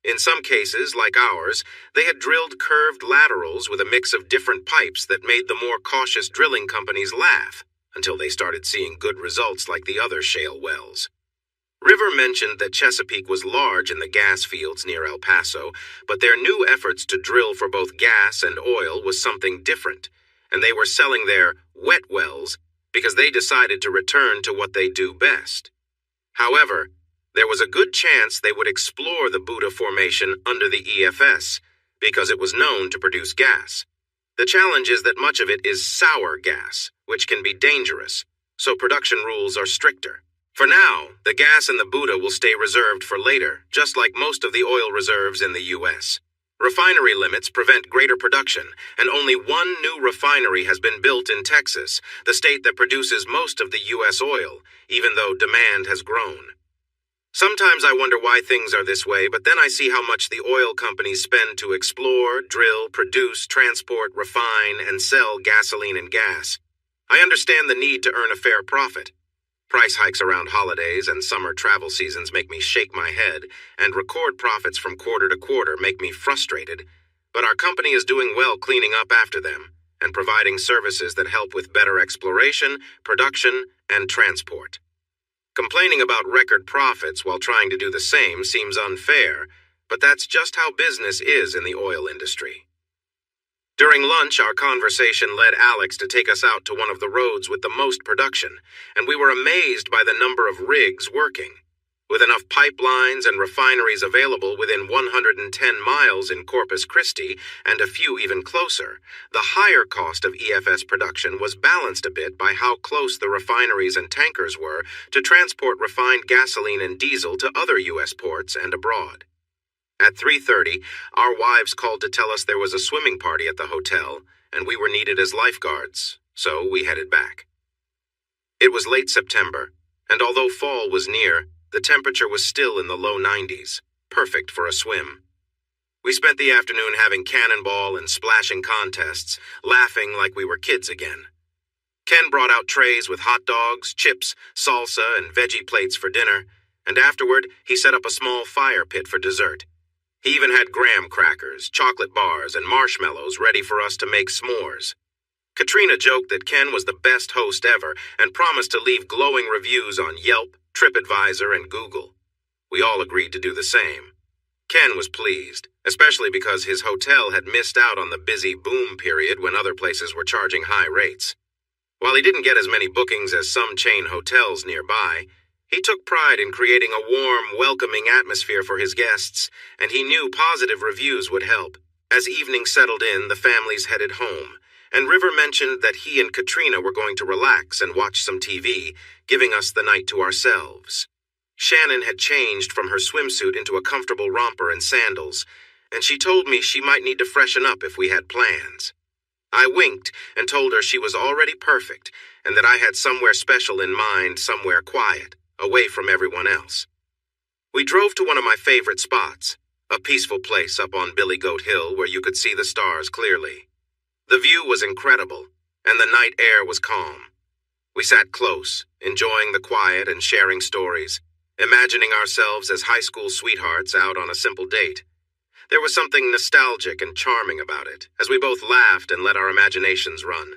In some cases, like ours, they had drilled curved laterals with a mix of different pipes that made the more cautious drilling companies laugh, until they started seeing good results like the other shale wells. River mentioned that Chesapeake was large in the gas fields near El Paso, but their new efforts to drill for both gas and oil was something different, and they were selling their wet wells because they decided to return to what they do best. However, there was a good chance they would explore the Buddha Formation under the EFS because it was known to produce gas. The challenge is that much of it is sour gas, which can be dangerous, so production rules are stricter. For now, the gas in the Buddha will stay reserved for later, just like most of the oil reserves in the U.S. Refinery limits prevent greater production, and only one new refinery has been built in Texas, the state that produces most of the U.S. oil, even though demand has grown. Sometimes I wonder why things are this way, but then I see how much the oil companies spend to explore, drill, produce, transport, refine, and sell gasoline and gas. I understand the need to earn a fair profit. Price hikes around holidays and summer travel seasons make me shake my head, and record profits from quarter to quarter make me frustrated. But our company is doing well cleaning up after them and providing services that help with better exploration, production, and transport. Complaining about record profits while trying to do the same seems unfair, but that's just how business is in the oil industry. During lunch, our conversation led Alex to take us out to one of the roads with the most production, and we were amazed by the number of rigs working. With enough pipelines and refineries available within 110 miles in Corpus Christi, and a few even closer, the higher cost of EFS production was balanced a bit by how close the refineries and tankers were to transport refined gasoline and diesel to other U.S. ports and abroad. At 3:30, our wives called to tell us there was a swimming party at the hotel, and we were needed as lifeguards, so we headed back. It was late September, and although fall was near, the temperature was still in the low 90s, perfect for a swim. We spent the afternoon having cannonball and splashing contests, laughing like we were kids again. Ken brought out trays with hot dogs, chips, salsa, and veggie plates for dinner, and afterward he set up a small fire pit for dessert. He even had graham crackers, chocolate bars, and marshmallows ready for us to make s'mores. Katrina joked that Ken was the best host ever and promised to leave glowing reviews on Yelp, TripAdvisor, and Google. We all agreed to do the same. Ken was pleased, especially because his hotel had missed out on the busy boom period when other places were charging high rates. While he didn't get as many bookings as some chain hotels nearby, he took pride in creating a warm, welcoming atmosphere for his guests, and he knew positive reviews would help. As evening settled in, the families headed home, and River mentioned that he and Katrina were going to relax and watch some TV, giving us the night to ourselves. Shannon had changed from her swimsuit into a comfortable romper and sandals, and she told me she might need to freshen up if we had plans. I winked and told her she was already perfect, and that I had somewhere special in mind, somewhere quiet, away from everyone else. We drove to one of my favorite spots, a peaceful place up on Billy Goat Hill where you could see the stars clearly. The view was incredible, and the night air was calm. We sat close, enjoying the quiet and sharing stories, imagining ourselves as high school sweethearts out on a simple date. There was something nostalgic and charming about it, as we both laughed and let our imaginations run.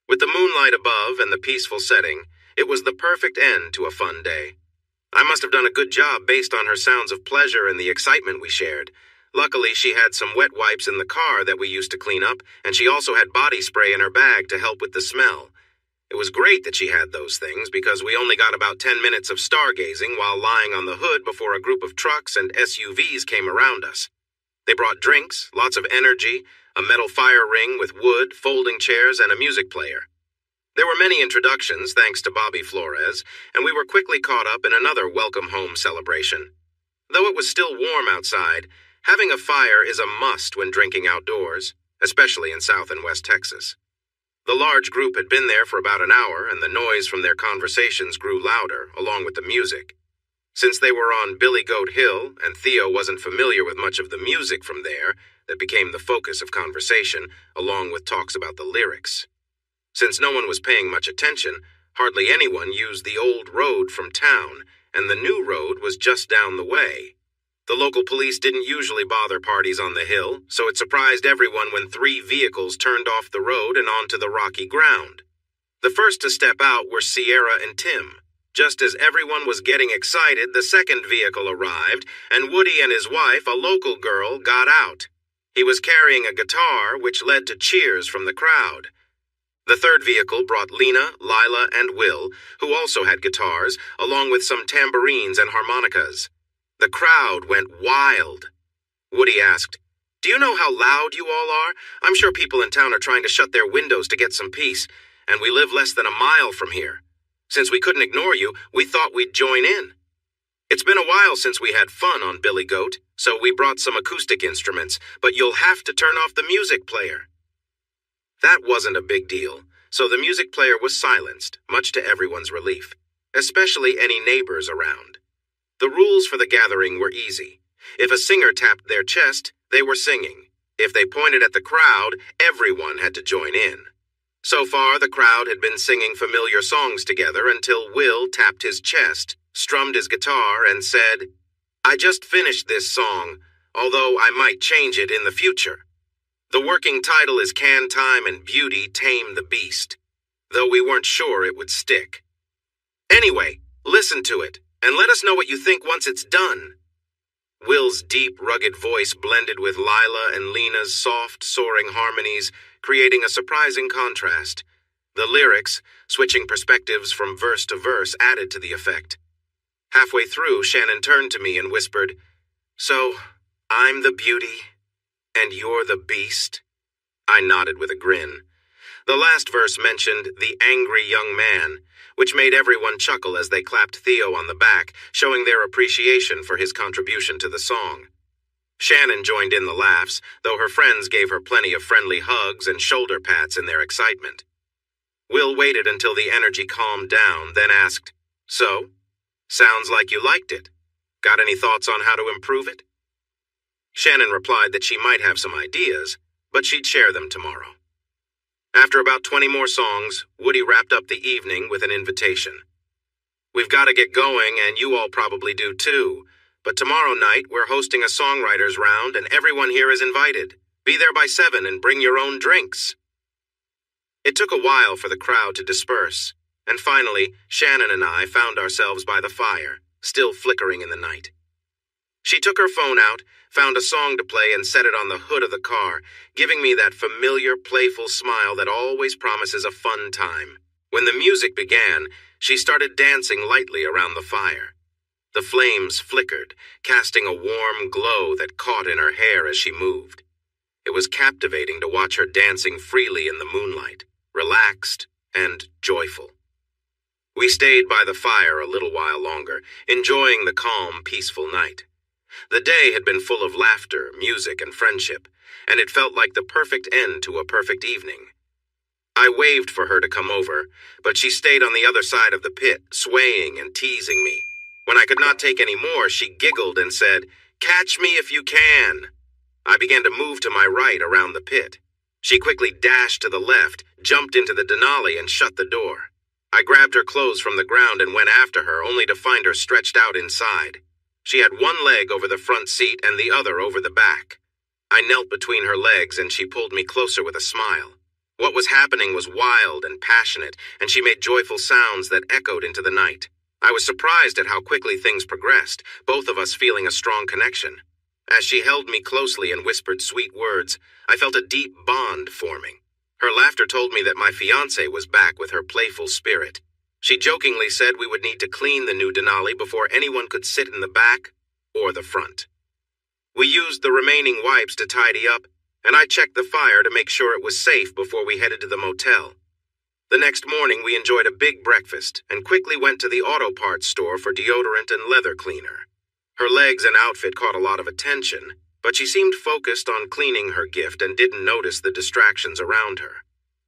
With the moonlight above and the peaceful setting, it was the perfect end to a fun day. I must have done a good job based on her sounds of pleasure and the excitement we shared. Luckily, she had some wet wipes in the car that we used to clean up, and she also had body spray in her bag to help with the smell. It was great that she had those things because we only got about 10 minutes of stargazing while lying on the hood before a group of trucks and SUVs came around us. They brought drinks, lots of energy, a metal fire ring with wood, folding chairs, and a music player. There were many introductions thanks to Bobby Flores, and we were quickly caught up in another welcome home celebration. Though it was still warm outside, having a fire is a must when drinking outdoors, especially in South and West Texas. The large group had been there for about an hour, and the noise from their conversations grew louder, along with the music. Since they were on Billy Goat Hill, and Theo wasn't familiar with much of the music from there, that became the focus of conversation, along with talks about the lyrics. Since no one was paying much attention, hardly anyone used the old road from town, and the new road was just down the way. The local police didn't usually bother parties on the hill, so it surprised everyone when 3 vehicles turned off the road and onto the rocky ground. The first to step out were Sierra and Tim. Just as everyone was getting excited, the second vehicle arrived, and Woody and his wife, a local girl, got out. He was carrying a guitar, which led to cheers from the crowd. The third vehicle brought Lena, Lila, and Will, who also had guitars, along with some tambourines and harmonicas. The crowd went wild. Woody asked, "Do you know how loud you all are? I'm sure people in town are trying to shut their windows to get some peace, and we live less than a mile from here. Since we couldn't ignore you, we thought we'd join in. It's been a while since we had fun on Billy Goat, so we brought some acoustic instruments, but you'll have to turn off the music player." That wasn't a big deal, so the music player was silenced, much to everyone's relief, especially any neighbors around. The rules for the gathering were easy. If a singer tapped their chest, they were singing. If they pointed at the crowd, everyone had to join in. So far, the crowd had been singing familiar songs together until Will tapped his chest, strummed his guitar, and said, "I just finished this song, although I might change it in the future." The working title is "Can Time and Beauty Tame the Beast?" though we weren't sure it would stick. Anyway, listen to it, and let us know what you think once it's done. Will's deep, rugged voice blended with Lila and Lena's soft, soaring harmonies, creating a surprising contrast. The lyrics, switching perspectives from verse to verse, added to the effect. Halfway through, Shannon turned to me and whispered, "So, I'm the beauty, and you're the beast?" I nodded with a grin. The last verse mentioned the angry young man, which made everyone chuckle as they clapped Theo on the back, showing their appreciation for his contribution to the song. Shannon joined in the laughs, though her friends gave her plenty of friendly hugs and shoulder pats in their excitement. Will waited until the energy calmed down, then asked, "So, sounds like you liked it. Got any thoughts on how to improve it?" Shannon replied that she might have some ideas, but she'd share them tomorrow. After about 20 more songs, Woody wrapped up the evening with an invitation. "We've got to get going, and you all probably do too, but tomorrow night we're hosting a songwriters round and everyone here is invited. Be there by 7 and bring your own drinks." It took a while for the crowd to disperse, and finally, Shannon and I found ourselves by the fire, still flickering in the night. She took her phone out, found a song to play, and set it on the hood of the car, giving me that familiar, playful smile that always promises a fun time. When the music began, she started dancing lightly around the fire. The flames flickered, casting a warm glow that caught in her hair as she moved. It was captivating to watch her dancing freely in the moonlight, relaxed and joyful. We stayed by the fire a little while longer, enjoying the calm, peaceful night. The day had been full of laughter, music, and friendship, and it felt like the perfect end to a perfect evening. I waved for her to come over, but she stayed on the other side of the pit, swaying and teasing me. When I could not take any more, she giggled and said, "Catch me if you can." I began to move to my right around the pit. She quickly dashed to the left, jumped into the Denali, and shut the door. I grabbed her clothes from the ground and went after her, only to find her stretched out inside. She had one leg over the front seat and the other over the back. I knelt between her legs and she pulled me closer with a smile. What was happening was wild and passionate, and she made joyful sounds that echoed into the night. I was surprised at how quickly things progressed, both of us feeling a strong connection. As she held me closely and whispered sweet words, I felt a deep bond forming. Her laughter told me that my fiancé was back with her playful spirit. She jokingly said we would need to clean the new Denali before anyone could sit in the back or the front. We used the remaining wipes to tidy up, and I checked the fire to make sure it was safe before we headed to the motel. The next morning, we enjoyed a big breakfast and quickly went to the auto parts store for deodorant and leather cleaner. Her legs and outfit caught a lot of attention, but she seemed focused on cleaning her gift and didn't notice the distractions around her.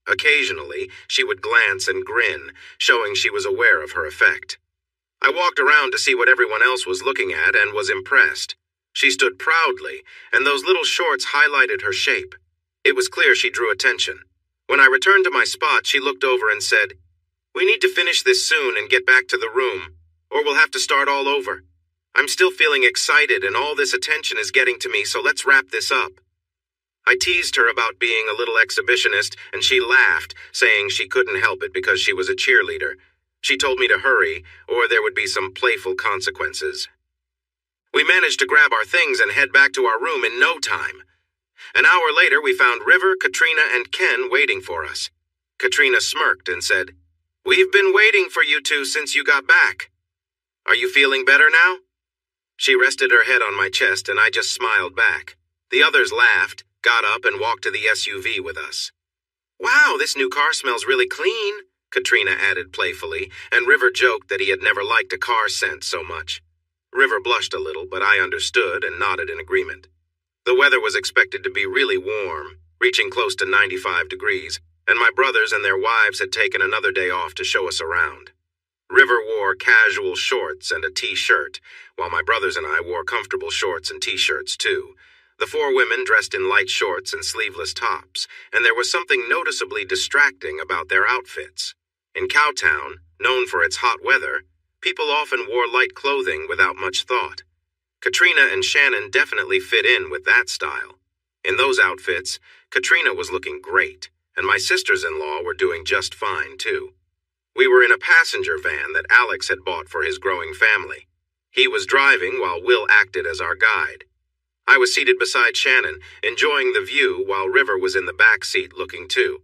Occasionally, she would glance and grin, showing she was aware of her effect. I walked around to see what everyone else was looking at and was impressed. She stood proudly, and those little shorts highlighted her shape. It was clear she drew attention. When I returned to my spot, she looked over and said, "We need to finish this soon and get back to the room, or we'll have to start all over. I'm still feeling excited and all this attention is getting to me, so let's wrap this up." I teased her about being a little exhibitionist, and she laughed, saying she couldn't help it because she was a cheerleader. She told me to hurry, or there would be some playful consequences. We managed to grab our things and head back to our room in no time. An hour later, we found River, Katrina, and Ken waiting for us. Katrina smirked and said, "We've been waiting for you two since you got back. Are you feeling better now?" She rested her head on my chest, and I just smiled back. The others laughed, got up, and walked to the SUV with us. "Wow, this new car smells really clean," Katrina added playfully, and River joked that he had never liked a car scent so much. River blushed a little, but I understood and nodded in agreement. The weather was expected to be really warm, reaching close to 95 degrees, and my brothers and their wives had taken another day off to show us around. River wore casual shorts and a t-shirt, while my brothers and I wore comfortable shorts and t-shirts too. The four women dressed in light shorts and sleeveless tops, and there was something noticeably distracting about their outfits. In Cowtown, known for its hot weather, people often wore light clothing without much thought. Katrina and Shannon definitely fit in with that style. In those outfits, Katrina was looking great, and my sisters-in-law were doing just fine too. We were in a passenger van that Alex had bought for his growing family. He was driving while Will acted as our guide. I was seated beside Shannon, enjoying the view while River was in the back seat looking too.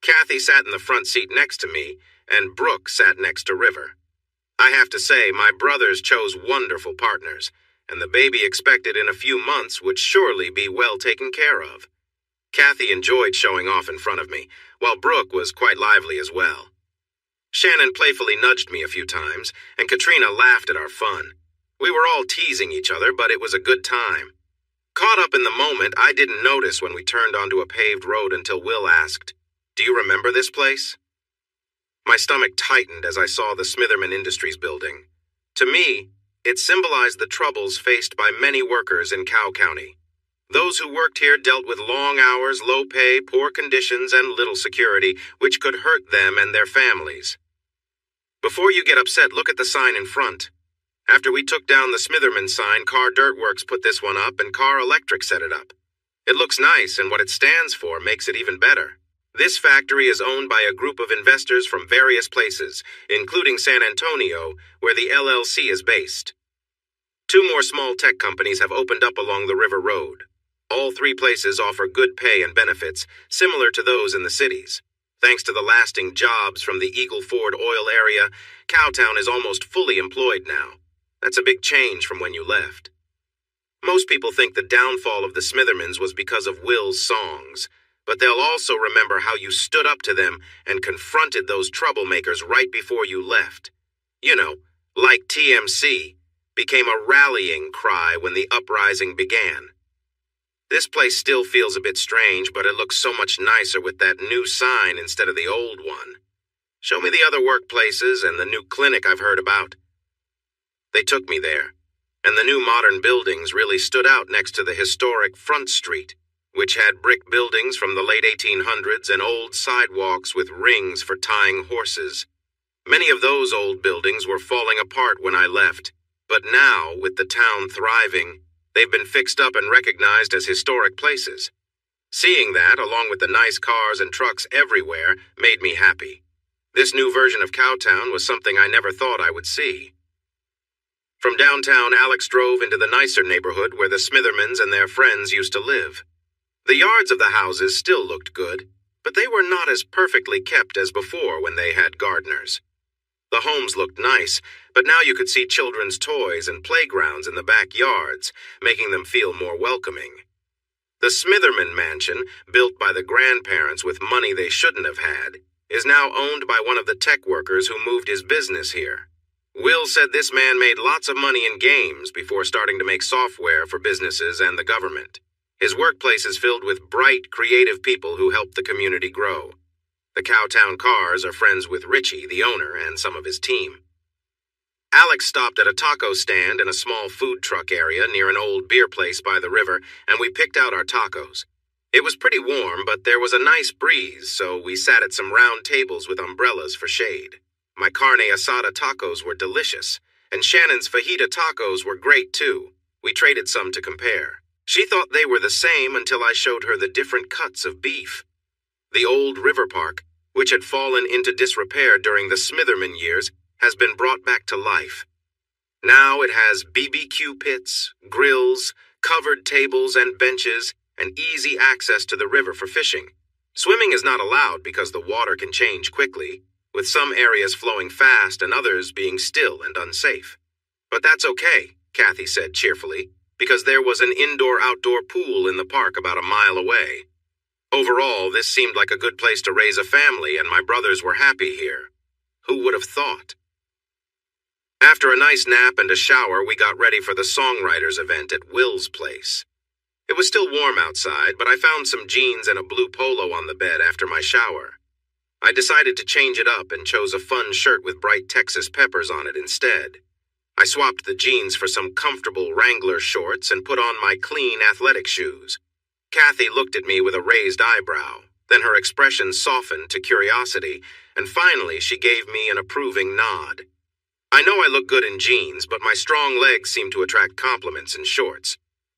Kathy sat in the front seat next to me, and Brooke sat next to River. I have to say, my brothers chose wonderful partners, and the baby expected in a few months would surely be well taken care of. Kathy enjoyed showing off in front of me, while Brooke was quite lively as well. Shannon playfully nudged me a few times, and Katrina laughed at our fun. We were all teasing each other, but it was a good time. Caught up in the moment, I didn't notice when we turned onto a paved road until Will asked, "Do you remember this place?" My stomach tightened as I saw the Smitherman Industries building. To me, it symbolized the troubles faced by many workers in Cow County. Those who worked here dealt with long hours, low pay, poor conditions, and little security, which could hurt them and their families. Before you get upset, look at the sign in front. After we took down the Smitherman sign, Car Dirt Works put this one up and Car Electric set it up. It looks nice, and what it stands for makes it even better. This factory is owned by a group of investors from various places, including San Antonio, where the LLC is based. 2 more small tech companies have opened up along the River Road. All 3 places offer good pay and benefits, similar to those in the cities. Thanks to the lasting jobs from the Eagle Ford oil area, Cowtown is almost fully employed now. That's a big change from when you left. Most people think the downfall of the Smithermans was because of Will's songs, but they'll also remember how you stood up to them and confronted those troublemakers right before you left. You know, like TMC, became a rallying cry when the uprising began. This place still feels a bit strange, but it looks so much nicer with that new sign instead of the old one. Show me the other workplaces and the new clinic I've heard about. They took me there, and the new modern buildings really stood out next to the historic Front Street, which had brick buildings from the late 1800s and old sidewalks with rings for tying horses. Many of those old buildings were falling apart when I left, but now, with the town thriving, they've been fixed up and recognized as historic places. Seeing that, along with the nice cars and trucks everywhere, made me happy. This new version of Cowtown was something I never thought I would see. From downtown, Alex drove into the nicer neighborhood where the Smithermans and their friends used to live. The yards of the houses still looked good, but they were not as perfectly kept as before when they had gardeners. The homes looked nice, but now you could see children's toys and playgrounds in the backyards, making them feel more welcoming. The Smitherman mansion, built by the grandparents with money they shouldn't have had, is now owned by one of the tech workers who moved his business here. Will said this man made lots of money in games before starting to make software for businesses and the government. His workplace is filled with bright, creative people who help the community grow. The Cowtown Cars are friends with Richie, the owner, and some of his team. Alex stopped at a taco stand in a small food truck area near an old beer place by the river, and we picked out our tacos. It was pretty warm, but there was a nice breeze, so we sat at some round tables with umbrellas for shade. My carne asada tacos were delicious, and Shannon's fajita tacos were great too. We traded some to compare. She thought they were the same until I showed her the different cuts of beef. The old river park, which had fallen into disrepair during the Smitherman years, has been brought back to life. Now it has BBQ pits, grills, covered tables and benches, and easy access to the river for fishing. Swimming is not allowed because the water can change quickly, with some areas flowing fast and others being still and unsafe. But that's okay, Kathy said cheerfully, because there was an indoor-outdoor pool in the park about a mile away. Overall, this seemed like a good place to raise a family, and my brothers were happy here. Who would have thought? After a nice nap and a shower, we got ready for the songwriters event at Will's place. It was still warm outside, but I found some jeans and a blue polo on the bed after my shower. I decided to change it up and chose a fun shirt with bright Texas peppers on it instead. I swapped the jeans for some comfortable Wrangler shorts and put on my clean athletic shoes. Kathy looked at me with a raised eyebrow, then her expression softened to curiosity, and finally she gave me an approving nod. I know I look good in jeans, but my strong legs seem to attract compliments in shorts.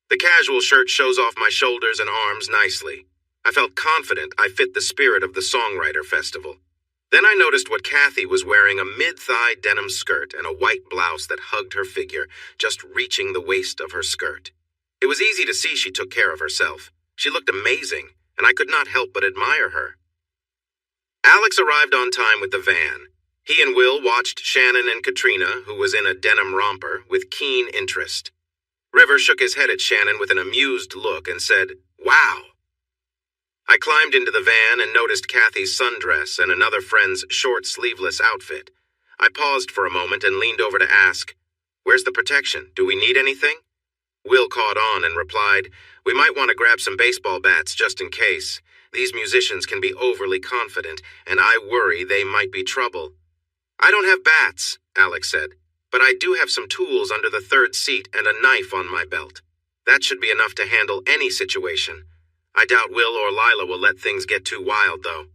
The casual shirt shows off my shoulders and arms nicely. I felt confident I fit the spirit of the Songwriter Festival. Then I noticed what Kathy was wearing, a mid-thigh denim skirt and a white blouse that hugged her figure, just reaching the waist of her skirt. It was easy to see she took care of herself. She looked amazing, and I could not help but admire her. Alex arrived on time with the van. He and Will watched Shannon and Katrina, who was in a denim romper, with keen interest. River shook his head at Shannon with an amused look and said, "Wow." I climbed into the van and noticed Kathy's sundress and another friend's short sleeveless outfit. I paused for a moment and leaned over to ask, "Where's the protection? Do we need anything?" Will caught on and replied, "We might want to grab some baseball bats just in case. These musicians can be overly confident, and I worry they might be trouble." "I don't have bats," Alex said, "but I do have some tools under the third seat and a knife on my belt. That should be enough to handle any situation. I doubt Will or Lila will let things get too wild, though."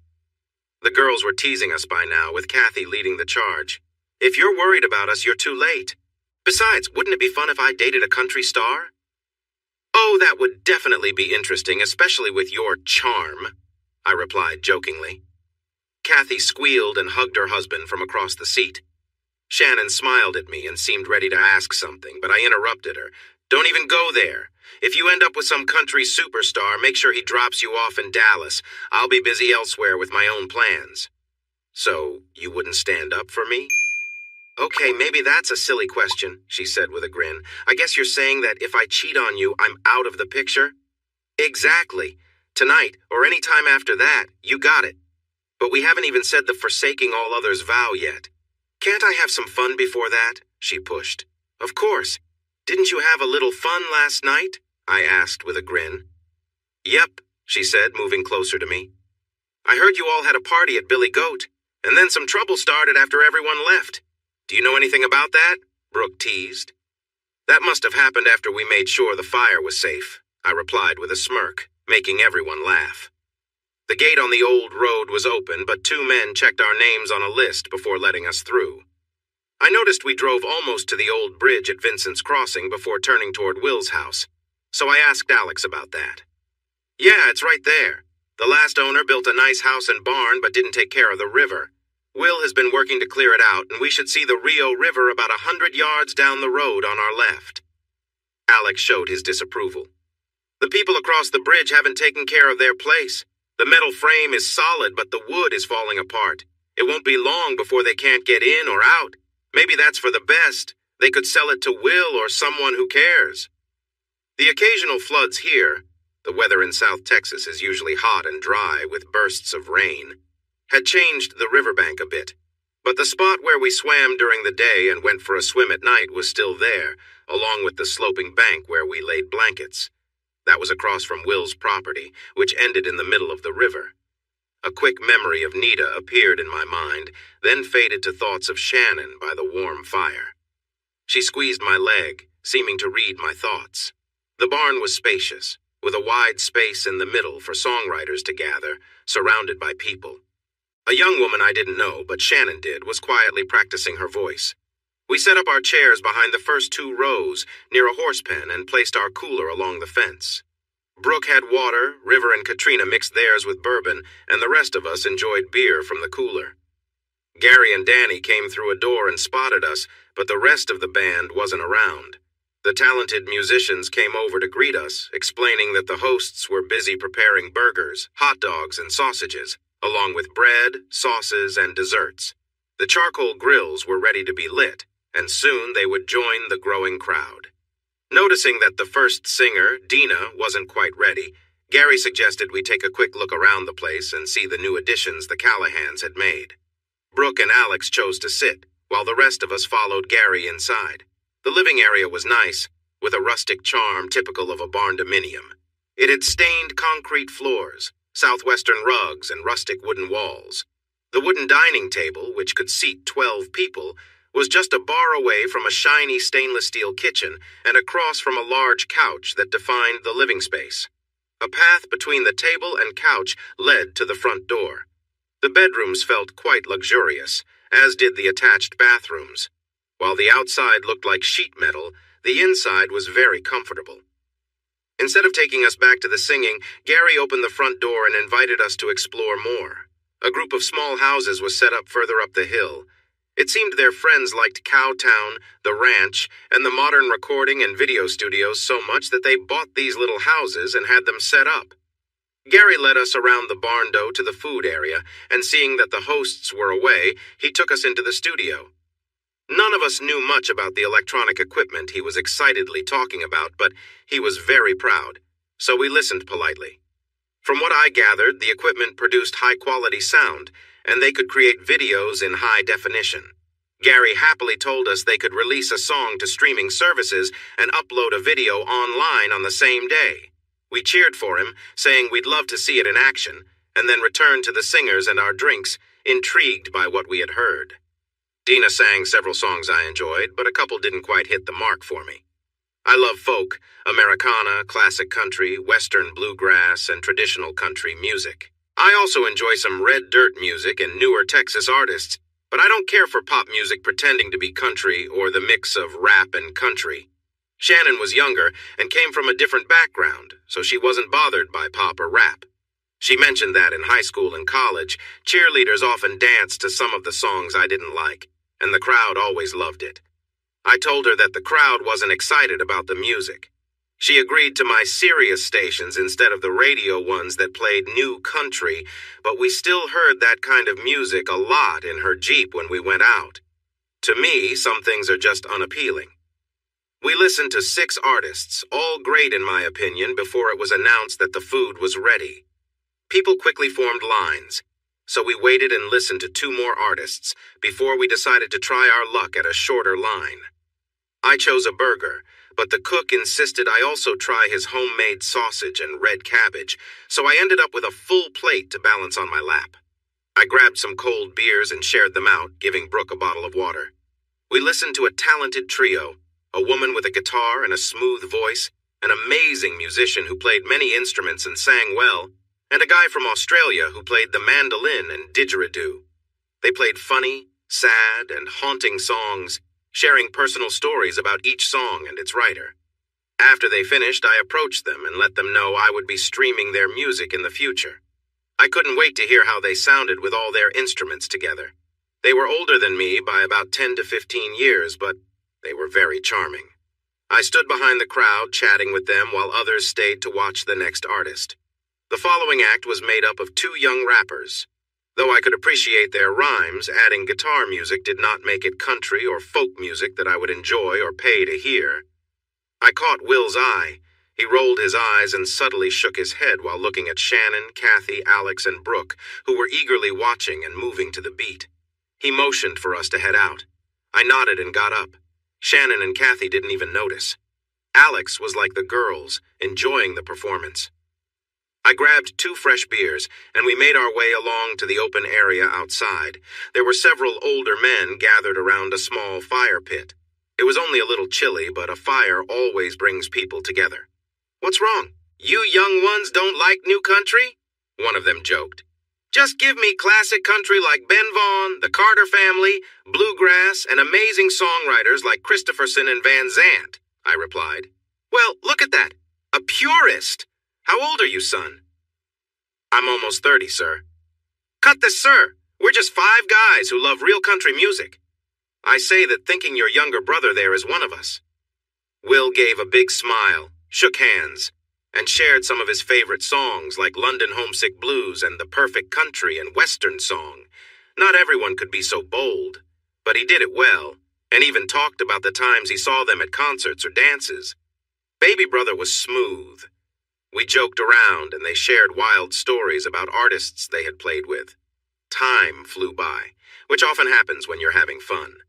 The girls were teasing us by now, with Kathy leading the charge. "If you're worried about us, you're too late. Besides, wouldn't it be fun if I dated a country star?" "Oh, that would definitely be interesting, especially with your charm," I replied jokingly. Kathy squealed and hugged her husband from across the seat. Shannon smiled at me and seemed ready to ask something, but I interrupted her. "Don't even go there. If you end up with some country superstar, make sure he drops you off in Dallas. I'll be busy elsewhere with my own plans." "So, you wouldn't stand up for me?" "Okay, maybe that's a silly question," she said with a grin. "I guess you're saying that if I cheat on you, I'm out of the picture?" "Exactly. Tonight, or any time after that, you got it. But we haven't even said the forsaking all others vow yet. Can't I have some fun before that?" she pushed. "Of course. Didn't you have a little fun last night?" I asked with a grin. "Yep," she said, moving closer to me. "I heard you all had a party at Billy Goat, and then some trouble started after everyone left. Do you know anything about that?" Brooke teased. "That must have happened after we made sure the fire was safe," I replied with a smirk, making everyone laugh. The gate on the old road was open, but two men checked our names on a list before letting us through. I noticed we drove almost to the old bridge at Vincent's Crossing before turning toward Will's house, so I asked Alex about that. "Yeah, it's right there. The last owner built a nice house and barn but didn't take care of the river. Will has been working to clear it out, and we should see the Rio River about 100 yards down the road on our left." Alex showed his disapproval. "The people across the bridge haven't taken care of their place. The metal frame is solid, but the wood is falling apart. It won't be long before they can't get in or out. Maybe that's for the best. They could sell it to Will or someone who cares. The occasional floods here, the weather in South Texas is usually hot and dry with bursts of rain, had changed the riverbank a bit. But the spot where we swam during the day and went for a swim at night was still there, along with the sloping bank where we laid blankets. That was across from Will's property, which ended in the middle of the river. A quick memory of Nita appeared in my mind, then faded to thoughts of Shannon by the warm fire. She squeezed my leg, seeming to read my thoughts. The barn was spacious, with a wide space in the middle for songwriters to gather, surrounded by people. A young woman I didn't know, but Shannon did, was quietly practicing her voice. We set up our chairs behind the first two rows, near a horse pen, and placed our cooler along the fence. Brooke had water, River and Katrina mixed theirs with bourbon, and the rest of us enjoyed beer from the cooler. Gary and Danny came through a door and spotted us, but the rest of the band wasn't around. The talented musicians came over to greet us, explaining that the hosts were busy preparing burgers, hot dogs, and sausages, along with bread, sauces, and desserts. The charcoal grills were ready to be lit, and soon they would join the growing crowd. Noticing that the first singer, Dina, wasn't quite ready, Gary suggested we take a quick look around the place and see the new additions the Callahans had made. Brooke and Alex chose to sit, while the rest of us followed Gary inside. The living area was nice, with a rustic charm typical of a barn-dominium. It had stained concrete floors, southwestern rugs, and rustic wooden walls. The wooden dining table, which could seat 12 people, was just a bar away from a shiny stainless steel kitchen and across from a large couch that defined the living space. A path between the table and couch led to the front door. The bedrooms felt quite luxurious, as did the attached bathrooms. While the outside looked like sheet metal, the inside was very comfortable. Instead of taking us back to the singing, Gary opened the front door and invited us to explore more. A group of small houses was set up further up the hill. It seemed their friends liked Cowtown, the ranch, and the modern recording and video studios so much that they bought these little houses and had them set up. Gary led us around the barn door to the food area, and seeing that the hosts were away, he took us into the studio. None of us knew much about the electronic equipment he was excitedly talking about, but he was very proud, so we listened politely. From what I gathered, the equipment produced high-quality sound, and they could create videos in high definition. Gary happily told us they could release a song to streaming services and upload a video online on the same day. We cheered for him, saying we'd love to see it in action, and then returned to the singers and our drinks, intrigued by what we had heard. Dina sang several songs I enjoyed, but a couple didn't quite hit the mark for me. I love folk, Americana, classic country, western bluegrass, and traditional country music. I also enjoy some red dirt music and newer Texas artists, but I don't care for pop music pretending to be country or the mix of rap and country. Shannon was younger and came from a different background, so she wasn't bothered by pop or rap. She mentioned that in high school and college, cheerleaders often danced to some of the songs I didn't like, and the crowd always loved it. I told her that the crowd wasn't excited about the music. She agreed to my serious stations instead of the radio ones that played new country, but we still heard that kind of music a lot in her Jeep when we went out. To me, some things are just unappealing. We listened to 6 artists, all great in my opinion, before it was announced that the food was ready. People quickly formed lines, so we waited and listened to 2 more artists before we decided to try our luck at a shorter line. I chose a burger, but the cook insisted I also try his homemade sausage and red cabbage, so I ended up with a full plate to balance on my lap. I grabbed some cold beers and shared them out, giving Brooke a bottle of water. We listened to a talented trio, a woman with a guitar and a smooth voice, an amazing musician who played many instruments and sang well, and a guy from Australia who played the mandolin and didgeridoo. They played funny, sad, and haunting songs, sharing personal stories about each song and its writer. After they finished, I approached them and let them know I would be streaming their music in the future. I couldn't wait to hear how they sounded with all their instruments together. They were older than me by about 10 to 15 years, but they were very charming. I stood behind the crowd chatting with them while others stayed to watch the next artist. The following act was made up of 2 young rappers. Though I could appreciate their rhymes, adding guitar music did not make it country or folk music that I would enjoy or pay to hear. I caught Will's eye. He rolled his eyes and subtly shook his head while looking at Shannon, Kathy, Alex, and Brooke, who were eagerly watching and moving to the beat. He motioned for us to head out. I nodded and got up. Shannon and Kathy didn't even notice. Alex was like the girls, enjoying the performance. I grabbed 2 fresh beers, and we made our way along to the open area outside. There were several older men gathered around a small fire pit. It was only a little chilly, but a fire always brings people together. "What's wrong? You young ones don't like new country?" one of them joked. "Just give me classic country like Ben Vaughn, the Carter Family, bluegrass, and amazing songwriters like Christopherson and Van Zandt," I replied. "Well, look at that. A purist. How old are you, son?" "I'm almost 30, sir." "Cut this, sir. We're just 5 guys who love real country music. I say that thinking your younger brother there is one of us." Will gave a big smile, shook hands, and shared some of his favorite songs like London Homesick Blues and The Perfect Country and Western Song. Not everyone could be so bold, but he did it well, and even talked about the times he saw them at concerts or dances. Baby brother was smooth. We joked around and they shared wild stories about artists they had played with. Time flew by, which often happens when you're having fun.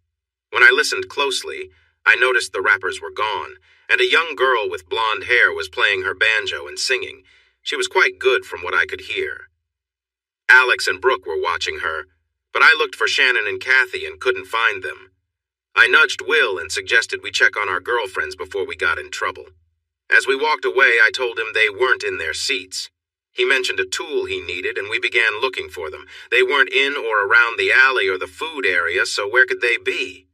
When I listened closely, I noticed the rappers were gone, and a young girl with blonde hair was playing her banjo and singing. She was quite good from what I could hear. Alex and Brooke were watching her, but I looked for Shannon and Kathy and couldn't find them. I nudged Will and suggested we check on our girlfriends before we got in trouble. As we walked away, I told him they weren't in their seats. He mentioned a tool he needed, and we began looking for them. They weren't in or around the alley or the food area, so where could they be?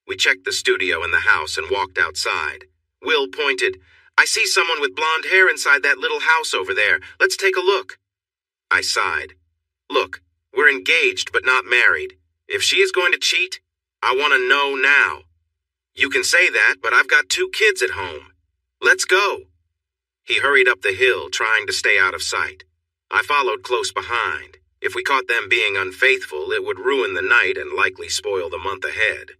We checked the studio and the house and walked outside. Will pointed, "I see someone with blonde hair inside that little house over there. Let's take a look." I sighed. "Look, We're engaged but not married. If she is going to cheat, I want to know now. You can say that, but I've got 2 kids at home. Let's go." He hurried up the hill, trying to stay out of sight. I followed close behind. If we caught them being unfaithful, it would ruin the night and likely spoil the month ahead.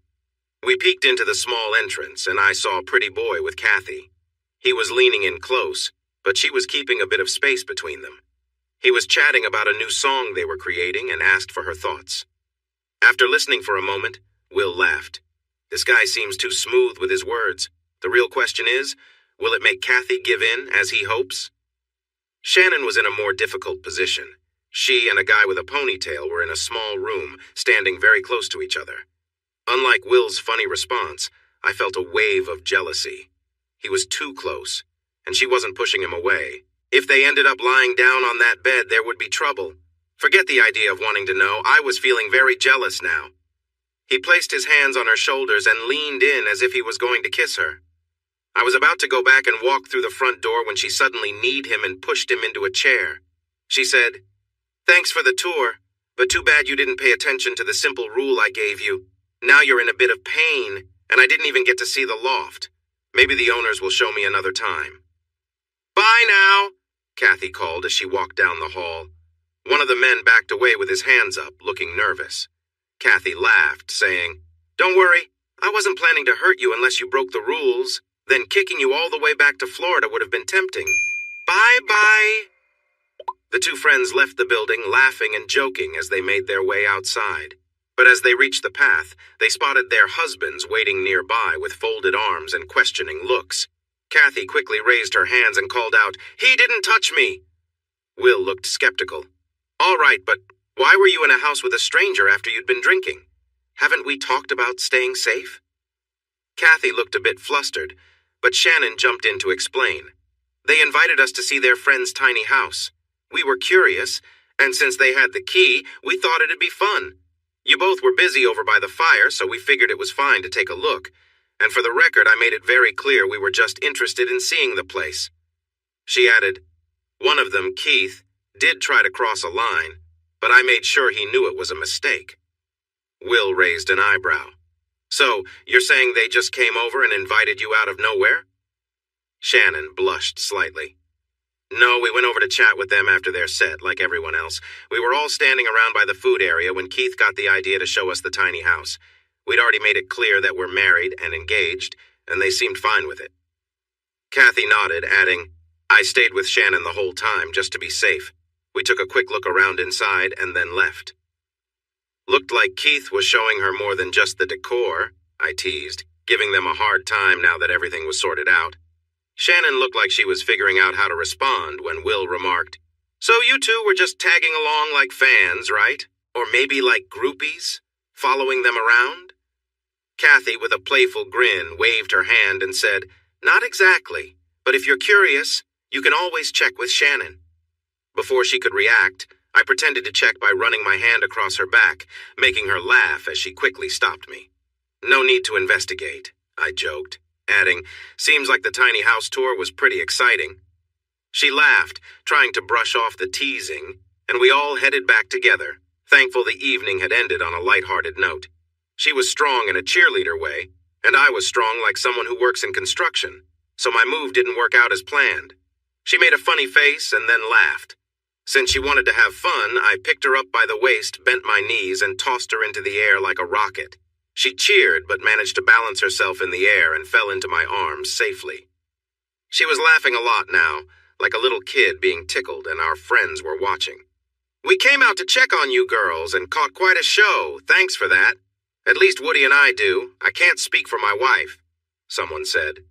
We peeked into the small entrance, and I saw a pretty boy with Kathy. He was leaning in close, but she was keeping a bit of space between them. He was chatting about a new song they were creating and asked for her thoughts. After listening for a moment, Will laughed. This guy seems too smooth with his words. The real question is, will it make Kathy give in as he hopes? Shannon was in a more difficult position. She and a guy with a ponytail were in a small room, standing very close to each other. Unlike Will's funny response, I felt a wave of jealousy. He was too close, and she wasn't pushing him away. If they ended up lying down on that bed, there would be trouble. Forget the idea of wanting to know. I was feeling very jealous now. He placed his hands on her shoulders and leaned in as if he was going to kiss her. I was about to go back and walk through the front door when she suddenly kneed him and pushed him into a chair. She said, "Thanks for the tour, but too bad you didn't pay attention to the simple rule I gave you. Now you're in a bit of pain, and I didn't even get to see the loft. Maybe the owners will show me another time." "Bye now," Kathy called as she walked down the hall. One of the men backed away with his hands up, looking nervous. Kathy laughed, saying, "Don't worry, I wasn't planning to hurt you unless you broke the rules. Then kicking you all the way back to Florida would have been tempting. Bye-bye." The 2 friends left the building, laughing and joking as they made their way outside. But as they reached the path, they spotted their husbands waiting nearby with folded arms and questioning looks. Kathy quickly raised her hands and called out, "He didn't touch me!" Will looked skeptical. "All right, but why were you in a house with a stranger after you'd been drinking? Haven't we talked about staying safe?" Kathy looked a bit flustered, but Shannon jumped in to explain. "They invited us to see their friend's tiny house. We were curious, and since they had the key, we thought it'd be fun. You both were busy over by the fire, so we figured it was fine to take a look. And for the record, I made it very clear we were just interested in seeing the place." She added, "One of them, Keith, did try to cross a line, but I made sure he knew it was a mistake." Will raised an eyebrow. "So, you're saying they just came over and invited you out of nowhere?" Shannon blushed slightly. "No, we went over to chat with them after their set, like everyone else. We were all standing around by the food area when Keith got the idea to show us the tiny house. We'd already made it clear that we're married and engaged, and they seemed fine with it." Kathy nodded, adding, "I stayed with Shannon the whole time, just to be safe. We took a quick look around inside and then left." "Looked like Keith was showing her more than just the decor," I teased, giving them a hard time now that everything was sorted out. Shannon looked like she was figuring out how to respond when Will remarked, "So you 2 were just tagging along like fans, right? Or maybe like groupies? Following them around?" Kathy, with a playful grin, waved her hand and said, "Not exactly, but if you're curious, you can always check with Shannon." Before she could react, I pretended to check by running my hand across her back, making her laugh as she quickly stopped me. "No need to investigate," I joked, adding, "Seems like the tiny house tour was pretty exciting." She laughed, trying to brush off the teasing, and we all headed back together, thankful the evening had ended on a light-hearted note. She was strong in a cheerleader way, and I was strong like someone who works in construction, so my move didn't work out as planned. She made a funny face and then laughed. Since she wanted to have fun, I picked her up by the waist, bent my knees, and tossed her into the air like a rocket. She cheered but managed to balance herself in the air and fell into my arms safely. She was laughing a lot now, like a little kid being tickled, and our friends were watching. "We came out to check on you girls and caught quite a show. Thanks for that. At least Woody and I do. I can't speak for my wife," someone said.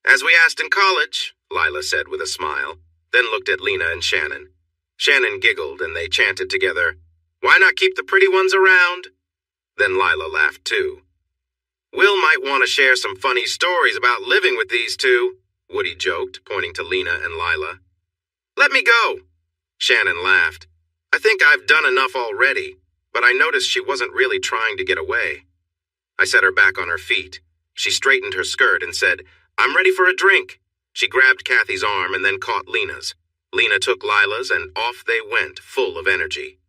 "As we asked in college," Lila said with a smile, then looked at Lena and Shannon. Shannon giggled and they chanted together, "Why not keep the pretty ones around?" Then Lila laughed too. "Will might want to share some funny stories about living with these 2, Woody joked, pointing to Lena and Lila. "Let me go," Shannon laughed. "I think I've done enough already, but I noticed she wasn't really trying to get away." I set her back on her feet. She straightened her skirt and said, "I'm ready for a drink." She grabbed Kathy's arm and then caught Lena's. Lena took Lila's and off they went, full of energy.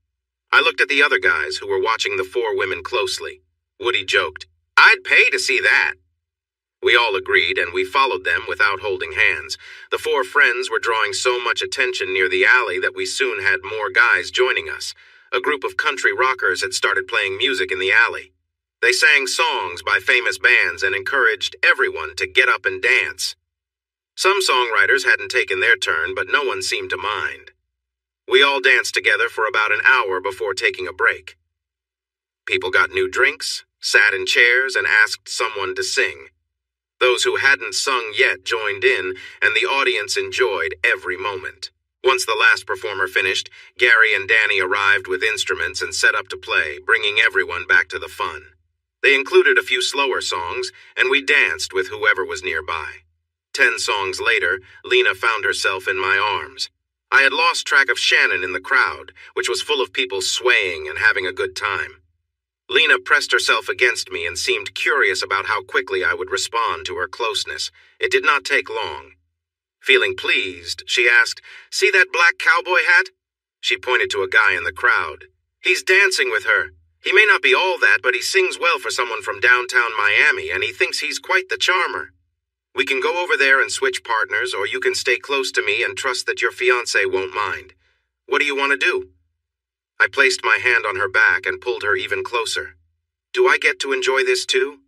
I looked at the other guys who were watching the four women closely. Woody joked, "I'd pay to see that." We all agreed, and we followed them without holding hands. The four friends were drawing so much attention near the alley that we soon had more guys joining us. A group of country rockers had started playing music in the alley. They sang songs by famous bands and encouraged everyone to get up and dance. Some songwriters hadn't taken their turn, but no one seemed to mind. We all danced together for about an hour before taking a break. People got new drinks, sat in chairs, and asked someone to sing. Those who hadn't sung yet joined in, and the audience enjoyed every moment. Once the last performer finished, Gary and Danny arrived with instruments and set up to play, bringing everyone back to the fun. They included a few slower songs, and we danced with whoever was nearby. 10 songs later, Lena found herself in my arms. I had lost track of Shannon in the crowd, which was full of people swaying and having a good time. Lena pressed herself against me and seemed curious about how quickly I would respond to her closeness. It did not take long. Feeling pleased, she asked, "See that black cowboy hat?" She pointed to a guy in the crowd. "He's dancing with her. He may not be all that, but he sings well for someone from downtown Miami, and he thinks he's quite the charmer. We can go over there and switch partners, or you can stay close to me and trust that your fiancé won't mind. What do you want to do?" I placed my hand on her back and pulled her even closer. "Do I get to enjoy this too?"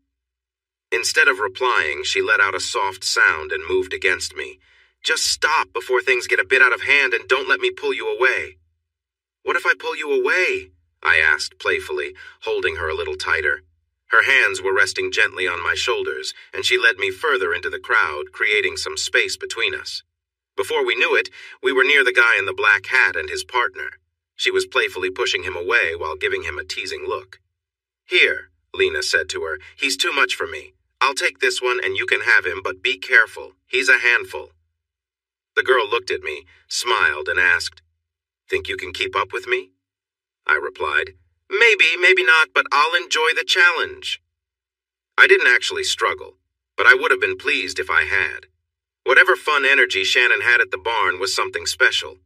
Instead of replying, she let out a soft sound and moved against me. "Just stop before things get a bit out of hand and don't let me pull you away." "What if I pull you away?" I asked playfully, holding her a little tighter. Her hands were resting gently on my shoulders, and she led me further into the crowd, creating some space between us. Before we knew it, we were near the guy in the black hat and his partner. She was playfully pushing him away while giving him a teasing look. "Here," Lena said to her, "he's too much for me. I'll take this one and you can have him, but be careful. He's a handful." The girl looked at me, smiled, and asked, "Think you can keep up with me?" I replied, "Maybe, maybe not, but I'll enjoy the challenge." I didn't actually struggle, but I would have been pleased if I had. Whatever fun energy Shannon had at the barn was something special.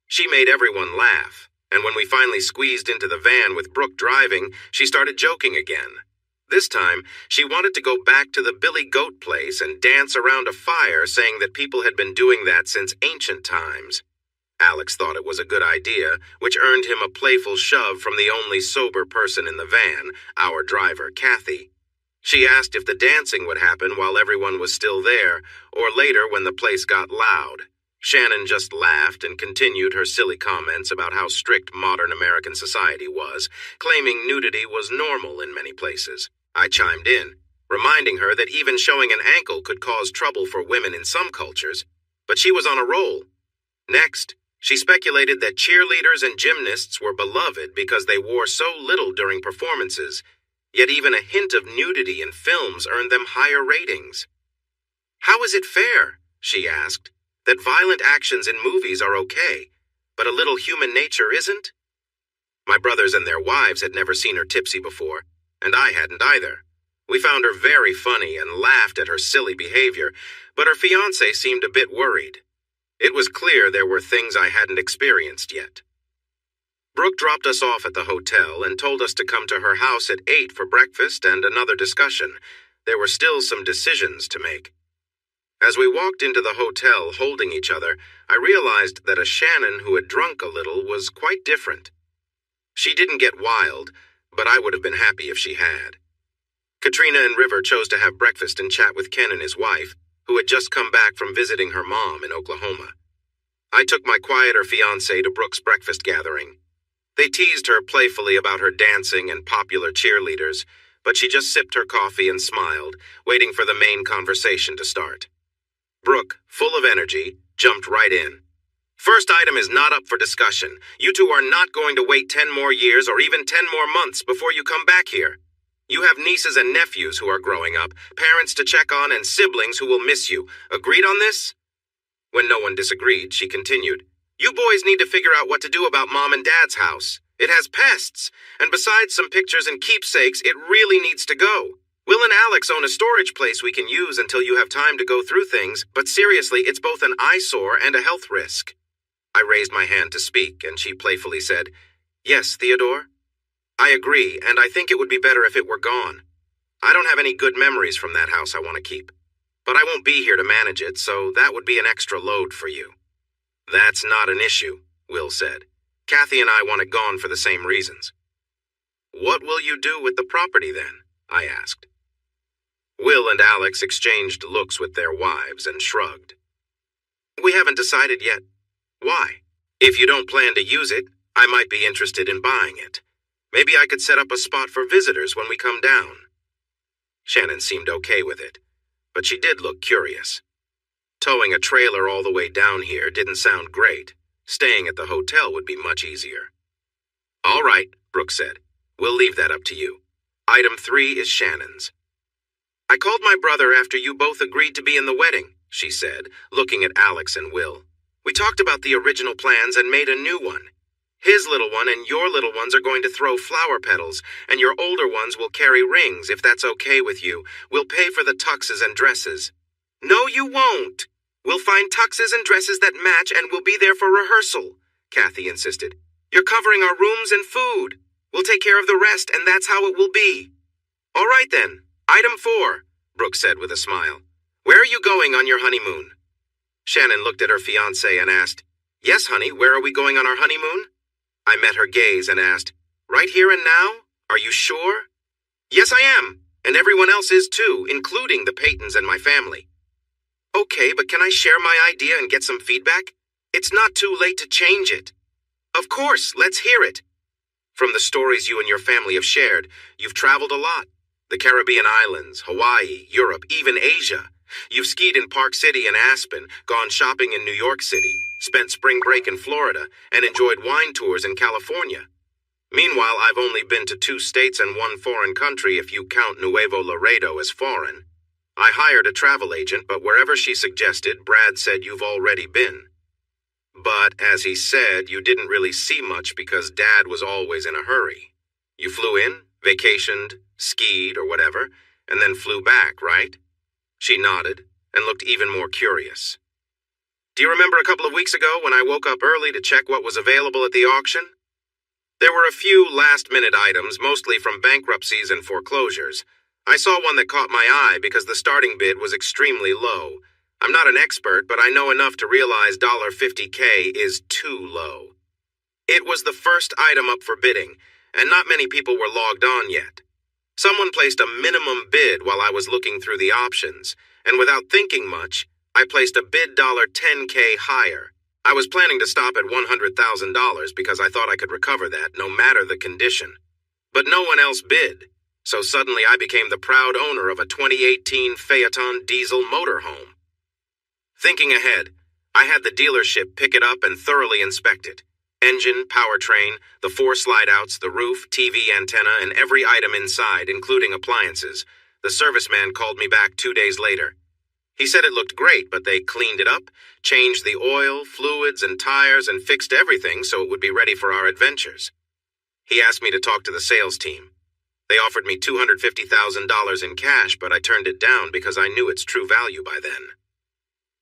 She made everyone laugh, and when we finally squeezed into the van with Brooke driving, she started joking again. This time, she wanted to go back to the Billy Goat place and dance around a fire, saying that people had been doing that since ancient times. Alex thought it was a good idea, which earned him a playful shove from the only sober person in the van, our driver, Kathy. She asked if the dancing would happen while everyone was still there, or later when the place got loud. Shannon just laughed and continued her silly comments about how strict modern American society was, claiming nudity was normal in many places. I chimed in, reminding her that even showing an ankle could cause trouble for women in some cultures, but she was on a roll. Next, she speculated that cheerleaders and gymnasts were beloved because they wore so little during performances, yet even a hint of nudity in films earned them higher ratings. "How is it fair," she asked, "that violent actions in movies are okay, but a little human nature isn't?" My brothers and their wives had never seen her tipsy before, and I hadn't either. We found her very funny and laughed at her silly behavior, but her fiancé seemed a bit worried. It was clear there were things I hadn't experienced yet. Brooke dropped us off at the hotel and told us to come to her house at 8 for breakfast and another discussion. There were still some decisions to make. As we walked into the hotel holding each other, I realized that a Shannon who had drunk a little was quite different. She didn't get wild, but I would have been happy if she had. Katrina and River chose to have breakfast and chat with Ken and his wife, who had just come back from visiting her mom in Oklahoma. I took my quieter fiancé to Brooke's breakfast gathering. They teased her playfully about her dancing and popular cheerleaders, but she just sipped her coffee and smiled, waiting for the main conversation to start. Brooke, full of energy, jumped right in. "First item is not up for discussion. You two are not going to wait 10 more years or even 10 more months before you come back here. You have nieces and nephews who are growing up, parents to check on, and siblings who will miss you. Agreed on this?" When no one disagreed, she continued, "You boys need to figure out what to do about Mom and Dad's house. It has pests, and besides some pictures and keepsakes, it really needs to go. Will and Alex own a storage place we can use until you have time to go through things, but seriously, it's both an eyesore and a health risk." I raised my hand to speak, and she playfully said, Yes, Theodore? I agree, and I think it would be better if it were gone. I don't have any good memories from that house I want to keep. But I won't be here to manage it, so that would be an extra load for you. That's not an issue, Will said. Kathy and I want it gone for the same reasons. What will you do with the property then? I asked. Will and Alex exchanged looks with their wives and shrugged. We haven't decided yet. Why? If you don't plan to use it, I might be interested in buying it. Maybe I could set up a spot for visitors when we come down. Shannon seemed okay with it, but she did look curious. Towing a trailer all the way down here didn't sound great. Staying at the hotel would be much easier. All right, Brooke said. We'll leave that up to you. Item 3 is Shannon's. I called my brother after you both agreed to be in the wedding, she said, looking at Alex and Will. We talked about the original plans and made a new one. His little one and your little ones are going to throw flower petals, and your older ones will carry rings, if that's okay with you. We'll pay for the tuxes and dresses. No, you won't. We'll find tuxes and dresses that match, and we'll be there for rehearsal, Kathy insisted. You're covering our rooms and food. We'll take care of the rest, and that's how it will be. All right, then. Item 4, Brooke said with a smile. Where are you going on your honeymoon? Shannon looked at her fiancé and asked, Yes, honey, where are we going on our honeymoon? I met her gaze and asked, Right here and now? Are you sure? Yes, I am, and everyone else is too, including the Paytons and my family. Okay, but can I share my idea and get some feedback? It's not too late to change it. Of course, let's hear it. From the stories you and your family have shared, you've traveled a lot. The Caribbean islands, Hawaii, Europe, even Asia. You've skied in Park City and Aspen, gone shopping in New York City, spent spring break in Florida, and enjoyed wine tours in California. Meanwhile, I've only been to 2 states and 1 foreign country if you count Nuevo Laredo as foreign. I hired a travel agent, but wherever she suggested, Brad said you've already been. But, as he said, you didn't really see much because Dad was always in a hurry. You flew in, vacationed, skied, or whatever, and then flew back, right? She nodded and looked even more curious. Do you remember a couple of weeks ago when I woke up early to check what was available at the auction? There were a few last-minute items, mostly from bankruptcies and foreclosures. I saw one that caught my eye because the starting bid was extremely low. I'm not an expert, but I know enough to realize $50K is too low. It was the first item up for bidding, and not many people were logged on yet. Someone placed a minimum bid while I was looking through the options, and without thinking much, I placed a bid $10K higher. I was planning to stop at $100,000 because I thought I could recover that no matter the condition. But no one else bid, so suddenly I became the proud owner of a 2018 Phaeton diesel motorhome. Thinking ahead, I had the dealership pick it up and thoroughly inspect it. Engine, powertrain, the 4 slide-outs, the roof, TV antenna, and every item inside, including appliances. The serviceman called me back 2 days later. He said it looked great, but they cleaned it up, changed the oil, fluids, and tires, and fixed everything so it would be ready for our adventures. He asked me to talk to the sales team. They offered me $250,000 in cash, but I turned it down because I knew its true value by then.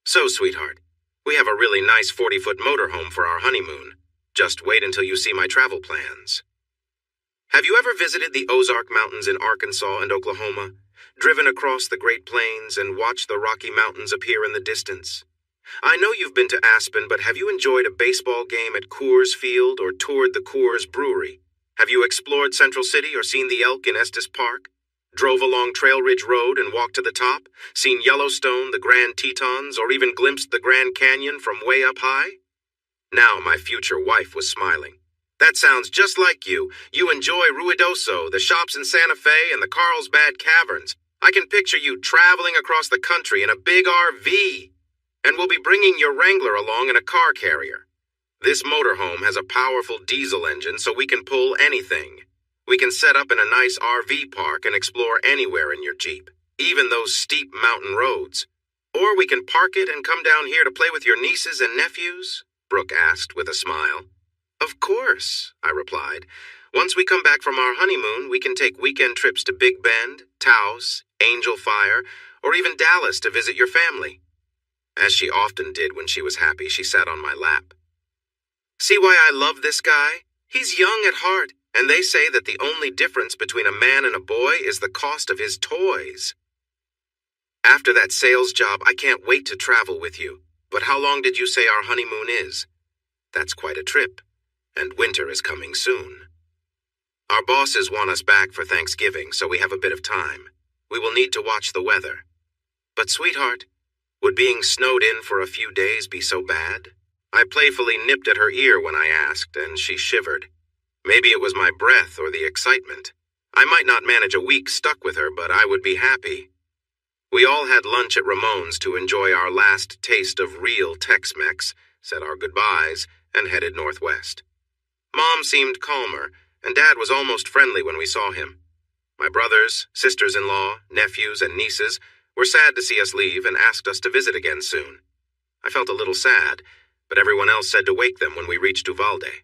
So, sweetheart, we have a really nice 40-foot motorhome for our honeymoon. Just wait until you see my travel plans. Have you ever visited the Ozark Mountains in Arkansas and Oklahoma? Driven across the Great Plains and watched the Rocky Mountains appear in the distance? I know you've been to Aspen, but have you enjoyed a baseball game at Coors Field or toured the Coors Brewery? Have you explored Central City or seen the elk in Estes Park? Drove along Trail Ridge Road and walked to the top? Seen Yellowstone, the Grand Tetons, or even glimpsed the Grand Canyon from way up high? Now my future wife was smiling. That sounds just like you. You enjoy Ruidoso, the shops in Santa Fe, and the Carlsbad Caverns. I can picture you traveling across the country in a big RV. And we'll be bringing your Wrangler along in a car carrier. This motorhome has a powerful diesel engine so we can pull anything. We can set up in a nice RV park and explore anywhere in your Jeep, even those steep mountain roads. Or we can park it and come down here to play with your nieces and nephews, Brooke asked with a smile. Of course, I replied. Once we come back from our honeymoon, we can take weekend trips to Big Bend, Taos, Angel Fire, or even Dallas to visit your family. As she often did when she was happy, she sat on my lap. See why I love this guy? He's young at heart, and they say that the only difference between a man and a boy is the cost of his toys. After that sales job, I can't wait to travel with you. But how long did you say our honeymoon is? That's quite a trip, and winter is coming soon. Our bosses want us back for Thanksgiving, so we have a bit of time. We will need to watch the weather. But sweetheart, would being snowed in for a few days be so bad? I playfully nipped at her ear when I asked, and she shivered. Maybe it was my breath or the excitement. I might not manage a week stuck with her, but I would be happy. We all had lunch at Ramon's to enjoy our last taste of real Tex-Mex, said our goodbyes, and headed northwest. Mom seemed calmer, and Dad was almost friendly when we saw him. My brothers, sisters-in-law, nephews, and nieces were sad to see us leave and asked us to visit again soon. I felt a little sad, but everyone else said to wake them when we reached Uvalde.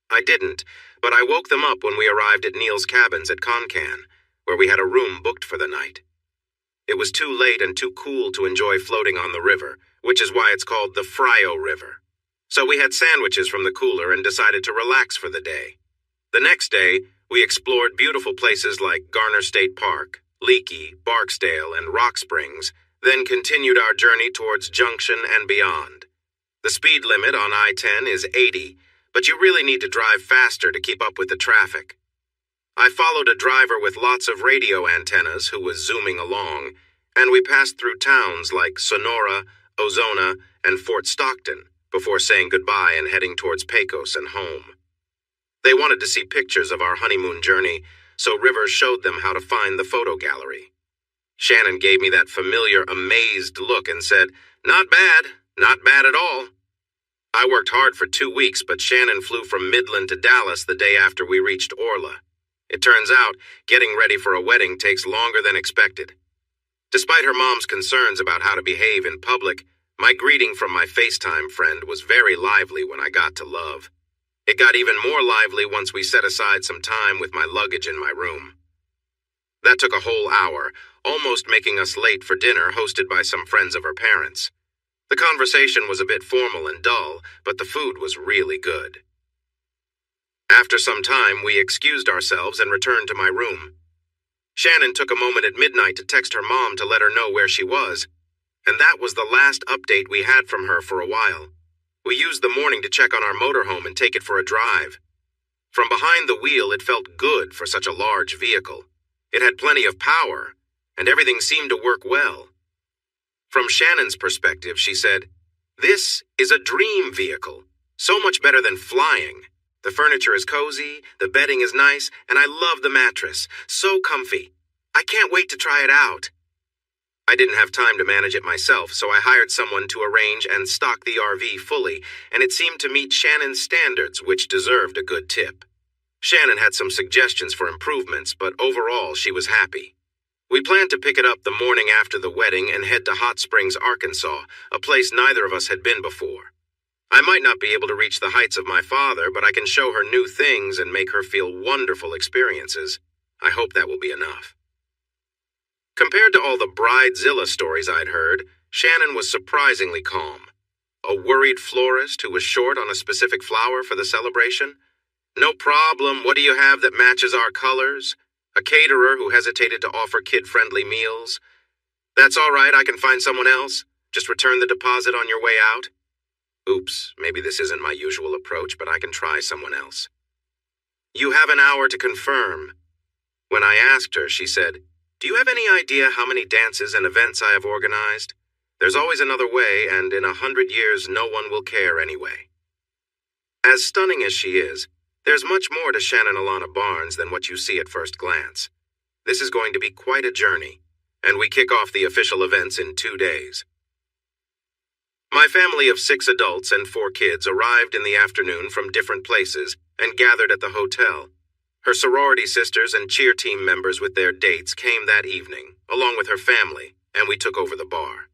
I didn't, but I woke them up when we arrived at Neil's cabins at Concan, where we had a room booked for the night. It was too late and too cool to enjoy floating on the river, which is why it's called the Frio River. So we had sandwiches from the cooler and decided to relax for the day. The next day, we explored beautiful places like Garner State Park, Leakey, Barksdale, and Rock Springs, then continued our journey towards Junction and beyond. The speed limit on I-10 is 80, but you really need to drive faster to keep up with the traffic. I followed a driver with lots of radio antennas who was zooming along, and we passed through towns like Sonora, Ozona, and Fort Stockton before saying goodbye and heading towards Pecos and home. They wanted to see pictures of our honeymoon journey, so Rivers showed them how to find the photo gallery. Shannon gave me that familiar, amazed look and said, "Not bad, not bad at all." I worked hard for 2 weeks, but Shannon flew from Midland to Dallas the day after we reached Orla. It turns out, getting ready for a wedding takes longer than expected. Despite her mom's concerns about how to behave in public, my greeting from my FaceTime friend was very lively when I got to Love. It got even more lively once we set aside some time with my luggage in my room. That took a whole hour, almost making us late for dinner hosted by some friends of her parents. The conversation was a bit formal and dull, but the food was really good. After some time, we excused ourselves and returned to my room. Shannon took a moment at midnight to text her mom to let her know where she was, and that was the last update we had from her for a while. We used the morning to check on our motorhome and take it for a drive. From behind the wheel, it felt good for such a large vehicle. It had plenty of power, and everything seemed to work well. From Shannon's perspective, she said, "This is a dream vehicle, so much better than flying. The furniture is cozy, the bedding is nice, and I love the mattress, so comfy. I can't wait to try it out." I didn't have time to manage it myself, so I hired someone to arrange and stock the RV fully, and it seemed to meet Shannon's standards, which deserved a good tip. Shannon had some suggestions for improvements, but overall she was happy. We planned to pick it up the morning after the wedding and head to Hot Springs, Arkansas, a place neither of us had been before. I might not be able to reach the heights of my father, but I can show her new things and make her feel wonderful experiences. I hope that will be enough. Compared to all the Bridezilla stories I'd heard, Shannon was surprisingly calm. A worried florist who was short on a specific flower for the celebration? "No problem, what do you have that matches our colors?" A caterer who hesitated to offer kid-friendly meals? "That's all right, I can find someone else. Just return the deposit on your way out." Oops, maybe this isn't my usual approach, but I can try someone else. "You have an hour to confirm." When I asked her, she said, "Do you have any idea how many dances and events I have organized? There's always another way, and in 100 years no one will care anyway." As stunning as she is, there's much more to Shannon Alana Barnes than what you see at first glance. This is going to be quite a journey, and we kick off the official events in 2 days. My family of 6 adults and 4 kids arrived in the afternoon from different places and gathered at the hotel. Her sorority sisters and cheer team members with their dates came that evening, along with her family, and we took over the bar.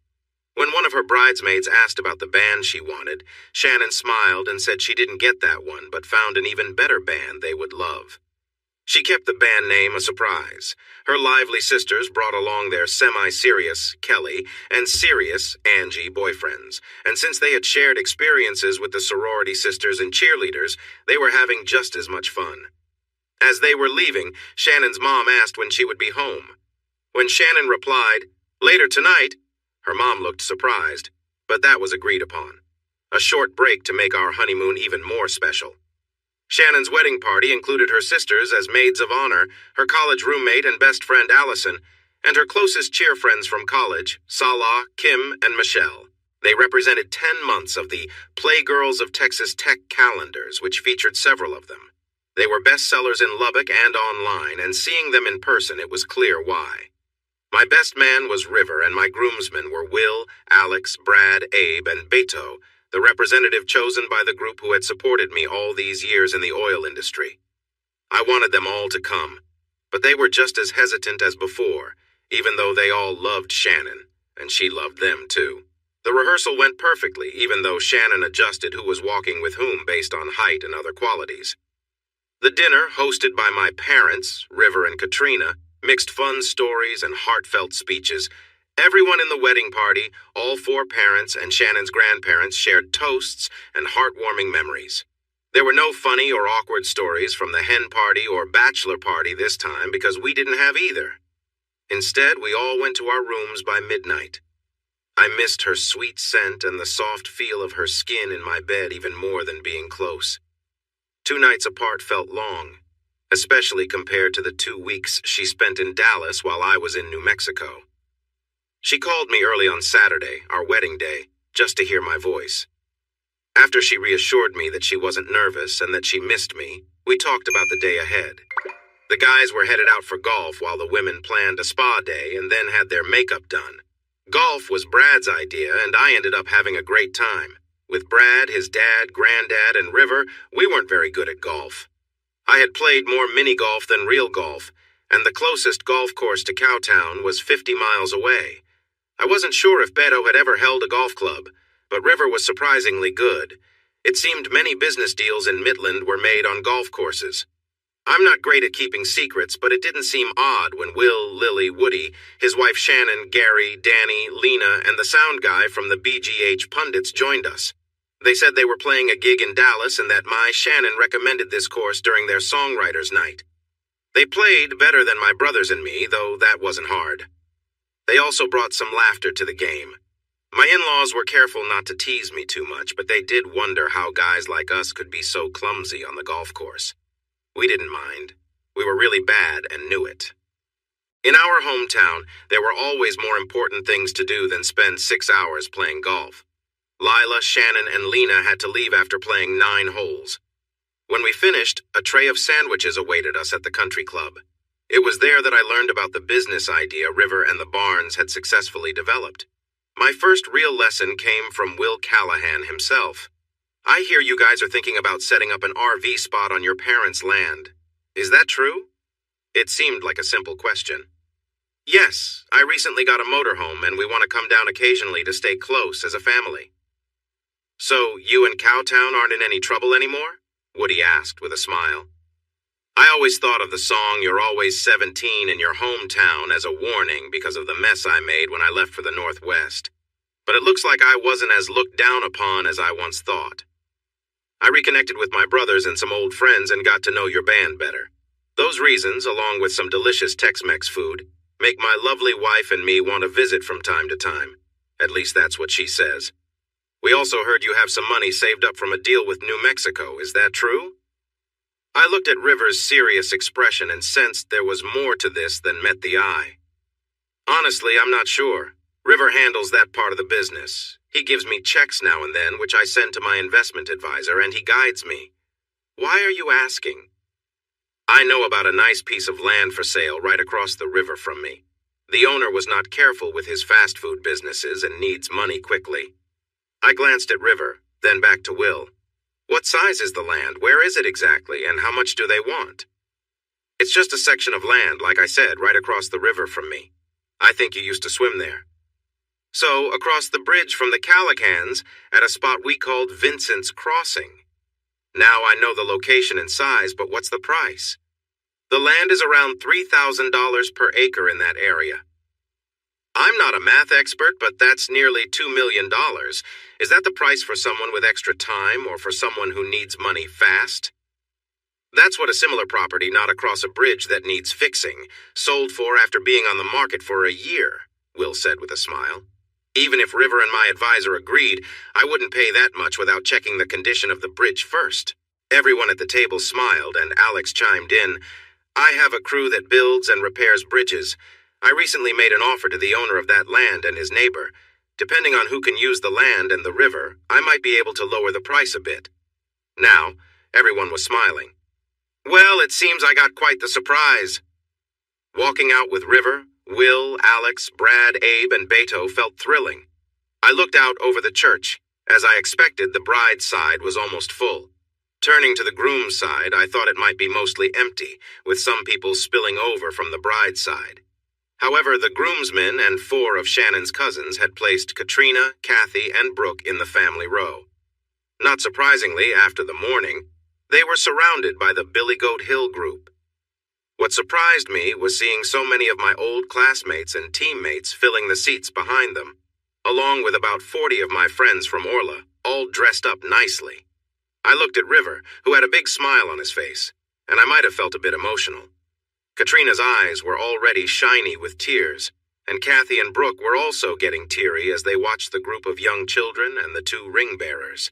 When one of her bridesmaids asked about the band she wanted, Shannon smiled and said she didn't get that one, but found an even better band they would love. She kept the band name a surprise. Her lively sisters brought along their semi-serious, Kelly, and serious, Angie, boyfriends, and since they had shared experiences with the sorority sisters and cheerleaders, they were having just as much fun. As they were leaving, Shannon's mom asked when she would be home. When Shannon replied, "Later tonight," her mom looked surprised, but that was agreed upon. A short break to make our honeymoon even more special. Shannon's wedding party included her sisters as maids of honor, her college roommate and best friend Allison, and her closest cheer friends from college, Salah, Kim, and Michelle. They represented 10 months of the Playgirls of Texas Tech calendars, which featured several of them. They were bestsellers in Lubbock and online, and seeing them in person, it was clear why. My best man was River, and my groomsmen were Will, Alex, Brad, Abe, and Beto, the representative chosen by the group who had supported me all these years in the oil industry. I wanted them all to come, but they were just as hesitant as before, even though they all loved Shannon, and she loved them too. The rehearsal went perfectly, even though Shannon adjusted who was walking with whom based on height and other qualities. The dinner, hosted by my parents, River and Katrina, mixed fun stories and heartfelt speeches. Everyone in the wedding party, all 4 parents and Shannon's grandparents, shared toasts and heartwarming memories. There were no funny or awkward stories from the hen party or bachelor party this time because we didn't have either. Instead, we all went to our rooms by midnight. I missed her sweet scent and the soft feel of her skin in my bed even more than being close. 2 nights apart felt long, especially compared to the 2 weeks she spent in Dallas while I was in New Mexico. She called me early on Saturday, our wedding day, just to hear my voice. After she reassured me that she wasn't nervous and that she missed me, we talked about the day ahead. The guys were headed out for golf while the women planned a spa day and then had their makeup done. Golf was Brad's idea, and I ended up having a great time. With Brad, his dad, granddad, and River, we weren't very good at golf. I had played more mini-golf than real golf, and the closest golf course to Cowtown was 50 miles away. I wasn't sure if Beto had ever held a golf club, but River was surprisingly good. It seemed many business deals in Midland were made on golf courses. I'm not great at keeping secrets, but it didn't seem odd when Will, Lily, Woody, his wife Shannon, Gary, Danny, Lena, and the sound guy from the BGH Pundits joined us. They said they were playing a gig in Dallas and that my Shannon recommended this course during their songwriters' night. They played better than my brothers and me, though that wasn't hard. They also brought some laughter to the game. My in-laws were careful not to tease me too much, but they did wonder how guys like us could be so clumsy on the golf course. We didn't mind. We were really bad and knew it. In our hometown, there were always more important things to do than spend 6 hours playing golf. Lila, Shannon, and Lena had to leave after playing 9 holes. When we finished, a tray of sandwiches awaited us at the country club. It was there that I learned about the business idea River and the Barnes had successfully developed. My first real lesson came from Will Callahan himself. I hear you guys are thinking about setting up an RV spot on your parents' land. Is that true? It seemed like a simple question. Yes, I recently got a motorhome and we want to come down occasionally to stay close as a family. So, you and Cowtown aren't in any trouble anymore? Woody asked with a smile. I always thought of the song You're Always 17 in Your Hometown as a warning because of the mess I made when I left for the Northwest. But it looks like I wasn't as looked down upon as I once thought. I reconnected with my brothers and some old friends and got to know your band better. Those reasons, along with some delicious Tex-Mex food, make my lovely wife and me want to visit from time to time. At least that's what she says. We also heard you have some money saved up from a deal with New Mexico. Is that true? I looked at River's serious expression and sensed there was more to this than met the eye. Honestly, I'm not sure. River handles that part of the business. He gives me checks now and then, which I send to my investment advisor, and he guides me. Why are you asking? I know about a nice piece of land for sale right across the river from me. The owner was not careful with his fast food businesses and needs money quickly. I glanced at River, then back to Will. What size is the land? Where is it exactly? And how much do they want? It's just a section of land, like I said, right across the river from me. I think you used to swim there. So, across the bridge from the Calicans, at a spot we called Vincent's Crossing. Now I know the location and size, but what's the price? The land is around $3,000 per acre in that area. I'm not a math expert, but that's nearly $2 million. Is that the price for someone with extra time or for someone who needs money fast? That's what a similar property not across a bridge that needs fixing sold for after being on the market for a year, Will said with a smile. Even if River and my advisor agreed, I wouldn't pay that much without checking the condition of the bridge first. Everyone at the table smiled, and Alex chimed in. I have a crew that builds and repairs bridges. I recently made an offer to the owner of that land and his neighbor. Depending on who can use the land and the river, I might be able to lower the price a bit. Now, everyone was smiling. Well, it seems I got quite the surprise. Walking out with River, Will, Alex, Brad, Abe, and Beto felt thrilling. I looked out over the church. As I expected, the bride's side was almost full. Turning to the groom's side, I thought it might be mostly empty, with some people spilling over from the bride's side. However, the groomsmen and 4 of Shannon's cousins had placed Katrina, Kathy, and Brooke in the family row. Not surprisingly, after the morning, they were surrounded by the Billy Goat Hill group. What surprised me was seeing so many of my old classmates and teammates filling the seats behind them, along with about 40 of my friends from Orla, all dressed up nicely. I looked at River, who had a big smile on his face, and I might have felt a bit emotional. Katrina's eyes were already shiny with tears, and Kathy and Brooke were also getting teary as they watched the group of young children and the 2 ring-bearers.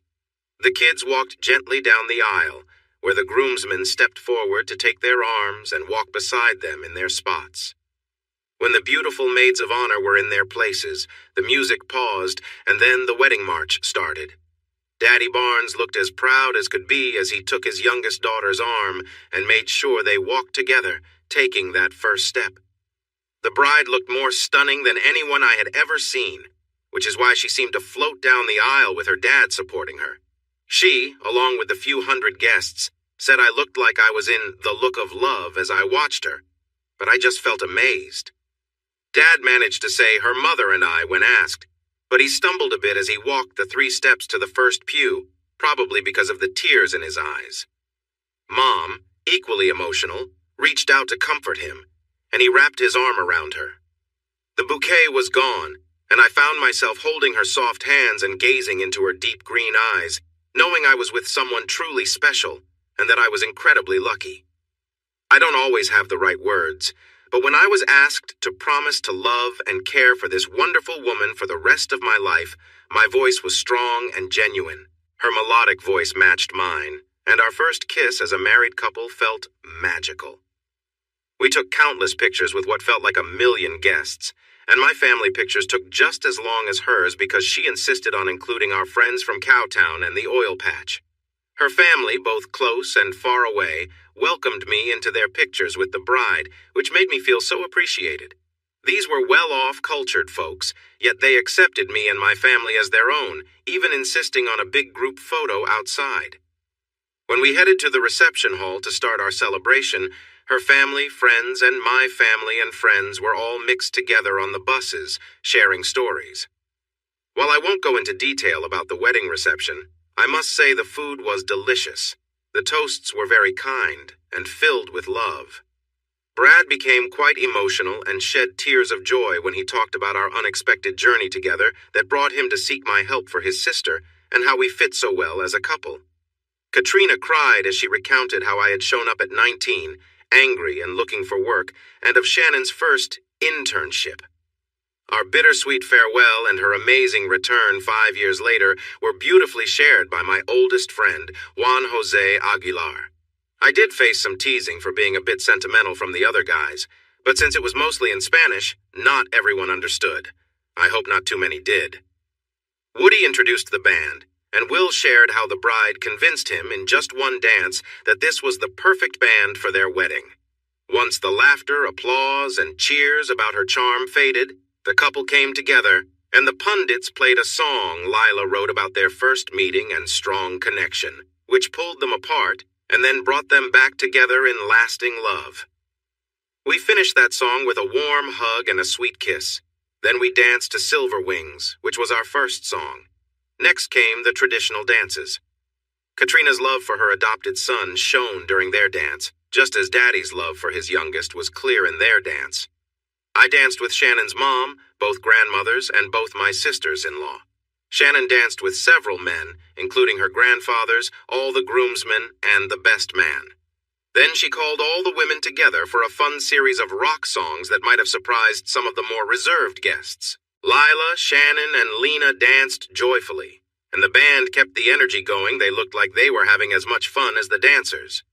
The kids walked gently down the aisle, where the groomsmen stepped forward to take their arms and walk beside them in their spots. When the beautiful maids of honor were in their places, the music paused, and then the wedding march started. Daddy Barnes looked as proud as could be as he took his youngest daughter's arm and made sure they walked together, taking that first step. The bride looked more stunning than anyone I had ever seen, which is why she seemed to float down the aisle with her dad supporting her. She, along with the few hundred guests, said I looked like I was in The Look of Love as I watched her, but I just felt amazed. Dad managed to say her mother and I when asked, but he stumbled a bit as he walked the 3 steps to the first pew, probably because of the tears in his eyes. Mom, equally emotional, reached out to comfort him, and he wrapped his arm around her. The bouquet was gone, and I found myself holding her soft hands and gazing into her deep green eyes, knowing I was with someone truly special, and that I was incredibly lucky. I don't always have the right words, but when I was asked to promise to love and care for this wonderful woman for the rest of my life, my voice was strong and genuine. Her melodic voice matched mine, and our first kiss as a married couple felt magical. We took countless pictures with what felt like 1 million guests, and my family pictures took just as long as hers because she insisted on including our friends from Cowtown and the oil patch. Her family, both close and far away, welcomed me into their pictures with the bride, which made me feel so appreciated. These were well-off, cultured folks, yet they accepted me and my family as their own, even insisting on a big group photo outside. When we headed to the reception hall to start our celebration, her family, friends, and my family and friends were all mixed together on the buses, sharing stories. While I won't go into detail about the wedding reception, I must say the food was delicious. The toasts were very kind and filled with love. Brad became quite emotional and shed tears of joy when he talked about our unexpected journey together that brought him to seek my help for his sister and how we fit so well as a couple. Katrina cried as she recounted how I had shown up at 19, angry and looking for work, and of Shannon's first internship. Our bittersweet farewell and her amazing return 5 years later were beautifully shared by my oldest friend, Juan Jose Aguilar. I did face some teasing for being a bit sentimental from the other guys, but since it was mostly in Spanish, not everyone understood. I hope not too many did. Woody introduced the band, and Will shared how the bride convinced him in just one dance that this was the perfect band for their wedding. Once the laughter, applause, and cheers about her charm faded, the couple came together, and the pundits played a song Lila wrote about their first meeting and strong connection, which pulled them apart and then brought them back together in lasting love. We finished that song with a warm hug and a sweet kiss. Then we danced to Silver Wings, which was our first song. Next came the traditional dances. Katrina's love for her adopted son shone during their dance, just as Daddy's love for his youngest was clear in their dance. I danced with Shannon's mom, both grandmothers, and both my sisters-in-law. Shannon danced with several men, including her grandfathers, all the groomsmen, and the best man. Then she called all the women together for a fun series of rock songs that might have surprised some of the more reserved guests. Lila, Shannon, and Lena danced joyfully, and the band kept the energy going. They looked like they were having as much fun as the dancers.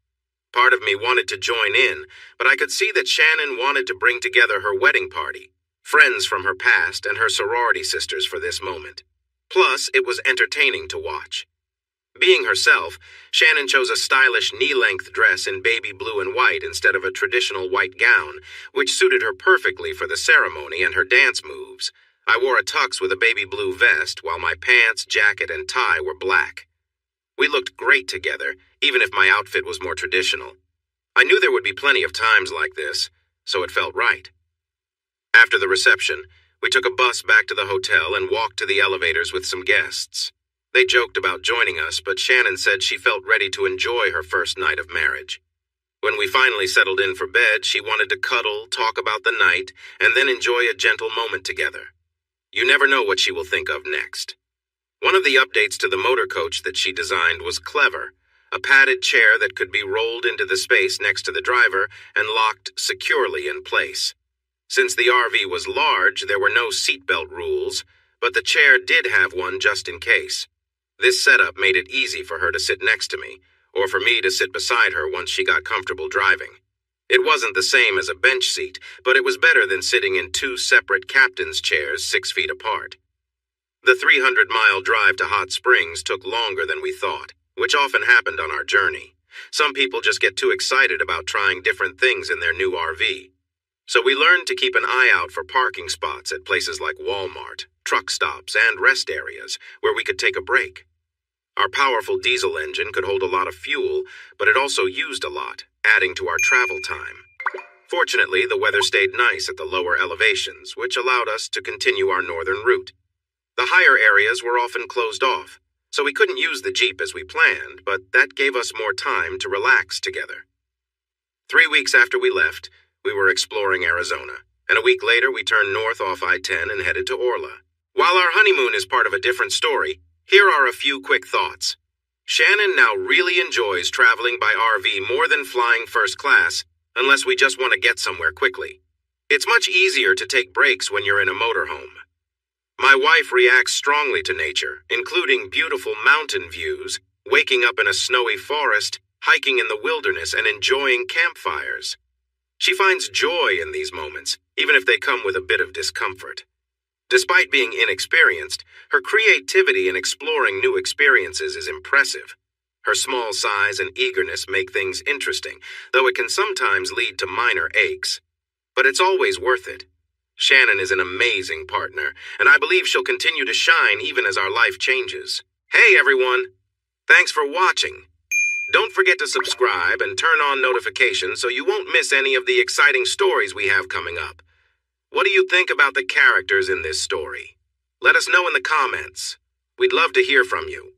Part of me wanted to join in, but I could see that Shannon wanted to bring together her wedding party, friends from her past, and her sorority sisters for this moment. Plus, it was entertaining to watch. Being herself, Shannon chose a stylish knee-length dress in baby blue and white instead of a traditional white gown, which suited her perfectly for the ceremony and her dance moves. I wore a tux with a baby blue vest, while my pants, jacket, and tie were black. We looked great together, even if my outfit was more traditional. I knew there would be plenty of times like this, so it felt right. After the reception, we took a bus back to the hotel and walked to the elevators with some guests. They joked about joining us, but Shannon said she felt ready to enjoy her first night of marriage. When we finally settled in for bed, she wanted to cuddle, talk about the night, and then enjoy a gentle moment together. You never know what she will think of next. One of the updates to the motor coach that she designed was clever, a padded chair that could be rolled into the space next to the driver and locked securely in place. Since the RV was large, there were no seatbelt rules, but the chair did have one just in case. This setup made it easy for her to sit next to me, or for me to sit beside her once she got comfortable driving. It wasn't the same as a bench seat, but it was better than sitting in two separate captain's chairs 6 feet apart. The 300-mile drive to Hot Springs took longer than we thought, which often happened on our journey. Some people just get too excited about trying different things in their new RV. So we learned to keep an eye out for parking spots at places like Walmart, truck stops, and rest areas where we could take a break. Our powerful diesel engine could hold a lot of fuel, but it also used a lot, adding to our travel time. Fortunately, the weather stayed nice at the lower elevations, which allowed us to continue our northern route. The higher areas were often closed off, so we couldn't use the Jeep as we planned, but that gave us more time to relax together. 3 weeks after we left, we were exploring Arizona, and a week later we turned north off I-10 and headed to Orla. While our honeymoon is part of a different story, here are a few quick thoughts. Shannon now really enjoys traveling by RV more than flying first class, unless we just want to get somewhere quickly. It's much easier to take breaks when you're in a motorhome. My wife reacts strongly to nature, including beautiful mountain views, waking up in a snowy forest, hiking in the wilderness, and enjoying campfires. She finds joy in these moments, even if they come with a bit of discomfort. Despite being inexperienced, her creativity in exploring new experiences is impressive. Her small size and eagerness make things interesting, though it can sometimes lead to minor aches. But it's always worth it. Shannon is an amazing partner, and I believe she'll continue to shine even as our life changes. Hey everyone! Thanks for watching. Don't forget to subscribe and turn on notifications so you won't miss any of the exciting stories we have coming up. What do you think about the characters in this story? Let us know in the comments. We'd love to hear from you.